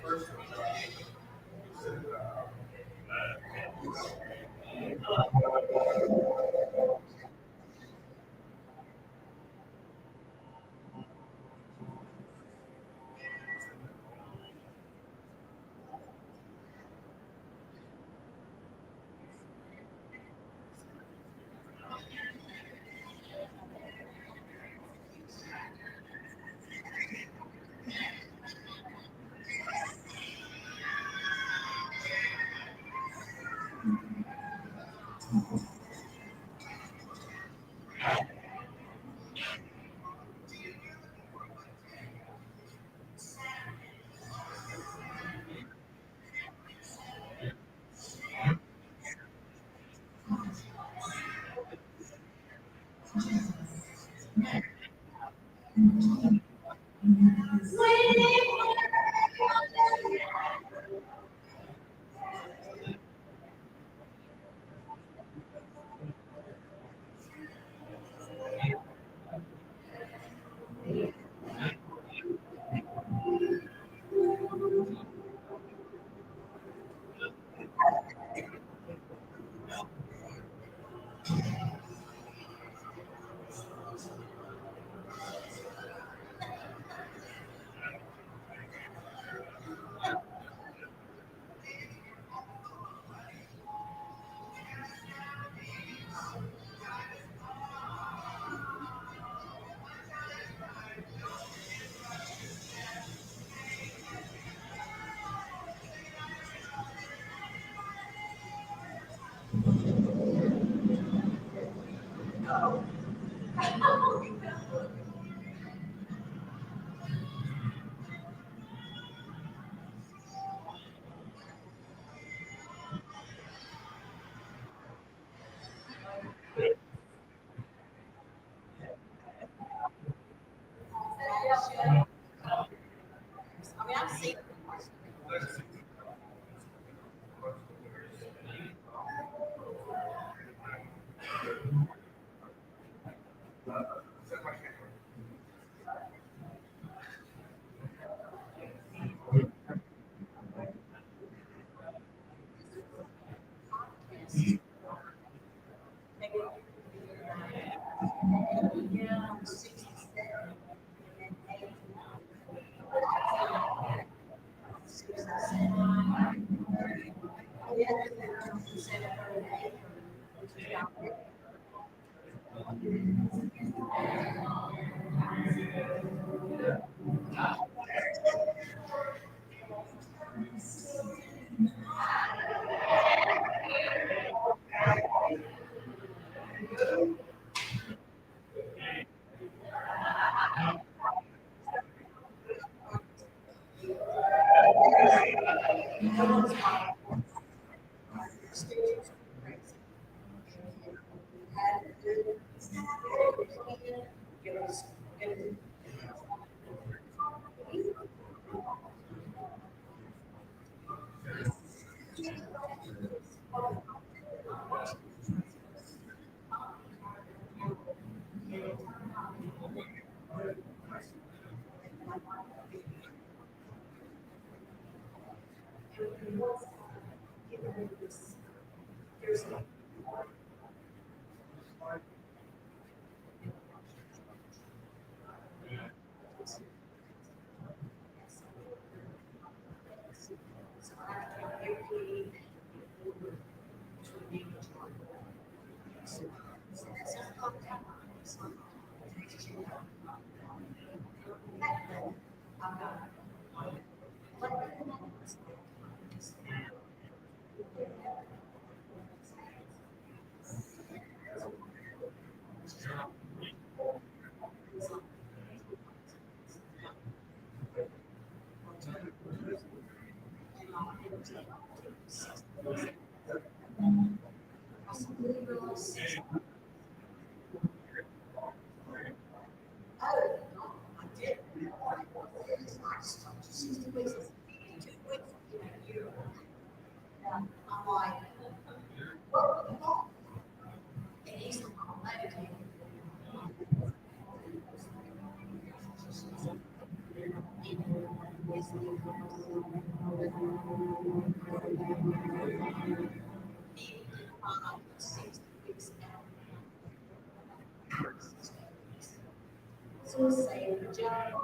the first one. So say the job.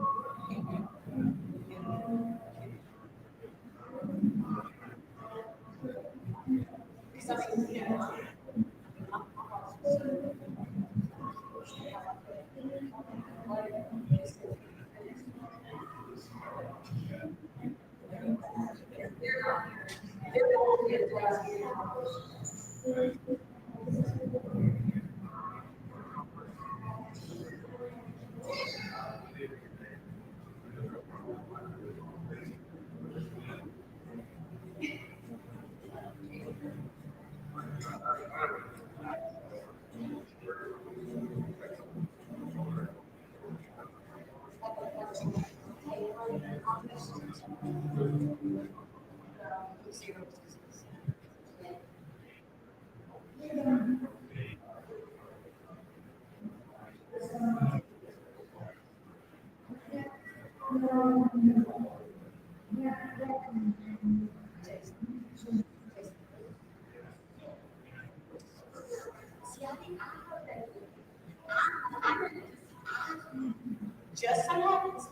Just so happens,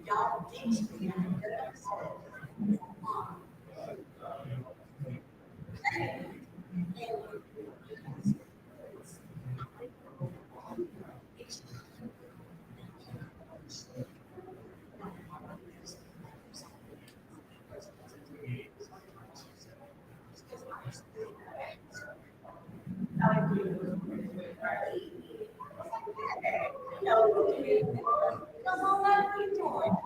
y'all ditched me. Come on up, you join.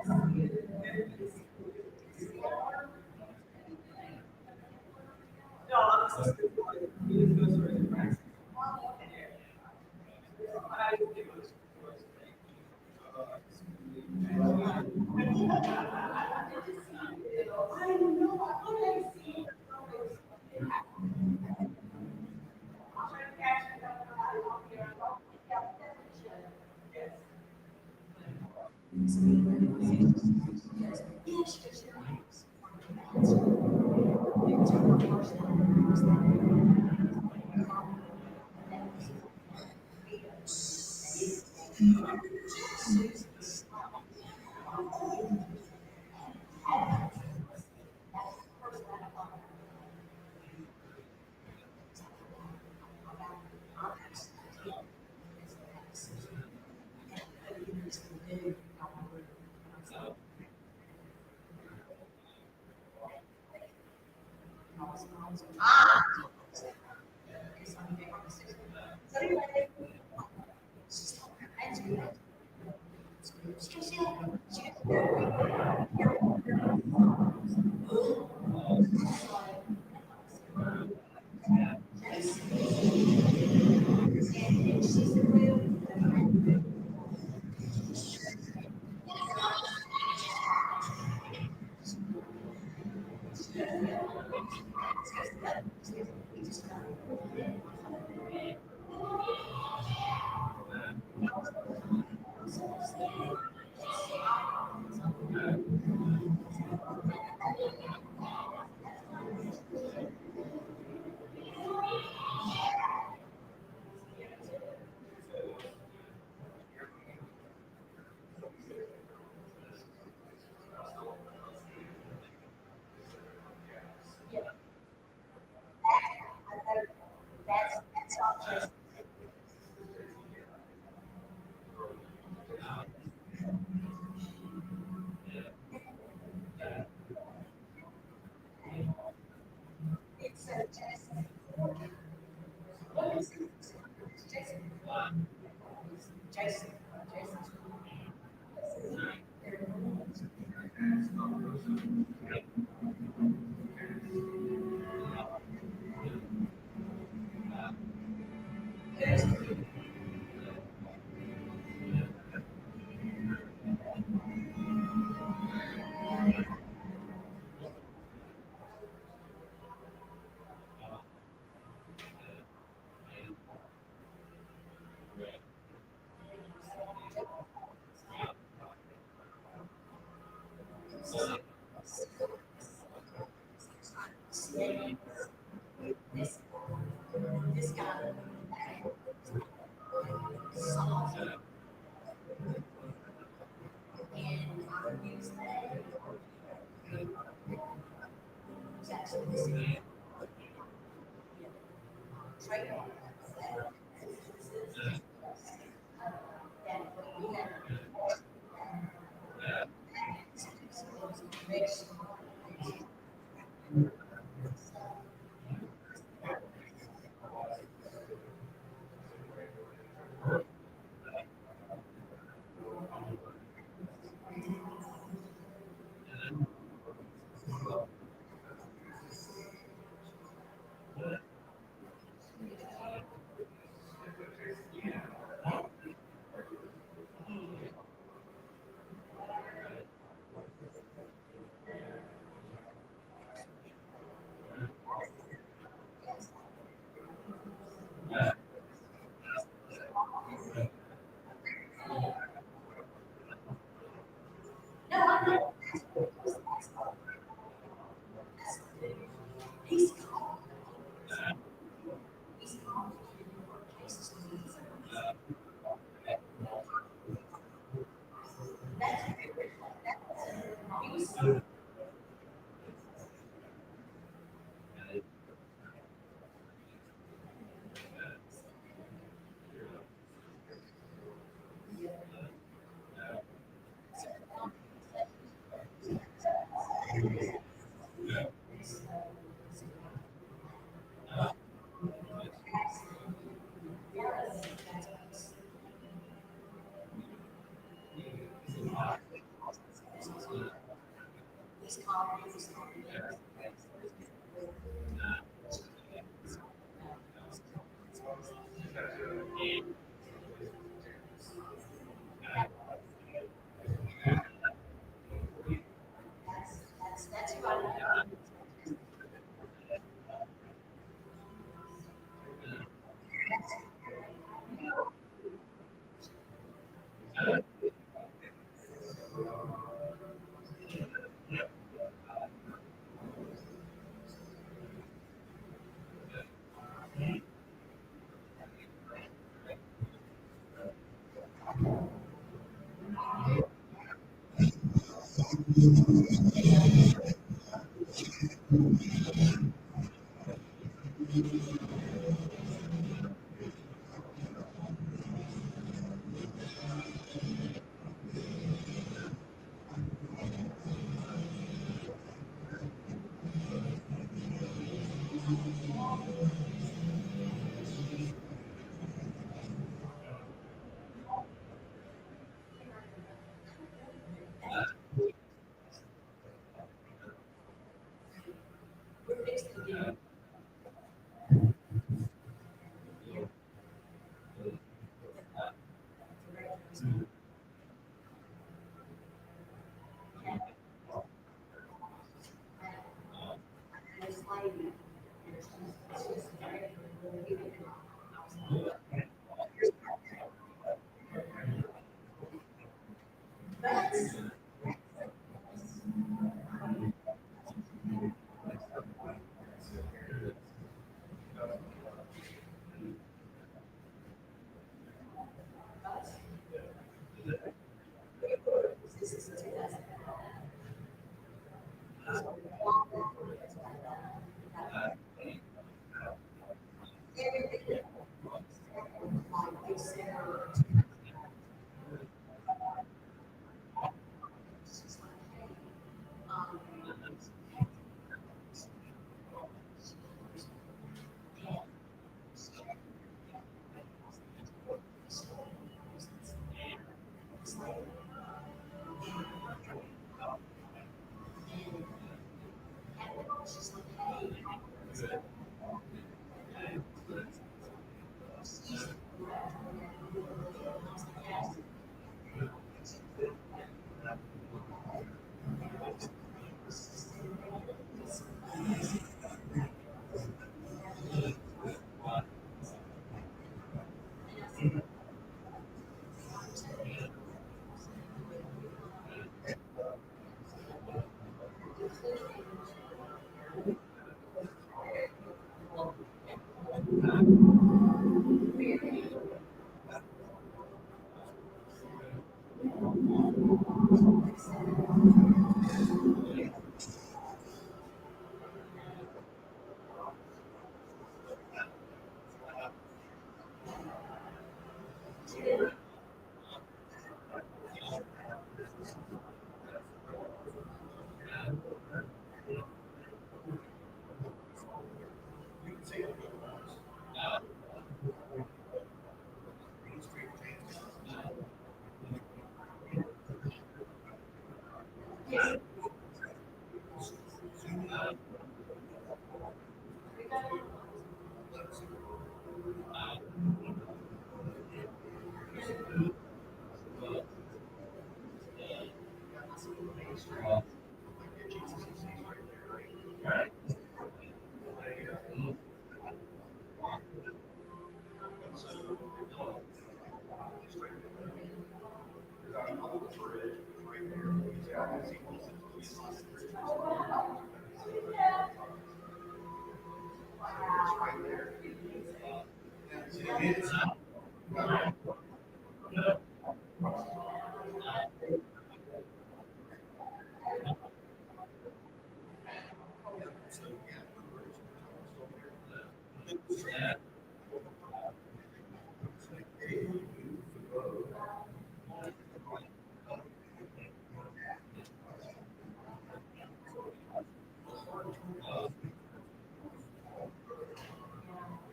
That's all just. It's Jason. Jason.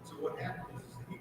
So what happened is that he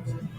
was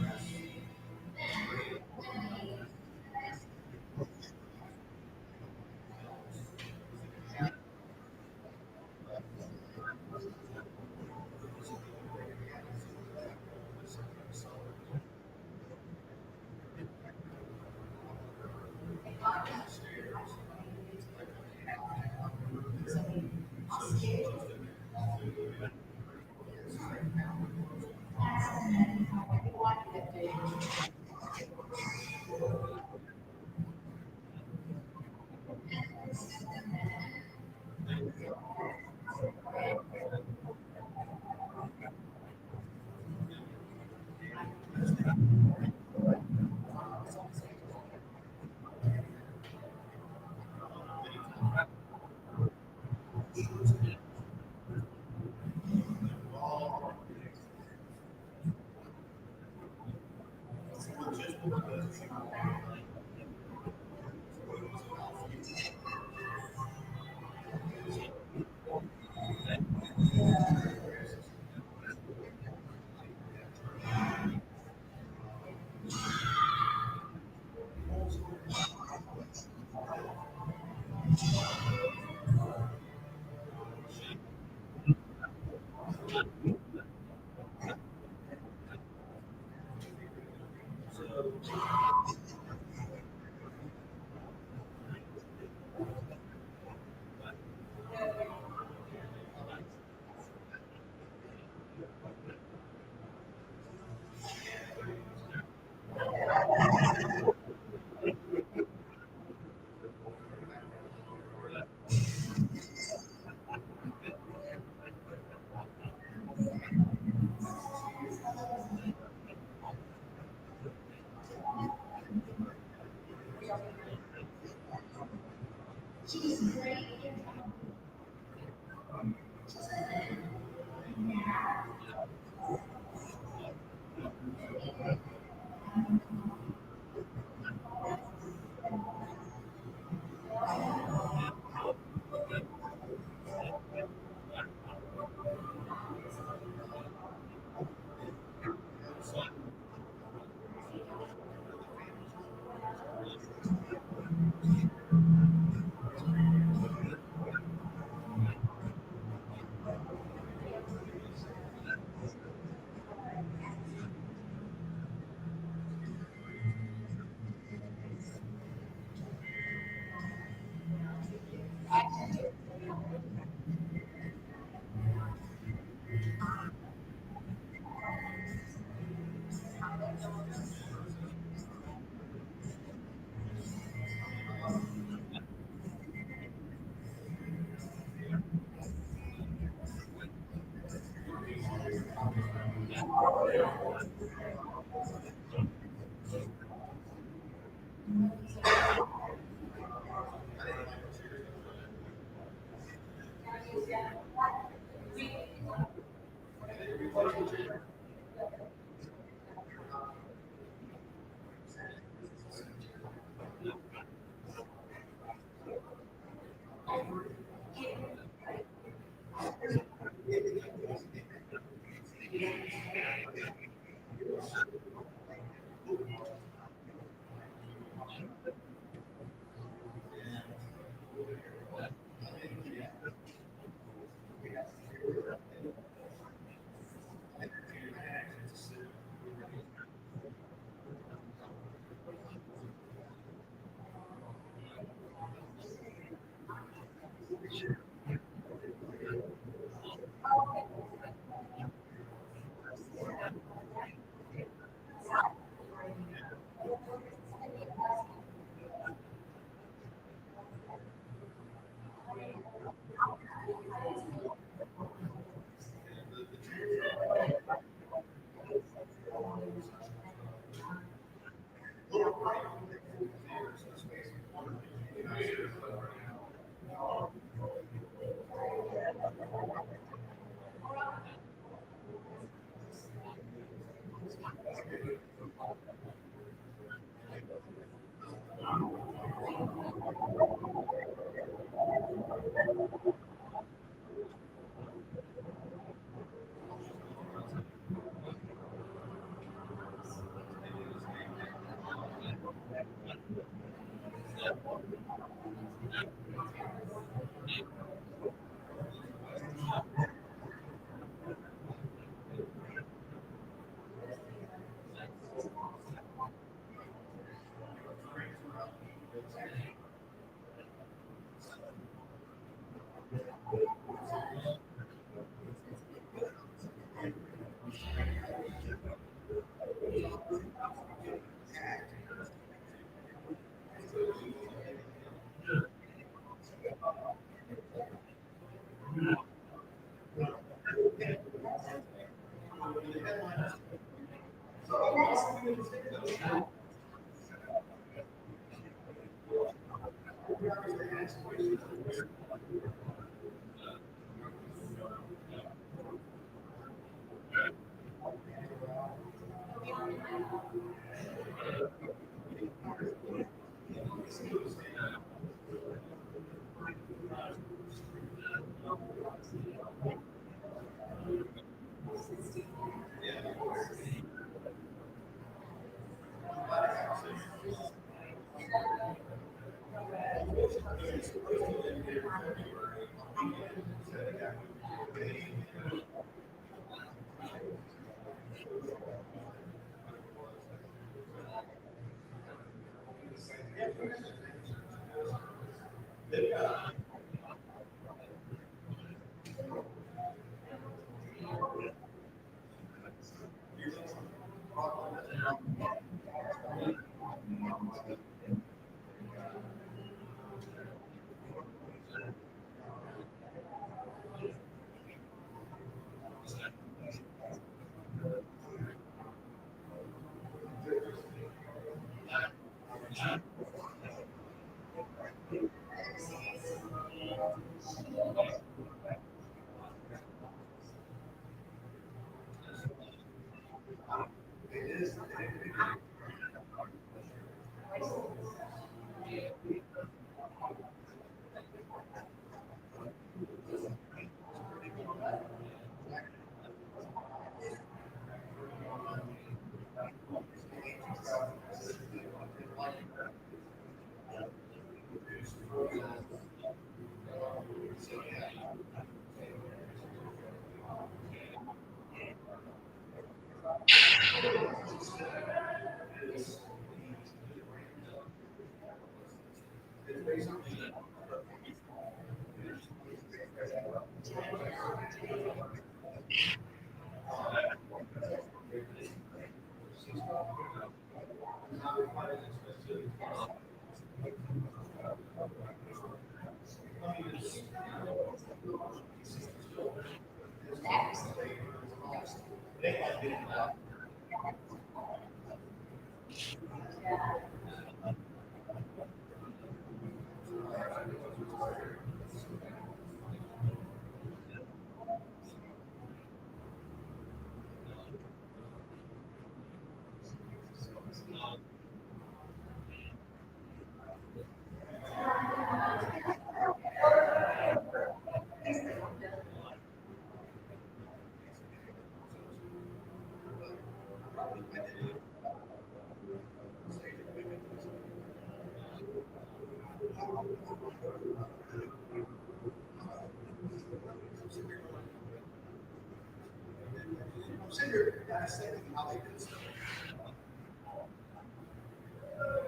I'm sitting here dissecting how they did stuff.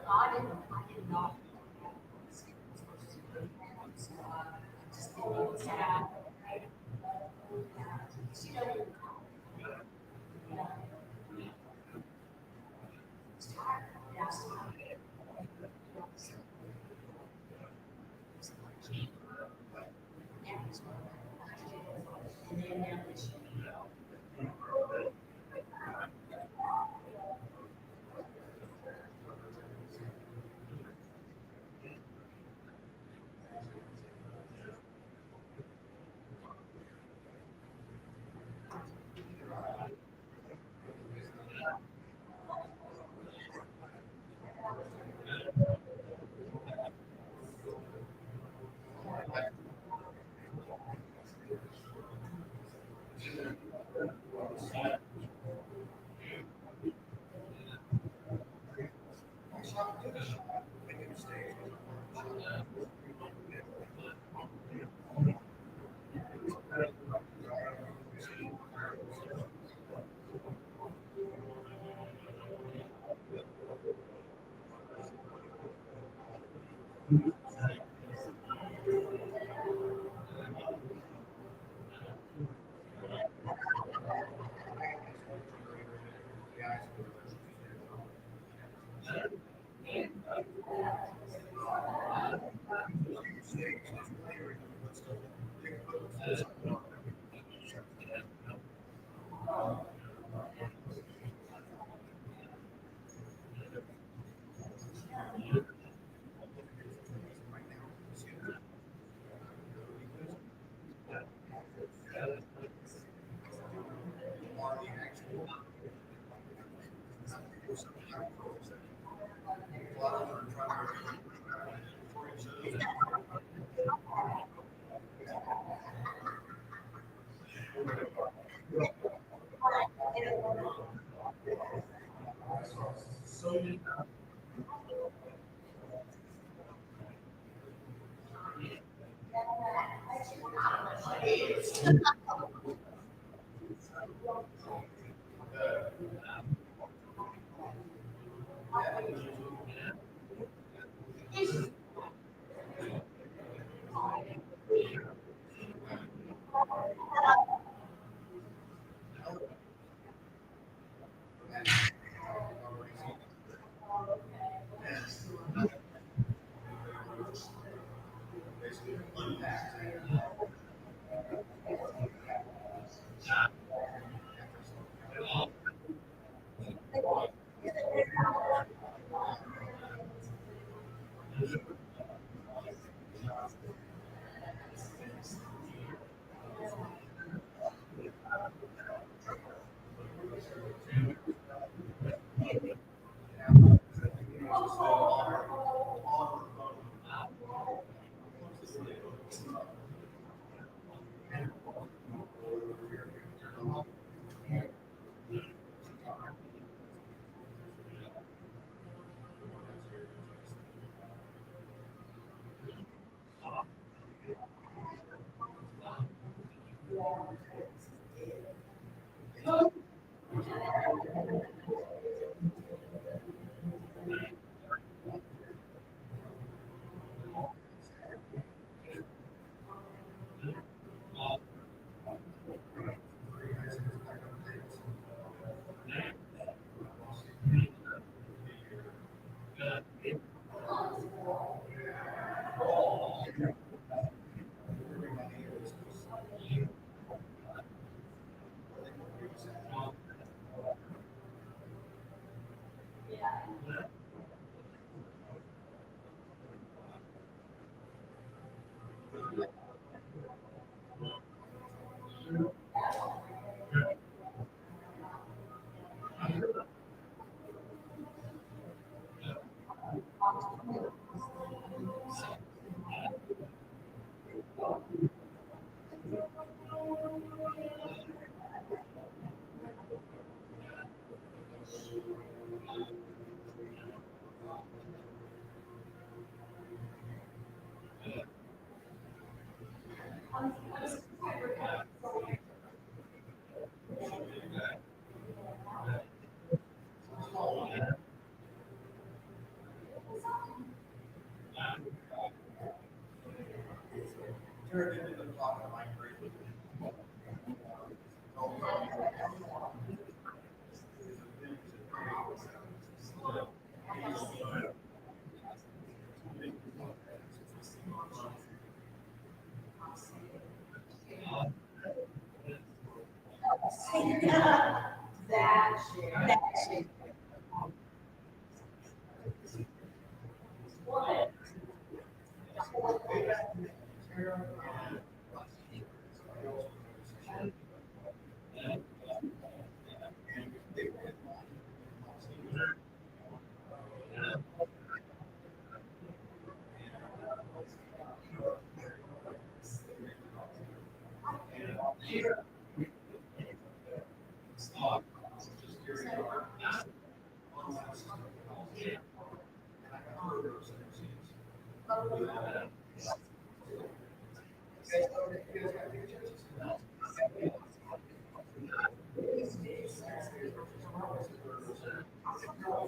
I did not. Turned into the clock on my brain.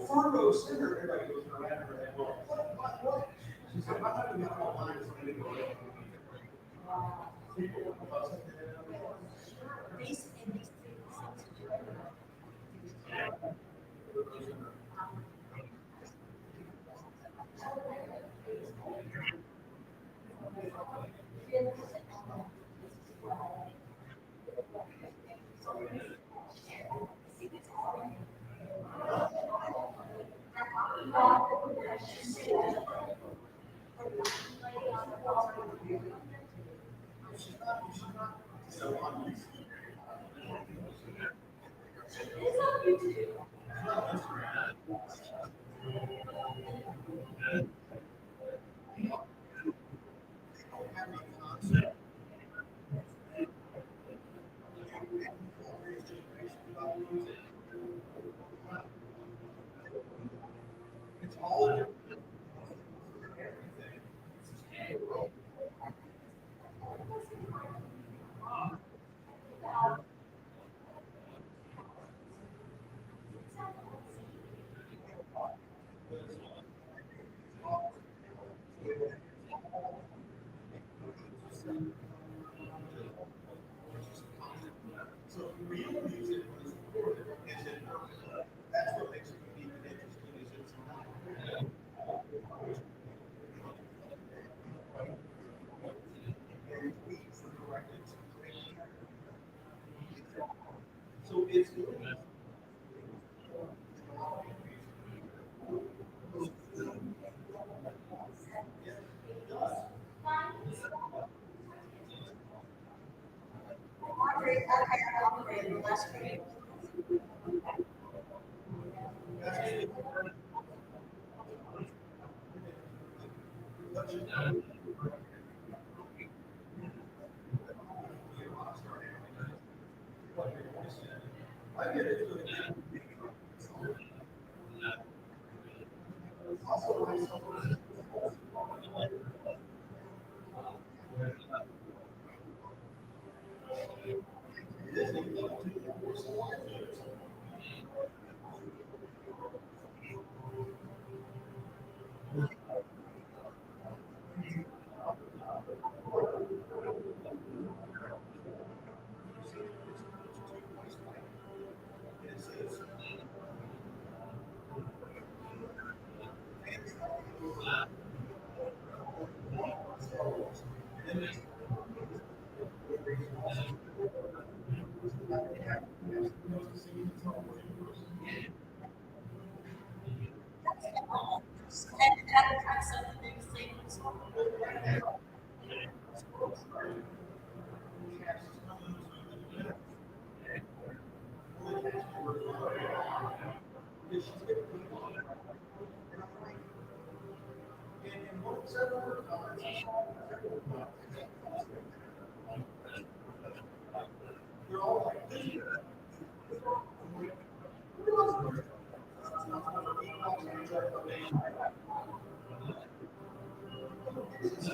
Fargo Center, everybody goes around for that. What? She said, I'm not gonna be online, it's gonna go. It's all so real music was recorded is in perfect. That's what makes it unique and interesting is it's not. And we corrected. So it's good. I get it. Also, because she's getting people on it. And what several of her comments, they're all like, this is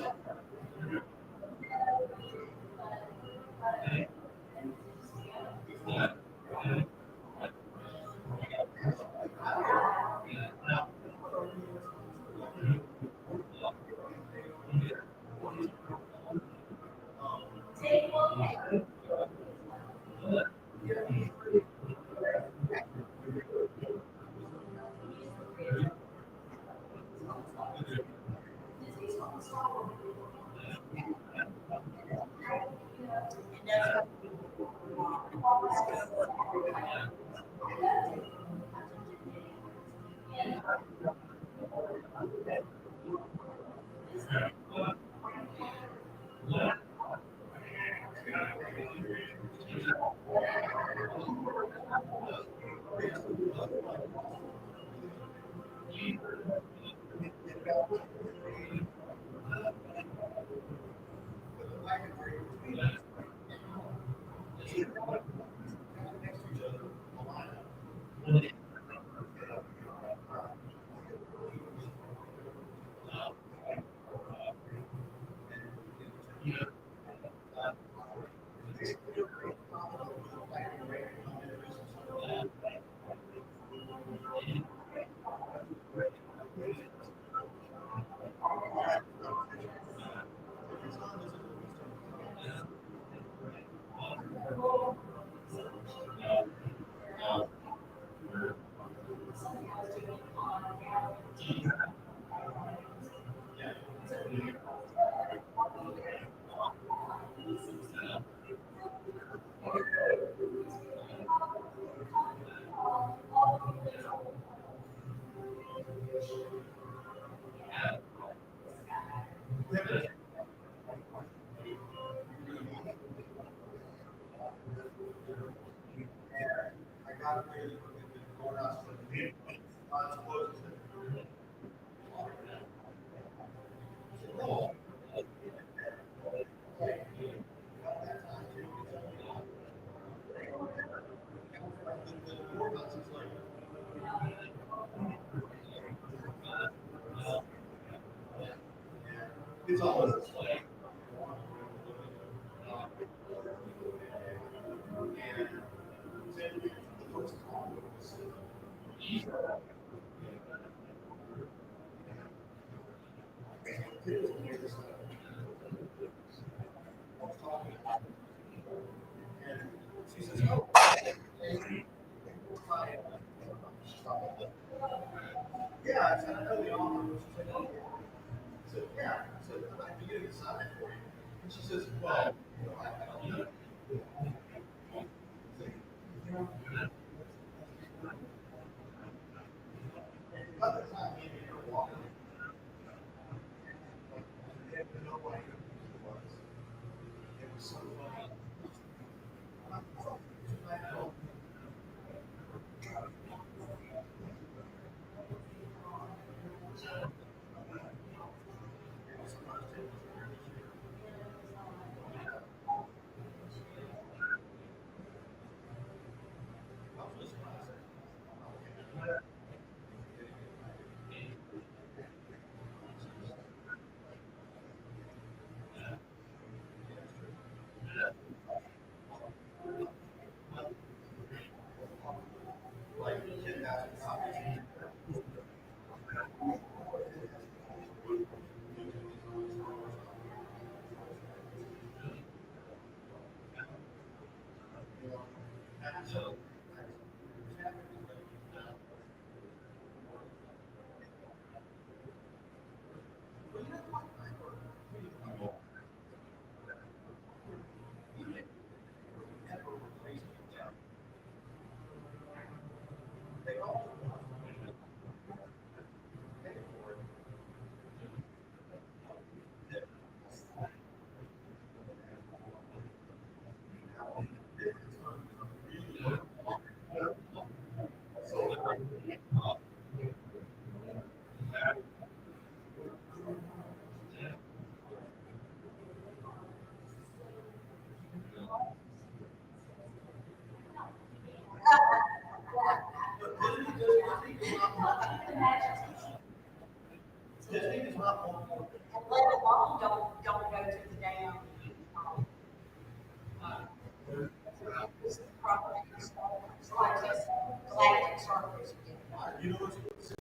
it's almost she says, oh, yeah, I said, I know the offer. She said, oh, I said, yeah. I said, I'd like to get it signed for you. And she says, well, you know, I don't know. By the time me and her walking, they had no idea who it was. It was so funny. Disney is not one for it. And let alone don't go to the damn. Galactic Circus. You know what's